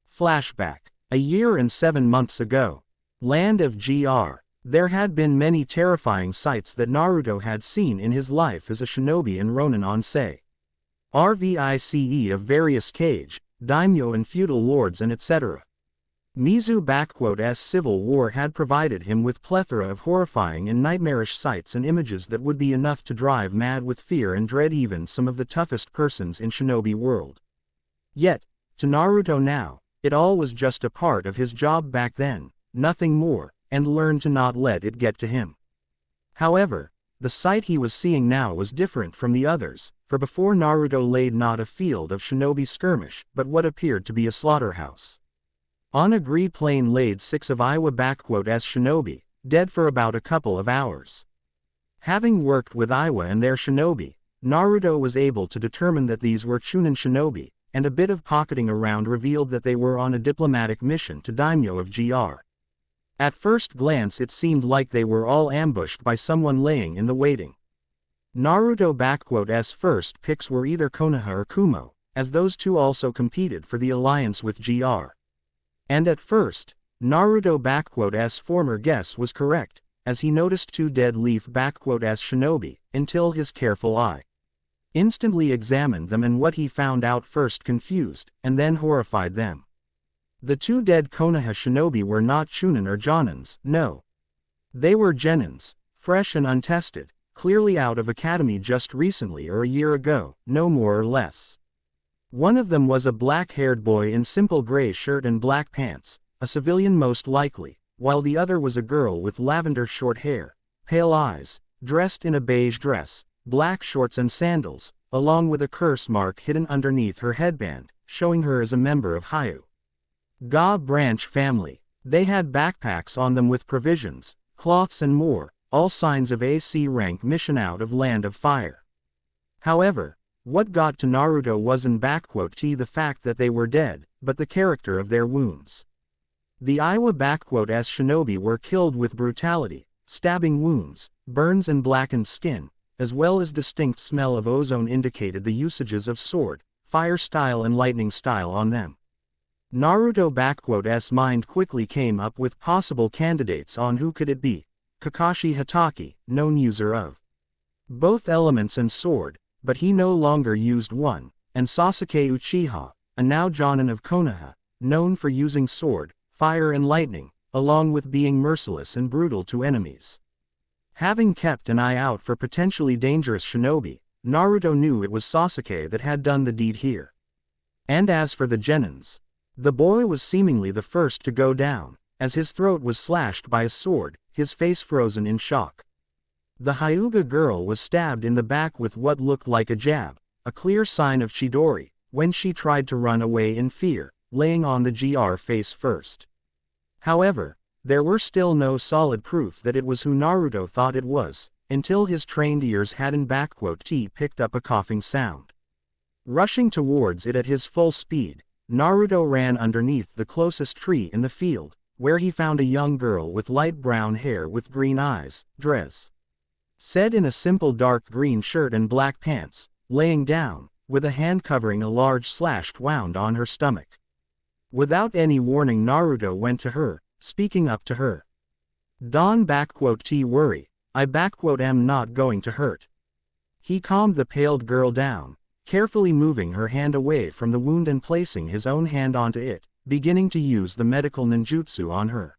Flashback. A year and 7 months ago. Land of GR. There had been many terrifying sights that Naruto had seen in his life as a shinobi and ronin on Sei. RVICE of various kage, daimyo and feudal lords and etc. Mizu's civil war had provided him with plethora of horrifying and nightmarish sights and images that would be enough to drive mad with fear and dread even some of the toughest persons in shinobi world. Yet, to Naruto now, It all was just a part of his job back then, nothing more, and learned to not let it get to him. However, the sight he was seeing now was different from the others, for before Naruto laid not a field of shinobi skirmish, but what appeared to be a slaughterhouse. On a green plain laid 6 of Iwa as shinobi, dead for about a couple of hours. Having worked with Iwa and their shinobi, Naruto was able to determine that these were Chunin shinobi, and a bit of pocketing around revealed that they were on a diplomatic mission to daimyo of GR. At first glance it seemed like they were all ambushed by someone laying in the waiting. Naruto's first picks were either Konoha or Kumo, as those two also competed for the alliance with GR. And at first, Naruto's former guess was correct, as he noticed 2 dead leaf as shinobi, until his careful eye instantly examined them, and what he found out first confused, and then horrified them. The 2 dead Konoha shinobi were not Chunin or Jonins, no. They were Genins, fresh and untested, clearly out of academy just recently or a year ago, no more or less. One of them was a black-haired boy in simple gray shirt and black pants, a civilian most likely, while the other was a girl with lavender short hair, pale eyes, dressed in a beige dress, black shorts and sandals, along with a curse mark hidden underneath her headband, showing her as a member of Ga branch family. They had backpacks on them with provisions, cloths and more, all signs of AC rank mission out of Land of Fire. However, what got to Naruto wasn't the fact that they were dead, but the character of their wounds. The Iwa as shinobi were killed with brutality, stabbing wounds, burns and blackened skin, as well as distinct smell of ozone indicated the usages of sword, fire style and lightning style on them. Naruto's mind quickly came up with possible candidates on who could it be. Kakashi Hatake, known user of both elements and sword, but he no longer used one, and Sasuke Uchiha, a now Jonin of Konoha, known for using sword, fire and lightning, along with being merciless and brutal to enemies. Having kept an eye out for potentially dangerous shinobi, Naruto knew it was Sasuke that had done the deed here. And as for the Genins, the boy was seemingly the first to go down, as his throat was slashed by a sword, his face frozen in shock. The Hyuga girl was stabbed in the back with what looked like a jab, a clear sign of Chidori, when she tried to run away in fear, laying on the GR face first. However, there were still no solid proof that it was who Naruto thought it was, until his trained ears hadn't picked up a coughing sound. Rushing towards it at his full speed, Naruto ran underneath the closest tree in the field, where he found a young girl with light brown hair with green eyes, said in a simple dark green shirt and black pants, laying down, with a hand covering a large slashed wound on her stomach. Without any warning, Naruto went to her, speaking up to her. Don't worry, I am not going to hurt. He calmed the paled girl down, carefully moving her hand away from the wound and placing his own hand onto it, beginning to use the medical ninjutsu on her.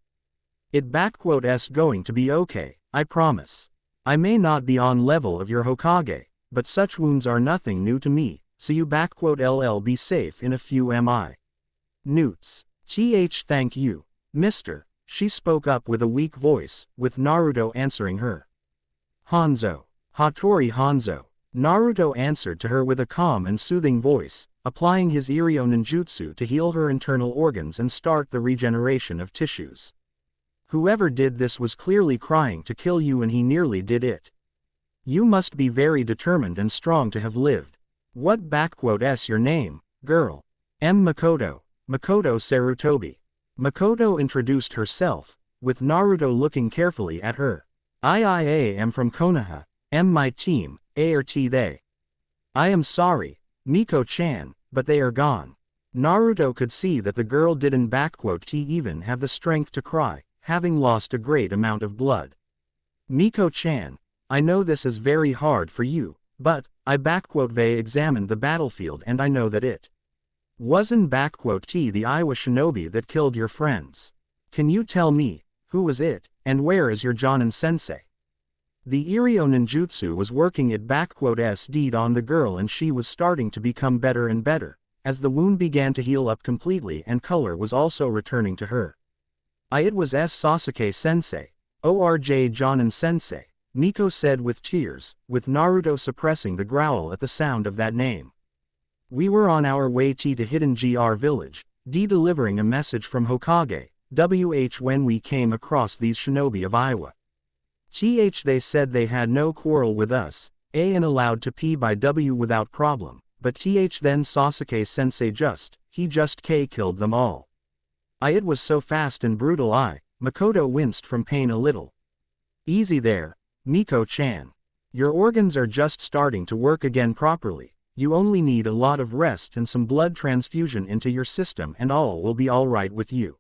It's going to be okay, I promise. I may not be on level of your Hokage, but such wounds are nothing new to me, so you be safe in a few Newts. Thank you, mister, she spoke up with a weak voice, with Naruto answering her. Hanzo. Hattori Hanzo. Naruto answered to her with a calm and soothing voice, applying his Iryo ninjutsu to heal her internal organs and start the regeneration of tissues. Whoever did this was clearly crying to kill you, and he nearly did it. You must be very determined and strong to have lived. What your name, girl? Makoto. Makoto Sarutobi. Makoto introduced herself, with Naruto looking carefully at her. I am from Konoha, my team, they. I am sorry, Miko-chan, but they are gone. Naruto could see that the girl didn't even have the strength to cry, having lost a great amount of blood. Miko-chan, I know this is very hard for you, but, they examined the battlefield and I know that it wasn't the Iwa shinobi that killed your friends. Can you tell me, who was it, and where is your Jonin sensei? The Iryo ninjutsu was working its deed on the girl and she was starting to become better and better, as the wound began to heal up completely and color was also returning to her. It was Sasuke-sensei. ORJ Jonin-sensei, Miko said with tears, with Naruto suppressing the growl at the sound of that name. We were on our way to Hidden GR village, delivering a message from Hokage, when we came across these shinobi of Iowa. They said they had no quarrel with us, and allowed to pee by without problem, but then Sasuke-sensei just killed them all. It was so fast and brutal. Makoto winced from pain a little. Easy there, Miko-chan. Your organs are just starting to work again properly. You only need a lot of rest and some blood transfusion into your system and all will be alright with you.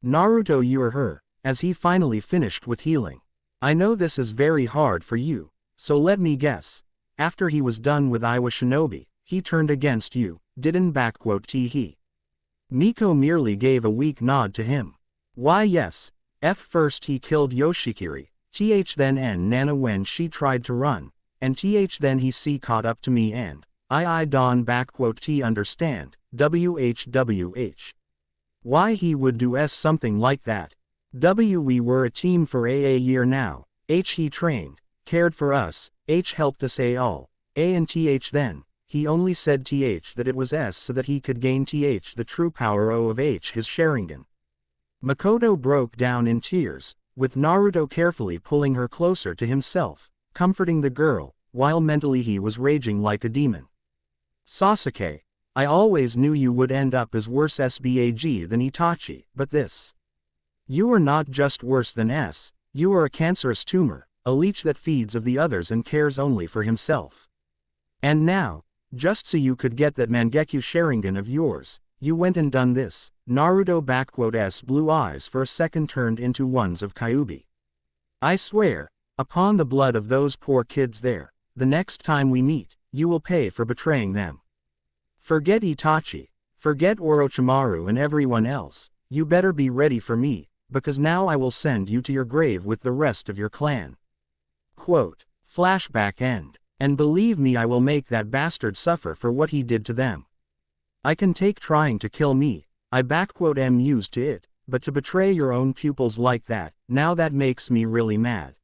Naruto assured her, as he finally finished with healing. I know this is very hard for you, so let me guess. After he was done with Iowa Shinobi, he turned against you, didn't he? Miko merely gave a weak nod to him. Why yes. First he killed Yoshikiri, then Nana when she tried to run, and then he caught up to me and I don't understand, whwh. Why he would do something like that. We were a team for a year now, he trained, cared for us, helped us all, and then, he only said that it was so that he could gain the true power of his Sharingan. Makoto broke down in tears, with Naruto carefully pulling her closer to himself, comforting the girl, while mentally he was raging like a demon. Sasuke, I always knew you would end up as worse SBAG than Itachi, but this. You are not just worse than you are a cancerous tumor, a leech that feeds of the others and cares only for himself. And now, just so you could get that Mangekyo Sharingan of yours, you went and done this. Naruto blue eyes for a second turned into ones of Kyuubi. I swear, upon the blood of those poor kids there, the next time we meet, you will pay for betraying them. Forget Itachi, forget Orochimaru and everyone else, you better be ready for me, because now I will send you to your grave with the rest of your clan. Quote, flashback end. And believe me, I will make that bastard suffer for what he did to them. I can take trying to kill me, am used to it, but to betray your own pupils like that, now that makes me really mad.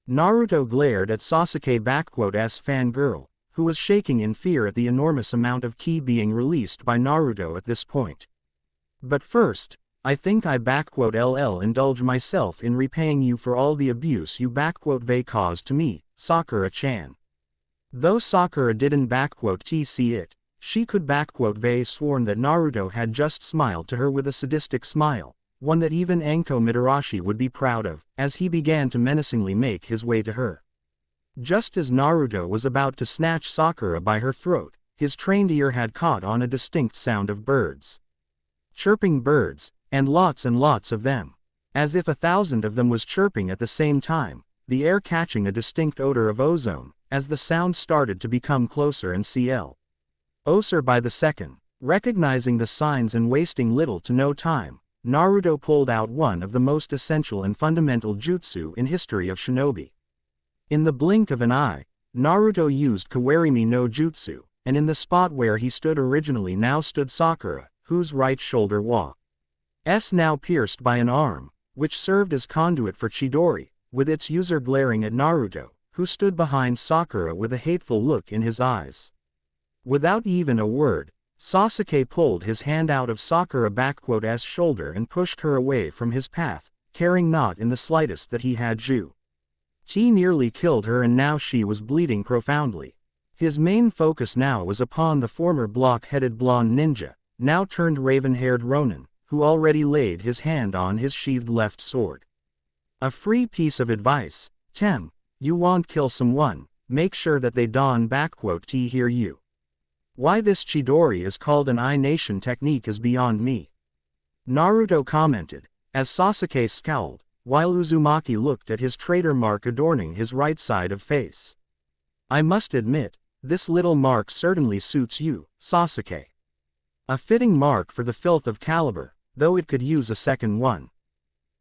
Naruto glared at Sasuke-s fangirl, who was shaking in fear at the enormous amount of ki being released by Naruto at this point. But first, I think I indulge myself in repaying you for all the abuse you caused to me, Sakura-chan. Though Sakura didn't see it, she could sworn that Naruto had just smiled to her with a sadistic smile, one that even Anko Mitarashi would be proud of, as he began to menacingly make his way to her. Just as Naruto was about to snatch Sakura by her throat, his trained ear had caught on a distinct sound of birds. Chirping birds, and lots of them. As if 1,000 of them was chirping at the same time, the air catching a distinct odor of ozone, as the sound started to become closer and closer by the second. Recognizing the signs and wasting little to no time, Naruto pulled out one of the most essential and fundamental jutsu in history of shinobi. In the blink of an eye, Naruto used Kawarimi no Jutsu, and in the spot where he stood originally now stood Sakura, whose right shoulder was now pierced by an arm, which served as conduit for Chidori, with its user glaring at Naruto, who stood behind Sakura with a hateful look in his eyes. Without even a word, Sasuke pulled his hand out of Sakura's shoulder and pushed her away from his path, caring not in the slightest that he had He nearly killed her and now she was bleeding profoundly. His main focus now was upon the former block-headed blonde ninja, now turned raven-haired Ronin, who already laid his hand on his sheathed left sword. A free piece of advice, Tem, you want kill someone, make sure that they don't hear you. Why this Chidori is called an I-Nation technique is beyond me. Naruto commented, as Sasuke scowled, while Uzumaki looked at his traitor mark adorning his right side of face. I must admit, this little mark certainly suits you, Sasuke. A fitting mark for the filth of caliber, though it could use a second one.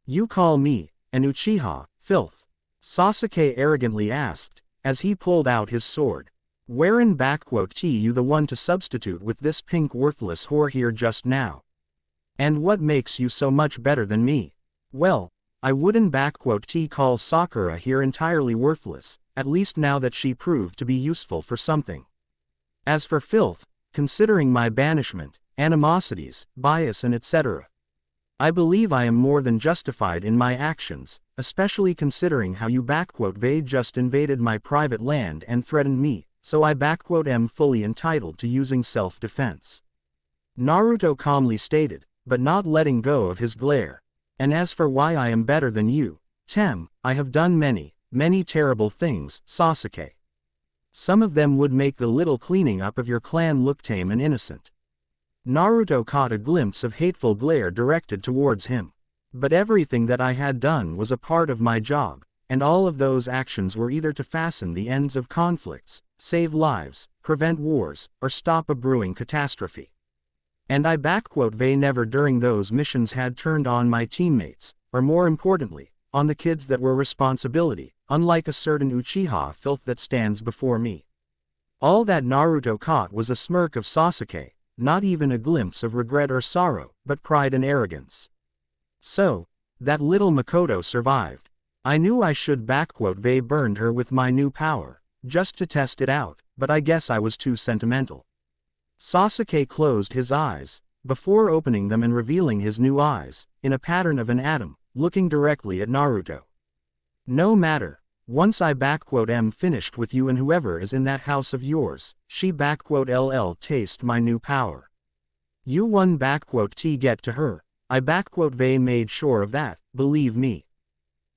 You call me, an Uchiha, filth? Sasuke arrogantly asked, as he pulled out his sword. Wherein you the one to substitute with this pink worthless whore here just now? And what makes you so much better than me? Well, I wouldn't call Sakura here entirely worthless, at least now that she proved to be useful for something. As for filth, considering my banishment, animosities, bias and etc., I believe I am more than justified in my actions, especially considering how you just invaded my private land and threatened me, so I am fully entitled to using self-defense. Naruto calmly stated, but not letting go of his glare. And as for why I am better than you, I have done many, many terrible things, Sasuke. Some of them would make the little cleaning up of your clan look tame and innocent. Naruto caught a glimpse of hateful glare directed towards him. But everything that I had done was a part of my job, and all of those actions were either to fasten the ends of conflicts, save lives, prevent wars, or stop a brewing catastrophe. And I never during those missions had turned on my teammates, or more importantly, on the kids that were responsibility, unlike a certain Uchiha filth that stands before me. All that Naruto caught was a smirk of Sasuke, not even a glimpse of regret or sorrow, but pride and arrogance. So, that little Makoto survived. I knew I should burned her with my new power, just to test it out, but I guess I was too sentimental. Sasuke closed his eyes, before opening them and revealing his new eyes, in a pattern of an atom, looking directly at Naruto. No matter, once I am finished with you and whoever is in that house of yours, she taste my new power. You won get to her, I made sure of that, believe me.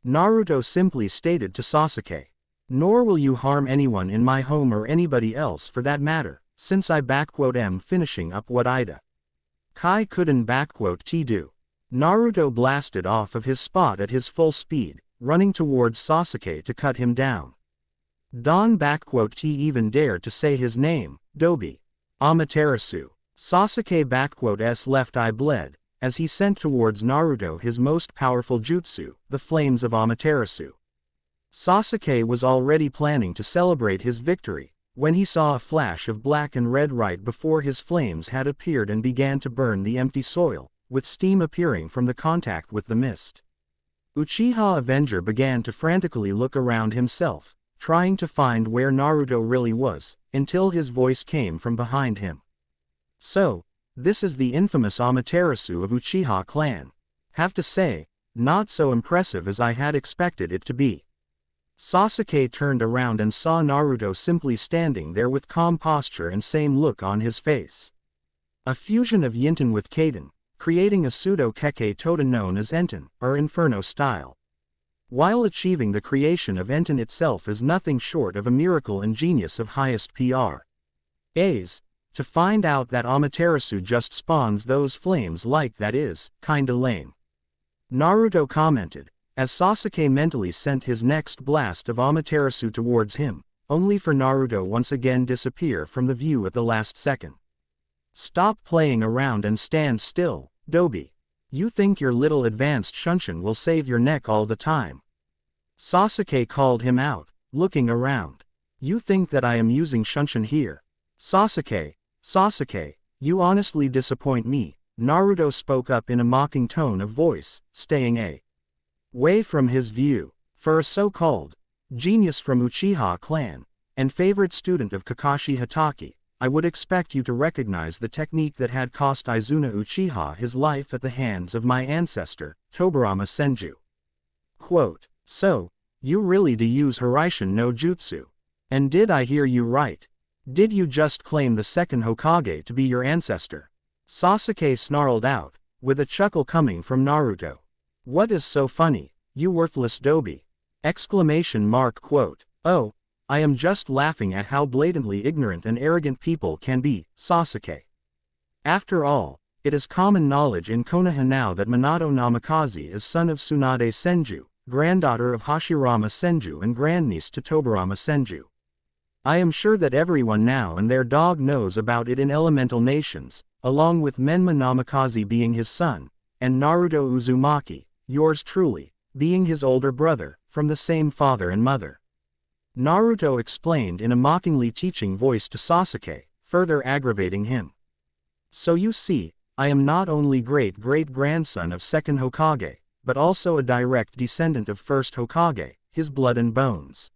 Naruto simply stated to Sasuke. Nor will you harm anyone in my home or anybody else for that matter, since I am finishing up what Ida Kai couldn't do. Naruto blasted off of his spot at his full speed, running towards Sasuke to cut him down. Don even dared to say his name, Dobi. Amaterasu. Sasuke's left eye bled, as he sent towards Naruto his most powerful jutsu, the flames of Amaterasu. Sasuke was already planning to celebrate his victory, when he saw a flash of black and red right before his flames had appeared and began to burn the empty soil, with steam appearing from the contact with the mist. Uchiha Avenger began to frantically look around himself, trying to find where Naruto really was, until his voice came from behind him. So, this is the infamous Amaterasu of Uchiha clan. Have to say, not so impressive as I had expected it to be. Sasuke turned around and saw Naruto simply standing there with calm posture and same look on his face. A fusion of Yinten with Kaden, creating a pseudo-Kekkei Toda known as Enten, or Inferno style. While achieving the creation of Enten itself is nothing short of a miracle and genius of highest A's, to find out that Amaterasu just spawns those flames like that is, kinda lame. Naruto commented, as Sasuke mentally sent his next blast of Amaterasu towards him, only for Naruto once again disappear from the view at the last second. Stop playing around and stand still, Dobi. You think your little advanced Shunshin will save your neck all the time? Sasuke called him out, looking around. You think that I am using Shunshin here? Sasuke, you honestly disappoint me, Naruto spoke up in a mocking tone of voice, staying away from his view. For a so-called genius from Uchiha clan, and favorite student of Kakashi Hatake, I would expect you to recognize the technique that had cost Izuna Uchiha his life at the hands of my ancestor, Tobirama Senju. Quote, so, you really do use Hiraishin no Jutsu. And did I hear you right? Did you just claim the second Hokage to be your ancestor? Sasuke snarled out, with a chuckle coming from Naruto. What is so funny, you worthless Dobi? Quote, oh, I am just laughing at how blatantly ignorant and arrogant people can be, Sasuke. After all, it is common knowledge in Konoha now that Minato Namikaze is son of Tsunade Senju, granddaughter of Hashirama Senju and grandniece to Tobirama Senju. I am sure that everyone now and their dog knows about it in elemental nations, along with Menma Namikaze being his son, and Naruto Uzumaki, yours truly, being his older brother, from the same father and mother. Naruto explained in a mockingly teaching voice to Sasuke, further aggravating him. So you see, I am not only great-great-grandson of second Hokage, but also a direct descendant of first Hokage, his blood and bones.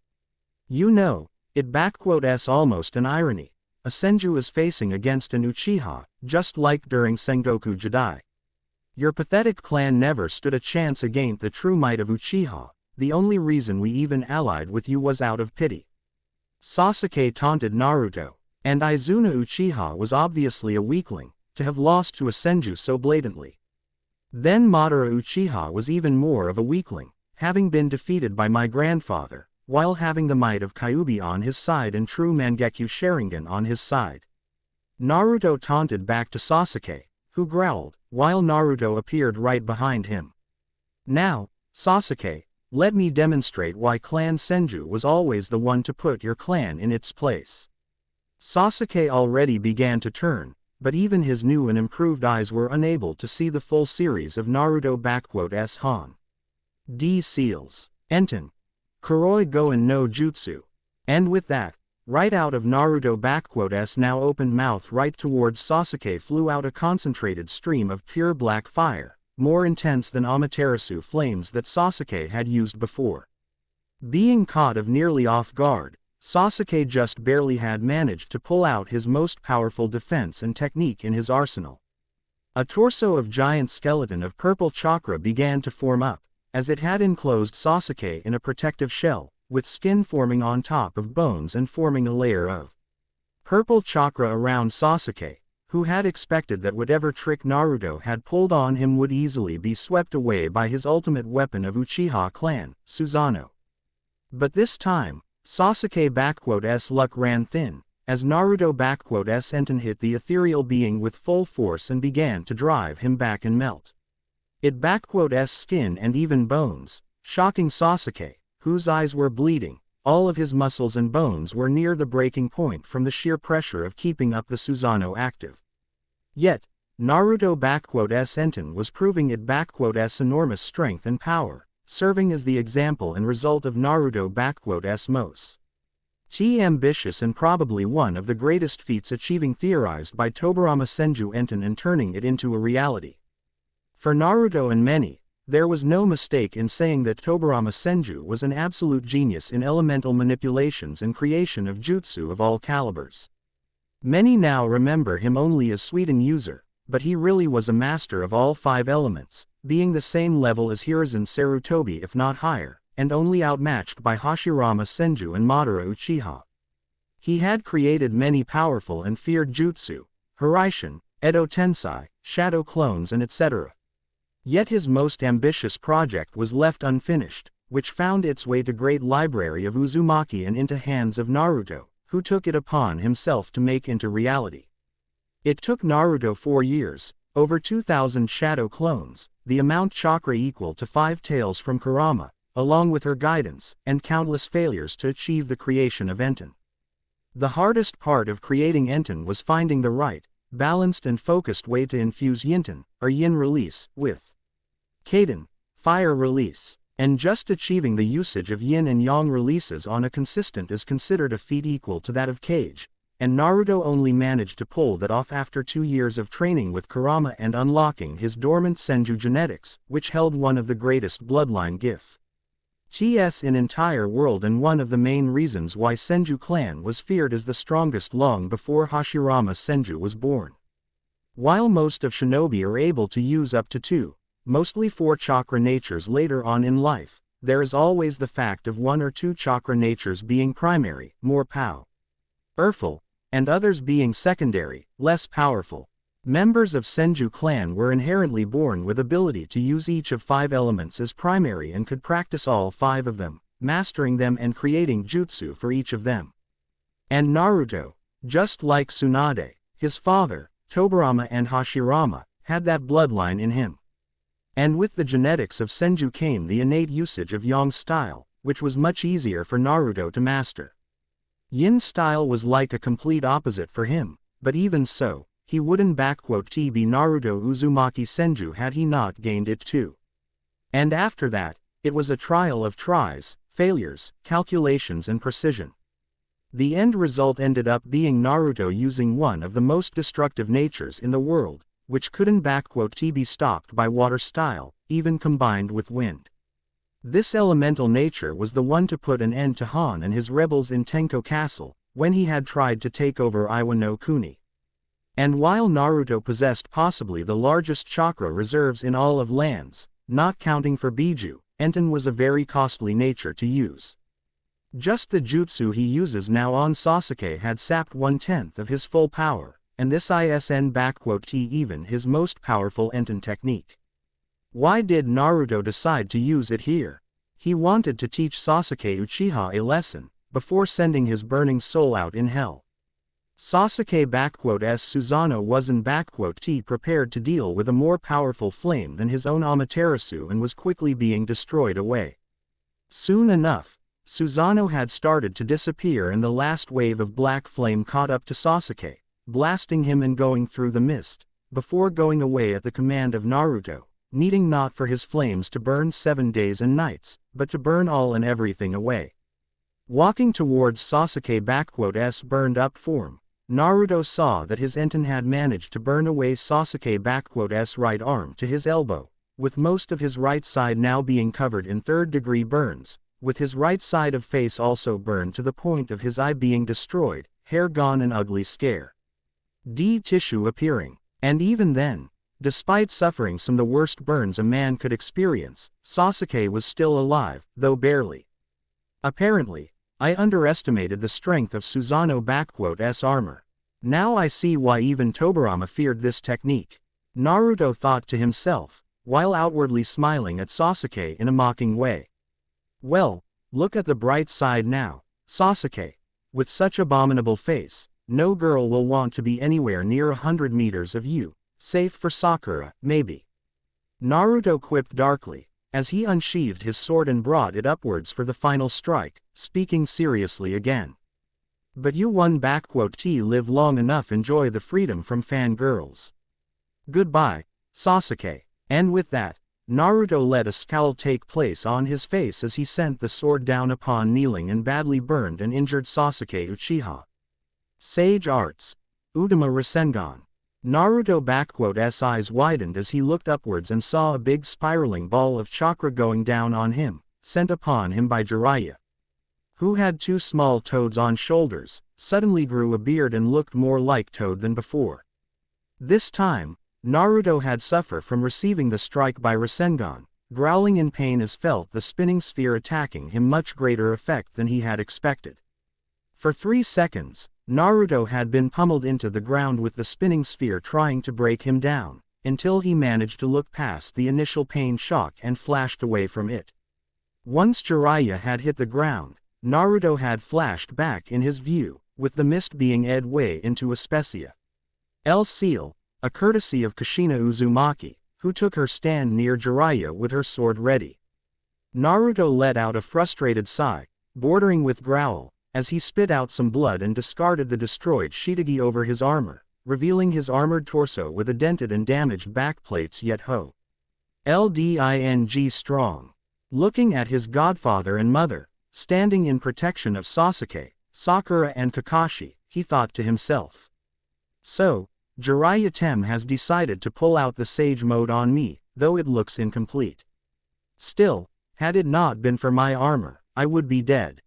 You know, it's almost an irony. A Senju is facing against an Uchiha, just like during Sengoku Jidai. Your pathetic clan never stood a chance against the true might of Uchiha. The only reason we even allied with you was out of pity. Sasuke taunted Naruto, and Izuna Uchiha was obviously a weakling, to have lost to a Senju so blatantly. Then Madara Uchiha was even more of a weakling, having been defeated by my grandfather, while having the might of Kyuubi on his side and true Mangekyo Sharingan on his side. Naruto taunted back to Sasuke, who growled, while Naruto appeared right behind him. Now, Sasuke, let me demonstrate why Clan Senju was always the one to put your clan in its place. Sasuke already began to turn, but even his new and improved eyes were unable to see the full series of Naruto-S Han. D seals, Enten, Kuroi Goen no Jutsu. And with that, right out of Naruto-S now opened mouth right towards Sasuke flew out a concentrated stream of pure black fire, more intense than Amaterasu flames that Sasuke had used before. Being caught nearly off guard, Sasuke just barely had managed to pull out his most powerful defense and technique in his arsenal. A torso of giant skeleton of purple chakra began to form up, as it had enclosed Sasuke in a protective shell, with skin forming on top of bones and forming a layer of purple chakra around Sasuke, who had expected that whatever trick Naruto had pulled on him would easily be swept away by his ultimate weapon of Uchiha clan, Susanoo. But this time, Sasuke's luck ran thin, as Naruto-S Enten hit the ethereal being with full force and began to drive him back and melt It-S skin and even bones, shocking Sasuke, whose eyes were bleeding. All of his muscles and bones were near the breaking point from the sheer pressure of keeping up the Susanoo active. Yet, Naruto-S Enten was proving It-S enormous strength and power, serving as the example and result of Naruto-S most ambitious and probably one of the greatest feats achieving theorized by Tobirama Senju Enten and turning it into a reality. For Naruto and many, there was no mistake in saying that Tobirama Senju was an absolute genius in elemental manipulations and creation of jutsu of all calibers. Many now remember him only as Suiten user, but he really was a master of all 5 elements, being the same level as Hiruzen Sarutobi if not higher, and only outmatched by Hashirama Senju and Madara Uchiha. He had created many powerful and feared jutsu, Hiraishin, Edo Tensei, Shadow Clones and etc. Yet his most ambitious project was left unfinished, which found its way to Great Library of Uzumaki and into hands of Naruto, who took it upon himself to make into reality. It took Naruto 4 years, over 2,000 shadow clones, the amount chakra equal to 5 tails from Kurama, along with her guidance, and countless failures to achieve the creation of Enten. The hardest part of creating Enten was finding the right, balanced and focused way to infuse Yinten, or yin release, with Kaden, fire release, and just achieving the usage of yin and yang releases on a consistent is considered a feat equal to that of Kage, and Naruto only managed to pull that off after 2 years of training with Kurama and unlocking his dormant Senju genetics, which held one of the greatest bloodline gifts in entire world and one of the main reasons why Senju clan was feared as the strongest long before Hashirama Senju was born. While most of shinobi are able to use up to 2, mostly 4 chakra natures later on in life, there is always the fact of 1 or 2 chakra natures being primary, more powerful, and others being secondary, less powerful. Members of Senju clan were inherently born with ability to use each of 5 elements as primary and could practice all 5 of them, mastering them and creating jutsu for each of them. And Naruto, just like Tsunade, his father, Tobirama and Hashirama, had that bloodline in him. And with the genetics of Senju came the innate usage of Yang style, which was much easier for Naruto to master. Yin style was like a complete opposite for him, but even so, he wouldn't be Naruto Uzumaki Senju had he not gained it too. And after that, it was a trial of tries, failures, calculations and precision. The end result ended up being Naruto using one of the most destructive natures in the world, which couldn't be stopped by water style, even combined with wind. This elemental nature was the one to put an end to Han and his rebels in Tenko Castle, when he had tried to take over Iwa no Kuni. And while Naruto possessed possibly the largest chakra reserves in all of lands, not counting for Biju, Enten was a very costly nature to use. Just the jutsu he uses now on Sasuke had sapped 1/10 of his full power, and this isn't even his most powerful Enten technique. Why did Naruto decide to use it here? He wanted to teach Sasuke Uchiha a lesson, before sending his burning soul out in hell. Sasuke Susanoo wasn't prepared to deal with a more powerful flame than his own Amaterasu and was quickly being destroyed away. Soon enough, Susanoo had started to disappear and the last wave of black flame caught up to Sasuke, blasting him and going through the mist, before going away at the command of Naruto, needing not for his flames to burn 7 days and nights, but to burn all and everything away. Walking towards Sasuke's burned up form, Naruto saw that his Enten had managed to burn away Sasuke's right arm to his elbow, with most of his right side now being covered in third-degree burns, with his right side of face also burned to the point of his eye being destroyed, hair gone and ugly scare. Tissue appearing. And even then, despite suffering some of the worst burns a man could experience, Sasuke was still alive, though barely. Apparently, I underestimated the strength of Susanoo's armor. Now I see why even Tobirama feared this technique, Naruto thought to himself, while outwardly smiling at Sasuke in a mocking way. Well, look at the bright side now, Sasuke. With such abominable face, no girl will want to be anywhere near 100 meters of you, safe for Sakura, maybe. Naruto quipped darkly, as he unsheathed his sword and brought it upwards for the final strike, speaking seriously again. But you live long enough enjoy the freedom from fangirls. Goodbye, Sasuke. And with that, Naruto let a scowl take place on his face as he sent the sword down upon kneeling and badly burned and injured Sasuke Uchiha. Sage Arts. Udama Rasengan. Naruto's eyes widened as he looked upwards and saw a big spiraling ball of chakra going down on him, sent upon him by Jiraiya, who had 2 small toads on shoulders, suddenly grew a beard and looked more like Toad than before. This time, Naruto had suffered from receiving the strike by Rasengan, growling in pain as felt the spinning sphere attacking him much greater effect than he had expected. For 3 seconds, Naruto had been pummeled into the ground with the spinning sphere trying to break him down, until he managed to look past the initial pain shock and flashed away from it. Once Jiraiya had hit the ground, Naruto had flashed back in his view, with the mist being edged way into a Specia. El Seal, a courtesy of Kushina Uzumaki, who took her stand near Jiraiya with her sword ready. Naruto let out a frustrated sigh, bordering with growl, as he spit out some blood and discarded the destroyed Shitagi over his armor, revealing his armored torso with a dented and damaged backplates yet LDING strong. Looking at his godfather and mother, standing in protection of Sasuke, Sakura and Kakashi, he thought to himself. So, Jiraiya Tem has decided to pull out the Sage mode on me, though it looks incomplete. Still, had it not been for my armor, I would be dead.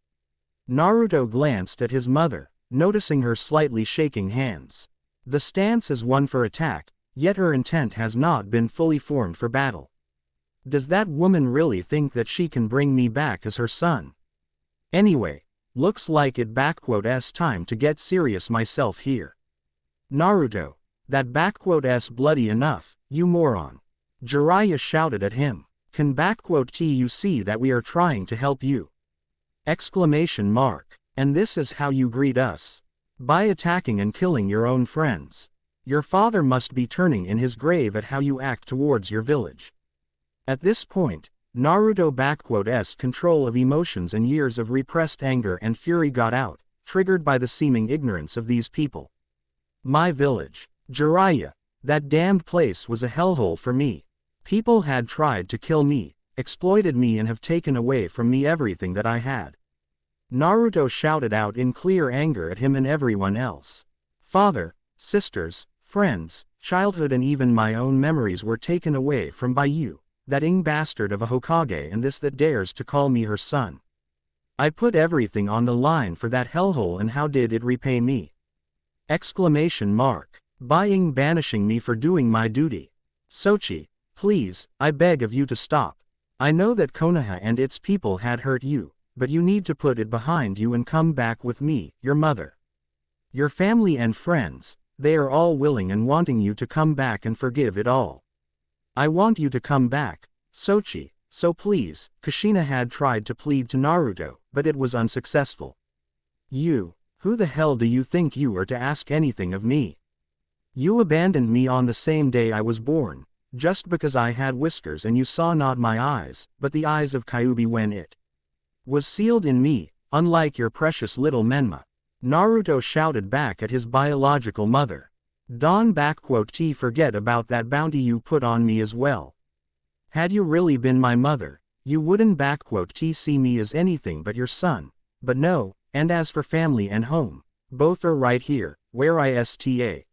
Naruto glanced at his mother, noticing her slightly shaking hands. The stance is one for attack, yet her intent has not been fully formed for battle. Does that woman really think that she can bring me back as her son? Anyway, looks like it's time to get serious myself here. Naruto, that S bloody enough, you moron. Jiraiya shouted at him. Can you see that we are trying to help you? Exclamation mark. And this is how you greet us? By attacking and killing your own friends. Your father must be turning in his grave at how you act towards your village. At this point, Naruto's control of emotions and years of repressed anger and fury got out, triggered by the seeming ignorance of these people. My village. Jiraiya, that damned place was a hellhole for me. People had tried to kill me, exploited me and have taken away from me everything that I had. Naruto shouted out in clear anger at him and everyone else. Father, sisters, friends, childhood and even my own memories were taken away from by you, that bastard of a Hokage and this that dares to call me her son. I put everything on the line for that hellhole and how did it repay me? Exclamation mark. By banishing me for doing my duty. Sochi, please, I beg of you to stop. I know that Konoha and its people had hurt you, but you need to put it behind you and come back with me, your mother. Your family and friends, they are all willing and wanting you to come back and forgive it all. I want you to come back, Sochi, so please. Kushina had tried to plead to Naruto, but it was unsuccessful. You, who the hell do you think you are to ask anything of me? You abandoned me on the same day I was born, just because I had whiskers and you saw not my eyes, but the eyes of Kyuubi when it was sealed in me, unlike your precious little Menma. Naruto shouted back at his biological mother. T forget about that bounty you put on me as well. Had you really been my mother, you wouldn't T see me as anything but your son, but no, and as for family and home, both are right here, where I stand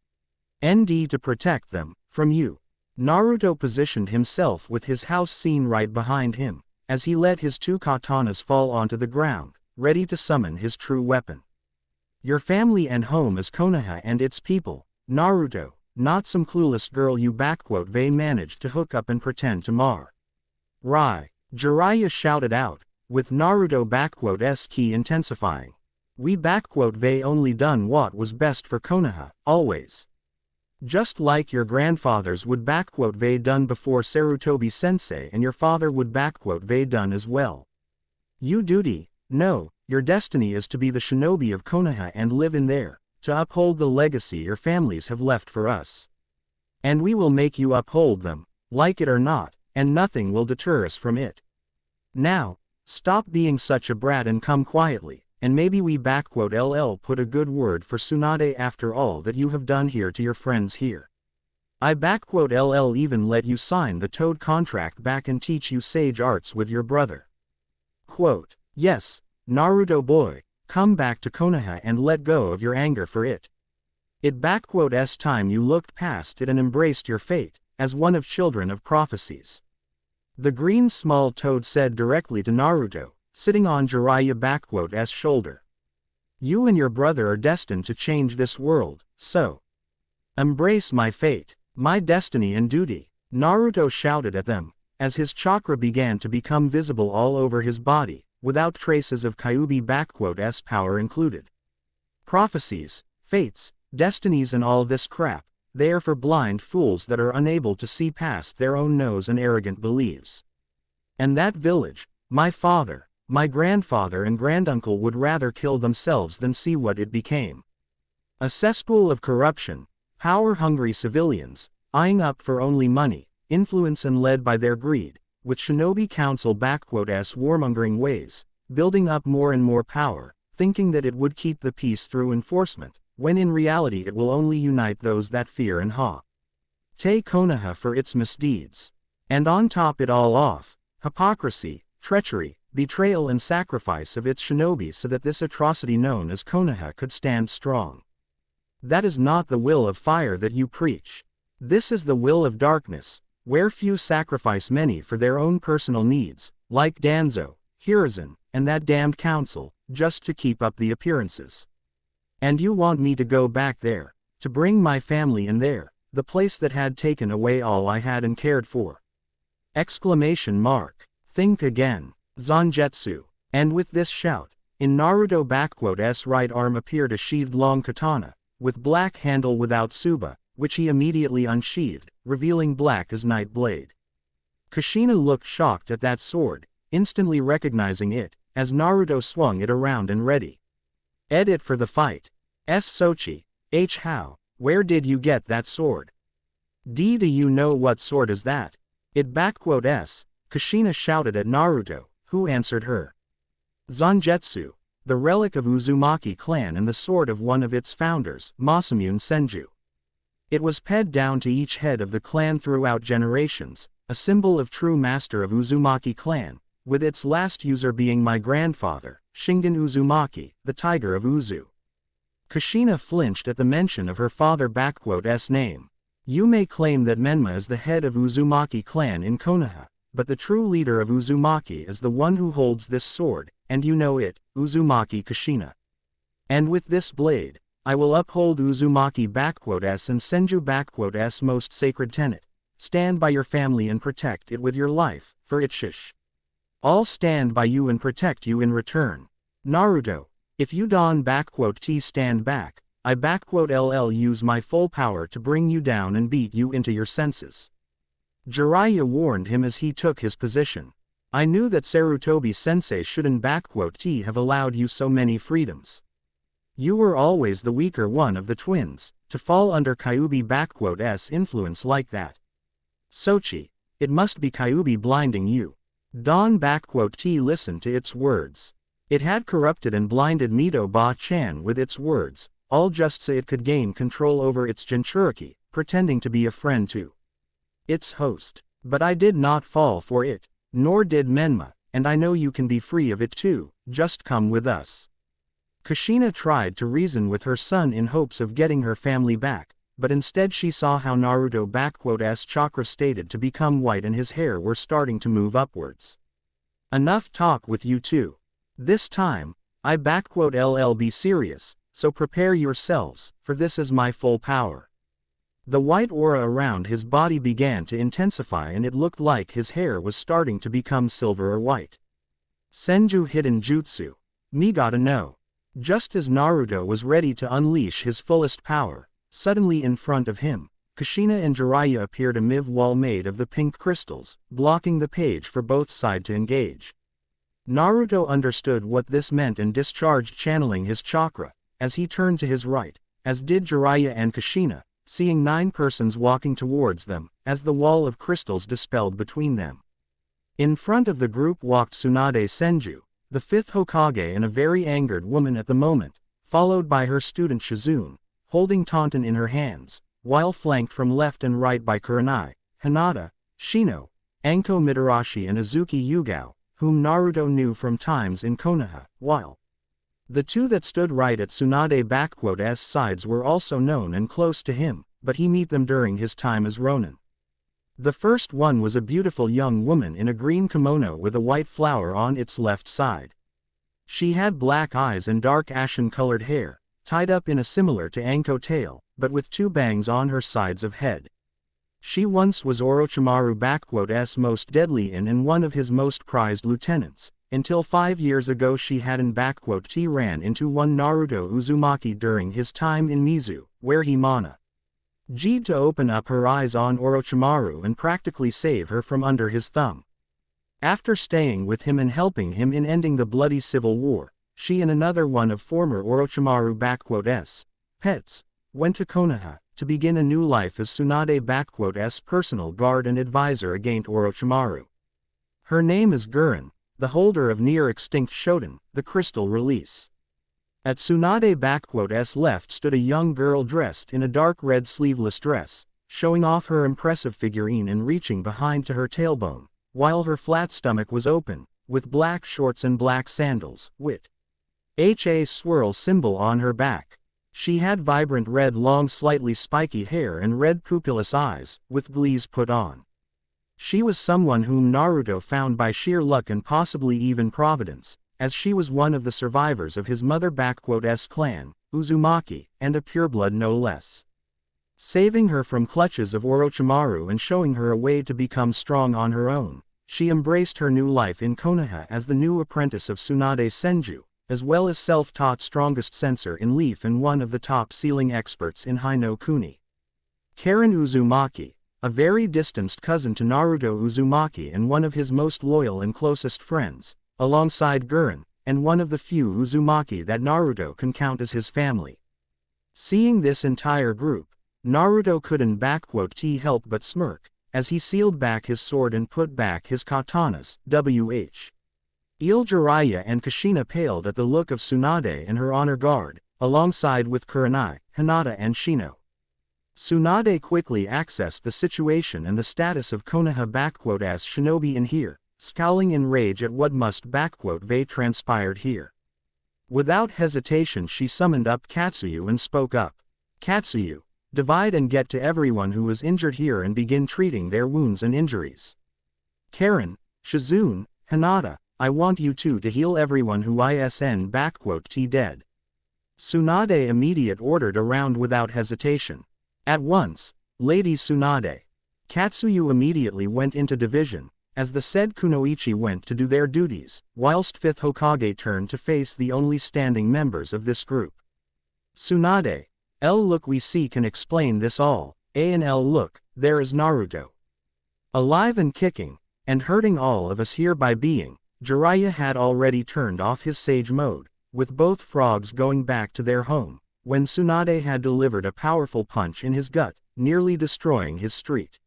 to protect them, from you. Naruto positioned himself with his house scene right behind him, as he let his two katanas fall onto the ground, ready to summon his true weapon. Your family and home is Konoha and its people, Naruto, not some clueless girl you managed to hook up and pretend to mar. Rai, Jiraiya shouted out, with Naruto S key intensifying. We only done what was best for Konoha, always. Just like your grandfathers would done before Sarutobi sensei and your father would done as well. You duty, no, your destiny is to be the shinobi of Konoha and live in there, to uphold the legacy your families have left for us. And we will make you uphold them, like it or not, and nothing will deter us from it. Now, stop being such a brat and come quietly, and maybe we LL put a good word for Tsunade after all that you have done here to your friends here. I LL even let you sign the Toad contract back and teach you sage arts with your brother. Yes, Naruto boy, come back to Konoha and let go of your anger for it. S time you looked past it and embraced your fate, as one of children of prophecies. The green small toad said directly to Naruto, sitting on Jiraiya S shoulder. You and your brother are destined to change this world, so embrace my fate, my destiny and duty. Naruto shouted at them, as his chakra began to become visible all over his body, without traces of Kyuubi S power included. Prophecies, fates, destinies and all this crap, they are for blind fools that are unable to see past their own nose and arrogant beliefs. And that village, my father, my grandfather and granduncle would rather kill themselves than see what it became. A cesspool of corruption, power-hungry civilians, eyeing up for only money, influence and led by their greed, with Shinobi Council S warmongering ways, building up more and more power, thinking that it would keep the peace through enforcement, when in reality it will only unite those that fear and hate Konoha for its misdeeds. And on top it all off, hypocrisy, treachery, betrayal and sacrifice of its shinobi so that this atrocity known as Konoha could stand strong. That is not the will of fire that you preach. This is the will of darkness, where few sacrifice many for their own personal needs, like Danzo, Hiruzen, and that damned council, just to keep up the appearances. And you want me to go back there, to bring my family in there, the place that had taken away all I had and cared for. Exclamation mark. Think again. Zanjetsu. And with this shout, in Naruto S right arm appeared a sheathed long katana, with black handle without tsuba, which he immediately unsheathed, revealing black as night blade. Kushina looked shocked at that sword, instantly recognizing it, as Naruto swung it around and ready. Edit for the fight. Sochi, how, where did you get that sword? Do you know what sword is that? Kushina shouted at Naruto, who answered her. Zanjetsu, the relic of Uzumaki clan and the sword of one of its founders, Masamune Senju. It was passed down to each head of the clan throughout generations, a symbol of true master of Uzumaki clan, with its last user being my grandfather, Shingen Uzumaki, the Tiger of Uzu. Kushina flinched at the mention of her father's name. You may claim that Menma is the head of Uzumaki clan in Konoha, but the true leader of Uzumaki is the one who holds this sword, and you know it, Uzumaki Kushina. And with this blade, I will uphold Uzumaki-s and Senju-s most sacred tenet. Stand by your family and protect it with your life, for it shish. I'll stand by you and protect you in return. Naruto, if you T stand back, I use my full power to bring you down and beat you into your senses. Jiraiya warned him as he took his position. I knew that Sarutobi-sensei shouldn't T have allowed you so many freedoms. You were always the weaker one of the twins, to fall under Kyuubi-s influence like that. Sochi, it must be Kyuubi blinding you. T listened to its words. It had corrupted and blinded Mito Ba-chan with its words, all just so it could gain control over its Jinchuriki, pretending to be a friend to its host. But I did not fall for it, nor did Menma, and I know you can be free of it too, just come with us. Kushina tried to reason with her son in hopes of getting her family back, but instead she saw how Naruto-s chakra stated to become white and his hair were starting to move upwards. Enough talk with you two. This time, I be serious, so prepare yourselves, for this is my full power. The white aura around his body began to intensify and it looked like his hair was starting to become silver or white. Senju Hidden Jutsu. Me gotta know. Just as Naruto was ready to unleash his fullest power, suddenly in front of him, Kushina and Jiraiya appeared a wall made of the pink crystals, blocking the page for both sides to engage. Naruto understood what this meant and discharged channeling his chakra, as he turned to his right, as did Jiraiya and Kushina, seeing 9 persons walking towards them, as the wall of crystals dispelled between them. In front of the group walked Tsunade Senju, the 5th Hokage and a very angered woman at the moment, followed by her student Shizune, holding Taunton in her hands, while flanked from left and right by Kurenai, Hinata, Shino, Anko Mitarashi and Azuki Yugao, whom Naruto knew from times in Konoha, while the 2 that stood right at Tsunade-s sides were also known and close to him, but he met them during his time as Ronin. The first one was a beautiful young woman in a green kimono with a white flower on its left side. She had black eyes and dark ashen-colored hair, tied up in a similar to Anko tail, but with 2 bangs on her sides of head. She once was Orochimaru-s most deadly and one of his most prized lieutenants, until 5 years ago she hadn't ran into one Naruto Uzumaki during his time in Mizu, where he G'd to open up her eyes on Orochimaru and practically save her from under his thumb. After staying with him and helping him in ending the bloody civil war, she and another one of former Orochimaru-s pets went to Konoha to begin a new life as Tsunade-s personal guard and advisor against Orochimaru. Her name is Gurren, the holder of near-extinct Shoten, the crystal release. At Tsunade-s left stood a young girl dressed in a dark red sleeveless dress, showing off her impressive figurine and reaching behind to her tailbone, while her flat stomach was open, with black shorts and black sandals, with a swirl symbol on her back. She had vibrant red long slightly spiky hair and red pupilless eyes, with glees put on. She was someone whom Naruto found by sheer luck and possibly even providence, as she was one of the survivors of his mother-s clan, Uzumaki, and a pureblood no less. Saving her from clutches of Orochimaru and showing her a way to become strong on her own, she embraced her new life in Konoha as the new apprentice of Tsunade Senju, as well as self-taught strongest sensor in Leaf and one of the top sealing experts in Hai no Kuni. Karen Uzumaki, a very distanced cousin to Naruto Uzumaki and one of his most loyal and closest friends, alongside Gurren, and one of the few Uzumaki that Naruto can count as his family. Seeing this entire group, Naruto couldn't help but smirk, as he sealed back his sword and put back his katanas, Jiraiya and Kushina paled at the look of Tsunade and her honor guard, alongside with Kurenai, Hinata and Shino. Tsunade quickly accessed the situation and the status of Konoha as shinobi in here, scowling in rage at what must be transpired here. Without hesitation she summoned up Katsuyu and spoke up. Katsuyu, divide and get to everyone who was injured here and begin treating their wounds and injuries. Karen, Shizune, Hinata, I want you two to heal everyone who isn T dead. Tsunade immediate ordered around without hesitation. At once, Lady Tsunade. Katsuyu immediately went into division, as the said Kunoichi went to do their duties, whilst 5th Hokage turned to face the only standing members of this group. Tsunade, L look we see can explain this all, A and L look, there is Naruto. Alive and kicking, and hurting all of us here by being, Jiraiya had already turned off his sage mode, with both frogs going back to their home, when Tsunade had delivered a powerful punch in his gut, nearly destroying his street.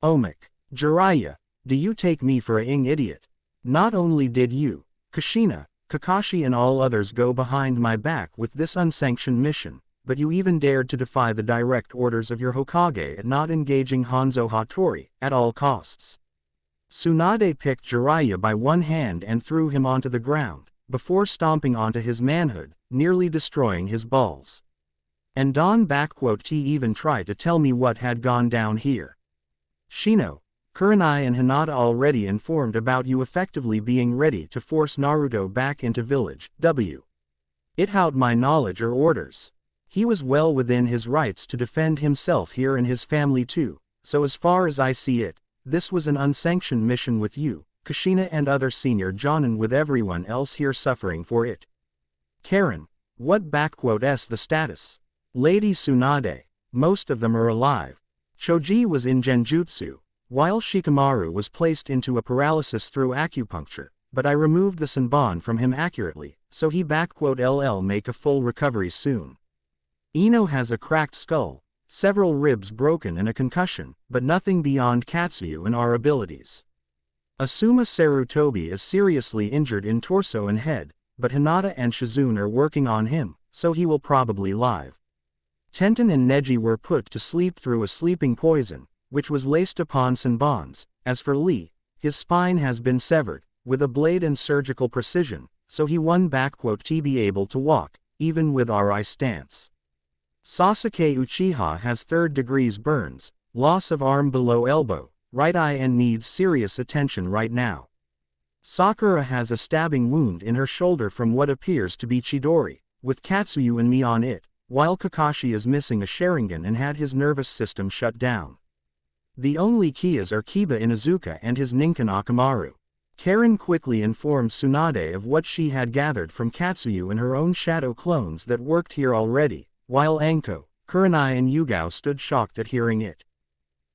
Omek, Jiraiya, do you take me for a idiot? Not only did you, Kushina, Kakashi and all others go behind my back with this unsanctioned mission, but you even dared to defy the direct orders of your Hokage at not engaging Hanzo Hattori, at all costs. Tsunade picked Jiraiya by one hand and threw him onto the ground, before stomping onto his manhood, nearly destroying his balls. And Don T even tried to tell me what had gone down here. Shino, Kurenai and Hinata already informed about you effectively being ready to force Naruto back into village, W. It out my knowledge or orders. He was well within his rights to defend himself here and his family too, so as far as I see it, this was an unsanctioned mission with you, Kushina and other senior jonin with everyone else here suffering for it. Karen, what s the status? Lady Tsunade, most of them are alive. Choji was in Genjutsu, while Shikamaru was placed into a paralysis through acupuncture, but I removed the Senbon from him accurately, so he LL make a full recovery soon. Ino has a cracked skull, several ribs broken and a concussion, but nothing beyond Katsuyu and our abilities. Asuma Sarutobi is seriously injured in torso and head, but Hinata and Shizune are working on him, so he will probably live. Tenten and Neji were put to sleep through a sleeping poison, which was laced upon Senbons. As for Lee, his spine has been severed, with a blade and surgical precision, so he won to be able to walk, even with RI stance. Sasuke Uchiha has 3rd degrees burns, loss of arm below elbow, right eye and needs serious attention right now. Sakura has a stabbing wound in her shoulder from what appears to be Chidori, with Katsuyu and me on it, while Kakashi is missing a Sharingan and had his nervous system shut down. The only Kias are Kiba Inuzuka and his Ninken Akamaru. Karen quickly informed Tsunade of what she had gathered from Katsuyu and her own shadow clones that worked here already, while Anko, Kurenai and Yugao stood shocked at hearing it.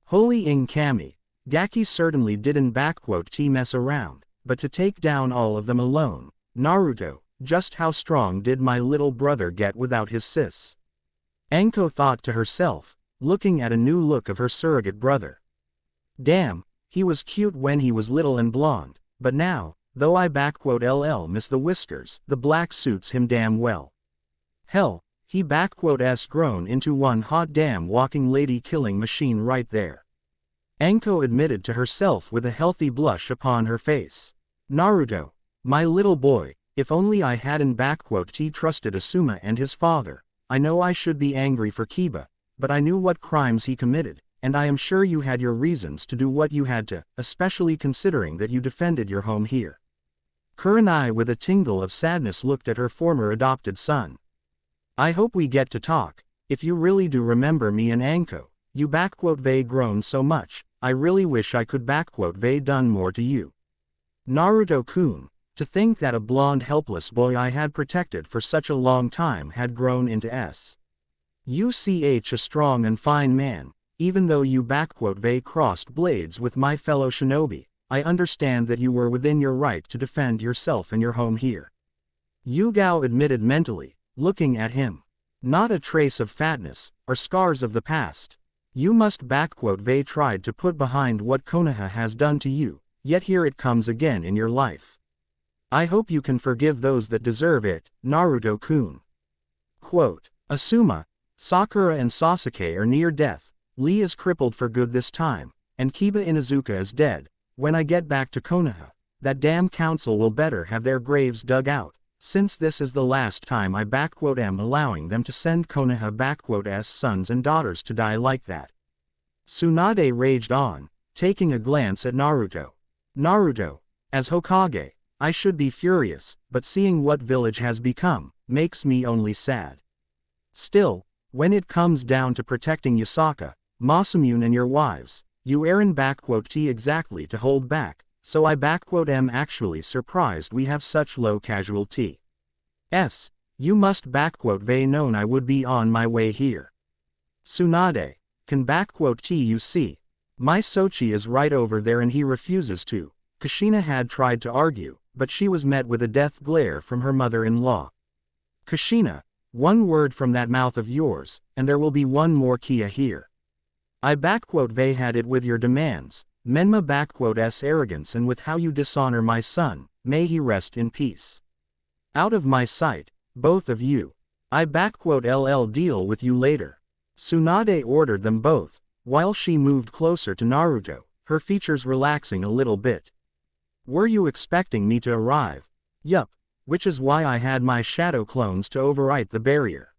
Holy Ing Kami, Gaki certainly didn't mess around, but to take down all of them alone. Naruto, just how strong did my little brother get without his sis? Anko thought to herself, looking at a new look of her surrogate brother. Damn, he was cute when he was little and blonde, but now, though I LL miss the whiskers, the black suits him damn well. Hell, he s grown into one hot damn walking lady killing machine right there. Anko admitted to herself with a healthy blush upon her face. Naruto, my little boy, if only I hadn't trusted Asuma and his father. I know I should be angry for Kiba, but I knew what crimes he committed, and I am sure you had your reasons to do what you had to, especially considering that you defended your home here. Kurenai with a tingle of sadness looked at her former adopted son. I hope we get to talk. If you really do remember me and Anko, you vey grown so much, I really wish I could vey done more to you. Naruto-kun, to think that a blonde helpless boy I had protected for such a long time had grown into S. UCH a strong and fine man, even though you vey crossed blades with my fellow shinobi, I understand that you were within your right to defend yourself and your home here. Yugao admitted mentally, looking at him. Not a trace of fatness, or scars of the past. You must vey tried to put behind what Konoha has done to you, yet here it comes again in your life. I hope you can forgive those that deserve it, Naruto-kun. Quote, Asuma, Sakura and Sasuke are near death, Lee is crippled for good this time, and Kiba Inuzuka is dead. When I get back to Konoha, that damn council will better have their graves dug out, since this is the last time I am allowing them to send Konoha's sons and daughters to die like that. Tsunade raged on, taking a glance at Naruto. Naruto, as Hokage, I should be furious, but seeing what village has become, makes me only sad. Still, when it comes down to protecting Yasaka, Masamune and your wives, you aren't exactly to hold back, so I am actually surprised we have such low casualty. You must ve known I would be on my way here. Tsunade, can you see? My Sochi is right over there and he refuses to. Kushina had tried to argue, but she was met with a death glare from her mother-in-law. Kushina, one word from that mouth of yours, and there will be one more Kia here. I ve had it with your demands, Menma arrogance and with how you dishonor my son, may he rest in peace. Out of my sight, both of you. I deal with you later. Tsunade ordered them both, while she moved closer to Naruto, her features relaxing a little bit. Were you expecting me to arrive? Yup, which is why I had my shadow clones to overwrite the barrier.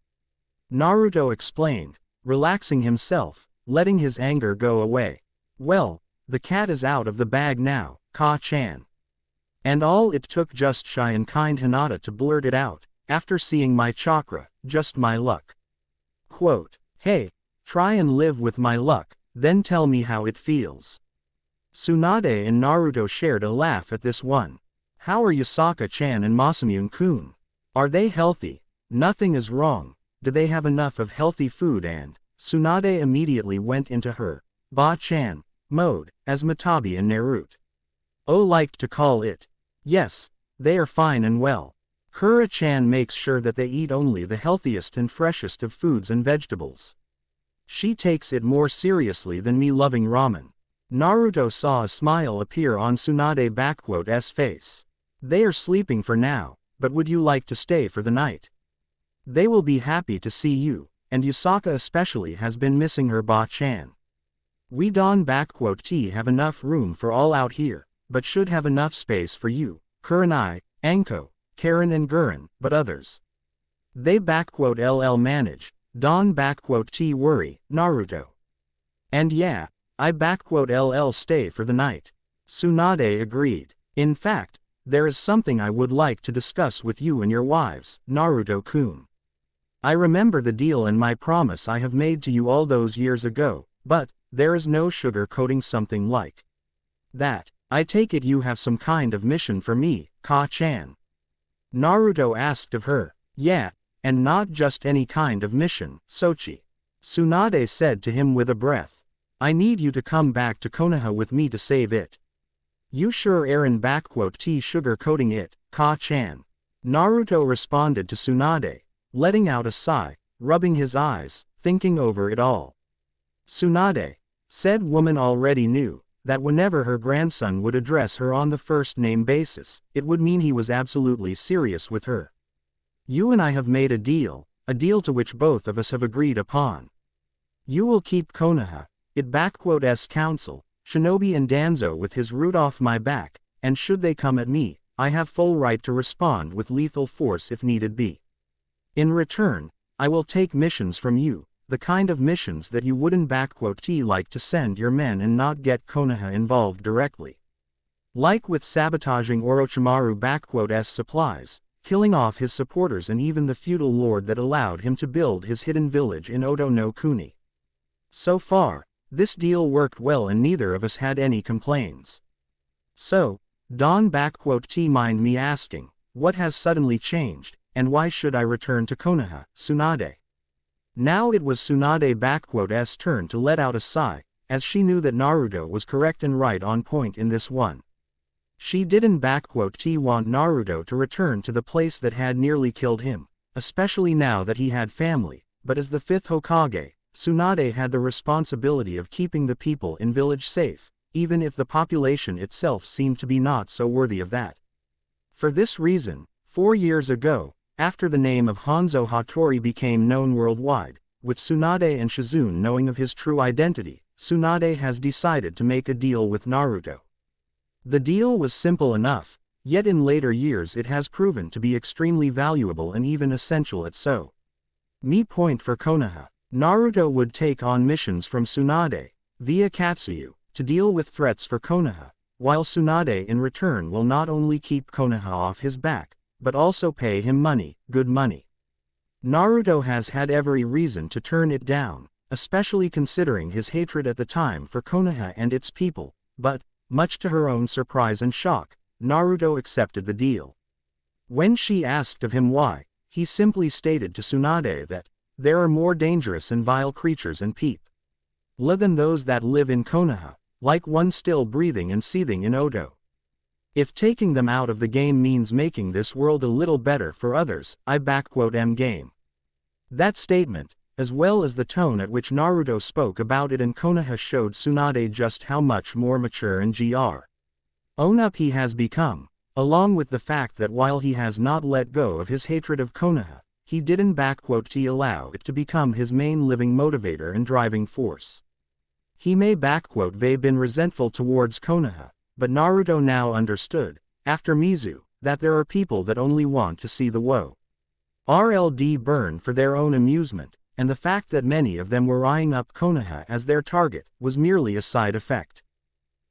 Naruto explained, relaxing himself, letting his anger go away. Well, the cat is out of the bag now, Ka-chan. And all it took just shy and kind Hinata to blurt it out, after seeing my chakra, just my luck. Quote, hey, try and live with my luck, then tell me how it feels. Tsunade and Naruto shared a laugh at this one. How are Yasaka-chan and Masamune-kun? Are they healthy? Nothing is wrong. Do they have enough of healthy food? And Tsunade immediately went into her Ba-chan mode, as Matabi and Naruto liked to call it. Yes, they are fine and well. Kura-chan makes sure that they eat only the healthiest and freshest of foods and vegetables. She takes it more seriously than me loving ramen. Naruto saw a smile appear on Tsunade's face. They are sleeping for now, but would you like to stay for the night? They will be happy to see you, and Yasaka especially has been missing her Ba-chan. We don't have enough room for all out here, but should have enough space for you, Kurenai, Anko, Karen and Gurren, but others. They manage, don't worry, Naruto. And yeah, I stay for the night. Tsunade agreed. In fact, there is something I would like to discuss with you and your wives, Naruto-kun. I remember the deal and my promise I have made to you all those years ago, but there is no sugar-coating something like that. I take it you have some kind of mission for me, Ka-chan. Naruto asked of her. Yeah, and not just any kind of mission, Sochi. Tsunade said to him with a breath. I need you to come back to Konoha with me to save it. You sure aren't sugar-coating it, Ka-chan. Naruto responded to Tsunade, letting out a sigh, rubbing his eyes, thinking over it all. Tsunade, said woman already knew, that whenever her grandson would address her on the first-name basis, it would mean he was absolutely serious with her. You and I have made a deal to which both of us have agreed upon. You will keep Konoha, its council, Shinobi and Danzo with his root off my back, and should they come at me, I have full right to respond with lethal force if needed be. In return, I will take missions from you, the kind of missions that you wouldn't like to send your men and not get Konoha involved directly. Like with sabotaging Orochimaru's supplies, killing off his supporters and even the feudal lord that allowed him to build his hidden village in Oto no Kuni. So far, this deal worked well and neither of us had any complaints. So, don't mind me asking, what has suddenly changed, and why should I return to Konoha, Tsunade? Now it was Tsunade's turn to let out a sigh, as she knew that Naruto was correct and right on point in this one. She didn't want Naruto to return to the place that had nearly killed him, especially now that he had family, but as the fifth Hokage, Tsunade had the responsibility of keeping the people in village safe, even if the population itself seemed to be not so worthy of that. For this reason, 4 years ago, after the name of Hanzo Hattori became known worldwide, with Tsunade and Shizune knowing of his true identity, Tsunade has decided to make a deal with Naruto. The deal was simple enough, yet in later years it has proven to be extremely valuable and even essential at so. Point for Konoha. Naruto would take on missions from Tsunade, via Katsuyu, to deal with threats for Konoha, while Tsunade in return will not only keep Konoha off his back, but also pay him money, good money. Naruto has had every reason to turn it down, especially considering his hatred at the time for Konoha and its people, but, much to her own surprise and shock, Naruto accepted the deal. When she asked of him why, he simply stated to Tsunade that, there are more dangerous and vile creatures in people than those that live in Konoha, like one still breathing and seething in Odo. If taking them out of the game means making this world a little better for others, I game. That statement, as well as the tone at which Naruto spoke about it in Konoha showed Tsunade just how much more mature and grown-up he has become, along with the fact that while he has not let go of his hatred of Konoha, he didn't allow it to become his main living motivator and driving force. He may been resentful towards Konoha, but Naruto now understood, after Mizu, that there are people that only want to see the world burn for their own amusement, and the fact that many of them were eyeing up Konoha as their target was merely a side effect.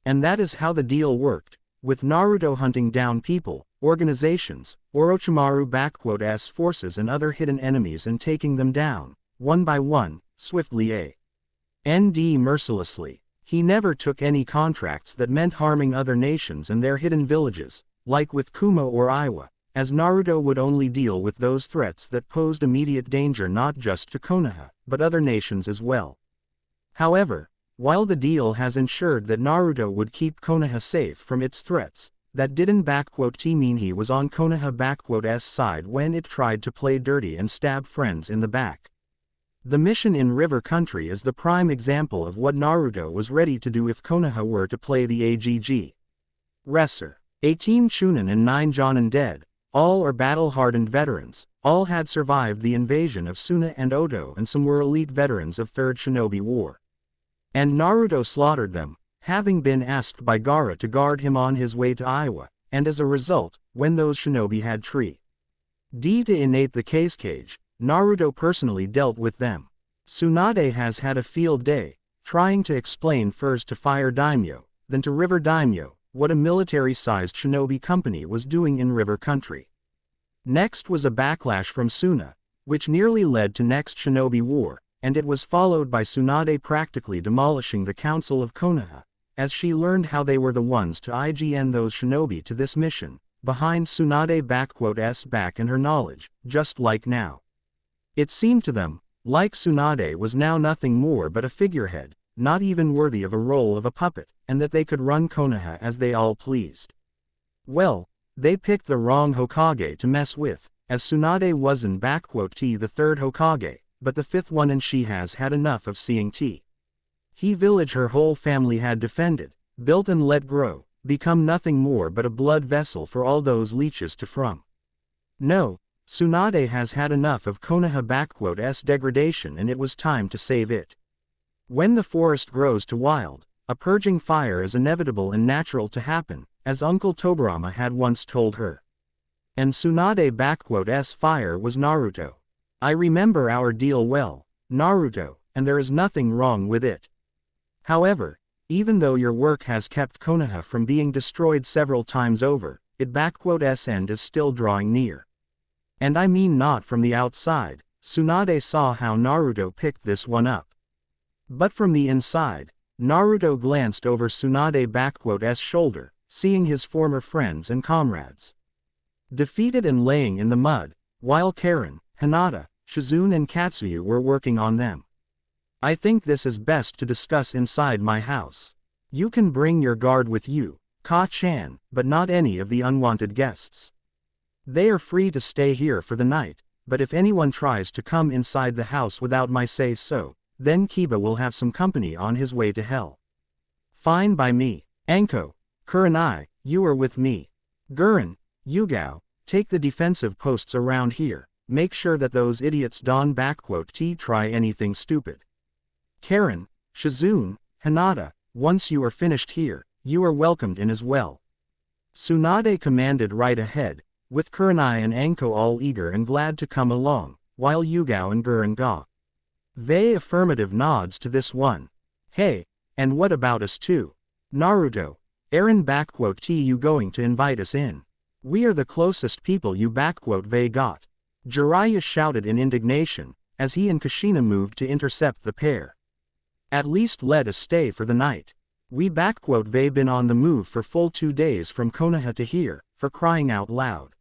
And that is how the deal worked, with Naruto hunting down people, organizations, Orochimaru's forces and other hidden enemies and taking them down, one by one, swiftly and mercilessly. He never took any contracts that meant harming other nations and their hidden villages, like with Kumo or Iwa, as Naruto would only deal with those threats that posed immediate danger not just to Konoha, but other nations as well. However, while the deal has ensured that Naruto would keep Konoha safe from its threats, that didn't mean he was on Konoha's side when it tried to play dirty and stab friends in the back. The mission in River Country is the prime example of what Naruto was ready to do if Konoha were to play the AGG. Wrestler. 18 Chunin and 9 Jonin dead, all are battle-hardened veterans, all had survived the invasion of Suna and Odo and some were elite veterans of Third Shinobi War. And Naruto slaughtered them, having been asked by Gaara to guard him on his way to Iwa, and as a result, when those shinobi had to innate the cage, Naruto personally dealt with them. Tsunade has had a field day, trying to explain first to Fire Daimyo, then to River Daimyo, what a military-sized shinobi company was doing in River Country. Next was a backlash from Suna, which nearly led to next shinobi war, and it was followed by Tsunade practically demolishing the Council of Konoha, as she learned how they were the ones to IGN those shinobi to this mission, behind Tsunade's back and her knowledge, just like now. It seemed to them, like Tsunade was now nothing more but a figurehead, not even worthy of a role of a puppet, and that they could run Konoha as they all pleased. Well, they picked the wrong Hokage to mess with, as Tsunade wasn't the third Hokage, but the fifth one, and she has had enough of seeing he village her whole family had defended, built and let grow, become nothing more but a blood vessel for all those leeches to from. No, Tsunade has had enough of Konoha's degradation and it was time to save it. When the forest grows to wild, a purging fire is inevitable and natural to happen, as Uncle Tobirama had once told her. And Tsunade's fire was Naruto. I remember our deal well, Naruto, and there is nothing wrong with it. However, even though your work has kept Konoha from being destroyed several times over, its end is still drawing near. And I mean not from the outside, Tsunade saw how Naruto picked this one up. But from the inside, Naruto glanced over Tsunade's shoulder, seeing his former friends and comrades defeated and laying in the mud, while Karen, Hinata, Shizune and Katsuyu were working on them. I think this is best to discuss inside my house. You can bring your guard with you, Ka-chan, but not any of the unwanted guests. They are free to stay here for the night, but if anyone tries to come inside the house without my say-so, then Kiba will have some company on his way to hell. Fine by me. Anko, Kurenai, you are with me. Gurren, Yugao, take the defensive posts around here. make sure that those idiots don't try anything stupid. Karen, Shizune, Hinata, once you are finished here, you are welcomed in as well. Tsunade commanded right ahead, with Kurenai and Anko all eager and glad to come along, while Yugao and Gurren Ga. Vei affirmative nods to this one. Hey, and what about us too? Naruto, Eren you going to invite us in? We are the closest people you Vei got. Jiraiya shouted in indignation, as he and Kushina moved to intercept the pair. At least let us stay for the night. We Vei been on the move for full 2 days from Konoha to here, for crying out loud.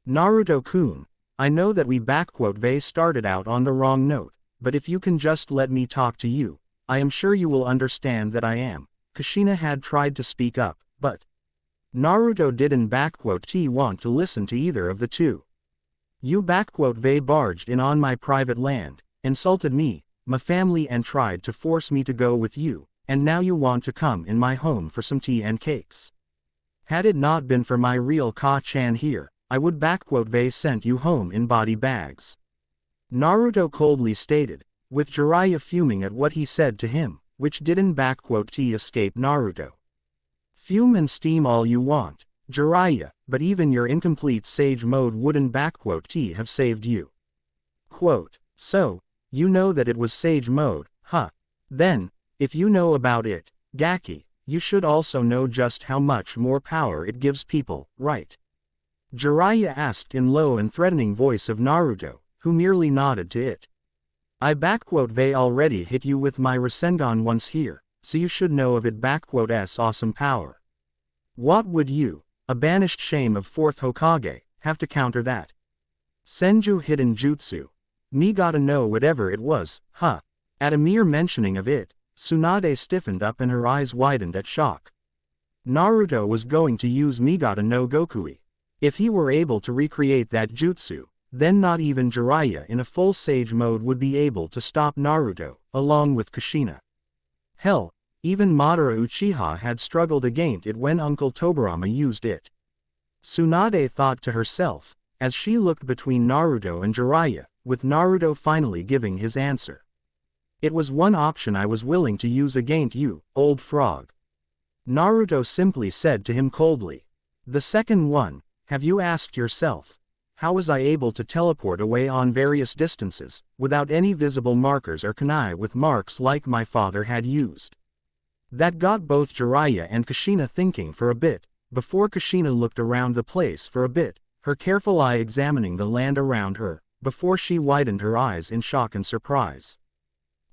Naruto-kun, I know that we Vei started out on the wrong note, but if you can just let me talk to you, I am sure you will understand that I am. Kushina had tried to speak up, but Naruto didn't want to listen to either of the two. You Vei barged in on my private land, insulted me, my family and tried to force me to go with you, and now you want to come in my home for some tea and cakes. Had it not been for my real Ka-chan here, I would Vei sent you home in body bags. Naruto coldly stated, with Jiraiya fuming at what he said to him, which didn't escape Naruto. Fume and steam all you want, Jiraiya, but even your incomplete sage mode wouldn't have saved you. Quote, so, you know that it was sage mode, huh? Then, if you know about it, Gaki, you should also know just how much more power it gives people, right? Jiraiya asked in low and threatening voice of Naruto, who merely nodded to it. I Vei already hit you with my Rasengan once here, so you should know of it awesome power. What would you, a banished shame of 4th Hokage, have to counter that? Senju hidden jutsu. Me gotta know whatever it was, huh? At a mere mentioning of it, Tsunade stiffened up and her eyes widened at shock. Naruto was going to use Migata no Gokui. If he were able to recreate that jutsu, then not even Jiraiya in a full sage mode would be able to stop Naruto, along with Kushina. Hell, even Madara Uchiha had struggled against it when Uncle Tobirama used it. Tsunade thought to herself, as she looked between Naruto and Jiraiya, with Naruto finally giving his answer. It was one option I was willing to use against you, old frog. Naruto simply said to him coldly. The second one, have you asked yourself, how was I able to teleport away on various distances, without any visible markers or kunai with marks like my father had used? That got both Jiraiya and Kushina thinking for a bit, before Kushina looked around the place for a bit, her careful eye examining the land around her, before she widened her eyes in shock and surprise.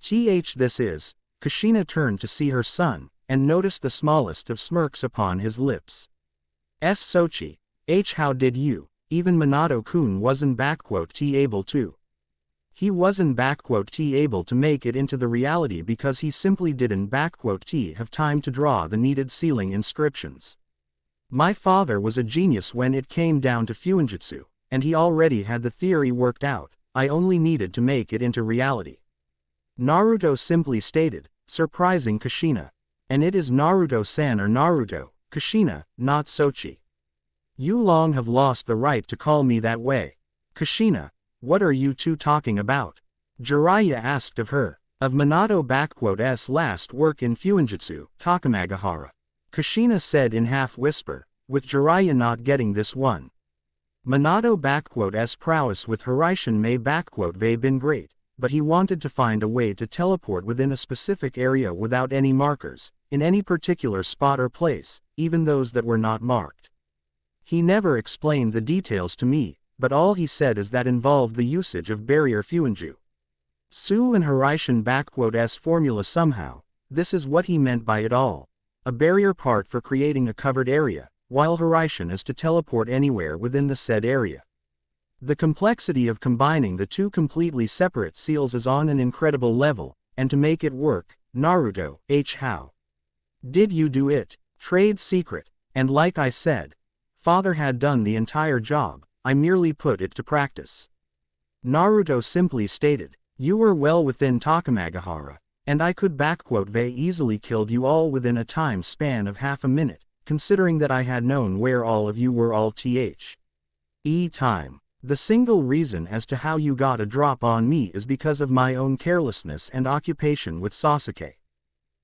This is, Kushina turned to see her son, and noticed the smallest of smirks upon his lips. Sochi, how did you? Even Minato-kun wasn't able to. He wasn't able to make it into the reality because he simply didn't have time to draw the needed ceiling inscriptions. My father was a genius when it came down to Fuinjutsu, and he already had the theory worked out, I only needed to make it into reality. Naruto simply stated, surprising Kushina. And it is Naruto-san or Naruto, Kushina, not Sochi. You long have lost the right to call me that way. Kushina, what are you two talking about? Jiraiya asked of her, of Minato-s last work in Fuinjutsu, Takamagahara. Kushina said in half-whisper, with Jiraiya not getting this one. Minato-s prowess with Hiraishin may been great, but he wanted to find a way to teleport within a specific area without any markers, in any particular spot or place, even those that were not marked. He never explained the details to me, but all he said is that involved the usage of barrier Fuinju. Su and Hiraishin s formula somehow, this is what he meant by it all. A barrier part for creating a covered area, while Hiraishin is to teleport anywhere within the said area. The complexity of combining the two completely separate seals is on an incredible level, and to make it work, Naruto, how did you do it? Trade secret, and like I said, father had done the entire job, I merely put it to practice. Naruto simply stated, you were well within Takamagahara, and I could easily killed you all within a time span of half a minute, considering that I had known where all of you were all time. The single reason as to how you got a drop on me is because of my own carelessness and occupation with Sasuke.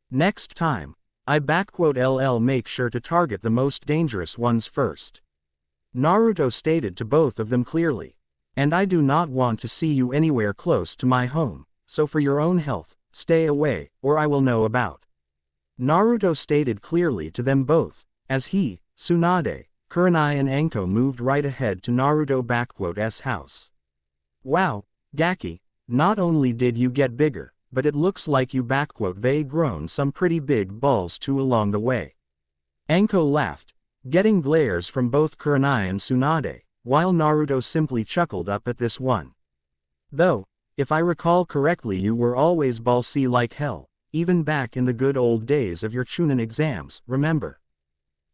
Next time, LL make sure to target the most dangerous ones first. Naruto stated to both of them clearly. And I do not want to see you anywhere close to my home, so for your own health, stay away, or I will know about. Naruto stated clearly to them both, as he, Tsunade, Kurenai and Anko moved right ahead to Naruto's house. Wow, Gaki, not only did you get bigger, but it looks like you they grown some pretty big balls too along the way. Anko laughed, getting glares from both Kurenai and Tsunade, while Naruto simply chuckled up at this one. Though, if I recall correctly, you were always ballsy like hell, even back in the good old days of your Chunin exams, remember?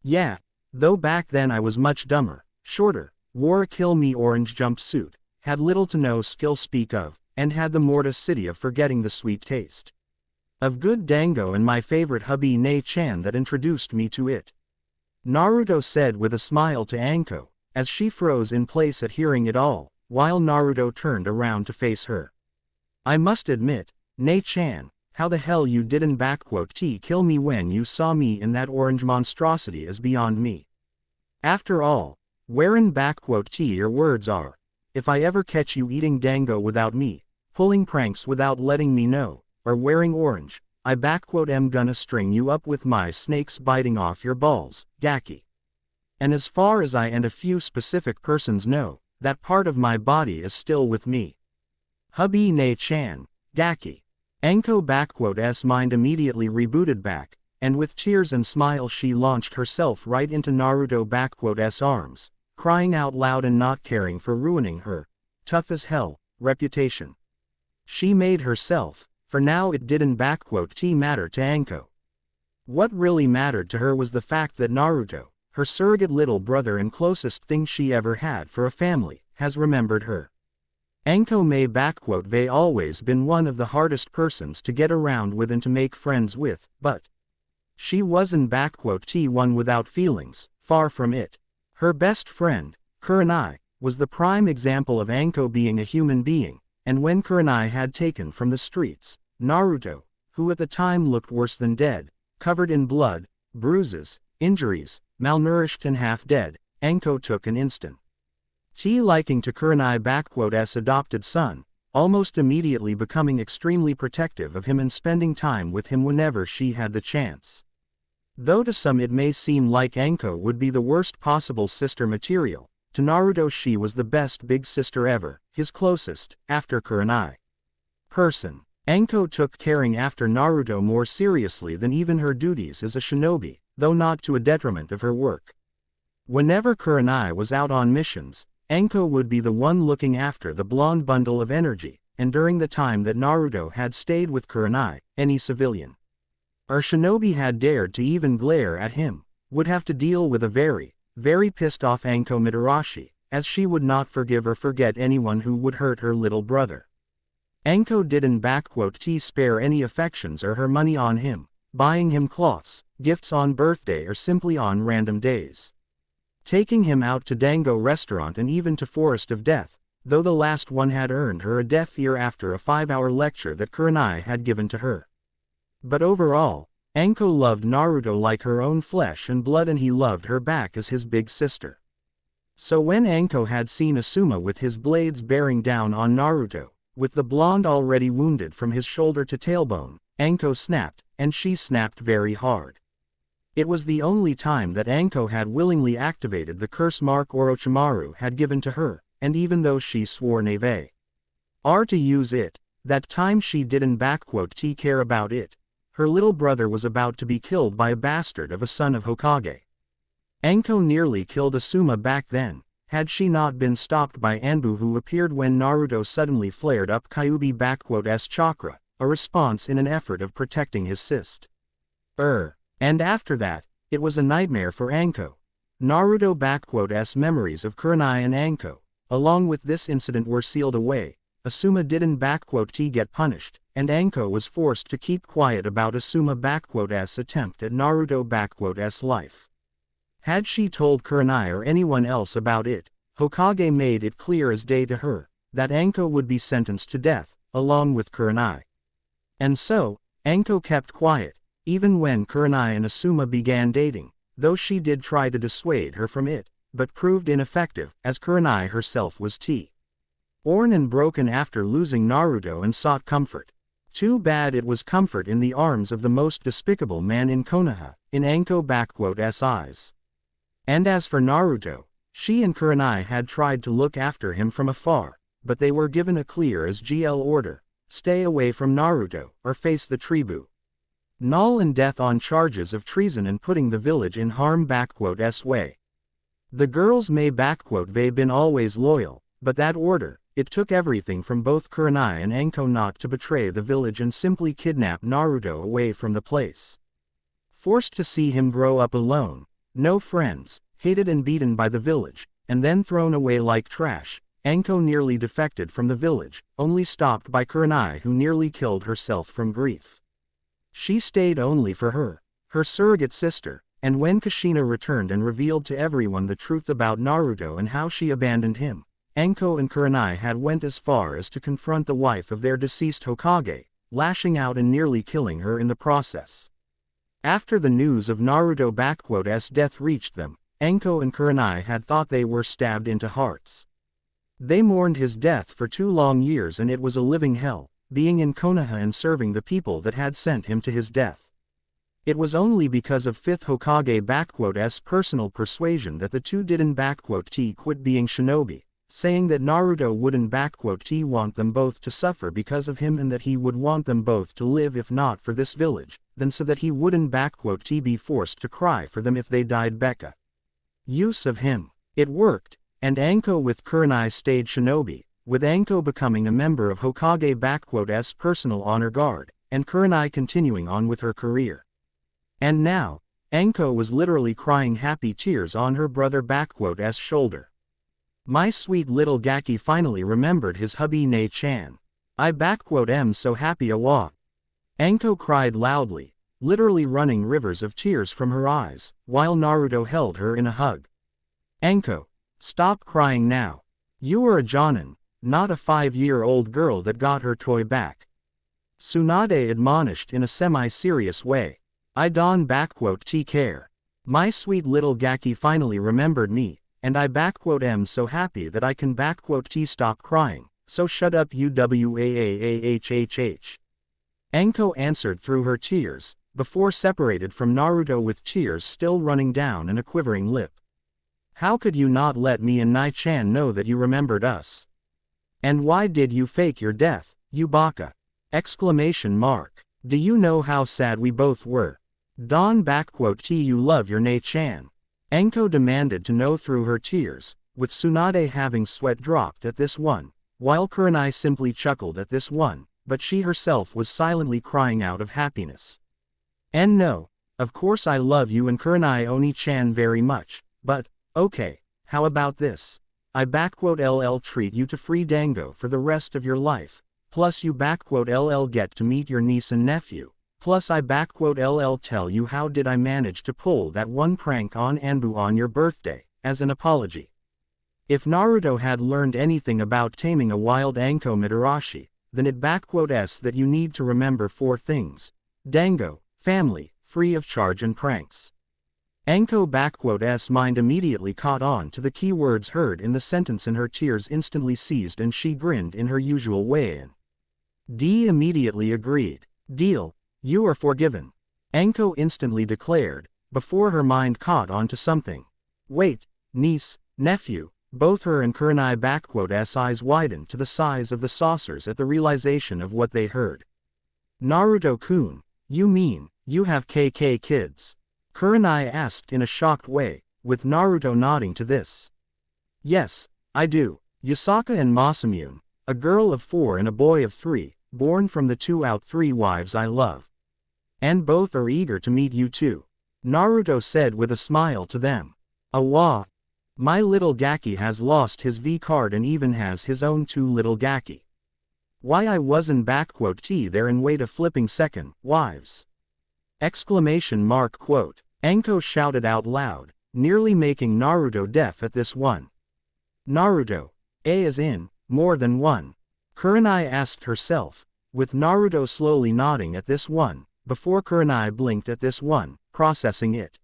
Yeah, though back then I was much dumber, shorter, wore a kill-me orange jumpsuit, had little to no skill speak of, and had the morticity of forgetting the sweet taste of good dango and my favorite hubby Ne-chan that introduced me to it. Naruto said with a smile to Anko, as she froze in place at hearing it all, while Naruto turned around to face her. I must admit, Ne-chan, how the hell you didn't kill me when you saw me in that orange monstrosity is beyond me. After all, wherein your words are, if I ever catch you eating dango without me, pulling pranks without letting me know, or wearing orange, I am gonna string you up with my snakes biting off your balls, Gaki. And as far as I and a few specific persons know, that part of my body is still with me. Hubby Ne-chan, Gaki. Anko's mind immediately rebooted back, and with tears and smiles she launched herself right into Naruto's arms, crying out loud and not caring for ruining her, tough as hell, reputation. She made herself, for now it didn't matter to Anko. What really mattered to her was the fact that Naruto, her surrogate little brother and closest thing she ever had for a family, has remembered her. Anko may always been one of the hardest persons to get around with and to make friends with, but she wasn't one without feelings, far from it. Her best friend, Kurenai, was the prime example of Anko being a human being, and when Kurenai had taken from the streets, Naruto, who at the time looked worse than dead, covered in blood, bruises, injuries, malnourished and half dead, Anko took an instant liking to Kurenai's adopted son, almost immediately becoming extremely protective of him and spending time with him whenever she had the chance. Though to some it may seem like Anko would be the worst possible sister material, to Naruto she was the best big sister ever, his closest, after Kurenai. Person. Anko took caring after Naruto more seriously than even her duties as a shinobi, though not to a detriment of her work. Whenever Kurenai was out on missions, Anko would be the one looking after the blonde bundle of energy, and during the time that Naruto had stayed with Kurenai, any civilian or shinobi had dared to even glare at him, would have to deal with a very, very pissed off Anko Mitarashi, as she would not forgive or forget anyone who would hurt her little brother. Anko didn't spare any affections or her money on him, buying him cloths, gifts on birthday or simply on random days. Taking him out to Dango restaurant and even to Forest of Death, though the last one had earned her a deaf ear after a 5-hour lecture that Kurenai had given to her. But overall, Anko loved Naruto like her own flesh and blood and he loved her back as his big sister. So when Anko had seen Asuma with his blades bearing down on Naruto, with the blonde already wounded from his shoulder to tailbone, Anko snapped, and she snapped very hard. It was the only time that Anko had willingly activated the curse mark Orochimaru had given to her, and even though she swore never to use it, that time she didn't care about it. Her little brother was about to be killed by a bastard of a son of Hokage. Anko nearly killed Asuma back then, had she not been stopped by Anbu who appeared when Naruto suddenly flared up Kyuubi chakra, a response in an effort of protecting his sister. And after that, it was a nightmare for Anko. Naruto memories of Kurenai and Anko, along with this incident were sealed away. Asuma didn't get punished, and Anko was forced to keep quiet about Asuma attempt at Naruto life. Had she told Kurenai or anyone else about it, Hokage made it clear as day to her that Anko would be sentenced to death, along with Kurenai. And so, Anko kept quiet, even when Kurenai and Asuma began dating, though she did try to dissuade her from it, but proved ineffective, as Kurenai herself was torn and broken after losing Naruto and sought comfort. Too bad it was comfort in the arms of the most despicable man in Konoha, in Anko's eyes. And as for Naruto, she and Kurenai had tried to look after him from afar, but they were given a clear as GL order: stay away from Naruto, or face the tribu. Null and death on charges of treason and putting the village in harm's way. The girls may been always loyal, but that order, it took everything from both Kurenai and Anko not to betray the village and simply kidnap Naruto away from the place. Forced to see him grow up alone, no friends, hated and beaten by the village, and then thrown away like trash, Anko nearly defected from the village, only stopped by Kurenai, who nearly killed herself from grief. She stayed only for her surrogate sister, and when Kushina returned and revealed to everyone the truth about Naruto and how she abandoned him, Anko and Kurenai had went as far as to confront the wife of their deceased Hokage, lashing out and nearly killing her in the process. After the news of Naruto's death reached them, Anko and Kurenai had thought they were stabbed into hearts. They mourned his death for 2 long years, and it was a living hell, being in Konoha and serving the people that had sent him to his death. It was only because of 5th Hokage's personal persuasion that the two didn't quit being shinobi, saying that Naruto wouldn't want them both to suffer because of him, and that he would want them both to live if not for this village, then so that he wouldn't be forced to cry for them if they died. Becca use of him. It worked, and Anko with Kurenai stayed shinobi, with Anko becoming a member of Hokage's personal honor guard, and Kurenai continuing on with her career. And now, Anko was literally crying happy tears on her brother's shoulder. My sweet little Gaki finally remembered his hubby Ne-chan. I am so happy awa. Anko cried loudly, literally running rivers of tears from her eyes, while Naruto held her in a hug. Anko, stop crying now. You are a jonin, not a 5-year-old girl that got her toy back. Tsunade admonished in a semi-serious way. I don't care. My sweet little Gaki finally remembered me, and I am so happy that I can stop crying, so shut up uwaahhh. Anko answered through her tears, before separated from Naruto with tears still running down and a quivering lip. How could you not let me and Nai-chan know that you remembered us? And why did you fake your death, you baka? Do you know how sad we both were? Don you love your Nai-chan. Anko demanded to know through her tears, with Tsunade having sweat dropped at this one, while Kurenai simply chuckled at this one, but she herself was silently crying out of happiness. And no, of course I love you and Kurenai Oni-chan very much, but, okay, how about this? I LL treat you to free dango for the rest of your life, plus you LL get to meet your niece and nephew, plus I LL tell you how did I manage to pull that one prank on Anbu on your birthday, as an apology. If Naruto had learned anything about taming a wild Anko Mitarashi, then it that you need to remember 4 things: dango, family, free of charge and pranks. Anko's mind immediately caught on to the key words heard in the sentence and her tears instantly ceased and she grinned in her usual way and D immediately agreed. Deal, you are forgiven. Anko instantly declared, before her mind caught on to something. Wait, niece, nephew, both her and Kurenai's eyes widened to the size of the saucers at the realization of what they heard. Naruto-kun, you mean, you have KK kids? Kurenai asked in a shocked way, with Naruto nodding to this. Yes, I do. Yusaka and Masamune, a girl of 4 and a boy of 3, born from the 2 out 3 wives I love. And both are eager to meet you too. Naruto said with a smile to them. Awa. My little Gaki has lost his V card and even has his own 2 little Gaki. Why I wasn't there and wait a flipping second, wives. ! Anko shouted out loud, nearly making Naruto deaf at this one. Naruto. A as in, more than one. Kurenai asked herself, with Naruto slowly nodding at this one, before Kurenai blinked at this one, processing it.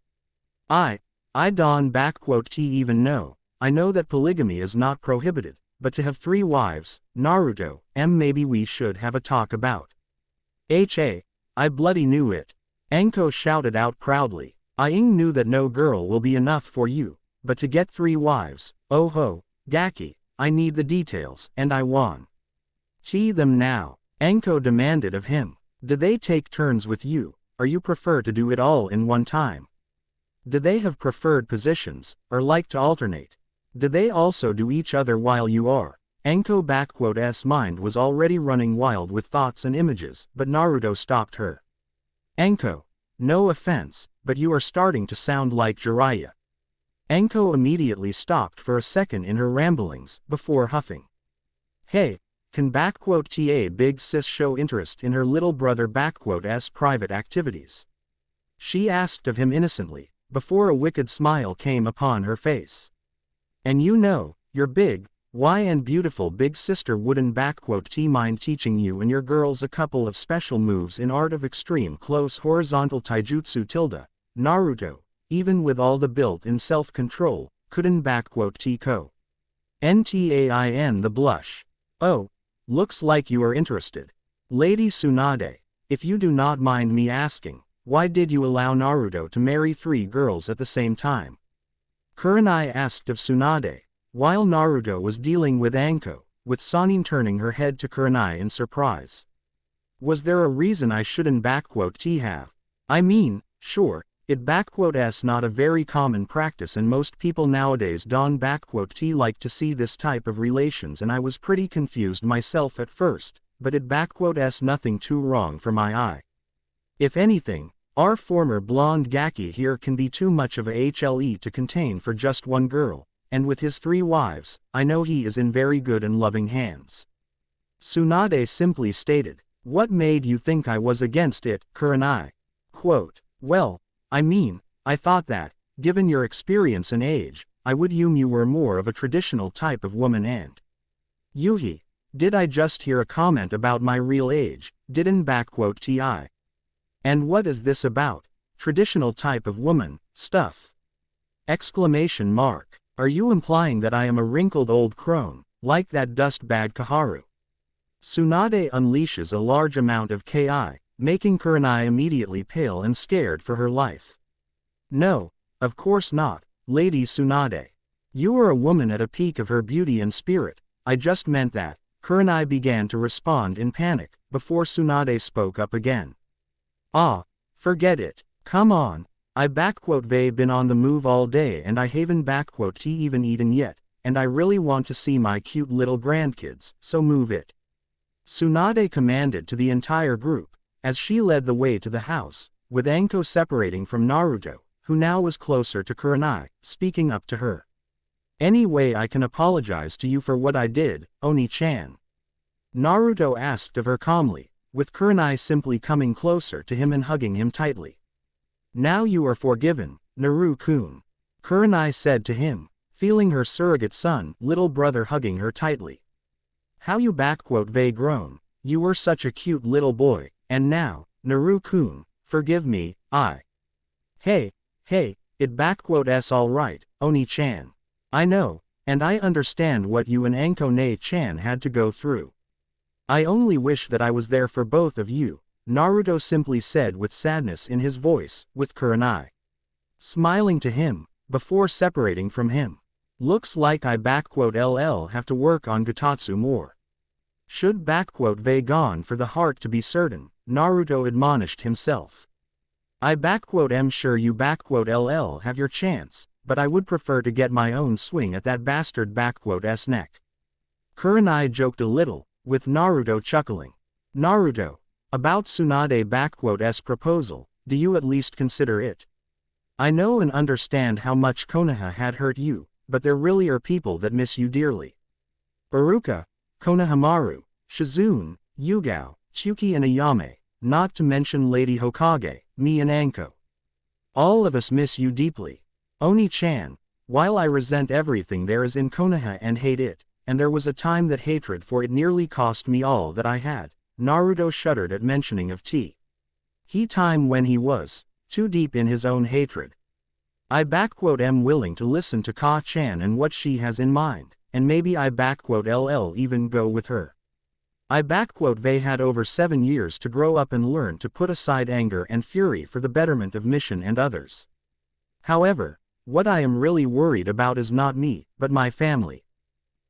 I don't even know. I know that polygamy is not prohibited, but to have 3 wives, Naruto, maybe we should have a talk about. I bloody knew it. Anko shouted out proudly. I knew that no girl will be enough for you, but to get 3 wives, oh ho, Gaki, I need the details, and I want them now. Anko demanded of him. Do they take turns with you, or you prefer to do it all in one time? Do they have preferred positions, or like to alternate? Do they also do each other while you are? Anko's mind was already running wild with thoughts and images, but Naruto stopped her. Anko, no offense, but you are starting to sound like Jiraiya. Anko immediately stopped for a second in her ramblings, before huffing. Hey, can ta big sis show interest in her little brother's private activities? She asked of him innocently, before a wicked smile came upon her face. And you know, your big, and beautiful big sister wouldn't mind teaching you and your girls a couple of special moves in art of extreme close horizontal taijutsu Naruto, even with all the built-in self-control, couldn't ko. Ntain the blush. Oh, looks like you are interested. Lady Tsunade, if you do not mind me asking, why did you allow Naruto to marry 3 girls at the same time? Kurenai asked of Tsunade, while Naruto was dealing with Anko, with Sanin turning her head to Kurenai in surprise. Was there a reason I shouldn't have? I mean, sure, it's not a very common practice and most people nowadays don't like to see this type of relations and I was pretty confused myself at first, but it's nothing too wrong for my eye. If anything, our former blonde Gaki here can be too much of a HLE to contain for just one girl, and with his 3 wives, I know he is in very good and loving hands. Tsunade simply stated, what made you think I was against it, Kurenai? Quote, well, I mean, I thought that, given your experience and age, I would assume you were more of a traditional type of woman and Yuhi, did I just hear a comment about my real age, didn't ti? And what is this about, traditional type of woman, stuff? Exclamation mark. Are you implying that I am a wrinkled old crone, like that dustbag Kaharu? Tsunade unleashes a large amount of ki, making Kurenai immediately pale and scared for her life. No, of course not, Lady Tsunade. You are a woman at a peak of her beauty and spirit, I just meant that. Kurenai began to respond in panic, before Tsunade spoke up again. Forget it, come on, I been on the move all day and I haven't even eaten yet, and I really want to see my cute little grandkids, so move it. Tsunade commanded to the entire group, as she led the way to the house, with Anko separating from Naruto, who now was closer to Kurenai, speaking up to her. Anyway, I can apologize to you for what I did, Oni-chan. Naruto asked of her calmly, with Kurenai simply coming closer to him and hugging him tightly. Now you are forgiven, Naru-kun. Kurenai said to him, feeling her surrogate son, little brother hugging her tightly. How you grown, you were such a cute little boy, and now, Naru-kun, forgive me, Hey, it's alright, Oni-chan. I know, and I understand what you and Anko-ne-chan had to go through. I only wish that I was there for both of you, Naruto simply said with sadness in his voice, with Kurenai smiling to him, before separating from him. Looks like I LL have to work on Gutatsu more. Should they gone for the heart to be certain, Naruto admonished himself. I am sure you LL have your chance, but I would prefer to get my own swing at that bastard s neck. Kurenai joked a little, with Naruto chuckling. Naruto, about Tsunade's proposal, do you at least consider it? I know and understand how much Konoha had hurt you, but there really are people that miss you dearly. Iruka, Konohamaru, Shizune, Yugao, Tsuki and Ayame, not to mention Lady Hokage, me and Anko. All of us miss you deeply. Oni-chan, While I resent everything there is in Konoha and hate it, and there was a time that hatred for it nearly cost me all that I had, Naruto shuddered at mentioning of he time when he was too deep in his own hatred. I am willing to listen to Ka-chan and what she has in mind, and maybe I LL even go with her. They had over 7 years to grow up and learn to put aside anger and fury for the betterment of mission and others. However, what I am really worried about is not me, but my family.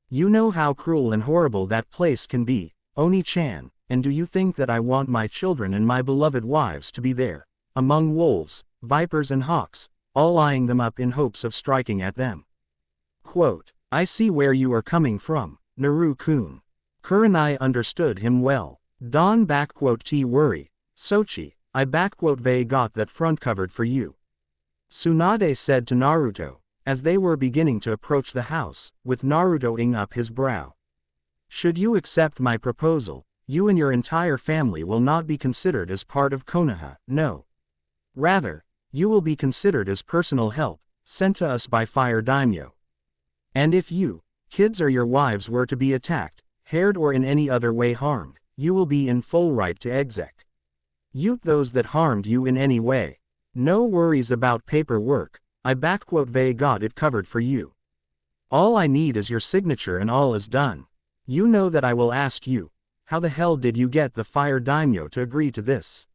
You know how cruel and horrible that place can be, Oni-chan, and do you think that I want my children and my beloved wives to be there, among wolves, vipers and hawks, all eyeing them up in hopes of striking at them? Quote, I see where you are coming from, Naru-kun. Kurenai understood him well. Don T worry, Sochi, I they got that front covered for you. Tsunade said to Naruto, as they were beginning to approach the house, with Naruto-ing up his brow. Should you accept my proposal, you and your entire family will not be considered as part of Konoha, no. Rather, you will be considered as personal help, sent to us by Fire Daimyo. And if you, kids or your wives were to be attacked, harmed or in any other way harmed, you will be in full right to execute those that harmed you in any way. No worries about paperwork, I they got it covered for you. All I need is your signature and all is done. You know that I will ask you, how the hell did you get the Fire Daimyo to agree to this?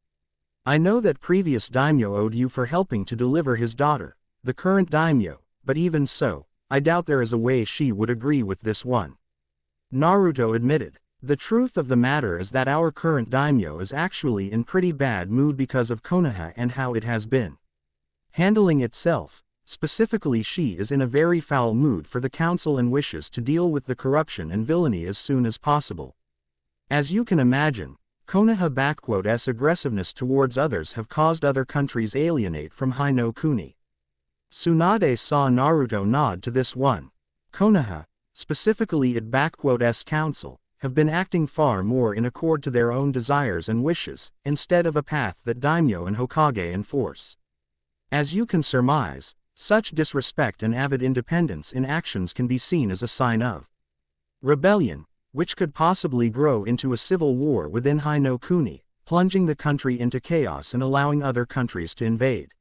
I know that previous Daimyo owed you for helping to deliver his daughter, the current Daimyo, but even so, I doubt there is a way she would agree with this one. Naruto admitted, the truth of the matter is that our current Daimyo is actually in pretty bad mood because of Konoha and how it has been handling itself. Specifically, she is in a very foul mood for the council and wishes to deal with the corruption and villainy as soon as possible. As you can imagine, Konoha's aggressiveness towards others have caused other countries alienate from Hino Kuni. Tsunade saw Naruto nod to this one. Konoha, specifically its council, have been acting far more in accord to their own desires and wishes, instead of a path that Daimyo and Hokage enforce. As you can surmise, such disrespect and avid independence in actions can be seen as a sign of rebellion, which could possibly grow into a civil war within Hino Kuni, plunging the country into chaos and allowing other countries to invade.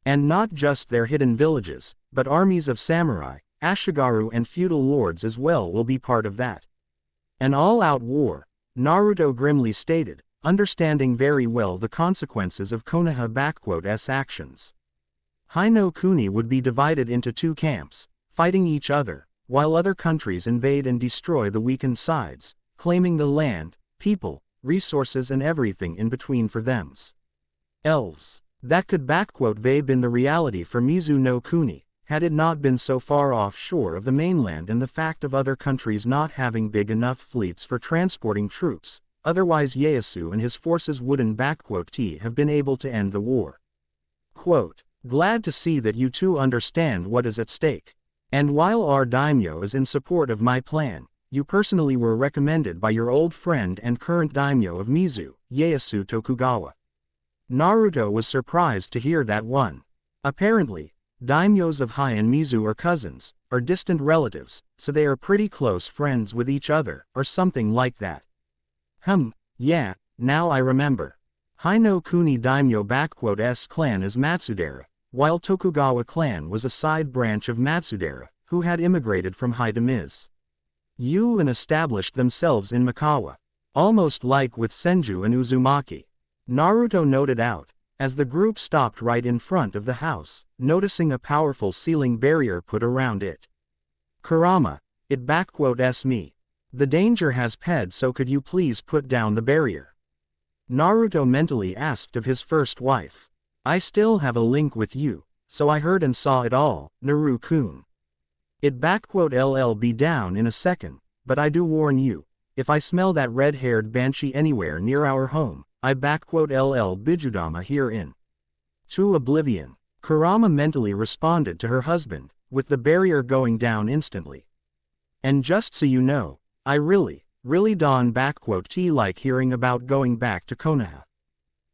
And not just their hidden villages, but armies of samurai, ashigaru and feudal lords as well will be part of that. An all-out war, Naruto grimly stated, understanding very well the consequences of Konoha's actions. Hino Kuni would be divided into 2 camps, fighting each other, while other countries invade and destroy the weakened sides, claiming the land, people, resources and everything in between for themselves. That could been the reality for Mizu no Kuni, had it not been so far offshore of the mainland and the fact of other countries not having big enough fleets for transporting troops, otherwise Ieyasu and his forces wouldn't have been able to end the war. Quote, glad to see that you two understand what is at stake. And while our daimyo is in support of my plan, you personally were recommended by your old friend and current daimyo of Mizu, Ieyasu Tokugawa. Naruto was surprised to hear that one. Apparently, daimyos of Hai and Mizu are cousins, or distant relatives, so they are pretty close friends with each other, or something like that. Yeah, now I remember. Hino Kuni daimyo clan is Matsudera, while Tokugawa clan was a side branch of Matsudera, who had immigrated from Hai to Mizu and established themselves in Mikawa, almost like with Senju and Uzumaki. Naruto noted out, as the group stopped right in front of the house, noticing a powerful ceiling barrier put around it. Kurama, me. The danger has passed, so could you please put down the barrier? Naruto mentally asked of his first wife. I still have a link with you, so I heard and saw it all, Naru-kun. It'll be down in a second, but I do warn you, if I smell that red-haired banshee anywhere near our home, I Bijudama herein. To oblivion. Kurama mentally responded to her husband, with the barrier going down instantly. And just so you know, I really don't like hearing about going back to Konoha.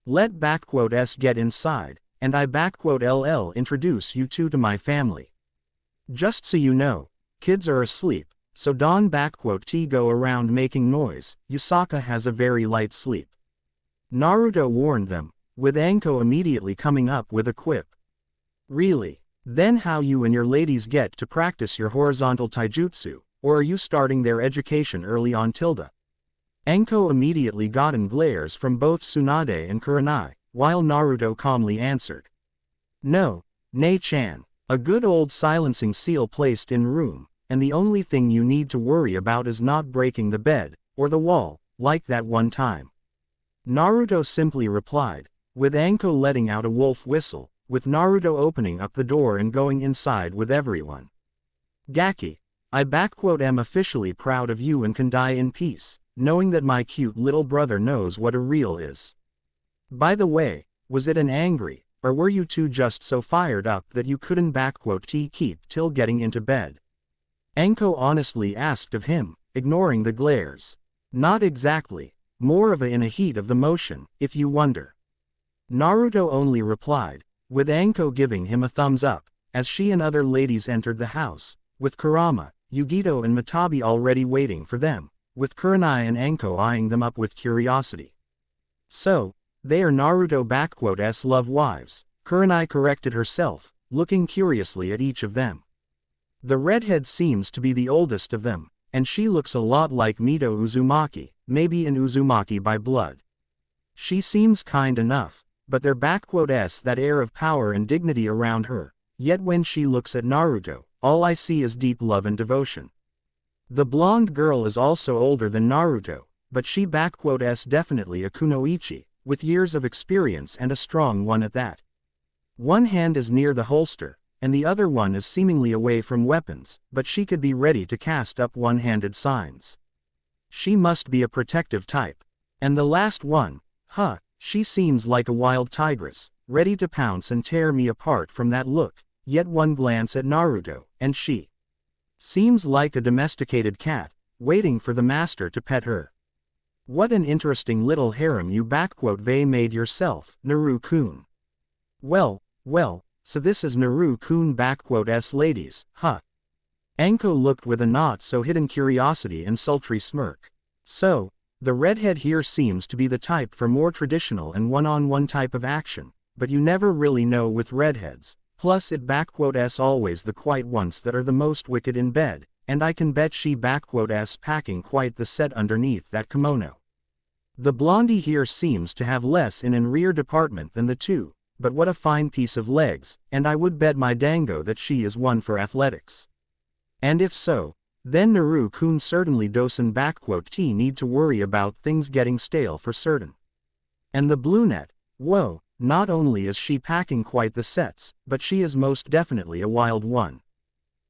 Let S get inside, and I introduce you two to my family. Just so you know, kids are asleep, so don't go around making noise, Yusaka has a very light sleep. Naruto warned them, with Anko immediately coming up with a quip. Really? Then how you and your ladies get to practice your horizontal taijutsu, or are you starting their education early on tilde? Anko immediately got in glares from both Tsunade and Kurenai, while Naruto calmly answered. No, Nei-chan, a good old silencing seal placed in room, and the only thing you need to worry about is not breaking the bed, or the wall, like that one time. Naruto simply replied, with Anko letting out a wolf whistle, with Naruto opening up the door and going inside with everyone. Gaki, I am officially proud of you and can die in peace, knowing that my cute little brother knows what a real is. By the way, was it an angry, or were you two just so fired up that you couldn't keep till getting into bed? Anko honestly asked of him, ignoring the glares. Not exactly, more of in a heat of the motion, if you wonder. Naruto only replied, with Anko giving him a thumbs up, as she and other ladies entered the house, with Kurama, Yugito and Matabi already waiting for them, with Kurenai and Anko eyeing them up with curiosity. So, they are Naruto love wives, Kurenai corrected herself, looking curiously at each of them. The redhead seems to be the oldest of them, and she looks a lot like Mito Uzumaki, maybe an Uzumaki by blood. She seems kind enough, but there that air of power and dignity around her, yet when she looks at Naruto, all I see is deep love and devotion. The blonde girl is also older than Naruto, but she definitely a kunoichi, with years of experience and a strong one at that. One hand is near the holster, and the other one is seemingly away from weapons, but she could be ready to cast up one-handed signs. She must be a protective type. And the last one, she seems like a wild tigress, ready to pounce and tear me apart from that look, yet one glance at Naruto, and she seems like a domesticated cat, waiting for the master to pet her. What an interesting little harem you made yourself, Naru-kun. Well, so this is Naru-kun ladies, Anko looked with a not-so-hidden curiosity and sultry smirk. So, the redhead here seems to be the type for more traditional and one-on-one type of action, but you never really know with redheads, plus it always the quiet ones that are the most wicked in bed, and I can bet she packing quite the set underneath that kimono. The blondie here seems to have less in an rear department than the two, but what a fine piece of legs, and I would bet my dango that she is one for athletics. And if so, then Naru-kun certainly doesn't need to worry about things getting stale for certain. And the brunette, whoa, not only is she packing quite the sets, but she is most definitely a wild one.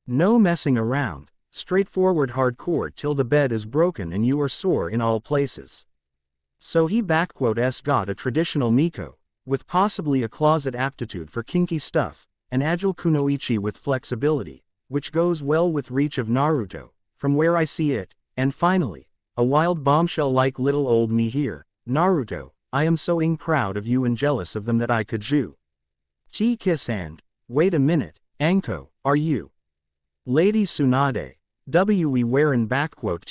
No messing around, straightforward hardcore till the bed is broken and you are sore in all places. So he got a traditional Miko, with possibly a closet aptitude for kinky stuff, an agile kunoichi with flexibility, which goes well with reach of Naruto, from where I see it, and finally, a wild bombshell like little old me here, Naruto, I am so proud of you and jealous of them that I could kiss and, wait a minute, Anko, are you? Lady Tsunade, we weren't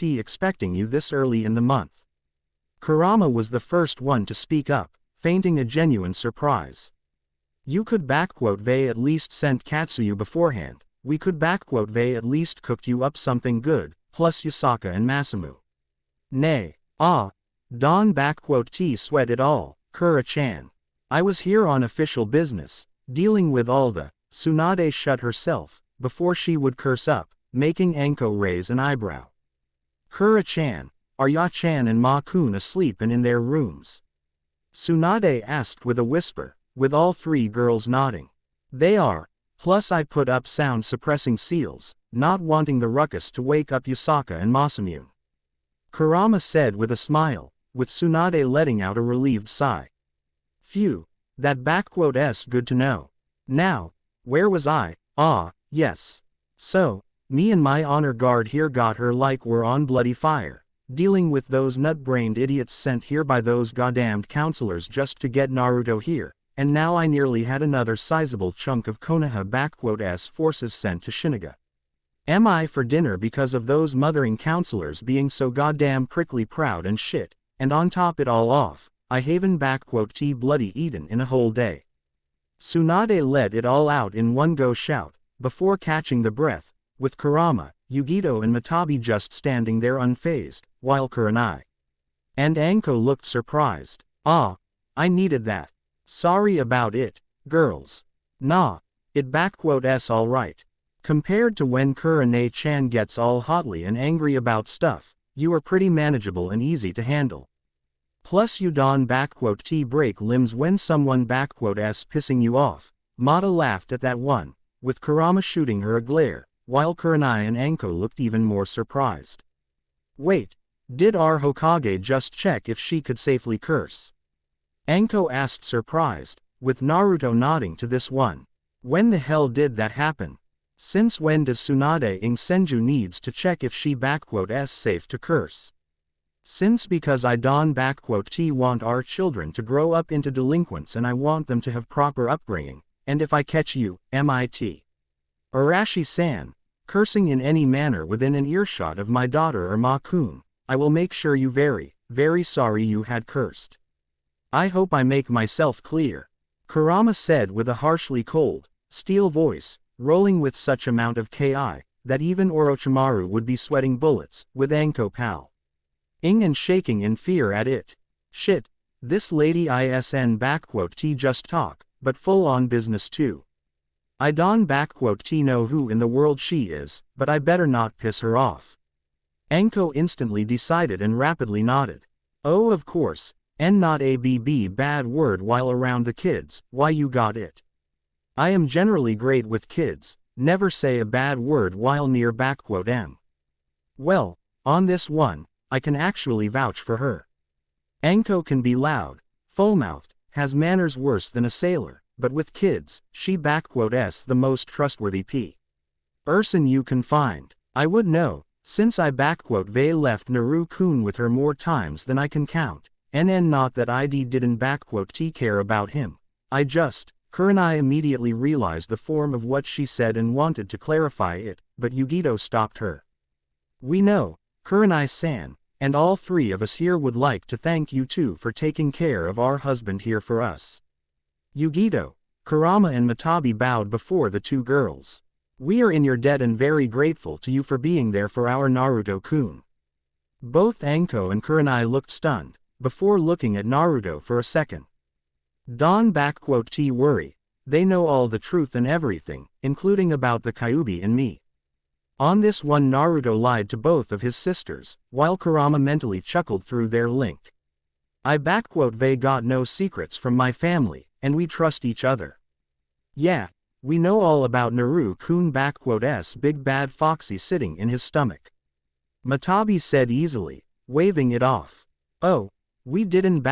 expecting you this early in the month. Kurama was the first one to speak up, feinting a genuine surprise. You could at least sent Katsuyu beforehand, we could at least cooked you up something good, plus Yusaka and Masamu. Nay, Don sweat it all, Kura-chan. I was here on official business, dealing with all the, Tsunade shut herself, before she would curse up, making Anko raise an eyebrow. Kura-chan, are Ya-chan and Ma-kun asleep and in their rooms? Tsunade asked with a whisper, with all three girls nodding. They are, plus I put up sound-suppressing seals, not wanting the ruckus to wake up Yusaka and Masamu. Kurama said with a smile, with Tsunade letting out a relieved sigh. Phew, that good to know. Now, where was I? Yes. So, me and my honor guard here got her like we're on bloody fire, dealing with those nut-brained idiots sent here by those goddamned counselors just to get Naruto here, and now I nearly had another sizable chunk of Konoha***'s forces sent to Shinaga. Am I for dinner because of those mothering counselors being so goddamn prickly proud and shit, and on top it all off, I haven't bloody eaten in a whole day. Tsunade let it all out in one go shout, before catching the breath, with Kurama, Yugito and Matabi just standing there unfazed, while Kurenai and Anko looked surprised. Ah, I needed that. Sorry about it, girls. Nah, it alright. Compared to when Kurenai-chan gets all hotly and angry about stuff, you are pretty manageable and easy to handle. Plus you don't break limbs when someone pissing you off. Mata laughed at that one, with Kurama shooting her a glare, while Kurenai and Anko looked even more surprised. Wait, did our Hokage just check if she could safely curse? Anko asked surprised, with Naruto nodding to this one. When the hell did that happen? Since when does Tsunade ing Senju needs to check if she safe to curse? Since because I don't want our children to grow up into delinquents and I want them to have proper upbringing, and if I catch you, MIT. Arashi-san, cursing in any manner within an earshot of my daughter or Ma-kun, I will make sure you very sorry you had cursed. I hope I make myself clear. Kurama said with a harshly cold, steel voice, rolling with such amount of ki, that even Orochimaru would be sweating bullets, with Anko pal ing and shaking in fear at it. Shit, this lady isn just talk, but full on business too. I don't know who in the world she is, but I better not piss her off. Anko instantly decided and rapidly nodded. Oh of course, and not a bad word while around the kids, why you got it. I am generally great with kids, never say a bad word while near m. Well, on this one, I can actually vouch for her. Anko can be loud, full-mouthed, has manners worse than a sailor, but with kids, she the most trustworthy person you can find. I would know, since I left Naru-kun with her more times than I can count, and not that I didn't care about him. I just, Kurenai immediately realized the form of what she said and wanted to clarify it, but Yugito stopped her. We know, Kurenai-san, and all three of us here would like to thank you too for taking care of our husband here for us. Yugito, Kurama and Matabi bowed before the two girls. We are in your debt and very grateful to you for being there for our Naruto-kun. Both Anko and Kurenai looked stunned, before looking at Naruto for a second. Don't worry, they know all the truth and everything, including about the Kyuubi and me. On this one Naruto lied to both of his sisters, while Kurama mentally chuckled through their link. I they got no secrets from my family, and we trust each other. Yeah, we know all about Naru-kun big bad foxy sitting in his stomach. Matabi said easily, waving it off. Oh, we didn't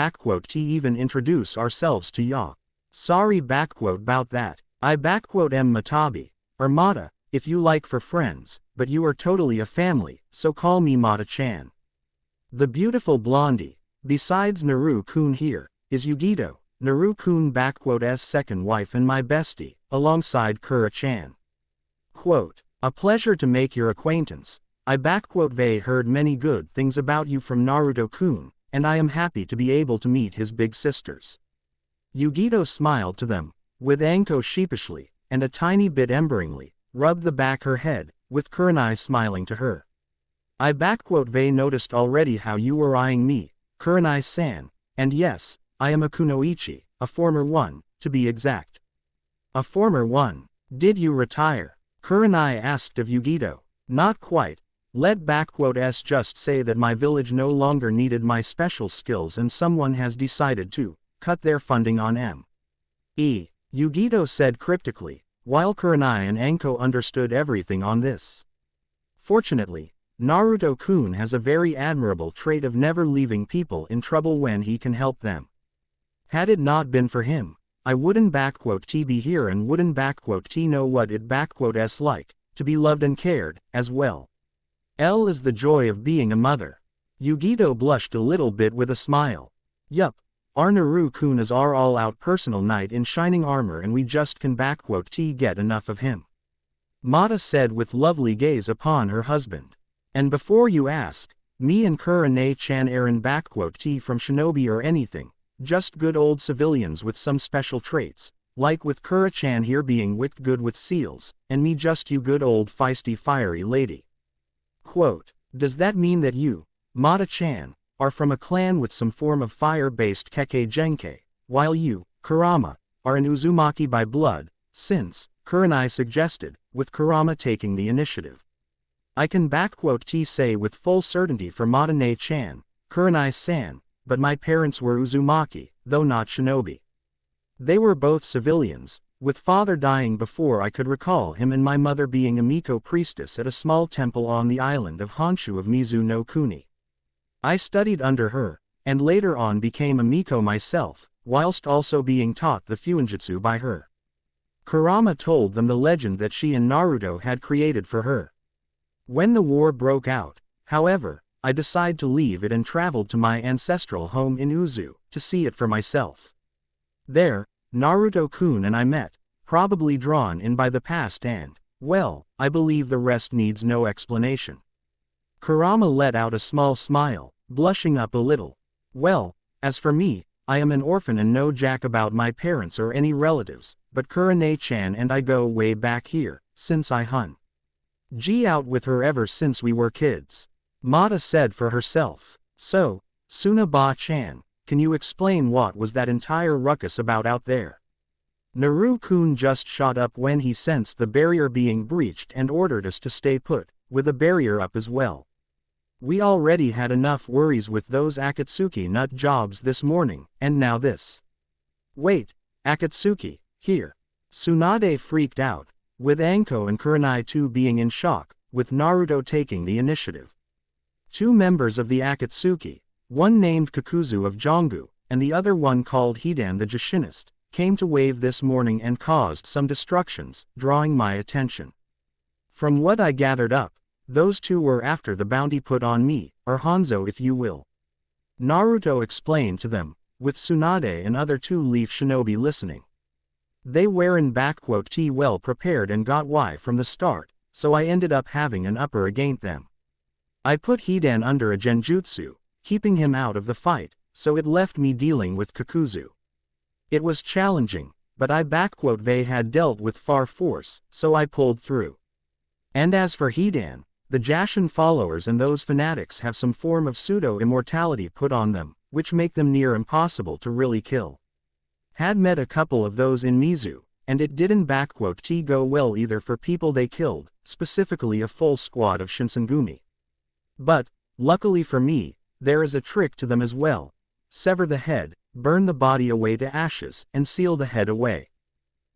even introduce ourselves to ya. Sorry about that. I am Matabi, or Mata, if you like for friends, but you are totally a family, so call me Mata-chan. The beautiful blondie, besides Naru-kun here, is Yugito, Naru-kun second wife and my bestie, alongside Kura-chan. Quote, a pleasure to make your acquaintance. I heard many good things about you from Naruto-kun, and I am happy to be able to meet his big sisters. Yugito smiled to them, with Anko sheepishly, and a tiny bit emberingly, rubbed the back her head, with Kurenai smiling to her. I noticed already how you were eyeing me, Kurenai-san, and yes, I am a kunoichi, a former one, to be exact. A former one. Did you retire? Kurenai asked of Yugito. Not quite. Let just say that my village no longer needed my special skills and someone has decided to cut their funding on me. Yugito said cryptically, while Kurenai and Anko understood everything on this. Fortunately, Naruto-kun has a very admirable trait of never leaving people in trouble when he can help them. Had it not been for him, I wouldn't be here and wouldn't know what it like, to be loved and cared, as well. L is the joy of being a mother. Yugito blushed a little bit with a smile. Yup, Our Naruto-kun is our all-out personal knight in shining armor and we just can get enough of him. Mata said with lovely gaze upon her husband. And before you ask, me and Kushina-chan aren't from shinobi or anything, just good old civilians with some special traits, like with Kura-chan here being wicked good with seals, and me just you good old feisty fiery lady. Quote, does that mean that you, Mata-chan, are from a clan with some form of fire-based Kekkei Genkai, while you, Kurama, are an Uzumaki by blood, since, Kurenai suggested, with Kurama taking the initiative. I can say with full certainty for Mata-chan, Kurenai-san, but my parents were Uzumaki, though not shinobi. They were both civilians, with father dying before I could recall him and my mother being a Miko priestess at a small temple on the island of Honshu of Mizu no Kuni. I studied under her, and later on became a Miko myself, whilst also being taught the Fuinjutsu by her. Kurama told them the legend that she and Naruto had created for her. When the war broke out, however, I decided to leave it and traveled to my ancestral home in Uzu, to see it for myself. There, Naruto-kun and I met, probably drawn in by the past and, well, I believe the rest needs no explanation. Kurama let out a small smile, blushing up a little. Well, as for me, I am an orphan and no jack about my parents or any relatives, but Kurenai-chan and I go way back here, since I hun. Out with her ever since we were kids. Mata said for herself. So, Tsunade-chan, can you explain what was that entire ruckus about out there? Naruto-kun just shot up when he sensed the barrier being breached and ordered us to stay put, with a barrier up as well. We already had enough worries with those Akatsuki nut jobs this morning, and now this. Wait, Akatsuki, here. Tsunade freaked out, with Anko and Kurenai too being in shock, with Naruto taking the initiative. Two members of the Akatsuki, one named Kakuzu of Jongu, and the other one called Hidan the Jushinist, came to wave this morning and caused some destructions, drawing my attention. From what I gathered up, those two were after the bounty put on me, or Hanzo if you will. Naruto explained to them, with Tsunade and other two-leaf shinobi listening. They weren't well prepared and got why from the start, so I ended up having an upper against them. I put Hidan under a genjutsu, keeping him out of the fight, so it left me dealing with Kakuzu. It was challenging, but I they had dealt with far force, so I pulled through. And as for Hidan, the Jashin followers and those fanatics have some form of pseudo-immortality put on them, which make them near impossible to really kill. Had met a couple of those in Mizu, and it didn't go well either for people they killed, specifically a full squad of Shinsengumi. But, luckily for me, there is a trick to them as well. Sever the head, burn the body away to ashes, and seal the head away.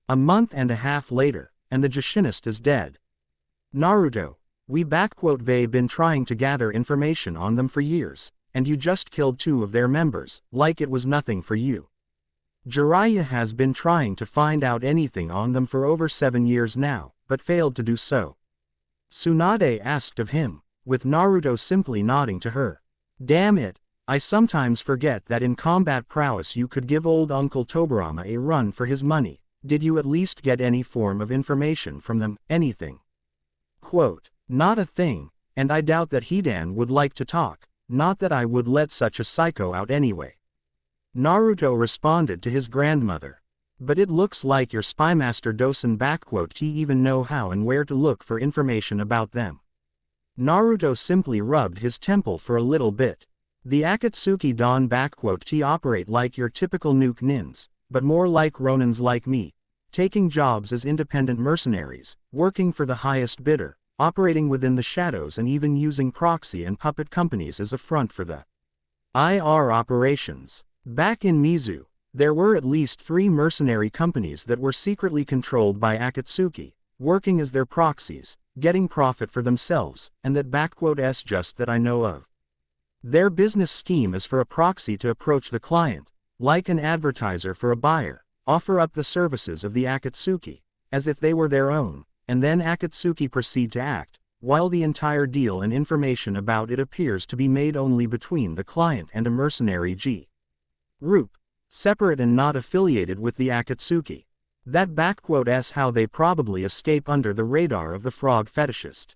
A month and a half later, and the Jushinist is dead. Naruto, we been trying to gather information on them for years, and you just killed two of their members, like it was nothing for you. Jiraiya has been trying to find out anything on them for over 7 years now, but failed to do so. Tsunade asked of him, with Naruto simply nodding to her. Damn it, I sometimes forget that in combat prowess you could give old Uncle Tobirama a run for his money. Did you at least get any form of information from them, anything? Quote, not a thing, and I doubt that Hidan would like to talk, not that I would let such a psycho out anyway. Naruto responded to his grandmother. But it looks like your spymaster Dosen even know how and where to look for information about them. Naruto simply rubbed his temple for a little bit. The Akatsuki Don operate like your typical nuke nins, but more like Ronins like me, taking jobs as independent mercenaries, working for the highest bidder, operating within the shadows and even using proxy and puppet companies as a front for the IR operations. Back in Mizu, there were at least 3 mercenary companies that were secretly controlled by Akatsuki, working as their proxies, getting profit for themselves, and that just that I know of. Their business scheme is for a proxy to approach the client, like an advertiser for a buyer, offer up the services of the Akatsuki, as if they were their own, and then Akatsuki proceed to act, while the entire deal and information about it appears to be made only between the client and a mercenary group. separate and not affiliated with the Akatsuki. That how they probably escape under the radar of the frog fetishist.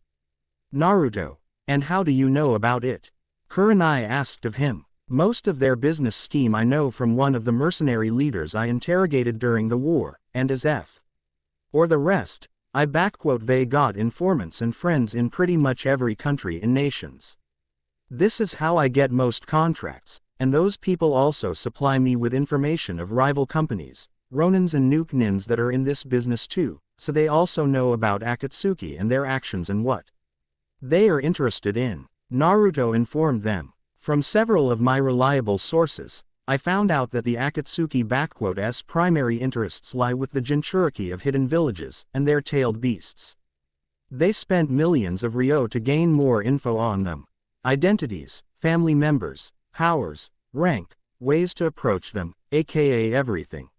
Naruto, and how do you know about it? Kurenai asked of him. Most of their business scheme I know from one of the mercenary leaders I interrogated during the war, and as F. Or the rest, they got informants and friends in pretty much every country and nations. This is how I get most contracts, and those people also supply me with information of rival companies, Ronins and Nuke Nins that are in this business too, so they also know about Akatsuki and their actions and what they are interested in. Naruto informed them. From several of my reliable sources, I found out that the Akatsuki's primary interests lie with the Jinchuriki of hidden villages and their tailed beasts. They spent millions of ryo to gain more info on them. Identities, family members, powers, rank, ways to approach them, aka everything.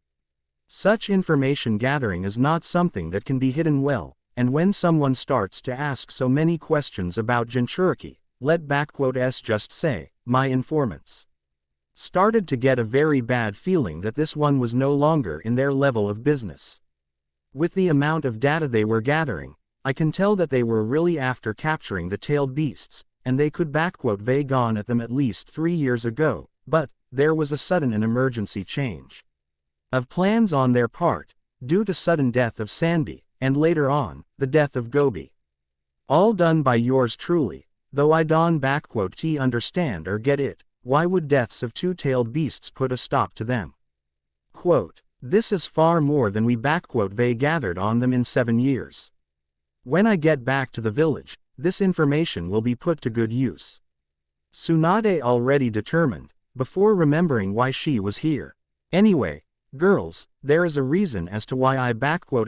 Such information gathering is not something that can be hidden well, and when someone starts to ask so many questions about Jinchuriki, let just say, my informants. Started to get a very bad feeling that this one was no longer in their level of business. With the amount of data they were gathering, I can tell that they were really after capturing the tailed beasts, and they could gone at them at least 3 years ago, but there was a sudden and emergency change of plans on their part, due to sudden death of Sanbi, and later on, the death of Gobi. All done by yours truly, though I don't understand or get it, why would deaths of 2 tailed beasts put a stop to them? Quote, this is far more than we they gathered on them in 7 years. When I get back to the village, this information will be put to good use. Tsunade already determined, before remembering why she was here. Anyway, girls, there is a reason as to why I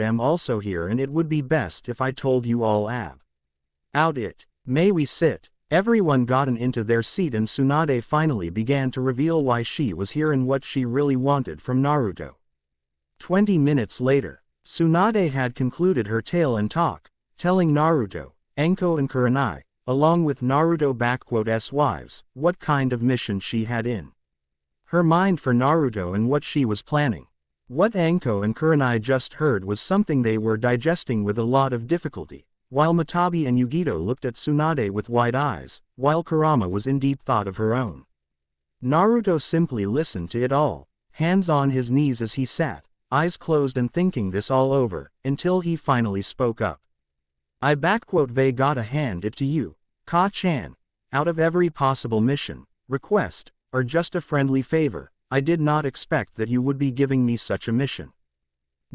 am also here, and it would be best if I told you all out it. May we sit? Everyone gotten into their seat and Tsunade finally began to reveal why she was here and what she really wanted from Naruto. 20 minutes later, Tsunade had concluded her tale and talk, telling Naruto, Enko and Kurenai, along with Naruto wives, what kind of mission she had in her mind for Naruto and what she was planning. What Enko and Kurenai just heard was something they were digesting with a lot of difficulty, while Matabi and Yugito looked at Tsunade with wide eyes, while Kurama was in deep thought of her own. Naruto simply listened to it all, hands on his knees as he sat, eyes closed and thinking this all over, until he finally spoke up. I gotta hand it to you, Ka-chan. Out of every possible mission, request, or just a friendly favor, I did not expect that you would be giving me such a mission.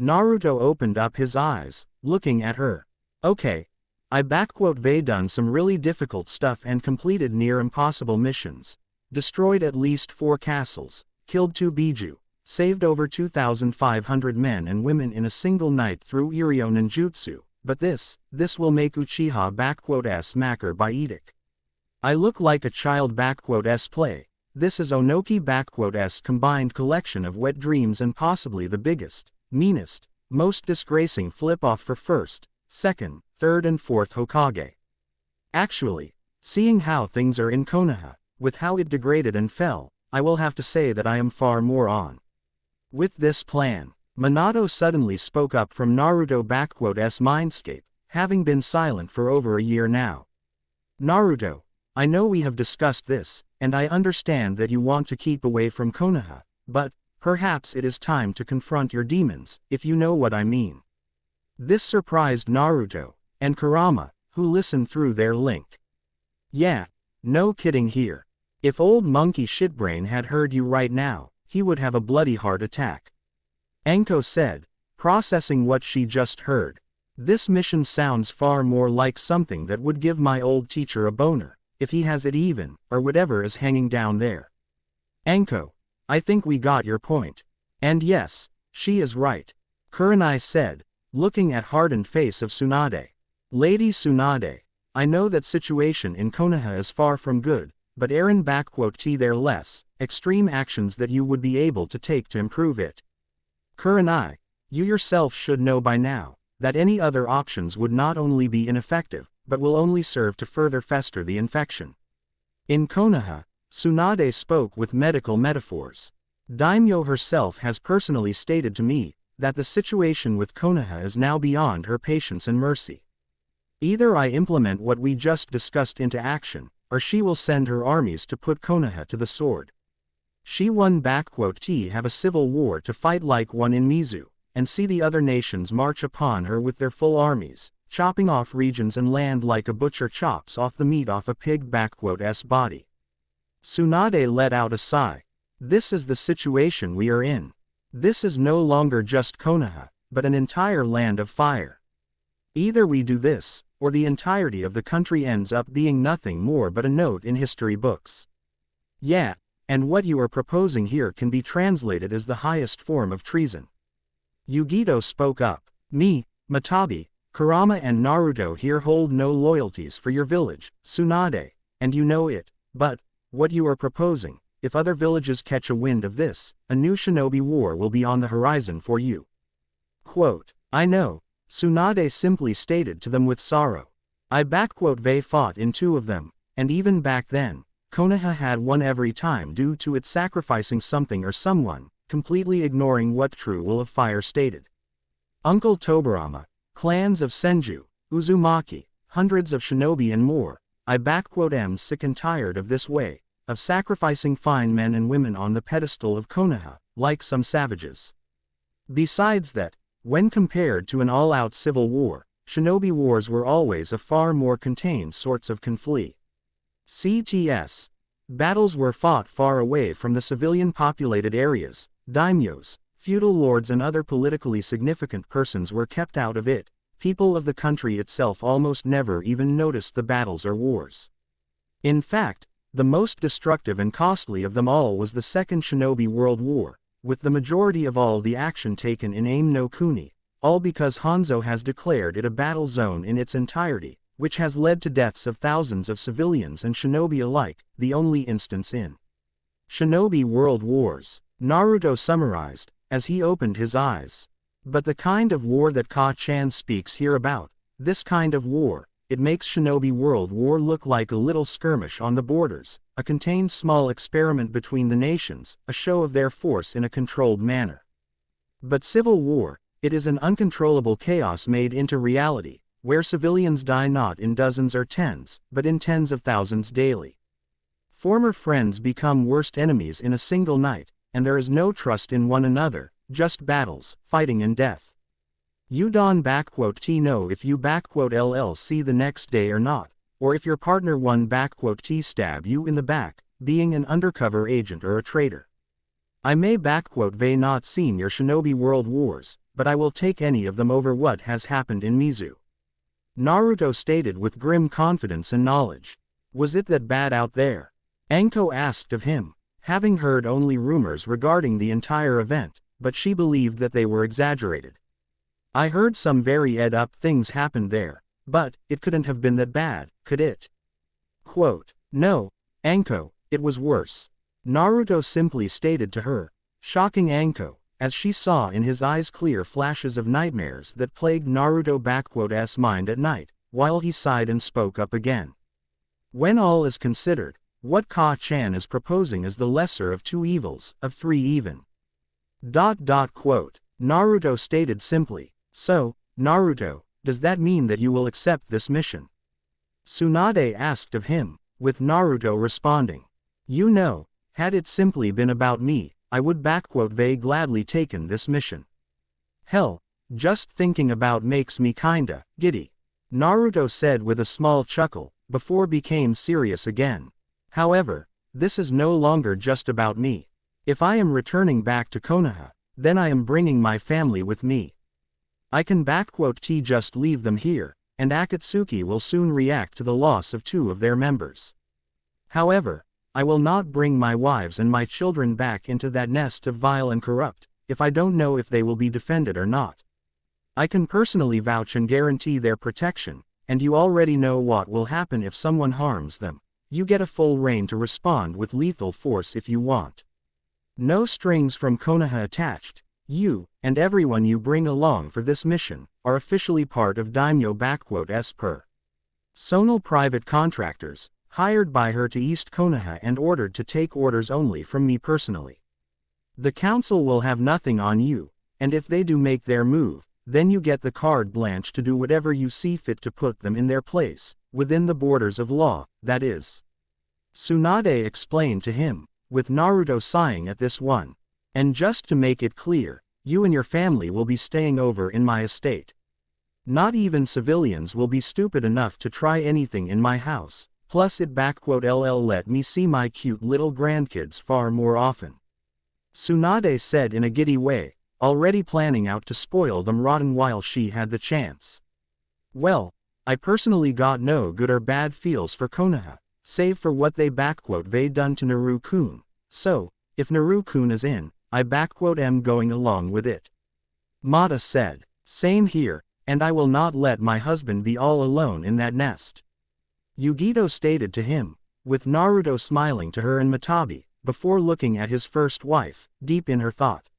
Naruto opened up his eyes, looking at her. Okay. I done some really difficult stuff and completed near impossible missions. Destroyed at least 4 castles, killed 2 biju, saved over 2,500 men and women in a single night through Iryo ninjutsu, but this will make Uchiha maker by edict. I look like a child play. This is Onoki combined collection of wet dreams and possibly the biggest, meanest, most disgracing flip-off for first, second, third and fourth Hokage. Actually, seeing how things are in Konoha, with how it degraded and fell, I will have to say that I am far more on with this plan. Minato suddenly spoke up from Naruto's mindscape, having been silent for over a year now. Naruto, I know we have discussed this, and I understand that you want to keep away from Konoha, but perhaps it is time to confront your demons, if you know what I mean. This surprised Naruto and Kurama, who listened through their link. Yeah, no kidding here. If old monkey shitbrain had heard you right now, he would have a bloody heart attack. Enko said, processing what she just heard. This mission sounds far more like something that would give my old teacher a boner, if he has it even, or whatever is hanging down there. Enko, I think we got your point. And yes, she is right. Kurenai said, looking at hardened face of Tsunade. Lady Tsunade, I know that situation in Konoha is far from good, but Aaron there less extreme actions that you would be able to take to improve it. Kurenai, you yourself should know by now, that any other options would not only be ineffective, but will only serve to further fester the infection. In Konoha, Tsunade spoke with medical metaphors. Daimyo herself has personally stated to me that the situation with Konoha is now beyond her patience and mercy. Either I implement what we just discussed into action, or she will send her armies to put Konoha to the sword. She won T have a civil war to fight like one in Mizu, and see the other nations march upon her with their full armies, chopping off regions and land like a butcher chops off the meat off a pig s body. Tsunade let out a sigh. This is the situation we are in. This is no longer just Konoha, but an entire land of fire. Either we do this, or the entirety of the country ends up being nothing more but a note in history books. Yeah, and what you are proposing here can be translated as the highest form of treason. Yugito spoke up. Me, Matabi, Kurama and Naruto here hold no loyalties for your village, Tsunade, and you know it, but, what you are proposing, if other villages catch a wind of this, a new shinobi war will be on the horizon for you. Quote, I know, Tsunade simply stated to them with sorrow. They fought in 2 of them, and even back then, Konoha had won every time due to its sacrificing something or someone, completely ignoring what True Will of Fire stated. Uncle Tobarama, clans of Senju, Uzumaki, hundreds of shinobi and more, am sick and tired of this way, of sacrificing fine men and women on the pedestal of Konoha, like some savages. Besides that, when compared to an all-out civil war, shinobi wars were always a far more contained sorts of conflict. CTS. Battles were fought far away from the civilian-populated areas, daimyos, feudal lords and other politically significant persons were kept out of it, people of the country itself almost never even noticed the battles or wars. In fact, the most destructive and costly of them all was the Second Shinobi World War, with the majority of all the action taken in Aim no Kuni, all because Hanzo has declared it a battle zone in its entirety, which has led to deaths of thousands of civilians and shinobi alike, the only instance in Shinobi World Wars, Naruto summarized, as he opened his eyes. But the kind of war that Ka-chan speaks here about, this kind of war, it makes Shinobi World War look like a little skirmish on the borders, a contained small experiment between the nations, a show of their force in a controlled manner. But civil war, it is an uncontrollable chaos made into reality, where civilians die not in dozens or tens, but in tens of thousands daily. Former friends become worst enemies in a single night, and there is no trust in one another, just battles, fighting and death. You don't know if you LLC the next day or not, or if your partner stab you in the back, being an undercover agent or a traitor. I may not seen your Shinobi World Wars, but I will take any of them over what has happened in Mizu. Naruto stated with grim confidence and knowledge. Was it that bad out there? Anko asked of him, having heard only rumors regarding the entire event, but she believed that they were exaggerated. I heard some very up things happened there, but it couldn't have been that bad, could it? Quote, no, Anko, it was worse. Naruto simply stated to her, shocking Anko, as she saw in his eyes clear flashes of nightmares that plagued Naruto's mind at night, while he sighed and spoke up again. When all is considered, what Ka-chan is proposing is the lesser of 2 evils, of 3 even. Naruto stated simply, so, Naruto, does that mean that you will accept this mission? Tsunade asked of him, with Naruto responding, you know, had it simply been about me, I would gladly taken this mission. Hell, just thinking about makes me kinda giddy. Naruto said with a small chuckle, before became serious again. However, this is no longer just about me. If I am returning back to Konoha, then I am bringing my family with me. I can just leave them here, and Akatsuki will soon react to the loss of 2 of their members. However, I will not bring my wives and my children back into that nest of vile and corrupt, if I don't know if they will be defended or not. I can personally vouch and guarantee their protection, and you already know what will happen if someone harms them. You get a full reign to respond with lethal force if you want. No strings from Konoha attached. You, and everyone you bring along for this mission, are officially part of Daimyo per. Sonal private contractors, hired by her to East Konoha and ordered to take orders only from me personally. The council will have nothing on you, and if they do make their move, then you get the carte blanche to do whatever you see fit to put them in their place, within the borders of law, that is. Tsunade explained to him, with Naruto sighing at this one. And just to make it clear, you and your family will be staying over in my estate. Not even civilians will be stupid enough to try anything in my house, plus it let me see my cute little grandkids far more often. Tsunade said in a giddy way, already planning out to spoil them rotten while she had the chance. Well, I personally got no good or bad feels for Konoha, save for what they done to Naru-kun, so, if Naru-kun is in, I am going along with it. Mata said, same here, and I will not let my husband be all alone in that nest. Yugito stated to him, with Naruto smiling to her and Matabi, before looking at his first wife, deep in her thought.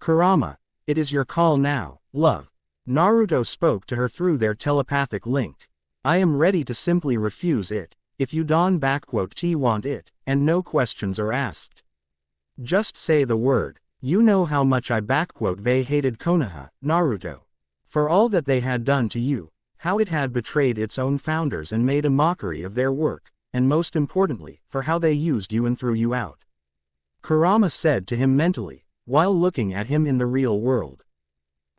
Kurama, it is your call now, love. Naruto spoke to her through their telepathic link. I am ready to simply refuse it, if you don't want it, and no questions are asked. Just say the word. You know how much I hated Konoha, Naruto. For all that they had done to you, how it had betrayed its own founders and made a mockery of their work, and most importantly, for how they used you and threw you out. Kurama said to him mentally, while looking at him in the real world.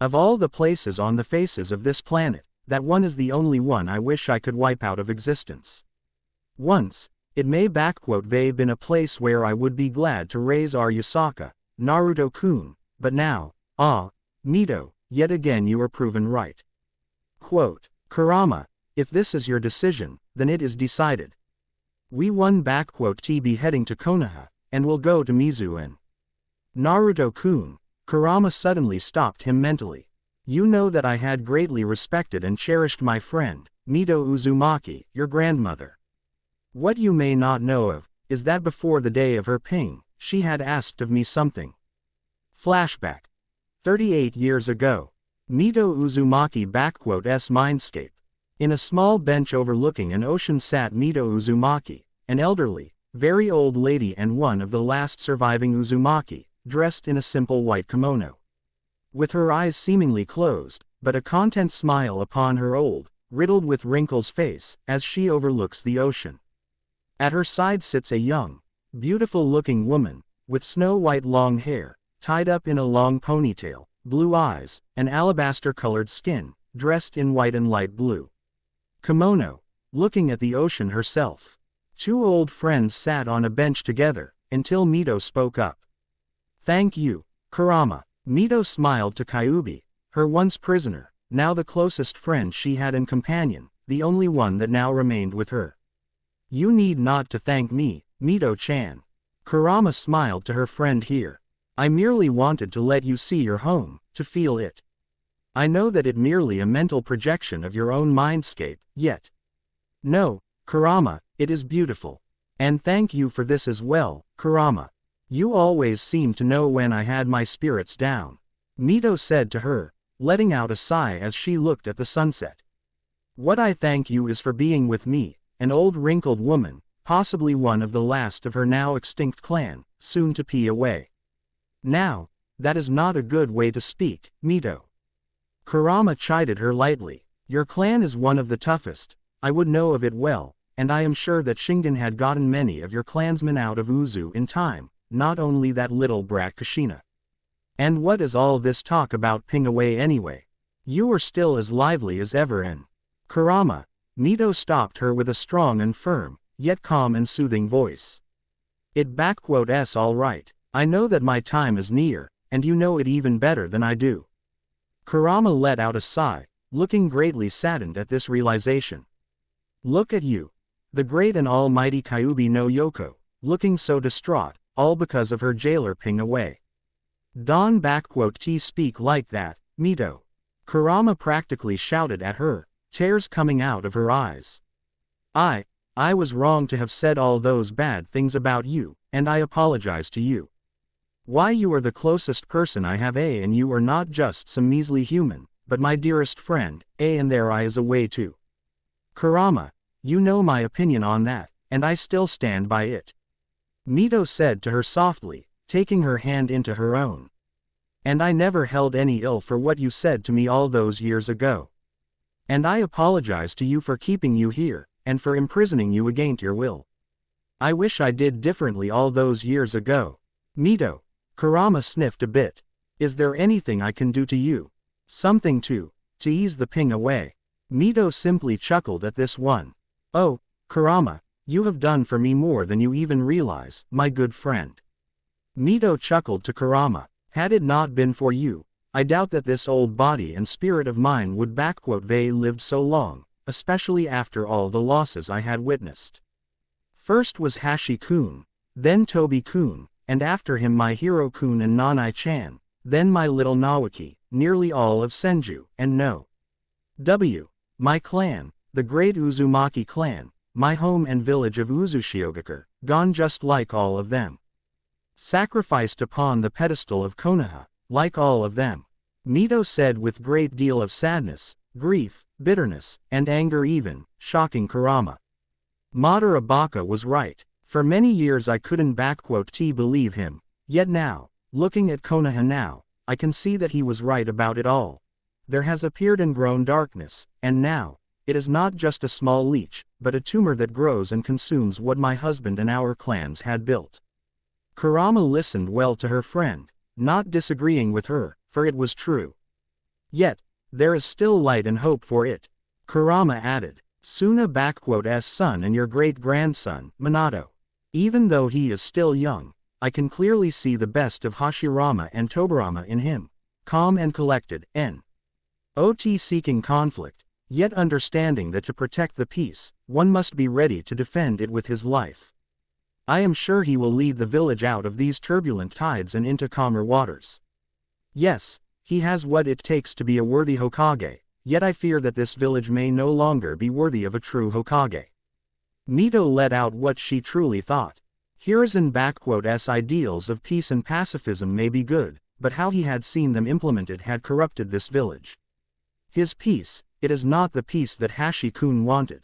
Of all the places on the faces of this planet, that one is the only one I wish I could wipe out of existence. Once, it may been a place where I would be glad to raise our Yasaka, Naruto-kun, but now, Mito, yet again you are proven right. Quote, Kurama, if this is your decision, then it is decided. We won be heading to Konoha, and will go to Mizuen. Naruto-kun, Kurama suddenly stopped him mentally. You know that I had greatly respected and cherished my friend, Mito Uzumaki, your grandmother. What you may not know of, is that before the day of her ping, she had asked of me something. Flashback. 38 years ago. Mito Uzumaki mindscape. In a small bench overlooking an ocean sat Mito Uzumaki, an elderly, very old lady and one of the last surviving Uzumaki, dressed in a simple white kimono. With her eyes seemingly closed, but a content smile upon her old, riddled with wrinkles face, as she overlooks the ocean. At her side sits a young, beautiful-looking woman, with snow-white long hair, tied up in a long ponytail, blue eyes, and alabaster-colored skin, dressed in white and light blue kimono, looking at the ocean herself. Two old friends sat on a bench together, until Mito spoke up. Thank you, Kurama. Mito smiled to Kyubi, her once prisoner, now the closest friend she had and companion, the only one that now remained with her. You need not to thank me, Mito-chan. Kurama smiled to her friend here. I merely wanted to let you see your home, to feel it. I know that it merely a mental projection of your own mindscape, yet. No, Kurama, it is beautiful. And thank you for this as well, Kurama. You always seemed to know when I had my spirits down. Mito said to her, letting out a sigh as she looked at the sunset. What I thank you is for being with me, an old wrinkled woman, possibly one of the last of her now extinct clan, soon to pee away. Now, that is not a good way to speak, Mito. Kurama chided her lightly. Your clan is one of the toughest, I would know of it well, and I am sure that Shingen had gotten many of your clansmen out of Uzu in time, not only that little brat Kushina. And what is all this talk about ping away anyway? You are still as lively as ever and… Kurama, Mito stopped her with a strong and firm, yet calm and soothing voice. It's all right, I know that my time is near, and you know it even better than I do. Kurama let out a sigh, looking greatly saddened at this realization. Look at you. The great and almighty Kyubi no Yoko, looking so distraught, all because of her jailer ping away. Don speak like that, Mito. Kurama practically shouted at her, tears coming out of her eyes. I was wrong to have said all those bad things about you, and I apologize to you. Why, you are the closest person I have, and you are not just some measly human, but my dearest friend, and there I is a way too. Kurama, you know my opinion on that, and I still stand by it. Mito said to her softly, taking her hand into her own. And I never held any ill for what you said to me all those years ago. And I apologize to you for keeping you here, and for imprisoning you against your will. I wish I did differently all those years ago. Mito. Kurama sniffed a bit. Is there anything I can do to you? Something to ease the ping away. Mito simply chuckled at this one. Oh, Kurama, you have done for me more than you even realize, my good friend. Mito chuckled to Kurama. Had it not been for you, I doubt that this old body and spirit of mine would lived so long, especially after all the losses I had witnessed. First was Hashi-kun, then Tobi-kun, and after him my Hiro-kun and Nanai-chan, then my little Nawaki, nearly all of Senju, and no. My clan, the great Uzumaki clan, my home and village of Uzushiogakure, gone just like all of them. Sacrificed upon the pedestal of Konoha, like all of them. Mito said with great deal of sadness, grief, bitterness, and anger even, shocking Kurama. Madara Baka was right. For many years I couldn't believe him, yet now, looking at Konoha now, I can see that he was right about it all. There has appeared and grown darkness, and now, it is not just a small leech, but a tumor that grows and consumes what my husband and our clans had built. Kurama listened well to her friend, not disagreeing with her, for it was true. Yet, there is still light and hope for it. Kurama added, Suna's son and your great-grandson, Minato. Even though he is still young, I can clearly see the best of Hashirama and Tobirama in him, calm and collected, not seeking conflict, yet understanding that to protect the peace, one must be ready to defend it with his life. I am sure he will lead the village out of these turbulent tides and into calmer waters. Yes, he has what it takes to be a worthy Hokage, yet I fear that this village may no longer be worthy of a true Hokage. Mito let out what she truly thought. Hiruzen's ideals of peace and pacifism may be good, but how he had seen them implemented had corrupted this village. His peace, it is not the peace that Hashi-kun wanted.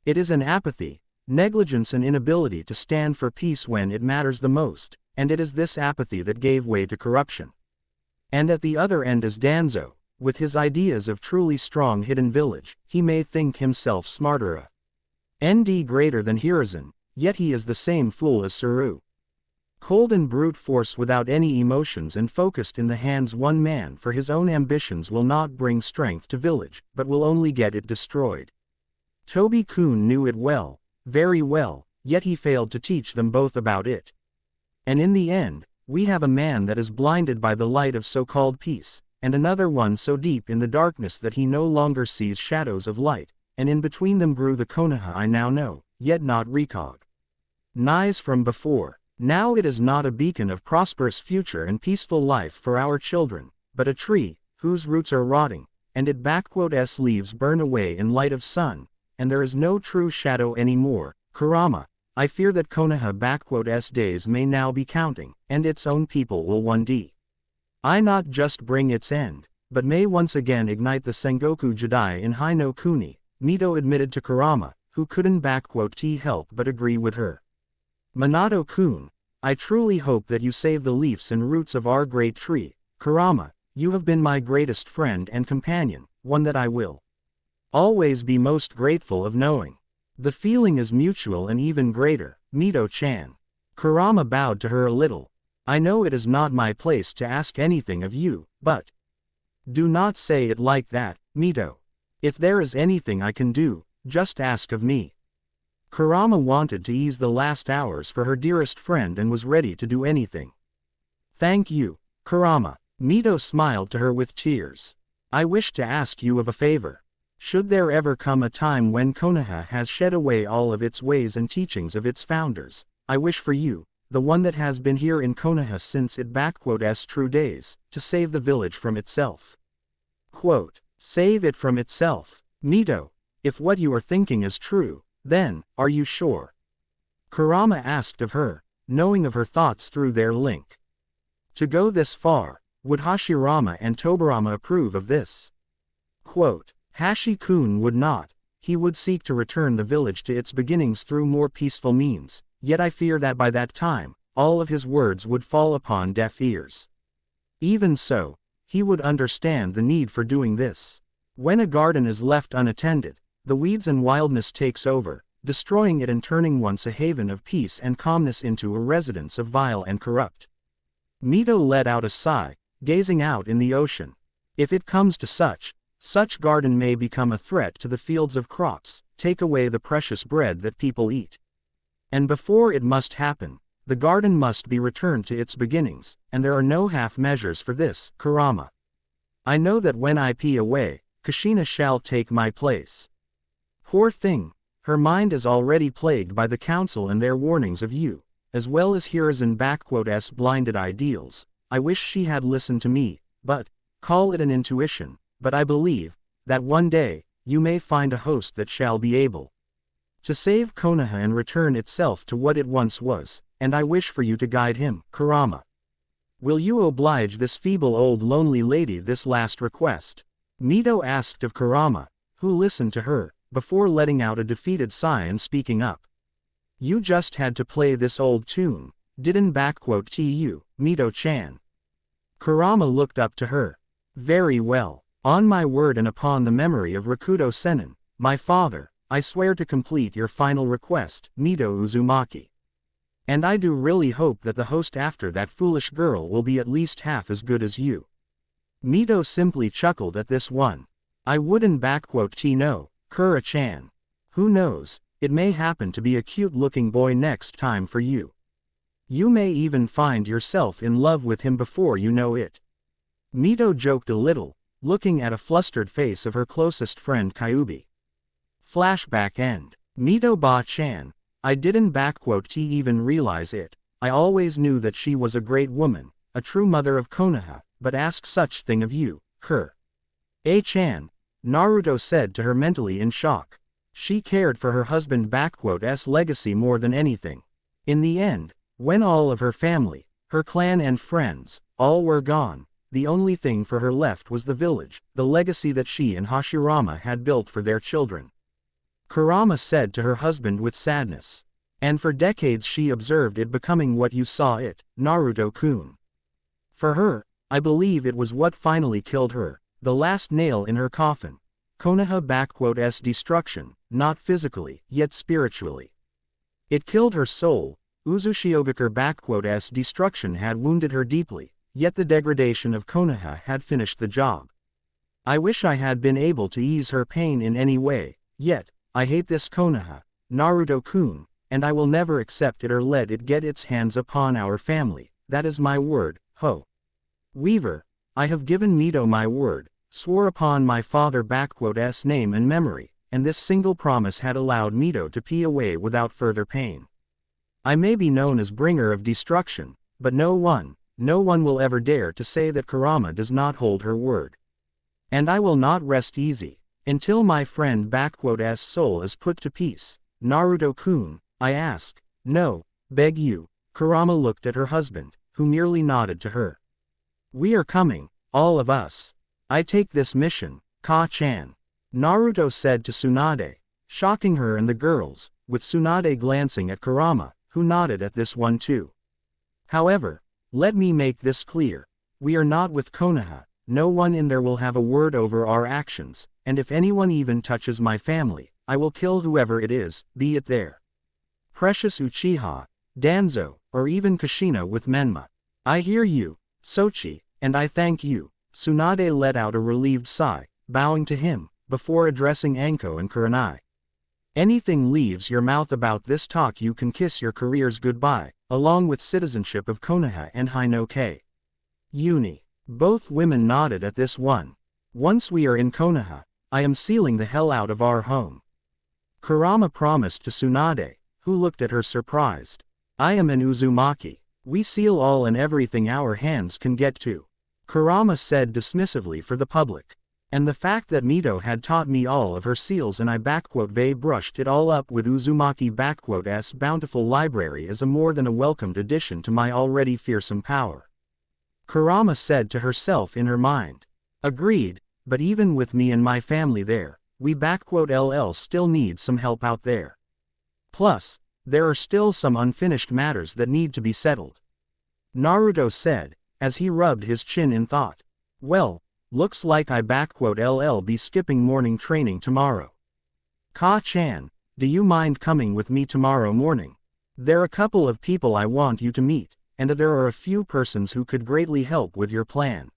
It is an apathy, negligence and inability to stand for peace when it matters the most, and it is this apathy that gave way to corruption. And at the other end is Danzo, with his ideas of truly strong hidden village. He may think himself smarter greater than Hiruzen, yet he is the same fool as Suru. Cold and brute force without any emotions and focused in the hands one man for his own ambitions will not bring strength to village, but will only get it destroyed. Tobi-kun knew it well, very well, yet he failed to teach them both about it. And in the end, we have a man that is blinded by the light of so-called peace, and another one so deep in the darkness that he no longer sees shadows of light, and in between them grew the Konoha I now know, yet not recognize from before. Now it is not a beacon of prosperous future and peaceful life for our children, but a tree, whose roots are rotting, and its leaves burn away in light of sun, and there is no true shadow anymore. Kurama, I fear that Konoha's days may now be counting, and its own people will one day not just bring its end, but may once again ignite the Sengoku Jidai in Hai no Kuni, Mito admitted to Kurama, who couldn't help but agree with her. Minato-kun, I truly hope that you save the leaves and roots of our great tree. Kurama, you have been my greatest friend and companion, one that I will always be most grateful of knowing. The feeling is mutual and even greater, Mito-chan. Kurama bowed to her a little. I know it is not my place to ask anything of you, but do not say it like that, Mito. If there is anything I can do, just ask of me. Kurama wanted to ease the last hours for her dearest friend and was ready to do anything. Thank you, Kurama. Mito smiled to her with tears. I wish to ask you of a favor. Should there ever come a time when Konoha has shed away all of its ways and teachings of its founders, I wish for you, the one that has been here in Konoha since its true days, to save the village from itself. Save it from itself. Mito, if what you are thinking is true, then, are you sure? Kurama asked of her, knowing of her thoughts through their link. To go this far, would Hashirama and Tobirama approve of this? Hashi-kun would not. He would seek to return the village to its beginnings through more peaceful means, yet I fear that by that time, all of his words would fall upon deaf ears. Even so, he would understand the need for doing this. When a garden is left unattended, the weeds and wildness takes over, destroying it and turning once a haven of peace and calmness into a residence of vile and corrupt. Mito let out a sigh, gazing out in the ocean. If it comes to such garden may become a threat to the fields of crops, take away the precious bread that people eat. And before it must happen, the garden must be returned to its beginnings, and there are no half measures for this, Kurama. I know that when I pee away, Kushina shall take my place. Poor thing, her mind is already plagued by the council and their warnings of you, as well as Hiruzen*'s blinded ideals. I wish she had listened to me, but, call it an intuition, but I believe, that one day, you may find a host that shall be able to save Konoha and return itself to what it once was, and I wish for you to guide him, Kurama. Will you oblige this feeble old lonely lady this last request? Mito asked of Kurama, who listened to her, before letting out a defeated sigh and speaking up. You just had to play this old tune, didn't you, Mito-chan? Kurama looked up to her. Very well, on my word and upon the memory of Rakuto Sennin, my father, I swear to complete your final request, Mito Uzumaki. And I do really hope that the host after that foolish girl will be at least half as good as you. Mito simply chuckled at this one. I wouldn't know, Kura-chan. Who knows, it may happen to be a cute-looking boy next time for you. You may even find yourself in love with him before you know it. Mito joked a little, looking at a flustered face of her closest friend Kyubi. Flashback end. Mito-ba-chan. I didn't even realize it. I always knew that she was a great woman, a true mother of Konoha, but ask such thing of you, A-chan. Naruto said to her mentally in shock. She cared for her husband**'s legacy more than anything. In the end, when all of her family, her clan and friends, all were gone, the only thing for her left was the village, the legacy that she and Hashirama had built for their children. Kurama said to her husband with sadness. And for decades she observed it becoming what you saw it, Naruto-kun. For her, I believe it was what finally killed her, the last nail in her coffin. Konoha**'s destruction, not physically, yet spiritually. It killed her soul. Uzushiogakure**'s destruction had wounded her deeply, yet the degradation of Konoha had finished the job. I wish I had been able to ease her pain in any way, yet, I hate this Konoha, Naruto-kun, and I will never accept it or let it get its hands upon our family, that is my word, ho. Weaver, I have given Mito my word, swore upon my father***s name and memory, and this single promise had allowed Mito to pee away without further pain. I may be known as bringer of destruction, but no one will ever dare to say that Kurama does not hold her word. And I will not rest easy, until my friend***'s soul is put to peace. Naruto-kun, I ask, no, beg you. Kurama looked at her husband, who merely nodded to her. We are coming, all of us. I take this mission, Ka-chan. Naruto said to Tsunade, shocking her and the girls, with Tsunade glancing at Kurama, who nodded at this one too. However, let me make this clear. We are not with Konoha, no one in there will have a word over our actions, and if anyone even touches my family, I will kill whoever it is, be it their precious Uchiha, Danzo, or even Kushina with Menma. I hear you, Sochi, and I thank you. Tsunade let out a relieved sigh, bowing to him, before addressing Anko and Kurenai. Anything leaves your mouth about this talk you can kiss your careers goodbye, along with citizenship of Konoha and Hinoke. Uni. Both women nodded at this one. Once we are in Konoha, I am sealing the hell out of our home. Kurama promised to Tsunade, who looked at her surprised. I am an Uzumaki. We seal all and everything our hands can get to. Kurama said dismissively for the public. And the fact that Mito had taught me all of her seals and I brushed it all up with Uzumaki***'s bountiful library is a more than a welcomed addition to my already fearsome power. Kurama said to herself in her mind. Agreed, but even with me and my family there, we still need some help out there. Plus, There are still some unfinished matters that need to be settled. Naruto said, as he rubbed his chin in thought. Well, looks like I'll be skipping morning training tomorrow. Ka-chan, do you mind coming with me tomorrow morning? There are a couple of people I want you to meet, and there are a few persons who could greatly help with your plan.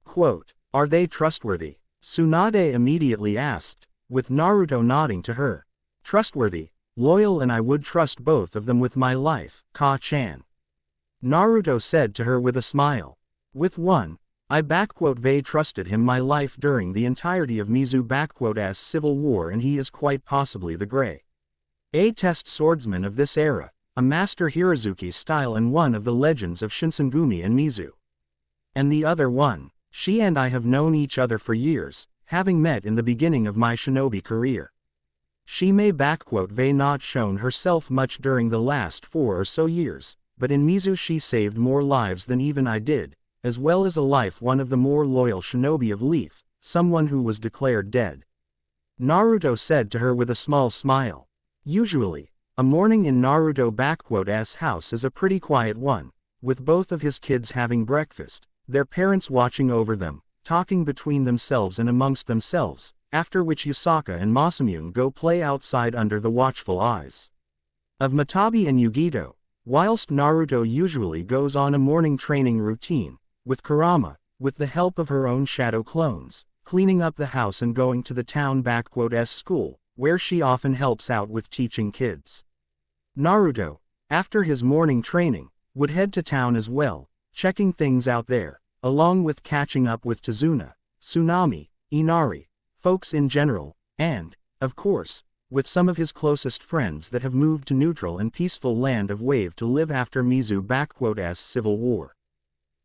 Quote, are they trustworthy? Tsunade immediately asked, with Naruto nodding to her. Trustworthy, loyal, and I would trust both of them with my life, Ka-chan. Naruto said to her with a smile. With one, I trusted him my life during the entirety of Mizu's civil war, and he is quite possibly the greatest swordsman of this era, a master Hirazuki style and one of the legends of Shinsengumi and Mizu. And the other one, she and I have known each other for years, having met in the beginning of my shinobi career. She may not shown herself much during the last 4 or so years, but in Mizu she saved more lives than even I did, as well as a life one of the more loyal shinobi of Leaf, someone who was declared dead. Naruto said to her with a small smile. Usually, a morning in Naruto's house is a pretty quiet one, with both of his kids having breakfast, their parents watching over them, talking between themselves and amongst themselves, after which Yusaka and Masamune go play outside under the watchful eyes of Matabi and Yugito, whilst Naruto usually goes on a morning training routine, with Kurama, with the help of her own shadow clones, cleaning up the house and going to the town school, where she often helps out with teaching kids. Naruto, after his morning training, would head to town as well, checking things out there, along with catching up with Tazuna, Tsunami, Inari, folks in general, and, of course, with some of his closest friends that have moved to neutral and peaceful land of Wave to live after Mizu's civil war.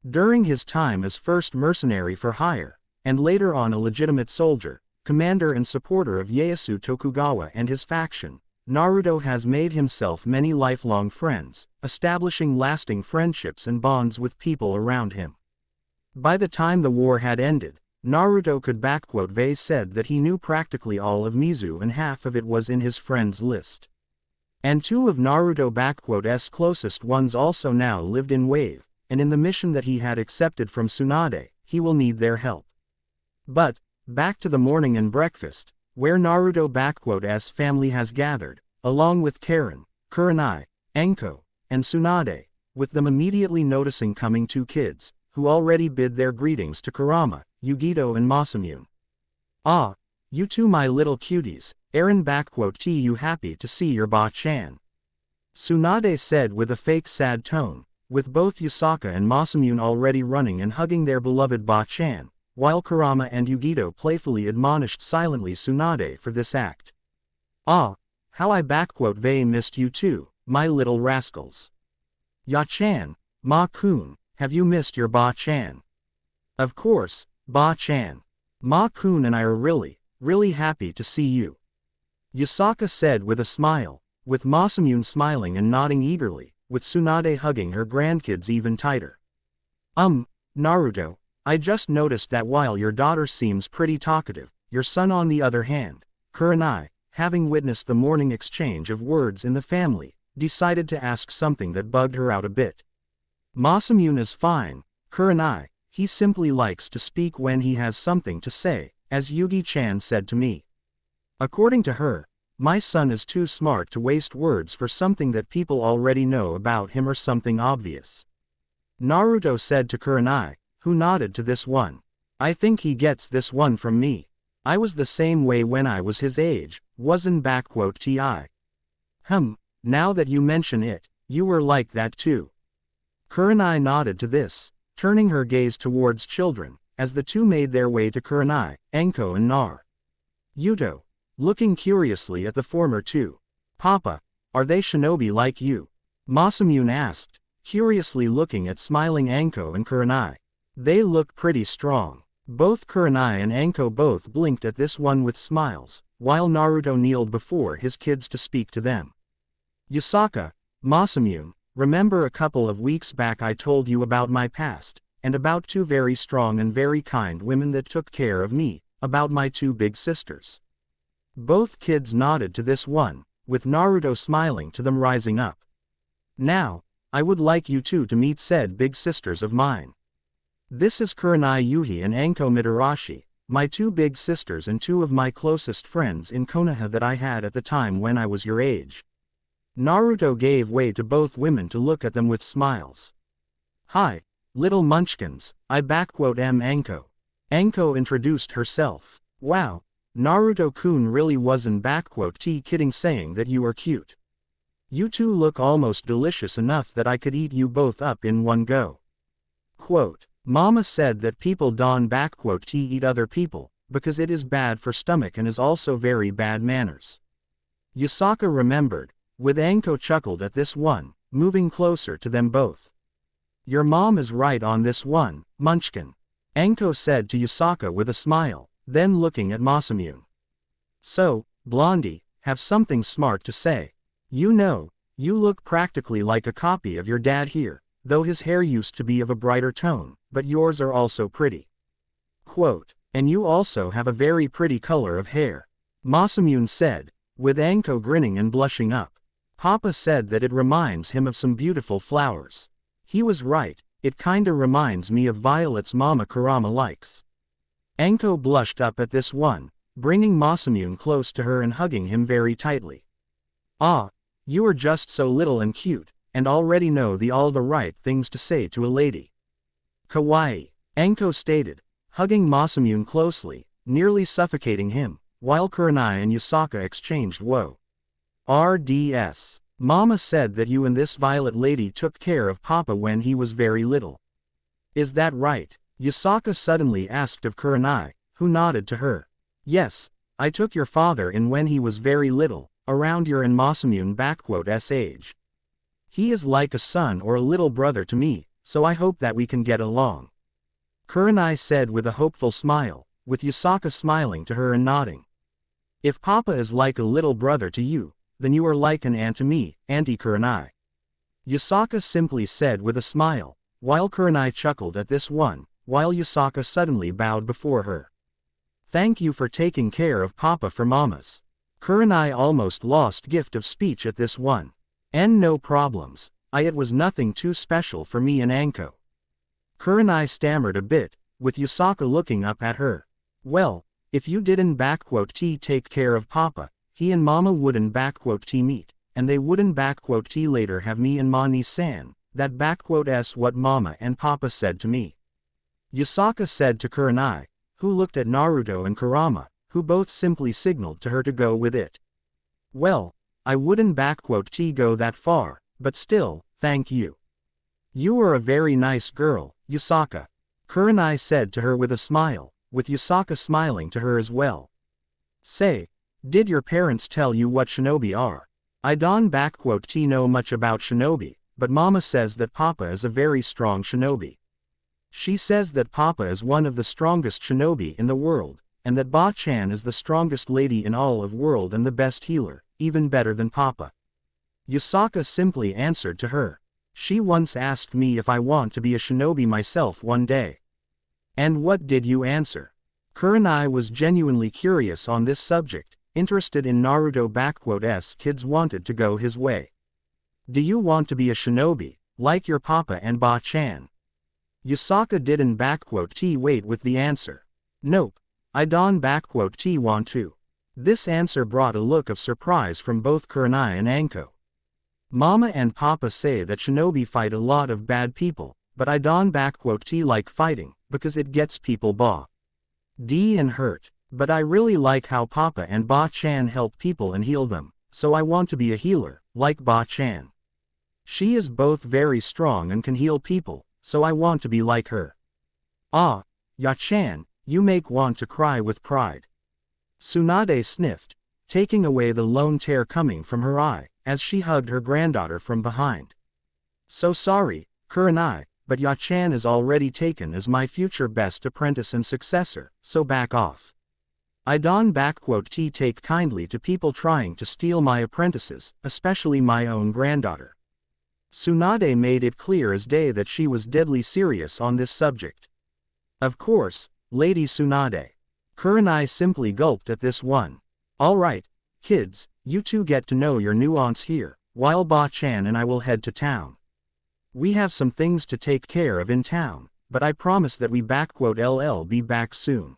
During his time as first mercenary for hire, and later on a legitimate soldier, commander and supporter of Ieyasu Tokugawa and his faction, Naruto has made himself many lifelong friends, establishing lasting friendships and bonds with people around him. By the time the war had ended, Naruto could said that he knew practically all of Mizu and half of it was in his friends list. And 2 of Naruto's closest ones also now lived in Wave, and in the mission that he had accepted from Tsunade, he will need their help. But, back to the morning and breakfast, where Naruto's family has gathered, along with Karen, Kurenai, Enko, and Tsunade, with them immediately noticing coming 2 kids, who already bid their greetings to Kurama, Yugito and Masamune. Ah, you 2 my little cuties, Eren you happy to see your ba-chan. Tsunade said with a fake sad tone, with both Yusaka and Masamune already running and hugging their beloved ba-chan, while Kurama and Yugito playfully admonished silently Tsunade for this act. Ah, how I missed you too, my little rascals. Ya-chan, Ma-kun, have you missed your ba-chan? Of course, ba-chan. Ma-kun and I are really happy to see you. Yusaka said with a smile, with Masamune smiling and nodding eagerly, with Tsunade hugging her grandkids even tighter. Naruto, I just noticed that while your daughter seems pretty talkative, your son on the other hand, Kurenai, having witnessed the morning exchange of words in the family, decided to ask something that bugged her out a bit. Masamune is fine, Kurenai, he simply likes to speak when he has something to say, as Yugi-chan said to me. According to her, my son is too smart to waste words for something that people already know about him or something obvious. Naruto said to Kurenai, who nodded to this one. I think he gets this one from me. I was the same way when I was his age, wasn't ti. Now that you mention it, you were like that too. Kurenai nodded to this, turning her gaze towards children, as the 2 made their way to Kurenai, Enko and Naruto, looking curiously at the former 2. Papa, are they shinobi like you? Masamune asked, curiously looking at smiling Enko and Kurenai. They look pretty strong. Both Kurenai and Enko both blinked at this one with smiles, while Naruto kneeled before his kids to speak to them. Yusaka, Masamune, remember a couple of weeks back I told you about my past, and about 2 very strong and very kind women that took care of me, about my 2 big sisters. Both kids nodded to this one, with Naruto smiling to them rising up. Now, I would like you two to meet said big sisters of mine. This is Kurenai Yuhi and Anko Mitarashi, my two big sisters and two of my closest friends in Konoha that I had at the time when I was your age. Naruto gave way to both women to look at them with smiles. Hi, little munchkins, am Anko. Anko introduced herself. Wow, Naruto-kun really wasn't kidding saying that you are cute. You two look almost delicious enough that I could eat you both up in one go. Quote, Mama said that people don't eat other people, because it is bad for stomach and is also very bad manners. Yusaka remembered, with Anko chuckled at this one, moving closer to them both. Your mom is right on this one, munchkin. Anko said to Yusaka with a smile, then looking at Masamune. So, Blondie, have something smart to say. You know, you look practically like a copy of your dad here, though his hair used to be of a brighter tone, but yours are also pretty. Quote, and you also have a very pretty color of hair. Masamune said, with Anko grinning and blushing up. Papa said that it reminds him of some beautiful flowers. He was right, it kinda reminds me of violets Mama Kurama likes. Anko blushed up at this one, bringing Masamune close to her and hugging him very tightly. Ah, you are just so little and cute, and already know all the right things to say to a lady. Kawaii, Anko stated, hugging Masamune closely, nearly suffocating him, while Kurenai and Yusaka exchanged whoa. RDS. Mama said that you and this violet lady took care of Papa when he was very little. Is that right? Yusaka suddenly asked of Kurenai, who nodded to her. Yes, I took your father in when he was very little, around your and Masamune's age. He is like a son or a little brother to me, so I hope that we can get along. Kurenai said with a hopeful smile, with Yusaka smiling to her and nodding. If Papa is like a little brother to you, then you are like an aunt to me, Auntie Kurenai. Yusaka simply said with a smile, while Kurenai chuckled at this one, while Yusaka suddenly bowed before her. Thank you for taking care of Papa for Mamas. Kurenai almost lost gift of speech at this one. And no problems, it was nothing too special for me and Anko. Kurenai stammered a bit, with Yusaka looking up at her. Well, if you didn't take care of Papa, he and Mama wouldn't meet, and they wouldn't later have me and Ma-ni-san, that's what Mama and Papa said to me. Yusaka said to Kurenai, who looked at Naruto and Kurama, who both simply signaled to her to go with it. Well, I wouldn't go that far, but still, thank you. You are a very nice girl, Yusaka. Kurenai said to her with a smile, with Yusaka smiling to her as well. Say, did your parents tell you what shinobi are? I don't know much about shinobi, but Mama says that Papa is a very strong shinobi. She says that Papa is one of the strongest shinobi in the world, and that Ba-chan is the strongest lady in all of world and the best healer, even better than Papa. Yusaka simply answered to her. She once asked me if I want to be a shinobi myself one day. And what did you answer? Kurenai was genuinely curious on this subject, interested in Naruto kids wanted to go his way. Do you want to be a shinobi, like your Papa and Ba-chan? Yusaka didn't wait with the answer. Nope, I don't want to. This answer brought a look of surprise from both Kurenai and Anko. Mama and Papa say that shinobi fight a lot of bad people, but I don't like fighting, because it gets people and hurt. But I really like how Papa and Ba-chan help people and heal them, so I want to be a healer, like Ba-chan. She is both very strong and can heal people, so I want to be like her. Ah, Ya-chan, you make want to cry with pride. Tsunade sniffed, taking away the lone tear coming from her eye, as she hugged her granddaughter from behind. So sorry, Kurenai, but Ya-chan is already taken as my future best apprentice and successor, so back off. I don't take kindly to people trying to steal my apprentices, especially my own granddaughter. Tsunade made it clear as day that she was deadly serious on this subject. Of course, Lady Tsunade. Kurenai simply gulped at this one. Alright, Kids, you two get to know your nuance here, while Ba-chan and I will head to town. We have some things to take care of in town, but I promise that we LL be back soon.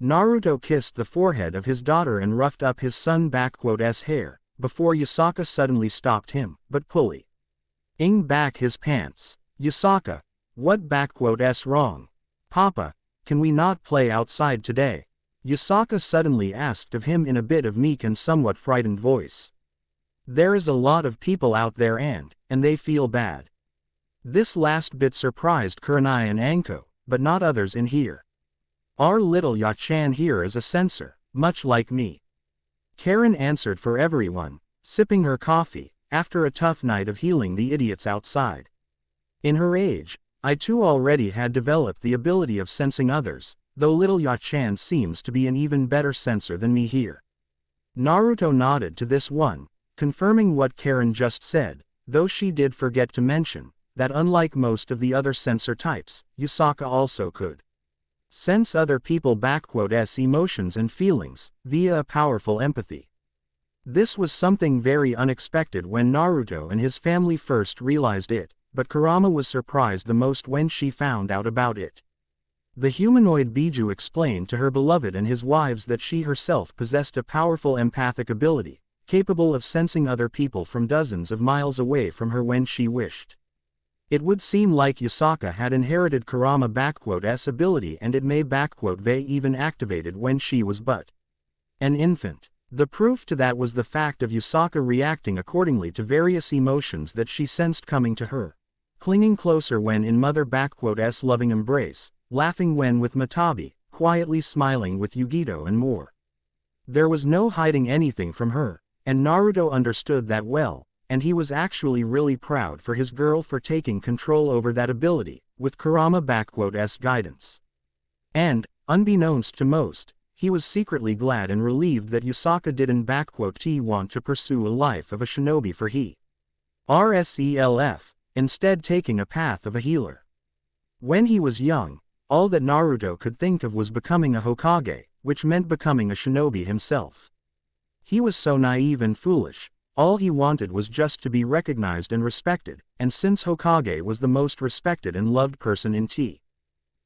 Naruto kissed the forehead of his daughter and roughed up his son's hair, before Yusaka suddenly stopped him, but pulling back his pants. Yusaka, what's wrong? Papa, can we not play outside today? Yusaka suddenly asked of him in a bit of meek and somewhat frightened voice. There is a lot of people out there and they feel bad. This last bit surprised Kurenai and Anko, but not others in here. Our little Ya-chan here is a censor, much like me. Karen answered for everyone, sipping her coffee, after a tough night of healing the idiots outside. In her age, I too already had developed the ability of sensing others, though little Ya-chan seems to be an even better censor than me here. Naruto nodded to this one, confirming what Karen just said, though she did forget to mention that unlike most of the other censor types, Yusaka also could sense other people's emotions and feelings via a powerful empathy. This was something very unexpected when Naruto and his family first realized it, but Kurama was surprised the most when she found out about it. The humanoid Biju explained to her beloved and his wives that she herself possessed a powerful empathic ability, capable of sensing other people from dozens of miles away from her when she wished. It would seem like Yusaka had inherited Kurama's ability, and it may even activated when she was but an infant. The proof to that was the fact of Yusaka reacting accordingly to various emotions that she sensed coming to her, clinging closer when in Mother's loving embrace, laughing when with Matabi, quietly smiling with Yugito and more. There was no hiding anything from her, and Naruto understood that well, and he was actually really proud for his girl for taking control over that ability, with Kurama's guidance. And, unbeknownst to most, he was secretly glad and relieved that Yusaka didn't want to pursue a life of a shinobi for herself, instead taking a path of a healer. When he was young, all that Naruto could think of was becoming a Hokage, which meant becoming a shinobi himself. He was so naive and foolish. All he wanted was just to be recognized and respected, and since Hokage was the most respected and loved person in T.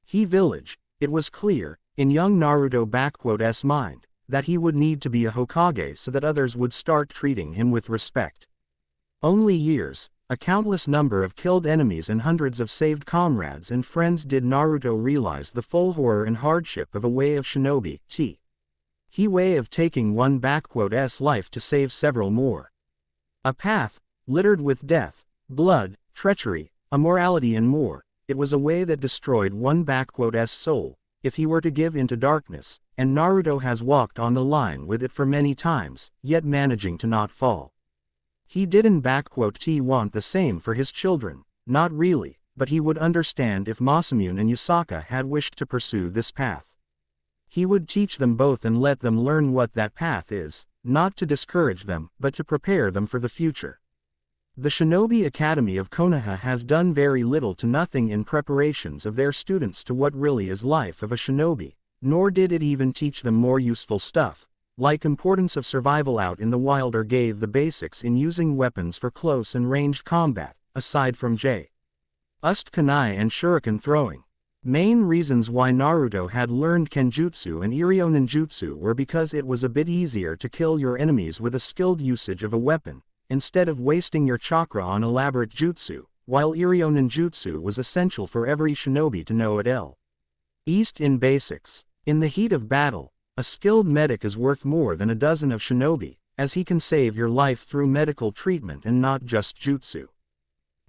He village, it was clear, in young Naruto's mind, that he would need to be a Hokage so that others would start treating him with respect. Only years, a countless number of killed enemies and hundreds of saved comrades and friends did Naruto realize the full horror and hardship of a way of shinobi, he way of taking one's life to save several more. A path, littered with death, blood, treachery, immorality and more. It was a way that destroyed one's soul, if he were to give into darkness, and Naruto has walked on the line with it for many times, yet managing to not fall. He didn't want the same for his children, not really, but he would understand if Masamune and Yusaka had wished to pursue this path. He would teach them both and let them learn what that path is, not to discourage them, but to prepare them for the future. The Shinobi Academy of Konoha has done very little to nothing in preparations of their students to what really is life of a shinobi, nor did it even teach them more useful stuff, like importance of survival out in the wild, or gave the basics in using weapons for close and ranged combat, aside from just kunai and shuriken throwing. Main reasons why Naruto had learned Kenjutsu and Iryo Ninjutsu were because it was a bit easier to kill your enemies with a skilled usage of a weapon, instead of wasting your chakra on elaborate jutsu, while Iryo Ninjutsu was essential for every shinobi to know at least in basics. In the heat of battle, a skilled medic is worth more than a dozen of shinobi, as he can save your life through medical treatment and not just jutsu.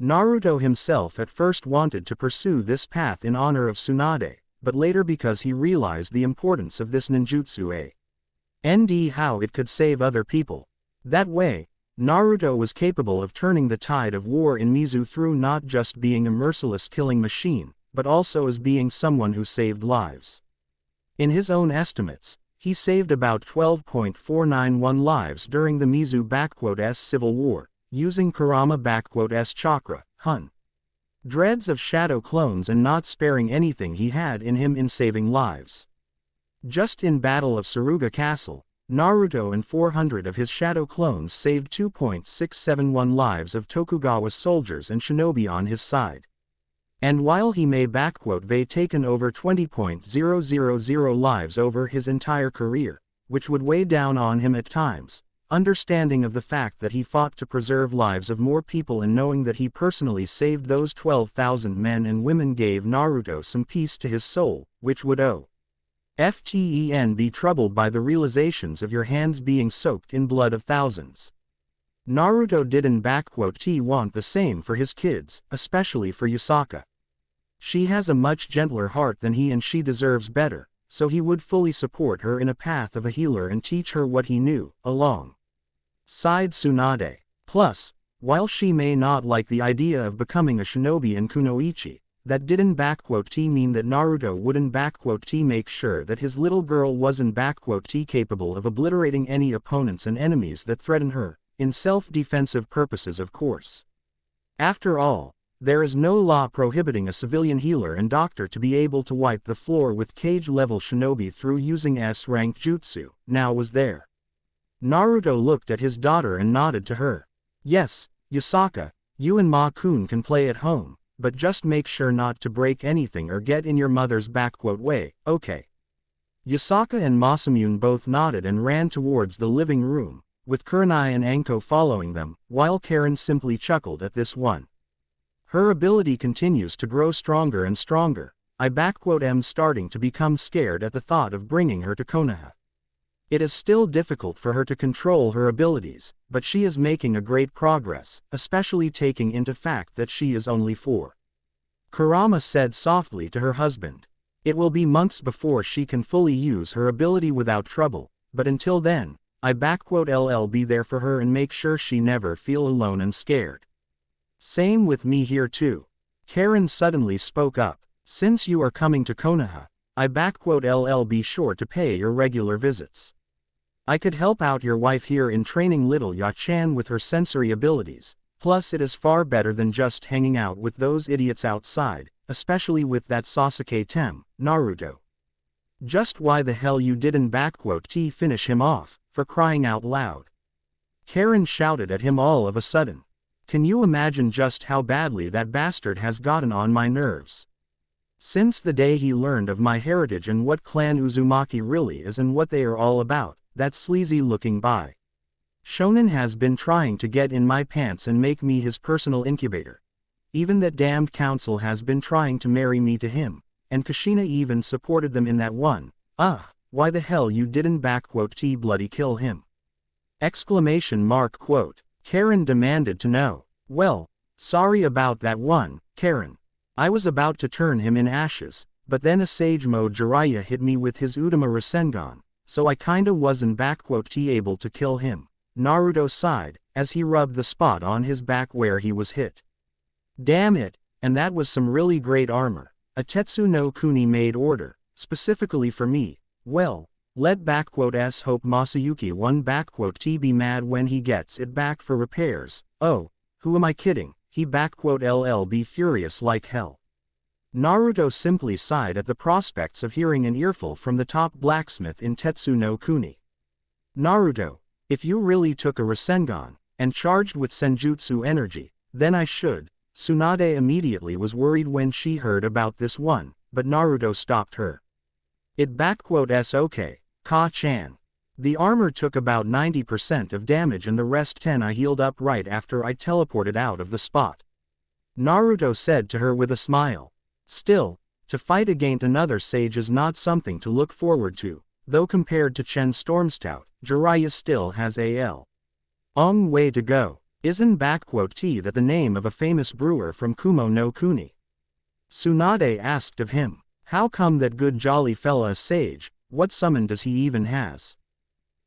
Naruto himself at first wanted to pursue this path in honor of Tsunade, but later because he realized the importance of this ninjutsu and how it could save other people. That way, Naruto was capable of turning the tide of war in Mizu through not just being a merciless killing machine, but also as being someone who saved lives. In his own estimates, he saved about 12.491 lives during the Mizu Civil War, using Kurama chakra, hundreds of shadow clones and not sparing anything he had in him in saving lives. Just in Battle of Saruga Castle, Naruto and 400 of his shadow clones saved 2.671 lives of Tokugawa soldiers and shinobi on his side. And while he may "they taken over 20.000 lives over his entire career, which would weigh down on him at times, understanding of the fact that he fought to preserve lives of more people and knowing that he personally saved those 12,000 men and women gave Naruto some peace to his soul, which would be troubled by the realizations of your hands being soaked in blood of thousands. Naruto didn't want the same for his kids, especially for Yusaka. She has a much gentler heart than he and she deserves better, so he would fully support her in a path of a healer and teach her what he knew, along side Tsunade. Plus, while she may not like the idea of becoming a shinobi in Kunoichi, that didn't mean that Naruto wouldn't make sure that his little girl wasn't capable of obliterating any opponents and enemies that threaten her, in self-defensive purposes of course. After all, there is no law prohibiting a civilian healer and doctor to be able to wipe the floor with cage-level shinobi through using S-rank jutsu, now was there. Naruto looked at his daughter and nodded to her. Yes, Yusaka, you and Ma-kun can play at home, but just make sure not to break anything or get in your mother's way, okay? Yusaka and Masamune both nodded and ran towards the living room, with Kurenai and Anko following them, while Karen simply chuckled at this one. Her ability continues to grow stronger and stronger. I'm starting to become scared at the thought of bringing her to Konoha. It is still difficult for her to control her abilities, but she is making a great progress, especially taking into fact that she is only 4. Kurama said softly to her husband. It will be months before she can fully use her ability without trouble, but until then, I'll be there for her and make sure she never feel alone and scared. Same with me here too. Karen suddenly spoke up. Since you are coming to Konoha, I'll be sure to pay your regular visits. I could help out your wife here in training little Ya-chan with her sensory abilities, plus it is far better than just hanging out with those idiots outside, especially with that Sasuke Tem, Naruto. Just why the hell you didn't finish him off, for crying out loud. Karen shouted at him all of a sudden. Can you imagine just how badly that bastard has gotten on my nerves? Since the day he learned of my heritage and what Clan Uzumaki really is and what they are all about, that sleazy-looking shonen has been trying to get in my pants and make me his personal incubator. Even that damned council has been trying to marry me to him, and Kushina even supported them in that one. Why the hell you didn't bloody kill him? Karen demanded to know. Well, sorry about that one, Karen. I was about to turn him in ashes, but then a Sage Mode Jiraiya hit me with his Udama Rasengan, so I kinda wasn't able to kill him. Naruto sighed, as he rubbed the spot on his back where he was hit. Damn it, and that was some really great armor. A Tetsu no Kuni made order, specifically for me. Well, let S hope Masayuki one be mad when he gets it back for repairs. Oh, who am I kidding, he be furious like hell. Naruto simply sighed at the prospects of hearing an earful from the top blacksmith in Tetsu no Kuni. Naruto, if you really took a Rasengan, and charged with Senjutsu energy, then I should. Tsunade immediately was worried when she heard about this one, but Naruto stopped her. It's okay, Ka-chan. The armor took about 90% of damage and the rest 10 I healed up right after I teleported out of the spot. Naruto said to her with a smile. Still, to fight against another sage is not something to look forward to, though compared to Chen Stormstout, Jiraiya still has a long way to go. Isn't that the name of a famous brewer from Kumo no Kuni? Tsunade asked of him. How come that good jolly fella is sage, what summon does he even has?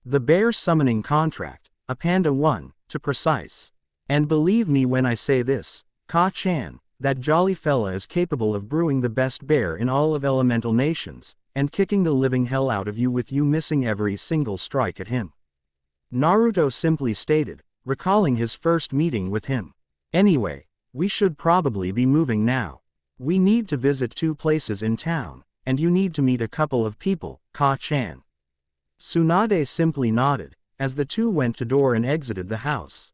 The bear summoning contract, a panda one, to precise. And believe me when I say this, Ka-chan, that jolly fella is capable of brewing the best bear in all of elemental nations, and kicking the living hell out of you with you missing every single strike at him. Naruto simply stated, recalling his first meeting with him. Anyway, we should probably be moving now. We need to visit 2 places in town, and you need to meet a couple of people, Ka-chan. Tsunade simply nodded, as the two went to door and exited the house.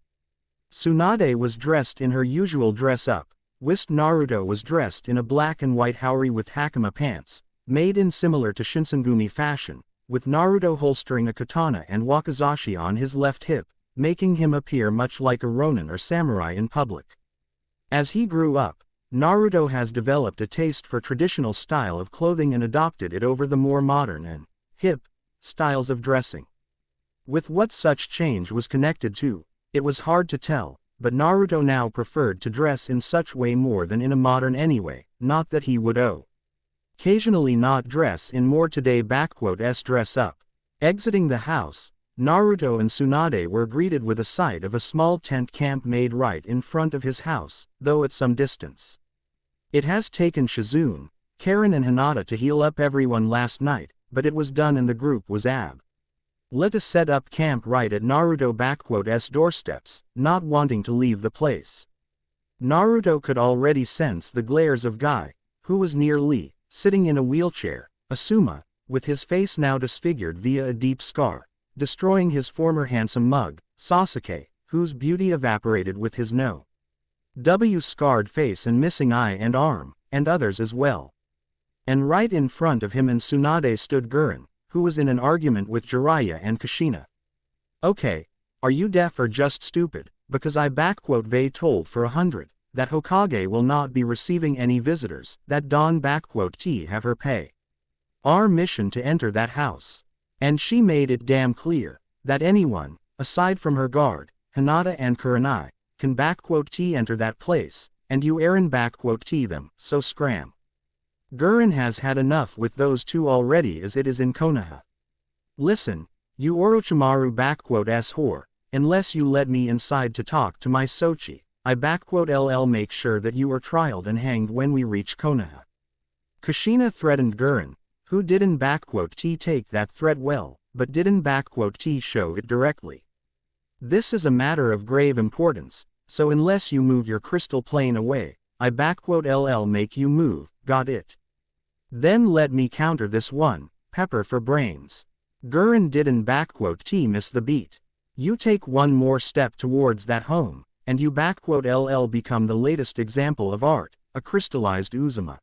Tsunade was dressed in her usual dress-up, whilst Naruto was dressed in a black and white haori with hakama pants, made in similar to Shinsengumi fashion, with Naruto holstering a katana and wakizashi on his left hip, making him appear much like a ronin or samurai in public. As he grew up, Naruto has developed a taste for traditional style of clothing and adopted it over the more modern and hip styles of dressing. With what such change was connected to, it was hard to tell, but Naruto now preferred to dress in such way more than in a modern anyway, not that he would occasionally not dress in more today s dress up. Exiting the house, Naruto and Tsunade were greeted with a sight of a small tent camp made right in front of his house, though at some distance. It has taken Shizune, Karen and Hinata to heal up everyone last night, but it was done and the group was let us set up camp right at Naruto doorsteps, not wanting to leave the place. Naruto could already sense the glares of Guy, who was near Lee, sitting in a wheelchair, Asuma, with his face now disfigured via a deep scar, destroying his former handsome mug, Sasuke, whose beauty evaporated with his scarred face and missing eye and arm, and others as well. And right in front of him and Tsunade stood Gurren, who was in an argument with Jiraiya and Kushina. Okay, are you deaf or just stupid, because I they told for 100, that Hokage will not be receiving any visitors, that Dawn T have her pay. Our mission to enter that house. And she made it damn clear, that anyone, aside from her guard, Hinata and Kurenai, can T enter that place, and you Eren T them, so scram. Gurren has had enough with those two already as it is in Konoha. Listen, you Orochimaru s whore, unless you let me inside to talk to my Sochi, I make sure that you are trialed and hanged when we reach Konoha. Kushina threatened Gurren, who didn't take that threat well, but didn't show it directly. This is a matter of grave importance, so unless you move your crystal plane away, I make you move, got it? Then let me counter this one, pepper for brains. Gurren didn't miss the beat. You take one more step towards that home, and you become the latest example of art, a crystallized Uzuma.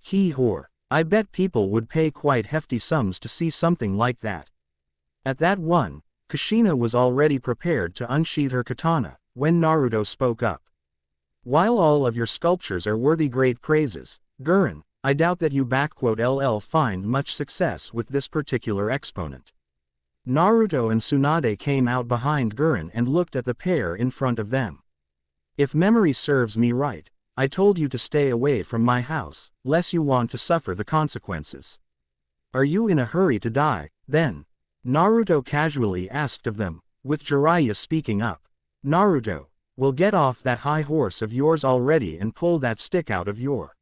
He whore. I bet people would pay quite hefty sums to see something like that. At that one, Kushina was already prepared to unsheath her katana, when Naruto spoke up. While all of your sculptures are worthy great praises, Gurren, I doubt that you find much success with this particular exponent. Naruto and Tsunade came out behind Gurren and looked at the pair in front of them. If memory serves me right, I told you to stay away from my house, lest you want to suffer the consequences. Are you in a hurry to die, then? Naruto casually asked of them, with Jiraiya speaking up. Naruto, we'll get off that high horse of yours already and pull that stick out of your.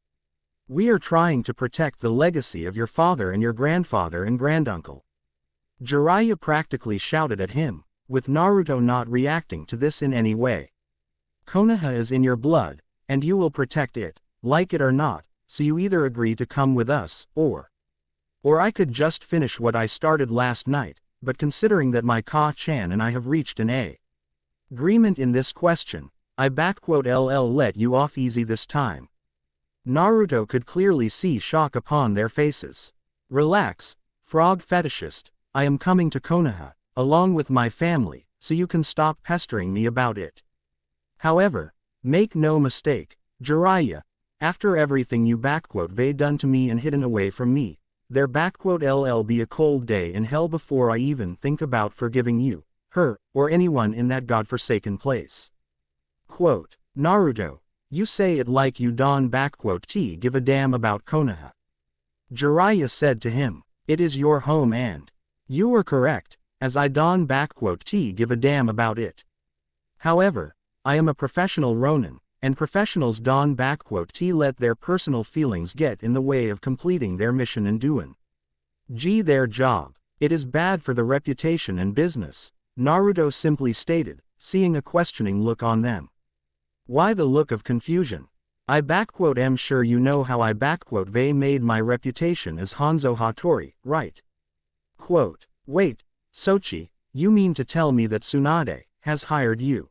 We are trying to protect the legacy of your father and your grandfather and granduncle. Jiraiya practically shouted at him, with Naruto not reacting to this in any way. Konoha is in your blood, and you will protect it, like it or not, so you either agree to come with us, or I could just finish what I started last night, but considering that my Ka-chan and I have reached an agreement in this question, I let you off easy this time. Naruto could clearly see shock upon their faces. Relax, frog fetishist, I am coming to Konoha, along with my family, so you can stop pestering me about it. However, make no mistake, Jiraiya, after everything you done to me and hidden away from me, there be a cold day in hell before I even think about forgiving you, her, or anyone in that godforsaken place. Quote, Naruto, you say it like you don't give a damn about Konoha. Jiraiya said to him, it is your home and you are correct, as I don't give a damn about it. However, I am a professional ronin, and professionals don't let their personal feelings get in the way of completing their mission and doing their job. It is bad for the reputation and business, Naruto simply stated, seeing a questioning look on them. Why the look of confusion? I am sure you know how I made my reputation as Hanzo Hattori, right? Quote, Wait, Sochi, you mean to tell me that Tsunade has hired you?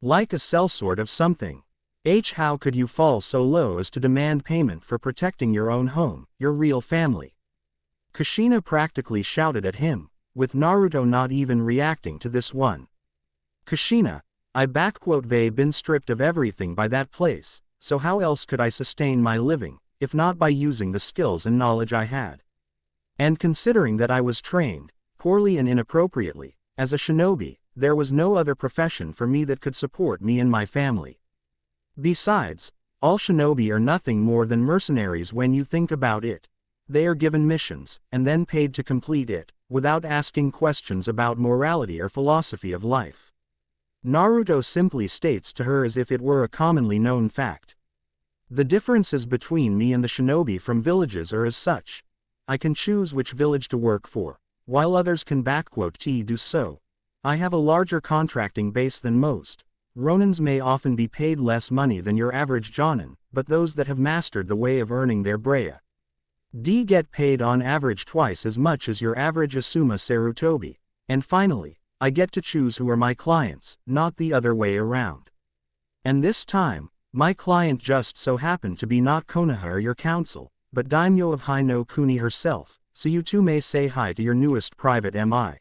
Like a sellsword of something. How could you fall so low as to demand payment for protecting your own home, your real family? Kushina practically shouted at him, with Naruto not even reacting to this one. Kushina, I've been stripped of everything by that place, so how else could I sustain my living, if not by using the skills and knowledge I had? And considering that I was trained, poorly and inappropriately, as a shinobi, there was no other profession for me that could support me and my family. Besides, all shinobi are nothing more than mercenaries when you think about it. They are given missions, and then paid to complete it, without asking questions about morality or philosophy of life. Naruto simply states to her as if it were a commonly known fact. The differences between me and the shinobi from villages are as such. I can choose which village to work for, while others can do so. I have a larger contracting base than most. Ronins may often be paid less money than your average jonin, but those that have mastered the way of earning their breya get paid on average twice as much as your average Asuma Sarutobi. And finally, I get to choose who are my clients, not the other way around. And this time, my client just so happened to be not Konoha or your council, but Daimyo of Hino Kuni herself, so you too may say hi to your newest private MI.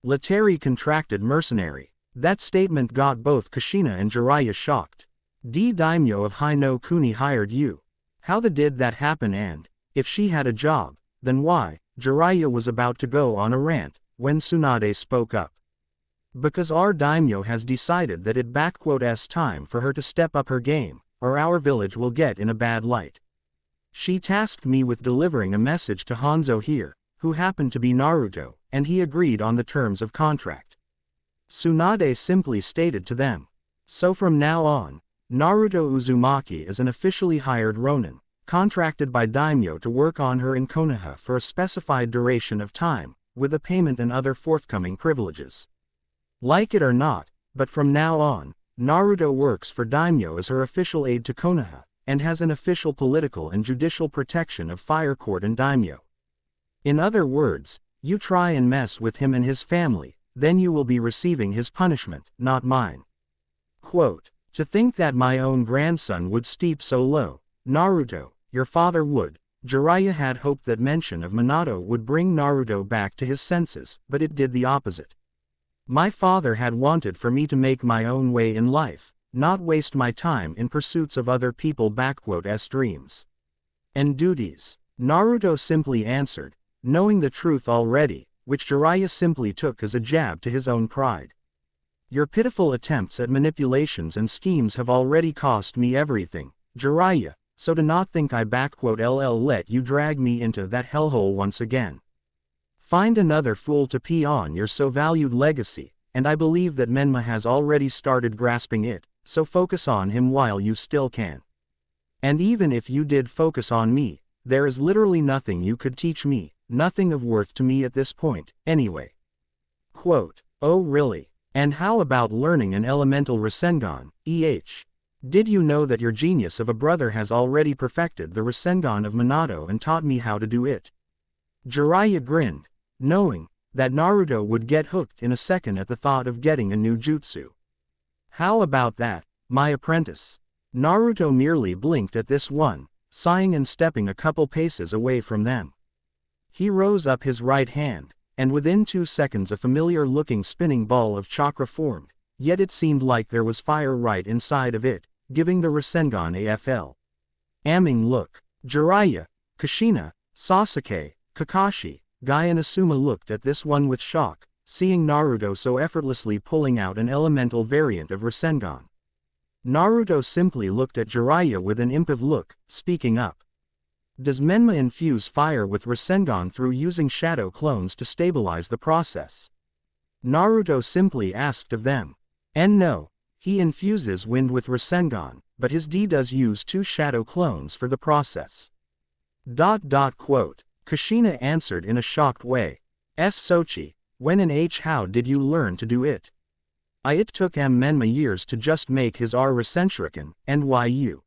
Lateri contracted mercenary. That statement got both Kushina and Jiraiya shocked. Daimyo of Hino Kuni hired you. How did that happen, and, if she had a job, then why? Jiraiya was about to go on a rant, when Tsunade spoke up. Because our Daimyo has decided that it's time for her to step up her game, or our village will get in a bad light. She tasked me with delivering a message to Hanzo here, who happened to be Naruto, and he agreed on the terms of contract. Tsunade simply stated to them. So from now on, Naruto Uzumaki is an officially hired Ronin, contracted by Daimyo to work on her in Konoha for a specified duration of time, with a payment and other forthcoming privileges. Like it or not, but from now on, Naruto works for Daimyo as her official aide to Konoha, and has an official political and judicial protection of Fire Court and Daimyo. In other words, you try and mess with him and his family, then you will be receiving his punishment, not mine. Quote, to think that my own grandson would stoop so low, Naruto, your father would. Jiraiya had hoped that mention of Minato would bring Naruto back to his senses, but it did the opposite. My father had wanted for me to make my own way in life, not waste my time in pursuits of other people's dreams and duties. Naruto simply answered, knowing the truth already, which Jiraiya simply took as a jab to his own pride. Your pitiful attempts at manipulations and schemes have already cost me everything, Jiraiya, so do not think I let you drag me into that hellhole once again. Find another fool to pee on your so valued legacy, and I believe that Menma has already started grasping it, so focus on him while you still can. And even if you did focus on me, there is literally nothing you could teach me, nothing of worth to me at this point, anyway. Quote, oh really? And how about learning an elemental Rasengan, Did you know that your genius of a brother has already perfected the Rasengan of Minato and taught me how to do it? Jiraiya grinned, knowing that Naruto would get hooked in a second at the thought of getting a new jutsu. How about that, my apprentice? Naruto merely blinked at this one, sighing and stepping a couple paces away from them. He rose up his right hand, and within 2 seconds a familiar-looking spinning ball of chakra formed, yet it seemed like there was fire right inside of it, giving the Rasengan amming look. Jiraiya, Kushina, Sasuke, Kakashi, Guy and Asuma looked at this one with shock, seeing Naruto so effortlessly pulling out an elemental variant of Rasengan. Naruto simply looked at Jiraiya with an impish look, speaking up. Does Menma infuse fire with Rasengan through using shadow clones to stabilize the process? Naruto simply asked of them. And no, he infuses wind with Rasengan, but his D does use 2 shadow clones for the process. Quote, Kushina answered in a shocked way. Sochi, when and how did you learn to do it? It took Menma years to just make his R Rasenshuriken, and why you?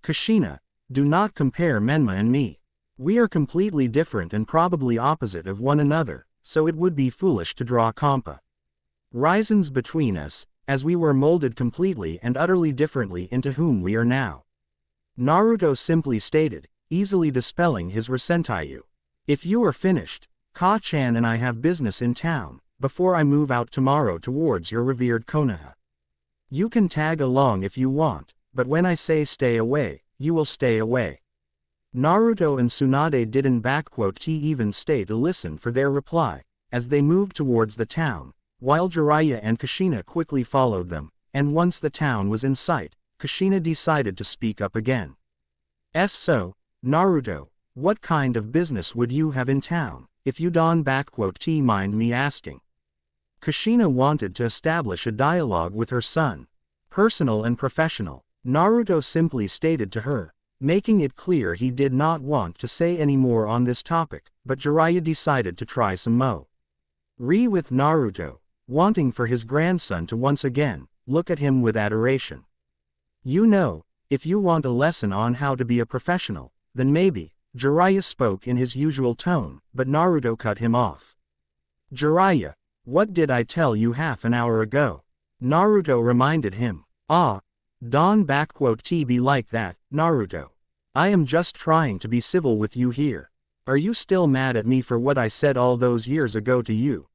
Kushina, do not compare Menma and me. We are completely different and probably opposite of one another, so it would be foolish to draw comparisons between us, as we were molded completely and utterly differently into whom we are now. Naruto simply stated, easily dispelling his resentment. If you are finished, Ka-chan and I have business in town, before I move out tomorrow towards your revered Konoha. You can tag along if you want, but when I say stay away, you will stay away. Naruto and Tsunade didn't even stay to listen for their reply, as they moved towards the town, while Jiraiya and Kushina quickly followed them, and once the town was in sight, Kushina decided to speak up again. So, Naruto, what kind of business would you have in town, if you don't mind me asking? Kushina wanted to establish a dialogue with her son. Personal and professional, Naruto simply stated to her, making it clear he did not want to say any more on this topic, but Jiraiya decided to try some more with Naruto, wanting for his grandson to once again look at him with adoration. You know, if you want a lesson on how to be a professional, then maybe, Jiraiya spoke in his usual tone, but Naruto cut him off. Jiraiya, what did I tell you half an hour ago? Naruto reminded him. Don't be like that, Naruto. I am just trying to be civil with you here. Are you still mad at me for what I said all those years ago to you?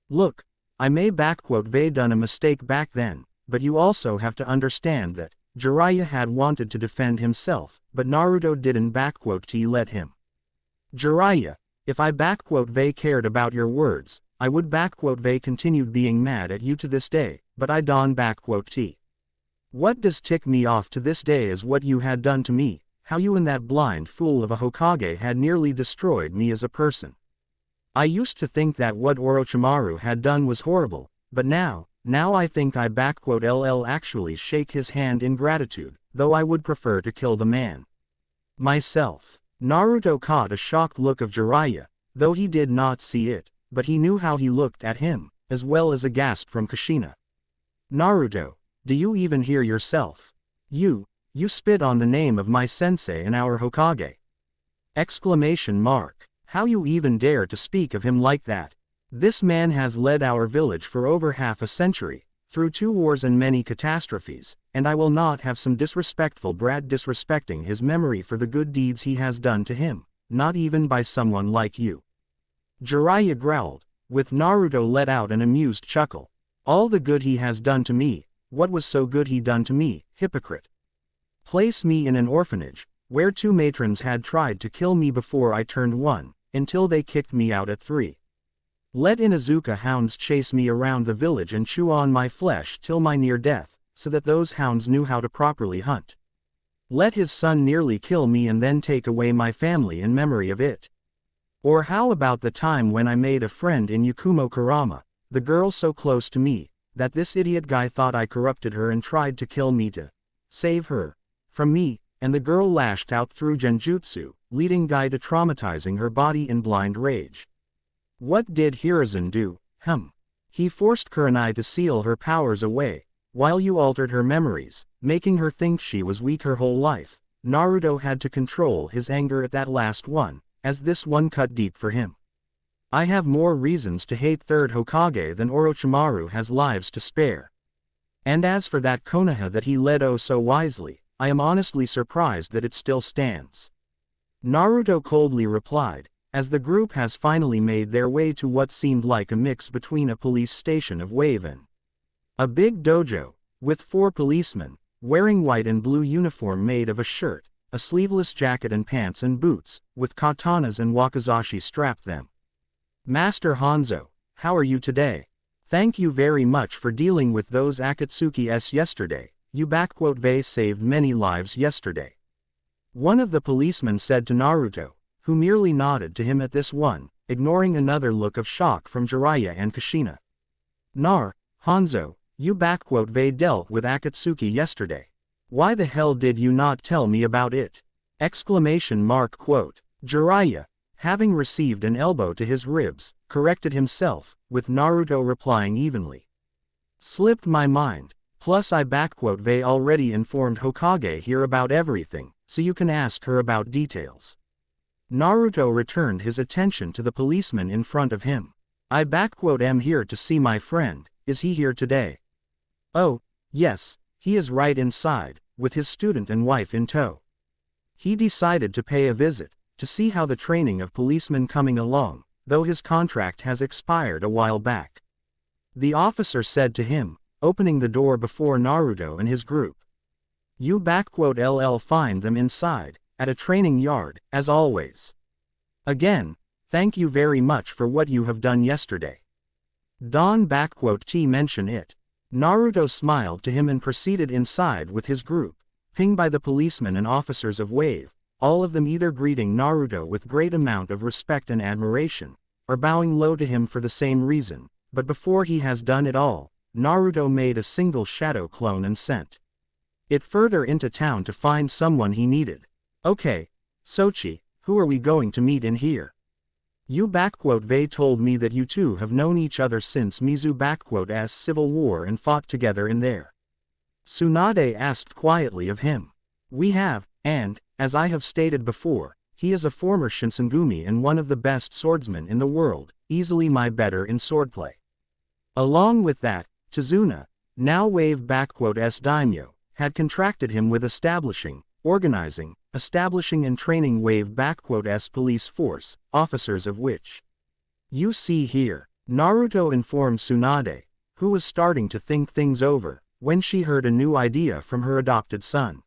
Look, I may done a mistake back then, but you also have to understand that Jiraiya had wanted to defend himself, but Naruto didn't let him. Jiraiya, if I cared about your words, I would continued being mad at you to this day, but I don't What does tick me off to this day is what you had done to me, how you and that blind fool of a Hokage had nearly destroyed me as a person. I used to think that what Orochimaru had done was horrible, but now I think I actually shake his hand in gratitude, though I would prefer to kill the man myself. Naruto caught a shocked look of Jiraiya, though he did not see it, but he knew how he looked at him, as well as a gasp from Kushina. Naruto, do you even hear yourself? You spit on the name of my sensei and our Hokage. How you even dare to speak of him like that? This man has led our village for over half a century, through 2 wars and many catastrophes, and I will not have some disrespectful brat disrespecting his memory for the good deeds he has done to him, not even by someone like you. Jiraiya growled, with Naruto let out an amused chuckle. All the good he has done to me, what was so good he done to me, hypocrite? Place me in an orphanage, where 2 matrons had tried to kill me before I turned 1, until they kicked me out at 3. Let Inuzuka hounds chase me around the village and chew on my flesh till my near death, so that those hounds knew how to properly hunt. Let his son nearly kill me and then take away my family in memory of it. Or how about the time when I made a friend in Yakumo Kurama, the girl so close to me, that this idiot guy thought I corrupted her and tried to kill me to save her from me, and the girl lashed out through genjutsu, leading Guy to traumatizing her body in blind rage. What did Hiruzen do? He forced Kurenai to seal her powers away, while you altered her memories, making her think she was weak her whole life. Naruto had to control his anger at that last one, as this one cut deep for him. I have more reasons to hate 3rd Hokage than Orochimaru has lives to spare. And as for that Konoha that he led oh so wisely, I am honestly surprised that it still stands. Naruto coldly replied, as the group has finally made their way to what seemed like a mix between a police station of Wave and a big dojo, with 4 policemen, wearing white and blue uniform made of a shirt, a sleeveless jacket and pants and boots, with katanas and wakizashi strapped them. Master Hanzo, how are you today? Thank you very much for dealing with those Akatsuki-s yesterday, you saved many lives yesterday. One of the policemen said to Naruto, who merely nodded to him at this one, ignoring another look of shock from Jiraiya and Kushina. Hanzo, you dealt with Akatsuki yesterday. Why the hell did you not tell me about it? Jiraiya, having received an elbow to his ribs, corrected himself, with Naruto replying evenly. Slipped my mind, plus I already informed Hokage here about everything, so you can ask her about details. Naruto returned his attention to the policeman in front of him. am here to see my friend. Is he here today? Oh, yes, he is right inside, with his student and wife in tow. He decided to pay a visit, to see how the training of policemen coming along, though his contract has expired a while back. The officer said to him, opening the door before Naruto and his group. You LL find them inside, at a training yard, as always. Again, thank you very much for what you have done yesterday. Don T mention it. Naruto smiled to him and proceeded inside with his group, pinged by the policemen and officers of Wave, all of them either greeting Naruto with great amount of respect and admiration, or bowing low to him for the same reason, but before he has done it all, Naruto made a single shadow clone and sent it further into town to find someone he needed. Okay, Sochi, who are we going to meet in here? You Vei told me that you two have known each other since Mizu's civil war and fought together in there. Tsunade asked quietly of him. We have, and, as I have stated before, he is a former Shinsengumi and one of the best swordsmen in the world, easily my better in swordplay. Along with that, Tazuna, now Wave Daimyo, had contracted him with establishing and training Wave police force, officers of which you see here. Naruto informed Tsunade, who was starting to think things over, when she heard a new idea from her adopted son.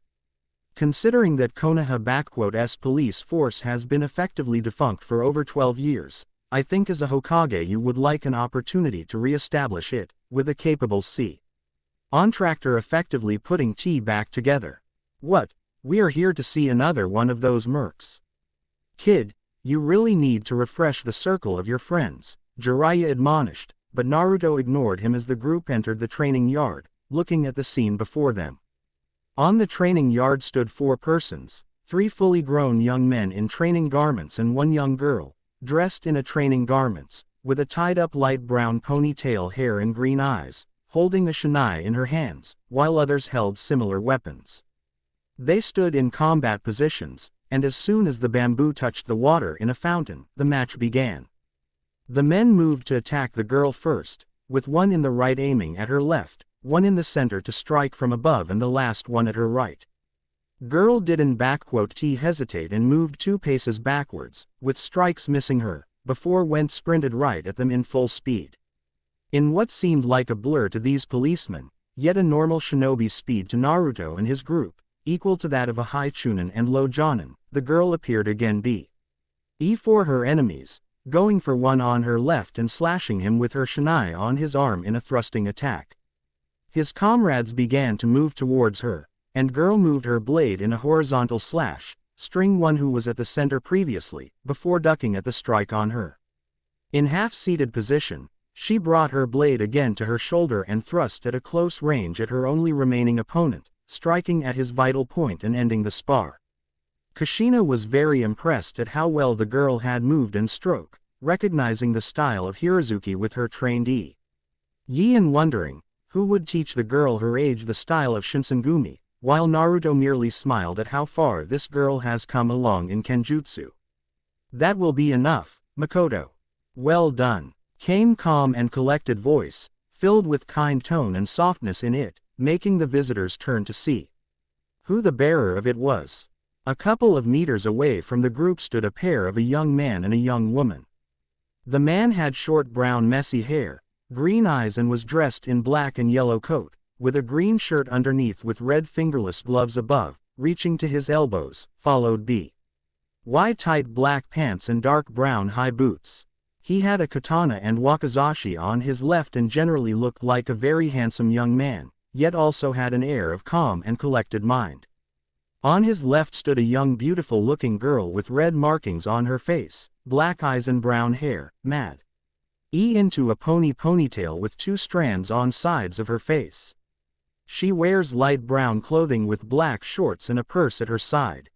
Considering that Konoha police force has been effectively defunct for over 12 years, I think as a Hokage you would like an opportunity to re-establish it, with a capable contractor effectively putting T back together. What? We are here to see another one of those mercs. Kid, you really need to refresh the circle of your friends, Jiraiya admonished, but Naruto ignored him as the group entered the training yard, looking at the scene before them. On the training yard stood 4 persons, 3 fully grown young men in training garments and 1 young girl, dressed in a training garments, with a tied-up light brown ponytail hair and green eyes, holding a shinai in her hands, while others held similar weapons. They stood in combat positions, and as soon as the bamboo touched the water in a fountain, the match began. The men moved to attack the girl first, with one in the right aiming at her left, one in the center to strike from above and the last one at her right. Girl didn't hesitate and moved 2 paces backwards, with strikes missing her, before went sprinted right at them in full speed. In what seemed like a blur to these policemen, yet a normal shinobi speed to Naruto and his group, equal to that of a high chunin and low jonin, the girl appeared again for her enemies, going for one on her left and slashing him with her shinai on his arm in a thrusting attack. His comrades began to move towards her, and girl moved her blade in a horizontal slash, string one who was at the center previously, before ducking at the strike on her. In half-seated position, she brought her blade again to her shoulder and thrust at a close range at her only remaining opponent, striking at his vital point and ending the spar. Kushina was very impressed at how well the girl had moved and stroke, recognizing the style of Hirazuki with her trained Yi and wondering, who would teach the girl her age the style of Shinsengumi, while Naruto merely smiled at how far this girl has come along in Kenjutsu. That will be enough, Makoto. Well done. Came calm and collected voice, filled with kind tone and softness in it, making the visitors turn to see who the bearer of it was. A couple of meters away from the group stood a pair of a young man and a young woman. The man had short brown messy hair, green eyes and was dressed in black and yellow coat, with a green shirt underneath with red fingerless gloves above, reaching to his elbows, followed by tight black pants and dark brown high boots. He had a katana and wakizashi on his left and generally looked like a very handsome young man, yet also had an air of calm and collected mind. On his left stood a young beautiful-looking girl with red markings on her face, black eyes and brown hair, mad into a ponytail with 2 strands on sides of her face. She wears light brown clothing with black shorts and a purse at her side.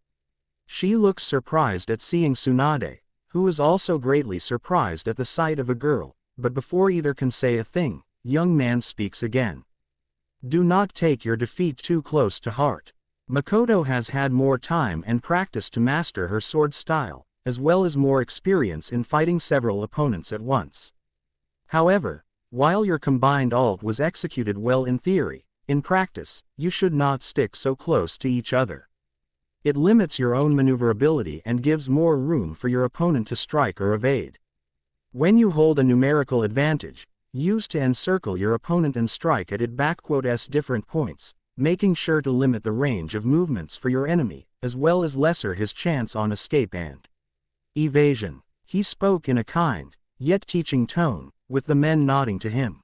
She looks surprised at seeing Tsunade, who is also greatly surprised at the sight of a girl, but before either can say a thing, young man speaks again. Do not take your defeat too close to heart. Makoto has had more time and practice to master her sword style, as well as more experience in fighting several opponents at once. However, while your combined ult was executed well in theory, in practice, you should not stick so close to each other. It limits your own maneuverability and gives more room for your opponent to strike or evade. When you hold a numerical advantage, use to encircle your opponent and strike at it different points, making sure to limit the range of movements for your enemy, as well as lesser his chance on escape and evasion. He spoke in a kind, yet teaching tone, with the men nodding to him.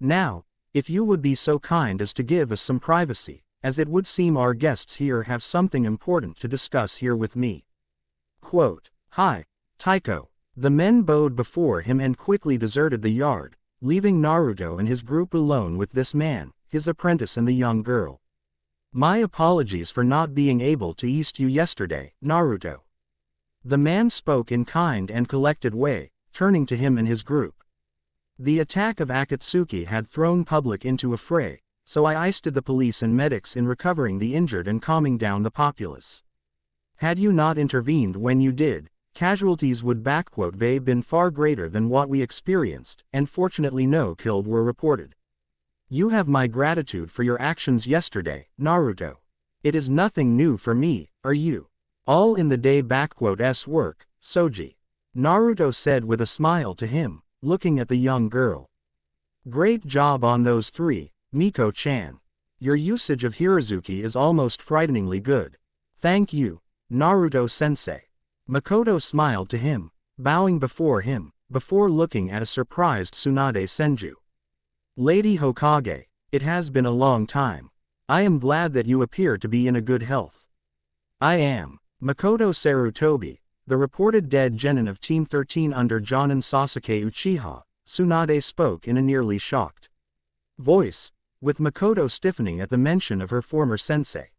Now, if you would be so kind as to give us some privacy, as it would seem our guests here have something important to discuss here with me. Quote, "Hi, Taiko." The men bowed before him and quickly deserted the yard, leaving Naruto and his group alone with this man, his apprentice and the young girl. "My apologies for not being able to east you yesterday, Naruto." The man spoke in kind and collected way, turning to him and his group. "The attack of Akatsuki had thrown public into a fray, so I assisted the police and medics in recovering the injured and calming down the populace. Had you not intervened when you did, casualties would been far greater than what we experienced, and fortunately no killed were reported. You have my gratitude for your actions yesterday, Naruto. It is nothing new for me, are you? All in the day work, Soji." Naruto said with a smile to him, looking at the young girl. "Great job on those three, Miko-chan. Your usage of Hirazuki is almost frighteningly good. Thank you, Naruto-sensei." Makoto smiled to him, bowing before him, before looking at a surprised Tsunade Senju. "Lady Hokage, it has been a long time. I am glad that you appear to be in a good health." "I am." Makoto Sarutobi, the reported dead genin of Team 13 under Jonin Sasuke Uchiha, Tsunade spoke in a nearly shocked voice, with Makoto stiffening at the mention of her former sensei.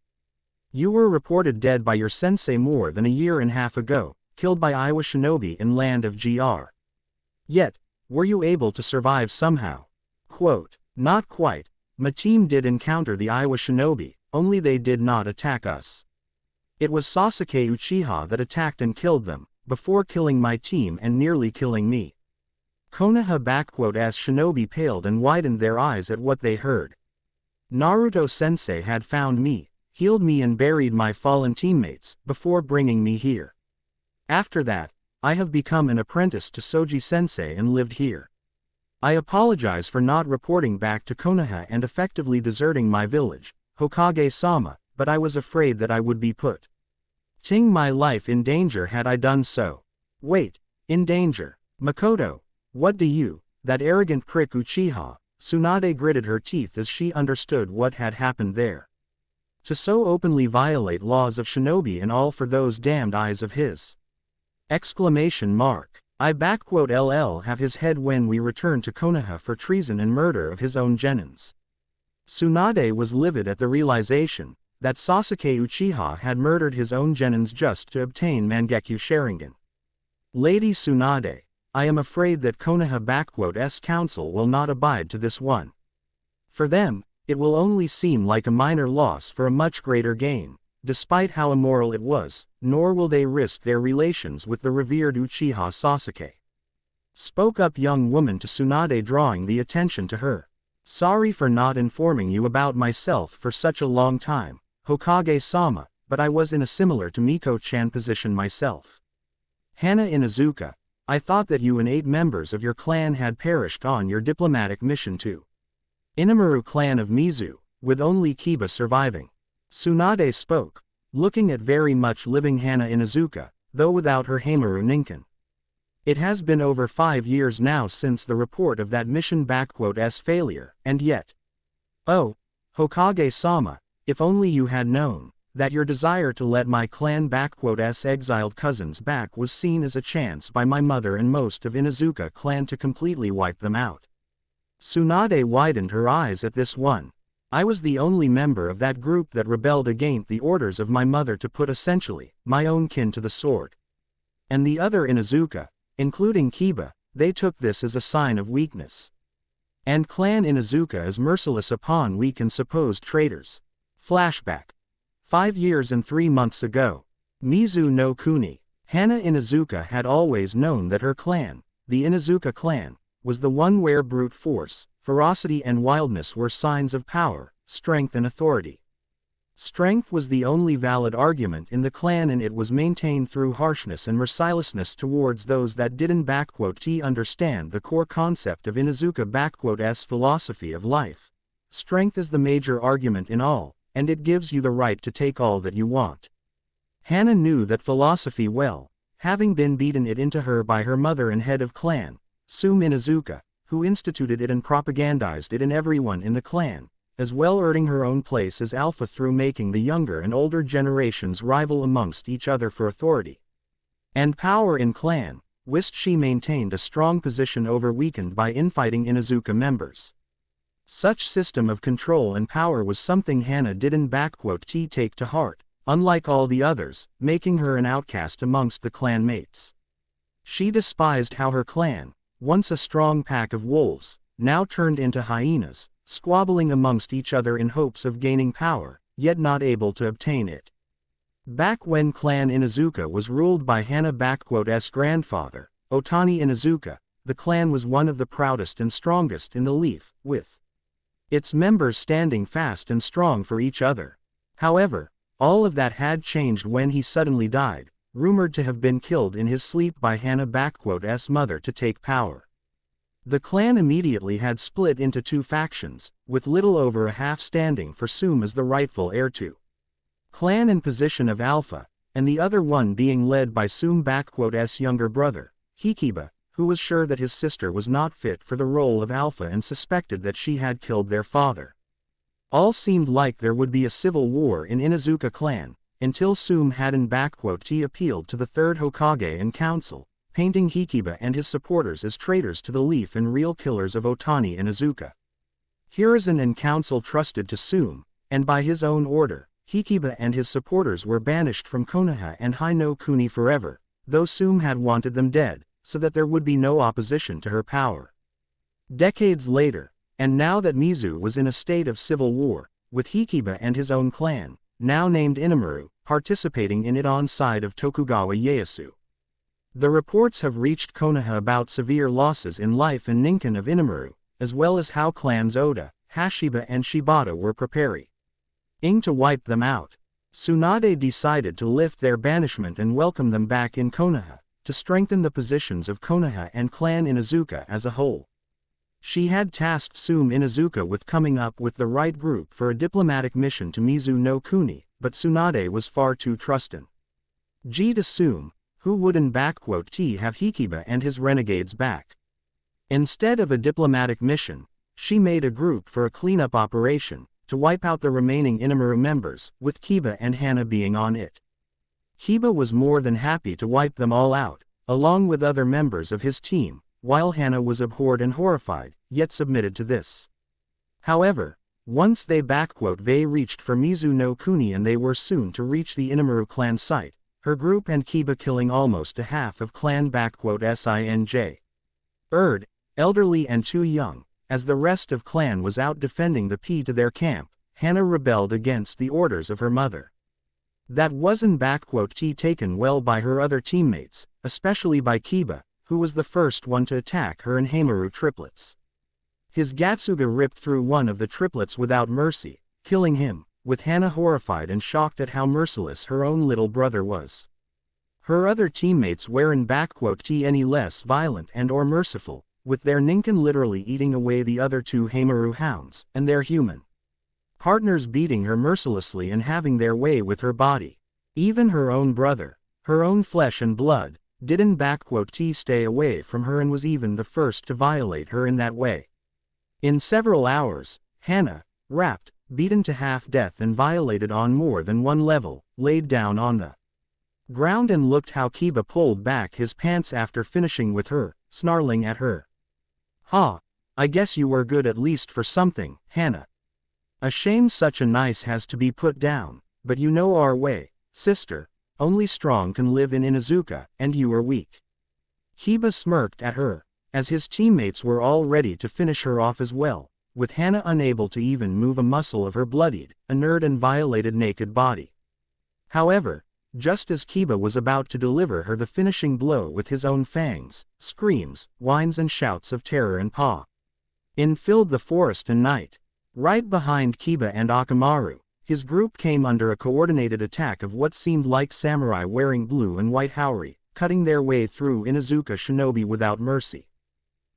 "You were reported dead by your sensei more than a year and a half ago, killed by Iwa shinobi in land of GR. Yet, were you able to survive somehow?" Quote, "Not quite. My team did encounter the Iwa shinobi, only they did not attack us. It was Sasuke Uchiha that attacked and killed them, before killing my team and nearly killing me." Konoha as shinobi paled and widened their eyes at what they heard. "Naruto-sensei had found me, healed me and buried my fallen teammates, before bringing me here. After that, I have become an apprentice to Soji-sensei and lived here. I apologize for not reporting back to Konoha and effectively deserting my village, Hokage-sama, but I was afraid that I would be putting my life in danger had I done so." "Wait, in danger? Makoto, what do you, that arrogant prick Uchiha?" Tsunade gritted her teeth as she understood what had happened there. "To so openly violate laws of shinobi and all for those damned eyes of his." Exclamation mark. "I have his head when we return to Konoha for treason and murder of his own genins." Tsunade was livid at the realization that Sasuke Uchiha had murdered his own genins just to obtain Mangekyo Sharingan. "Lady Tsunade, I am afraid that Konoha council will not abide to this one. For them, it will only seem like a minor loss for a much greater gain, despite how immoral it was, nor will they risk their relations with the revered Uchiha Sasuke." Spoke up young woman to Tsunade, drawing the attention to her. "Sorry for not informing you about myself for such a long time, Hokage-sama, but I was in a similar to Miko-chan position myself. Hana Inuzuka, I thought that you and 8 members of your clan had perished on your diplomatic mission to Inamaru clan of Mizu, with only Kiba surviving." Tsunade spoke, looking at very much living Hana Inuzuka, though without her Heimaru Ninken. "It has been over 5 years now since the report of that mission failure, and yet. Oh, Hokage-sama, if only you had known that your desire to let my clan exiled cousins back was seen as a chance by my mother and most of Inuzuka clan to completely wipe them out." Tsunade widened her eyes at this one. "I was the only member of that group that rebelled against the orders of my mother to put essentially my own kin to the sword. And the other Inuzuka, including Kiba, they took this as a sign of weakness. And Clan Inuzuka is merciless upon weak and supposed traitors." Flashback. 5 years and 3 months ago. Mizu no Kuni. Hana Inuzuka had always known that her clan, the Inuzuka clan, was the one where brute force, ferocity and wildness were signs of power, strength and authority. Strength was the only valid argument in the clan, and it was maintained through harshness and mercilessness towards those that didn't understand the core concept of Inuzuka's philosophy of life. Strength is the major argument in all, and it gives you the right to take all that you want. Hana knew that philosophy well, having been beaten it into her by her mother and head of clan, Tsume Inuzuka, who instituted it and propagandized it in everyone in the clan, as well earning her own place as alpha through making the younger and older generations rival amongst each other for authority and power in clan, whilst she maintained a strong position over weakened by infighting Inuzuka members. Such system of control and power was something Hana didn't take to heart, unlike all the others, making her an outcast amongst the clan mates. She despised how her clan, once a strong pack of wolves, now turned into hyenas, squabbling amongst each other in hopes of gaining power, yet not able to obtain it. Back when Clan Inuzuka was ruled by Hana's grandfather, Otani Inuzuka, the clan was one of the proudest and strongest in the Leaf, with its members standing fast and strong for each other. However, all of that had changed when he suddenly died, rumored to have been killed in his sleep by Hana's mother to take power. The clan immediately had split into two factions, with little over a half standing for Tsume as the rightful heir to clan and position of Alpha, and the other one being led by Tsume's younger brother, Hikiba, who was sure that his sister was not fit for the role of Alpha and suspected that she had killed their father. All seemed like there would be a civil war in Inuzuka clan, until Tsume hadn't appealed to the third Hokage and council, painting Hikiba and his supporters as traitors to the Leaf and real killers of Otani Inuzuka. Hiruzen and council trusted to Tsume, and by his own order, Hikiba and his supporters were banished from Konoha and Hai no Kuni forever, though Tsume had wanted them dead, so that there would be no opposition to her power. Decades later, and now that Mizu was in a state of civil war, with Hikiba and his own clan, now named Inamaru, participating in it on side of Tokugawa Ieyasu. The reports have reached Konoha about severe losses in life and Ninken of Inamaru, as well as how clans Oda, Hashiba and Shibata were preparing to wipe them out. Tsunade decided to lift their banishment and welcome them back in Konoha, to strengthen the positions of Konoha and Clan Inuzuka as a whole. She had tasked Tsume Inuzuka with coming up with the right group for a diplomatic mission to Mizu no Kuni, but Tsunade was far too trusting. To Tsume, who wouldn't have Hikiba and his renegades back. Instead of a diplomatic mission, she made a group for a cleanup operation, to wipe out the remaining Inamaru members, with Kiba and Hana being on it. Kiba was more than happy to wipe them all out, along with other members of his team, while Hana was abhorred and horrified, yet submitted to this. However, once they reached for Mizu no Kuni and they were soon to reach the Inamaru clan site, her group and Kiba killing almost a half of clan Sinj. Elderly and too young, as the rest of clan was out defending the to their camp, Hana rebelled against the orders of her mother. That wasn't taken well by her other teammates, especially by Kiba, who was the first one to attack her and Heimaru triplets. His Gatsuga ripped through one of the triplets without mercy, killing him, with Hana horrified and shocked at how merciless her own little brother was. Her other teammates weren't any less violent and or merciful, with their Ninken literally eating away the other two Heimaru hounds, and their human partners beating her mercilessly and having their way with her body. Even her own brother, her own flesh and blood, didn't stay away from her and was even the first to violate her in that way. In several hours, Hana, wrapped, beaten to half-death and violated on more than one level, laid down on the ground and looked how Kiba pulled back his pants after finishing with her, snarling at her. "Ha! I guess you were good at least for something, Hana. A shame such a nice has to be put down, but you know our way, sister, only strong can live in Inuzuka, and you are weak." Kiba smirked at her, as his teammates were all ready to finish her off as well, with Hana unable to even move a muscle of her bloodied, inert and violated naked body. However, Just as Kiba was about to deliver her the finishing blow with his own fangs, screams, whines and shouts of terror and paw filled the forest and night. Right behind Kiba and Akamaru, his group came under a coordinated attack of what seemed like samurai wearing blue and white haori, cutting their way through Inuzuka shinobi without mercy.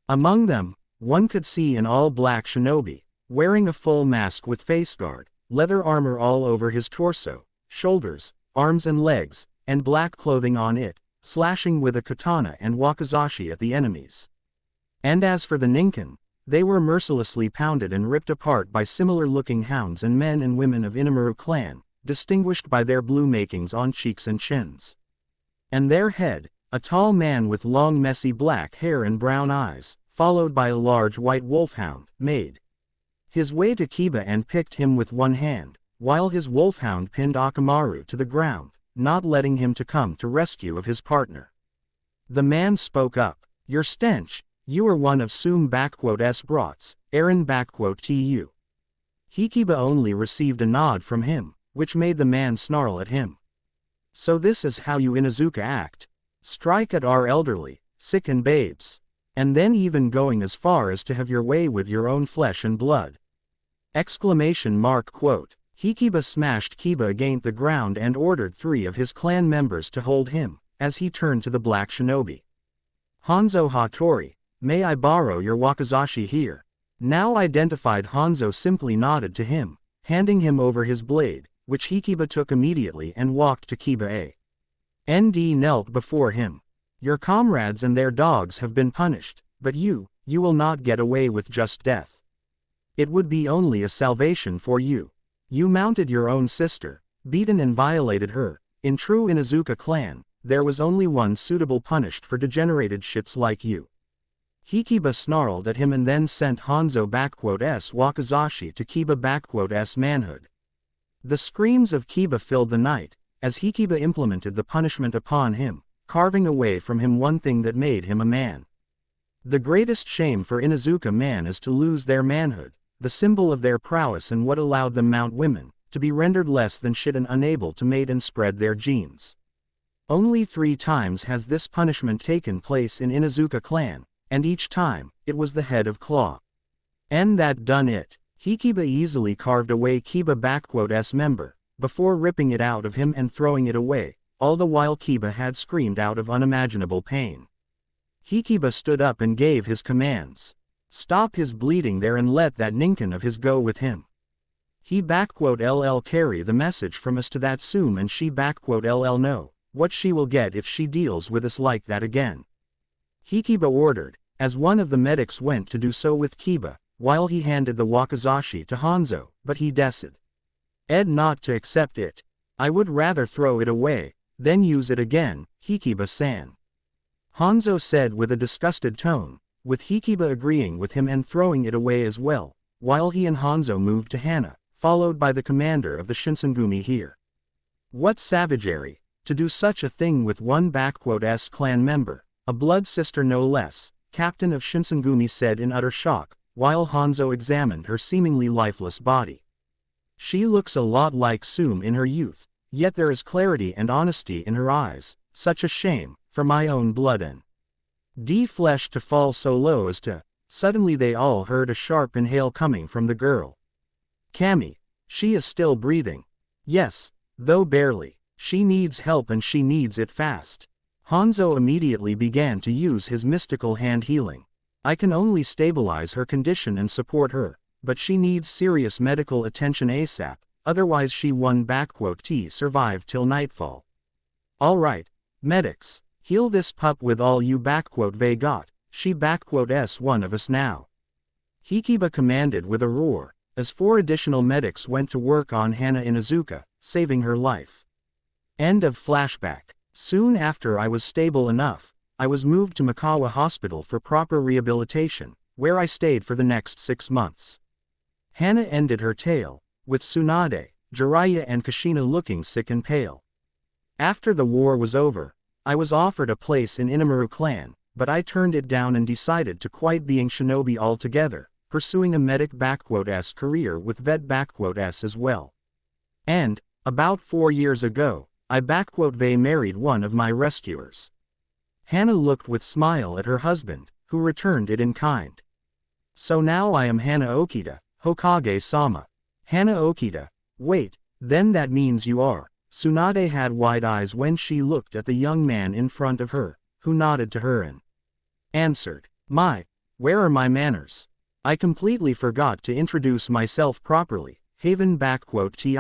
Among them, one could see an all-black shinobi, wearing a full mask with face guard, leather armor all over his torso, shoulders, arms and legs, and black clothing on it, slashing with a katana and wakizashi at the enemies. And as for the Ninken, they were mercilessly pounded and ripped apart by similar-looking hounds and men and women of Inamaru clan, distinguished by their blue markings on cheeks and chins. And their head, a tall man with long messy black hair and brown eyes, followed by a large white wolfhound, made his way to Kiba and picked him with one hand, while his wolfhound pinned Akamaru to the ground, not letting him to come to rescue of his partner. The man spoke up. "Your stench, you are one of Sum***'s brats, Aaron ***tu. Kiba only received a nod from him, which made the man snarl at him. "So this is how you Inuzuka act? Strike at our elderly, sick and babes. And then even going as far as to have your way with your own flesh and blood." Kiba smashed Kiba against the ground and ordered 3 of his clan members to hold him, as he turned to the black shinobi. "Hanzo Hattori, may I borrow your wakizashi here?" Now identified Hanzo simply nodded to him, handing him over his blade, which Kiba took immediately and walked to Kiba. Nd knelt before him. "Your comrades and their dogs have been punished, but you will not get away with just death. It would be only a salvation for you. You mounted your own sister, beaten and violated her. In true Inuzuka clan, there was only one suitable punished for degenerated shits like you." Kiba snarled at him and then sent Hanzo***'s wakizashi to Kiba***'s manhood. The screams of Kiba filled the night, as Kiba implemented the punishment upon him, carving away from him one thing that made him a man. The greatest shame for Inuzuka man is to lose their manhood, the symbol of their prowess and what allowed them mount women, to be rendered less than shit and unable to mate and spread their genes. Only 3 times has this punishment taken place in Inuzuka clan, and each time, it was the head of Claw. And that done it. Kiba easily carved away Kiba***'s member, before ripping it out of him and throwing it away, all the while Kiba had screamed out of unimaginable pain. Kiba stood up and gave his commands. "Stop his bleeding there and let that Ninken of his go with him. He***ll carry the message from us to that Sum and she***ll know what she will get if she deals with us like that again." Kiba ordered, as one of the medics went to do so with Kiba, while he handed the wakizashi to Hanzo, but he decided not to accept it. "I would rather throw it away, then use it again, Kiba-san," Hanzo said with a disgusted tone, with Kiba agreeing with him and throwing it away as well, while he and Hanzo moved to Hana, followed by the commander of the Shinsengumi here. "What savagery, to do such a thing with one***s clan member, a blood sister no less," Captain of Shinsengumi said in utter shock, while Hanzo examined her seemingly lifeless body. "She looks a lot like Sum in her youth, yet there is clarity and honesty in her eyes. Such a shame, for my own blood and flesh to fall so low as to—" Suddenly they all heard a sharp inhale coming from the girl. "Kami, she is still breathing." "Yes, though barely. She needs help and she needs it fast." Hanzo immediately began to use his mystical hand healing. "I can only stabilize her condition and support her, but she needs serious medical attention ASAP, otherwise she won't survive till nightfall. All right, medics, heal this pup with all you they got, she one of us now." Kiba commanded with a roar, as 4 additional medics went to work on Hana Inuzuka, saving her life. End of flashback. Soon after I was stable enough, I was moved to Mikawa Hospital for proper rehabilitation, where I stayed for the next 6 months. Hana ended her tale, with Tsunade, Jiraiya and Kushina looking sick and pale. After the war was over, I was offered a place in Inamaru clan, but I turned it down and decided to quit being shinobi altogether, pursuing a medic***s career with vet***s as well. And, about 4 years ago, I married one of my rescuers. Hana looked with smile at her husband, who returned it in kind. So now I am Hana Okita, Hokage-sama. Hana Okita. Wait, then that means you are. Tsunade had wide eyes when she looked at the young man in front of her, who nodded to her and answered, where are my manners? I completely forgot to introduce myself properly. Haven Ti.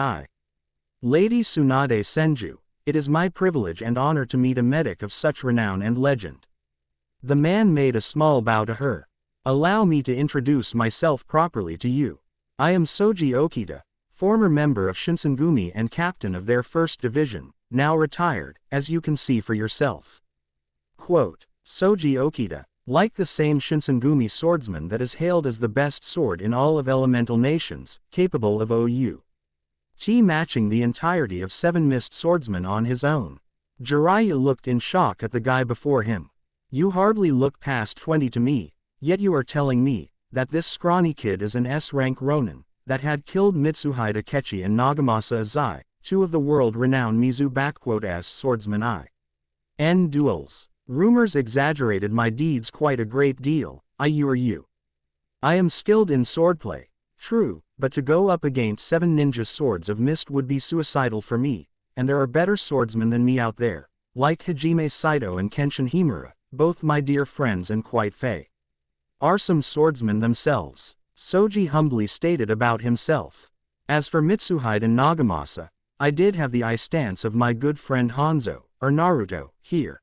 Lady Tsunade Senju, it is my privilege and honor to meet a medic of such renown and legend. The man made a small bow to her. Allow me to introduce myself properly to you. I am Soji Okita, former member of Shinsengumi and captain of their 1st Division, now retired, as you can see for yourself. Quote, Soji Okita, like the same Shinsengumi swordsman that is hailed as the best sword in all of elemental nations, capable of matching the entirety of 7 mist swordsmen on his own. Jiraiya looked in shock at the guy before him. You hardly look past 20 to me, yet you are telling me that this scrawny kid is an S-rank Ronin that had killed Mitsuhide Akechi and Nagamasa Azai, 2 of the world-renowned Mizu swordsmen. End duels. Rumors exaggerated my deeds quite a great deal. I am skilled in swordplay. True, but to go up against 7 ninja swords of mist would be suicidal for me, and there are better swordsmen than me out there, like Hajime Saito and Kenshin Himura, both my dear friends and quite are some swordsmen themselves, Soji humbly stated about himself. As for Mitsuhide and Nagamasa, I did have the stance of my good friend Hanzo, or Naruto, here.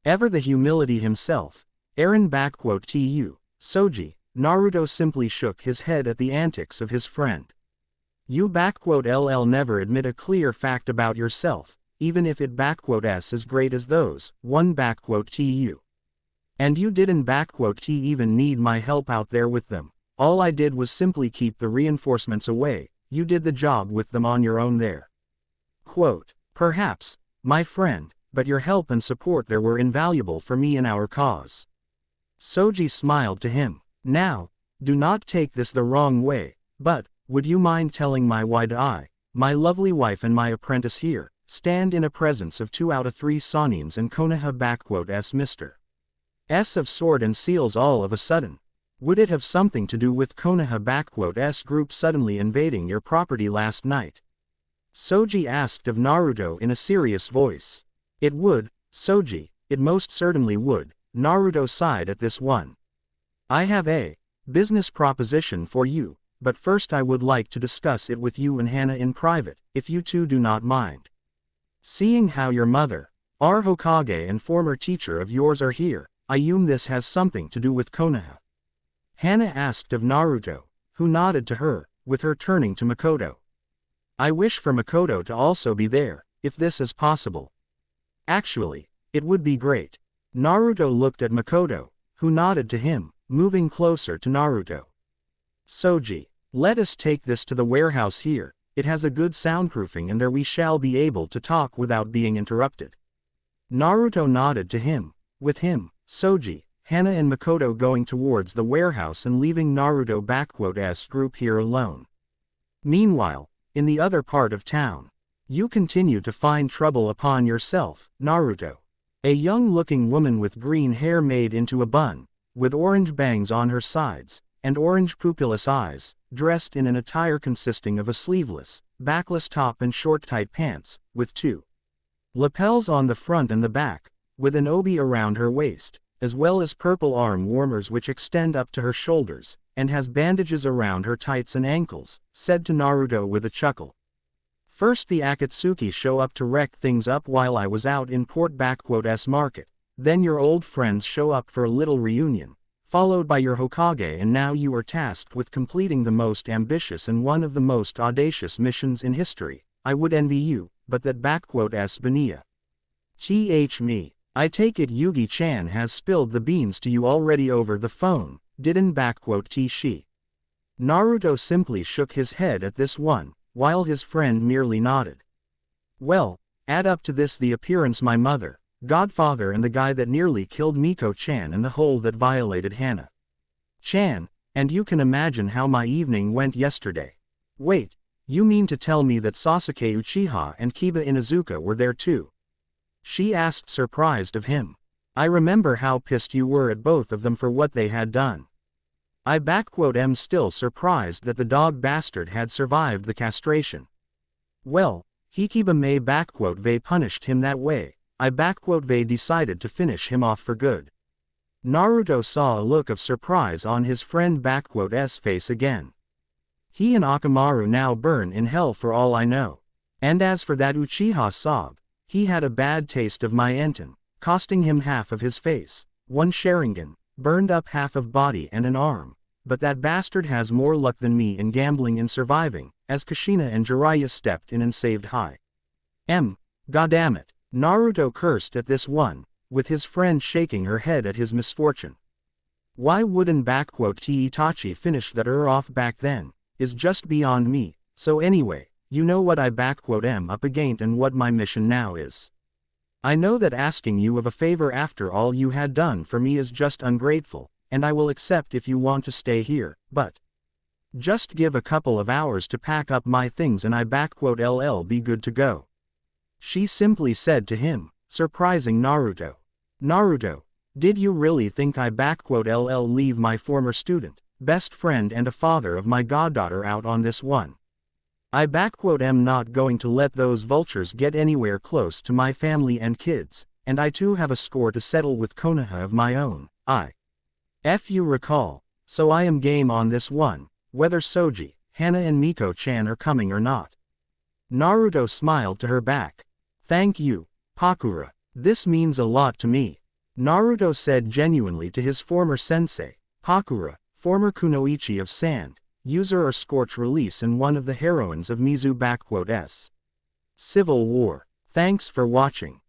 Ever the humility himself, Aaron Tu, Soji. Naruto simply shook his head at the antics of his friend. You never admit a clear fact about yourself, even if it as great as those, one Tu. And you didn't even need my help out there with them. All I did was simply keep the reinforcements away. You did the job with them on your own there. Quote, perhaps, my friend, but your help and support there were invaluable for me in our cause. Soji smiled to him. Now, do not take this the wrong way, but, would you mind telling my my lovely wife and my apprentice here, stand in a presence of 2 out of 3 Sanins and Konoha Mr. S of Sword and Seals all of a sudden? Would it have something to do with Konoha group suddenly invading your property last night? Soji asked of Naruto in a serious voice. It would, Soji, it most certainly would. Naruto sighed at this one. I have a business proposition for you, but first I would like to discuss it with you and Hana in private, if you two do not mind. Seeing how your mother, our Hokage and former teacher of yours are here, I assume this has something to do with Konoha. Hana asked of Naruto, who nodded to her, with her turning to Makoto. I wish for Makoto to also be there, if this is possible. Actually, it would be great. Naruto looked at Makoto, who nodded to him, moving closer to Naruto. Soji, let us take this to the warehouse here, it has a good soundproofing and there we shall be able to talk without being interrupted. Naruto nodded to him, with him, Soji, Hana and Makoto going towards the warehouse and leaving Naruto group here alone. Meanwhile, in the other part of town, you continue to find trouble upon yourself, Naruto. A young-looking woman with green hair made into a bun, with orange bangs on her sides, and orange pupilless eyes, dressed in an attire consisting of a sleeveless, backless top and short tight pants, with 2 lapels on the front and the back, with an obi around her waist, as well as purple arm warmers which extend up to her shoulders, and has bandages around her tights and ankles, said to Naruto with a chuckle. First the Akatsuki show up to wreck things up while I was out in Port Market, then your old friends show up for a little reunion, followed by your Hokage, and now you are tasked with completing the most ambitious and one of the most audacious missions in history. I would envy you, but that Bania. Me. I take it Yugi-chan has spilled the beans to you already over the phone, didn't she? Naruto simply shook his head at this one, while his friend merely nodded. Well, add up to this the appearance my mother, godfather and the guy that nearly killed Miko-chan and the hole that violated Hana-chan, and you can imagine how my evening went yesterday. Wait, You mean to tell me that Sasuke Uchiha and Kiba Inuzuka were there too? She asked, surprised of him. I remember how pissed you were at both of them for what they had done. I am still surprised that the dog bastard had survived the castration. Well, Hikiba May they punished him that way. They decided to finish him off for good. Naruto saw a look of surprise on his friend's face again. He and Akamaru now burn in hell for all I know. And as for that Uchiha Sob, he had a bad taste of my Enten, costing him half of his face, one Sharingan, burned up half of body and an arm. But that bastard has more luck than me in gambling and surviving, as Kushina and Jiraiya stepped in and saved Hai. Goddammit. Naruto cursed at this one, with his friend shaking her head at his misfortune. Why wouldn't Itachi finish that off back then, is just beyond me. So anyway, you know what I'm up against and what my mission now is. I know that asking you of a favor after all you had done for me is just ungrateful, and I will accept if you want to stay here, but just give a couple of hours to pack up my things and I'll be good to go. She simply said to him, surprising Naruto. Naruto, did you really think I'll leave my former student, best friend and a father of my goddaughter out on this one? I'm not going to let those vultures get anywhere close to my family and kids, and I too have a score to settle with Konoha of my own. You recall, so I am game on this one, whether Soji, Hana and Miko-chan are coming or not. Naruto smiled to her back. Thank you, Pakura. This means a lot to me. Naruto said genuinely to his former sensei, Pakura, former kunoichi of Sand, user or Scorch release and one of the heroines of Mizu Civil War. Thanks for watching.